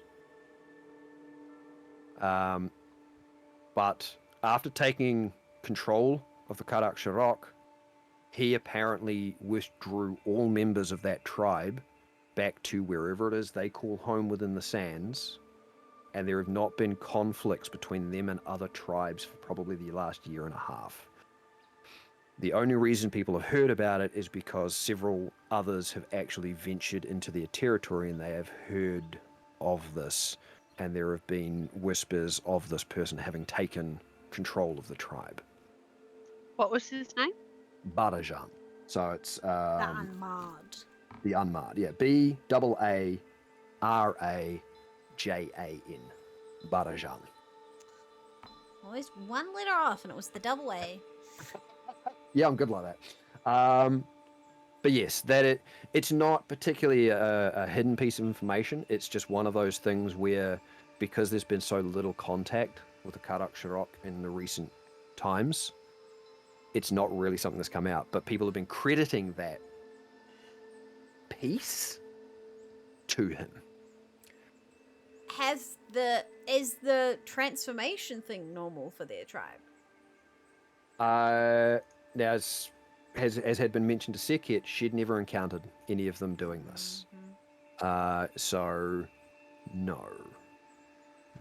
But after taking control of the Karak, he apparently withdrew all members of that tribe back to wherever it is they call home within the Sands, and there have not been conflicts between them and other tribes for probably the last year and a half. The only reason people have heard about it is because several others have actually ventured into their territory and they have heard of this, and there have been whispers of this person having taken control of the tribe. What was his name? Barajan. So it's The Unmarred. The Unmarred, yeah. Bararan. Barajan. Always one letter off, and it was the double A. Yeah, I'm good like that. But yes, it's not particularly a hidden piece of information. It's just one of those things where, because there's been so little contact with the Karak in the recent times, it's not really something that's come out. But people have been crediting that piece to him. Is the transformation thing normal for their tribe? Now, as had been mentioned to Sekhet, she'd never encountered any of them doing this. So, no.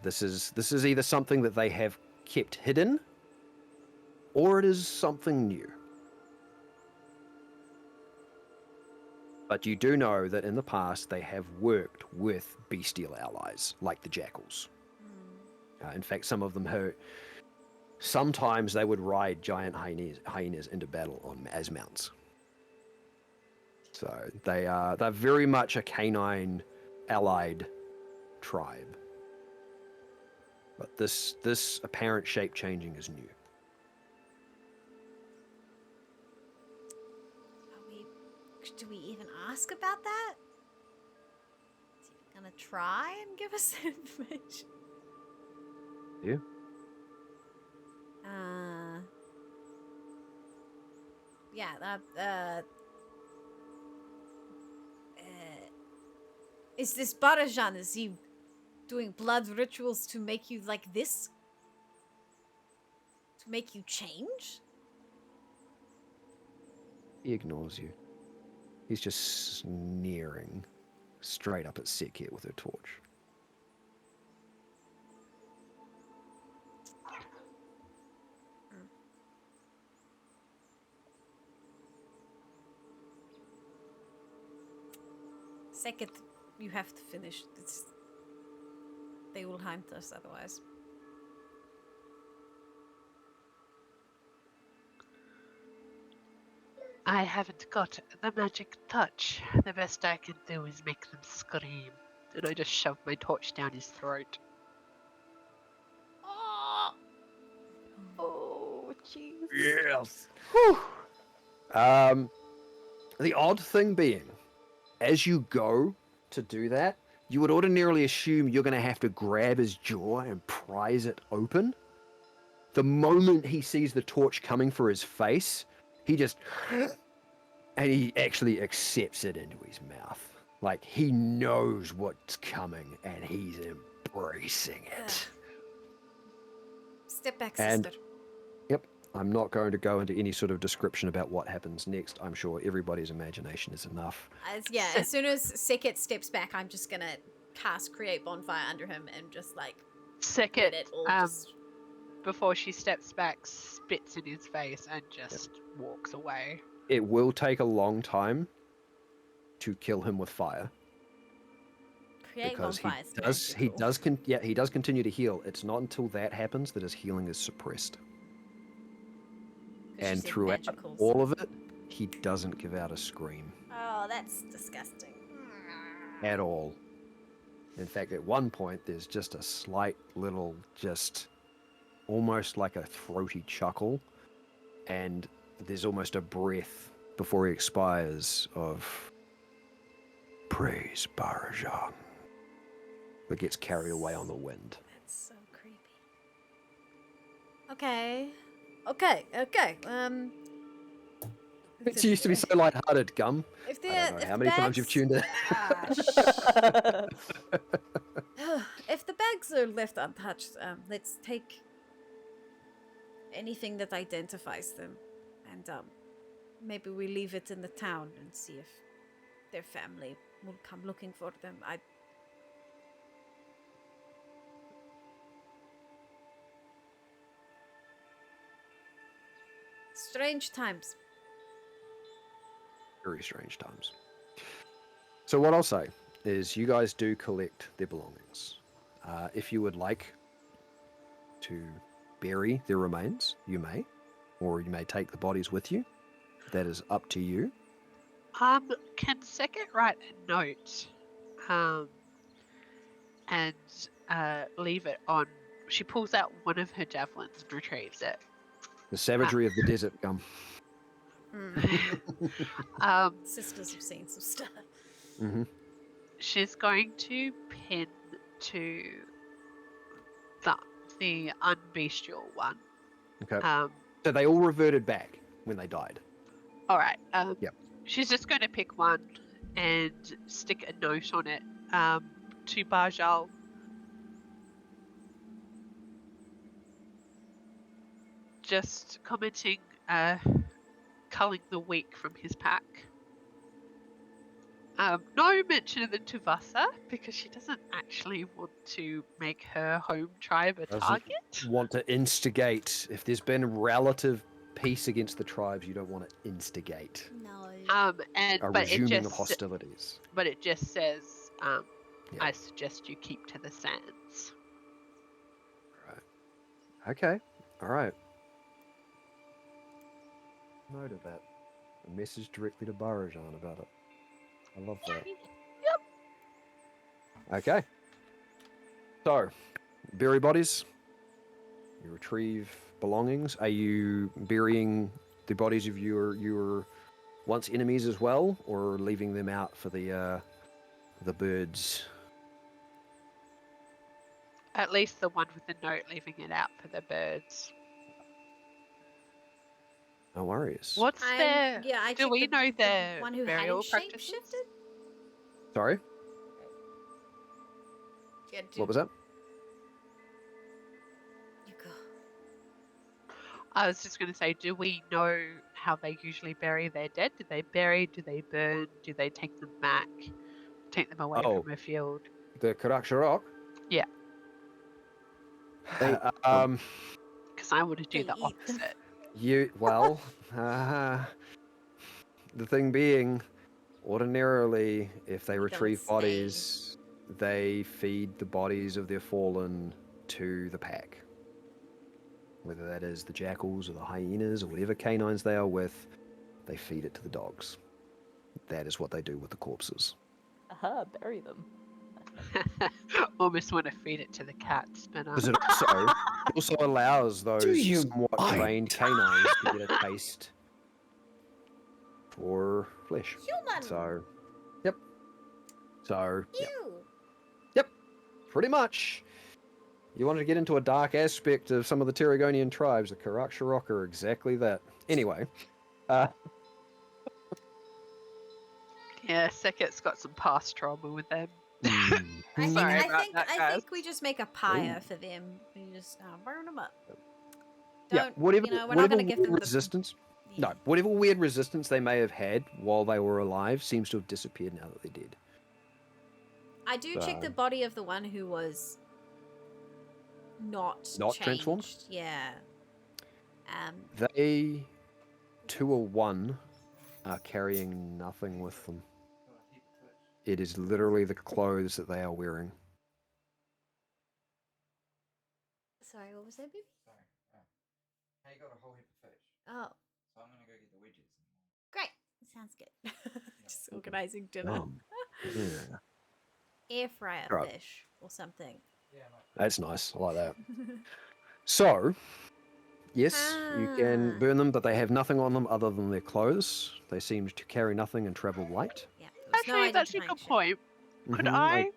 This is either something that they have kept hidden, or it is something new. But you do know that in the past they have worked with bestial allies, like the jackals. In fact, some of them sometimes they would ride giant hyenas into battle as mounts. So they're very much a canine allied tribe. But this apparent shape changing is new. Do we even ask about that? Is he gonna try and give us information? Yeah. Yeah, is this Barajan, is he doing blood rituals to make you like this? To make you change? He ignores you. He's just sneering straight up at Sekhet with her torch. Second, you have to finish. They will hunt us otherwise. I haven't got the magic touch. The best I can do is make them scream. And I just shove my torch down his throat. Oh, jeez. Yes. Whew. The odd thing being, as you go to do that, you would ordinarily assume you're going to have to grab his jaw and prise it open. The moment he sees the torch coming for his face, he just... and he actually accepts it into his mouth. Like, he knows what's coming, and he's embracing it. Step back, And- sister. Yep, I'm not going to go into any sort of description about what happens next. I'm sure everybody's imagination is enough. As soon as Sekit steps back, I'm just gonna cast Create Bonfire under him and just like Second, get it all before she steps back, spits in his face and just walks away. It will take a long time to kill him with fire. Create Because Bonfire. he does continue to heal. It's not until that happens that his healing is suppressed. And throughout all of it, he doesn't give out a scream. Oh, that's disgusting. At all. In fact, at one point, there's just a slight little, just almost like a throaty chuckle, and there's almost a breath before he expires of praise Barajan that gets carried away on the wind. That's so creepy. Okay. It used to be so lighthearted, Gum. I don't know how many times you've tuned in. If the bags are left untouched, let's take anything that identifies them, and maybe we leave it in the town and see if their family will come looking for them. Strange times. Very strange times. So what I'll say is you guys do collect their belongings. If you would like to bury their remains, you may. Or you may take the bodies with you. That is up to you. Can Sekit write a note and leave it on? She pulls out one of her javelins and retrieves it. The savagery of the desert, Gum. Sisters have seen some stuff. Mm-hmm. She's going to pin to the unbestial one. Okay. So they all reverted back when they died. All right. Yep. She's just going to pick one and stick a note on it to Bajal. Just commenting, culling the weak from his pack. No mention of the Tuvasa, because she doesn't actually want to make her home tribe a target. Want to instigate. If there's been relative peace against the tribes, you don't want to instigate. No. A resuming of hostilities. But it just says, I suggest you keep to the sands. Right. Okay. All right. Note of that. A message directly to Barajan about it. I love that. Yep. Okay. So, bury bodies. You retrieve belongings. Are you burying the bodies of your once enemies as well, or leaving them out for the birds? At least the one with the note, leaving it out for the birds. No worries. What's their? Yeah, do we know their one who burial hadn't practices? shapeshifted? Sorry? Yeah, What was that? You go. I was just going to say, do we know how they usually bury their dead? Do they bury? Do they burn? Do they take them back? Take them away from a field? The Karakshirok? Yeah. Because I want to do the They eat them. opposite. the thing being, Ordinarily, if they don't retrieve stay. bodies, they feed the bodies of their fallen to the pack. Whether that is the jackals or the hyenas or whatever canines they are with, they feed it to the dogs. That is what they do with the corpses. Aha, bury them. Almost want to feed it to the cats, but Because it also allows those you somewhat mind? trained canines to get a taste for flesh. Human. So, yep. So, yep. Ew. Yep. Pretty much. You wanted to get into a dark aspect of some of the Terrigonian tribes. The Karakshirok are exactly that. Anyway. yeah, Seket's got some past trauma with them. I think we just make a pyre for them. We just burn them up. Yeah, whatever, we're not going to give them resistance. No, whatever weird resistance they may have had while they were alive seems to have disappeared now that they're dead. I do check the body of the one who was not transformed. Yeah. They 2 or 1 are carrying nothing with them. It is literally the clothes that they are wearing. Sorry, what was that, baby? Sorry. Hey, you got a whole heap of fish. Oh. So I'm going to go get the wedges. Great. Sounds good. Just organising dinner. Yeah. Air fryer fish or something. Yeah, That's nice. I like that. So, yes, you can burn them, but they have nothing on them other than their clothes. They seem to carry nothing and travel light. Yeah. Actually, that's a good point. Could I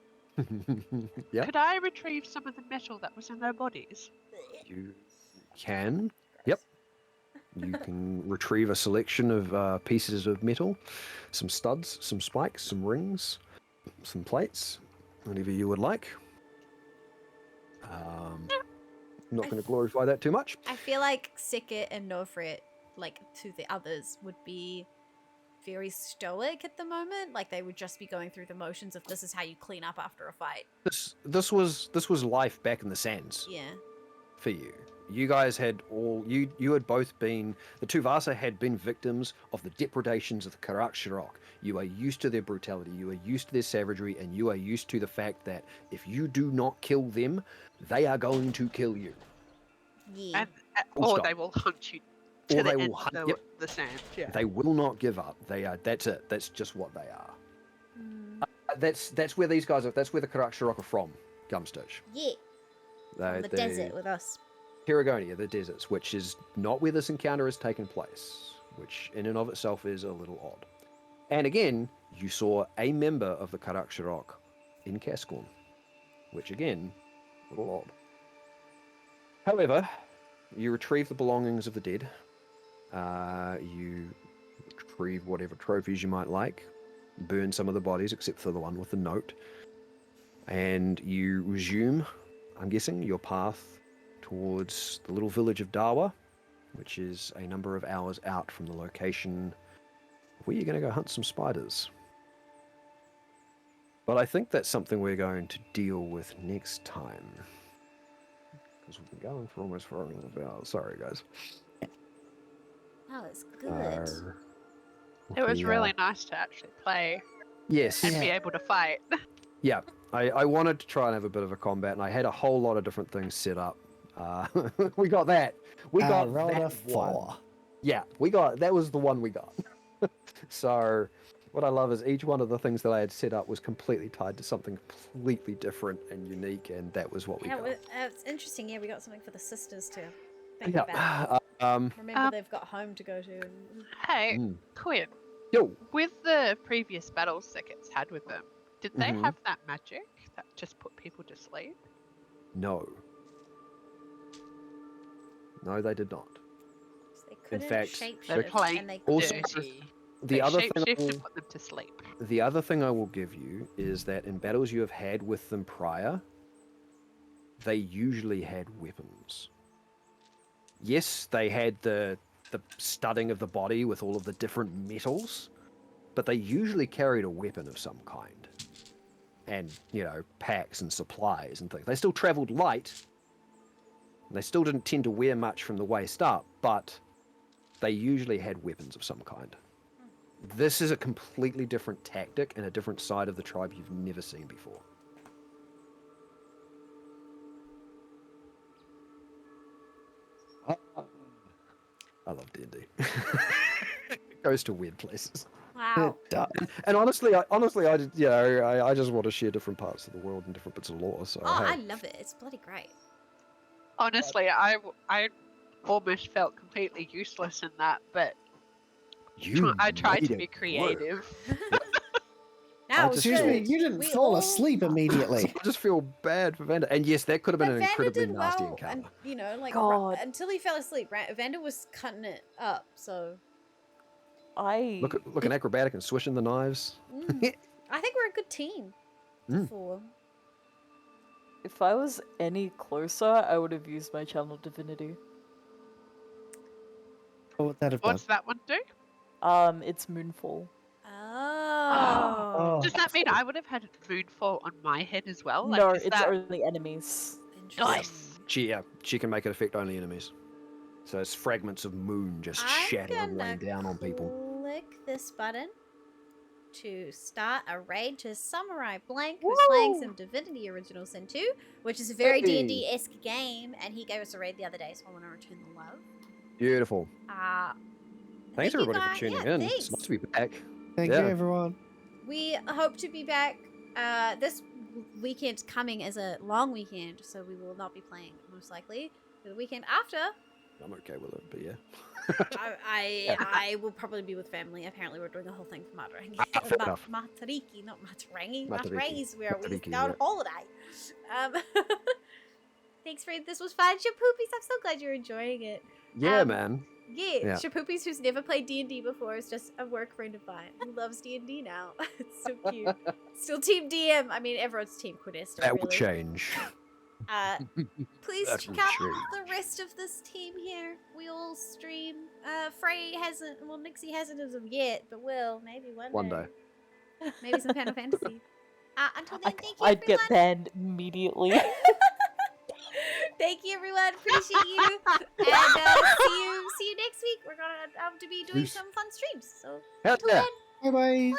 Yeah. could I retrieve some of the metal that was in their bodies? You can. Yep. You can retrieve a selection of pieces of metal, some studs, some spikes, some rings, some plates, whatever you would like. Not going to glorify that too much. I feel like Seket and Nofret, like to the others, would be very stoic at the moment. Like they would just be going through the motions of this is how you clean up after a fight. This was life back in the sands. Yeah. For you. You guys had you had both been, the Tuvasa had been victims of the depredations of the Karakshirok. You are used to their brutality, you are used to their savagery, and you are used to the fact that if you do not kill them, they are going to kill you. Yeah. Or they will hunt you to the end of the sand. Yeah. They will not give up. They are, that's it. That's just what they are. That's where these guys are, that's where the Karakshirok are from, Gumstitch. Yeah. From the desert with us. Terrigonia, the deserts, which is not where this encounter has taken place, which in and of itself is a little odd. And again, you saw a member of the Karakshirok in Kasqorn, which again, a little odd. However, you retrieve the belongings of the dead. You retrieve whatever trophies you might like, burn some of the bodies except for the one with the note, and you resume, I'm guessing, your path towards the little village of Dawa, which is a number of hours out from the location where you're going to go hunt some spiders. But I think that's something we're going to deal with next time. Because we've been going for almost 4.5 hours. Sorry, guys. Oh, it's good. It was really nice to actually play. Yes. And be able to fight. Yeah. I wanted to try and have a bit of a combat, and I had a whole lot of different things set up. We got that. We got that 4. One. Yeah, that was the one we got. So, what I love is each one of the things that I had set up was completely tied to something completely different and unique, and that was what we got. It's interesting. Yeah, we got something for the sisters to think about. Remember, they've got home to go to. Hey, Quinn. Yo. With the previous battles Seket's had with them, did they have that magic that just put people to sleep? No. No, they did not. They in fact, the other thing to put them to sleep. The other thing I will give you is that in battles you have had with them prior, they usually had weapons. Yes, they had the studding of the body with all of the different metals, but they usually carried a weapon of some kind. And, packs and supplies and things. They still traveled light. They still didn't tend to wear much from the waist up, but they usually had weapons of some kind. This is a completely different tactic and a different side of the tribe you've never seen before. I love D&D. It goes to weird places. Wow. And honestly, I just want to share different parts of the world and different bits of lore. So Oh, hey. I love it. It's bloody great. Honestly, I almost felt completely useless in that, but I tried to be creative. Now, excuse me, you didn't fall asleep immediately. I just feel bad for Vander. And yes, that could have been an Vander incredibly did nasty well, encounter. and you know, like until he fell asleep, right? Vander was cutting it up, so. Looking acrobatic and swishing the knives. I think we're a good team. For. If I was any closer, I would have used my channel divinity. What would that have done? What's that one do? It's Moonfall. Oh. Does that mean I would have had Moonfall on my head as well? No, like, it's only enemies. Nice. She can make it affect only enemies. So it's fragments of moon just shatter and rain down on people. Click this button to start a raid to Samurai Blank, who's playing some Divinity Original Sin 2, which is a very D&D-esque game, and he gave us a raid the other day, so I want to return the love. Beautiful. Thanks everybody for tuning in. Thanks. It's nice to be back. Thank you, everyone. We hope to be back. This weekend coming is a long weekend, so we will not be playing, most likely. The weekend after... I'm okay with it, but yeah. I will probably be with family. Apparently, we're doing a whole thing for Matarangi. Matariki, not Matarangi. Matarangi's where we go on holiday. Thanks, friend. This was fun. Shapoopies, I'm so glad you're enjoying it. Yeah, man. Yeah, Shapoopies, who's never played D&D before, is just a work friend of mine who loves D&D now. It's so cute. Still Team DM. I mean, everyone's Team Quidesta. That will change. Please check out the rest of this team here. We all stream. Frey hasn't, well, Nixie hasn't as of yet, but will maybe one day. Maybe some Final Fantasy. Until then, thank you, everyone. I'd get banned immediately. Thank you, everyone. Appreciate you. And see you next week. We're gonna to be doing some fun streams. So until then, bye.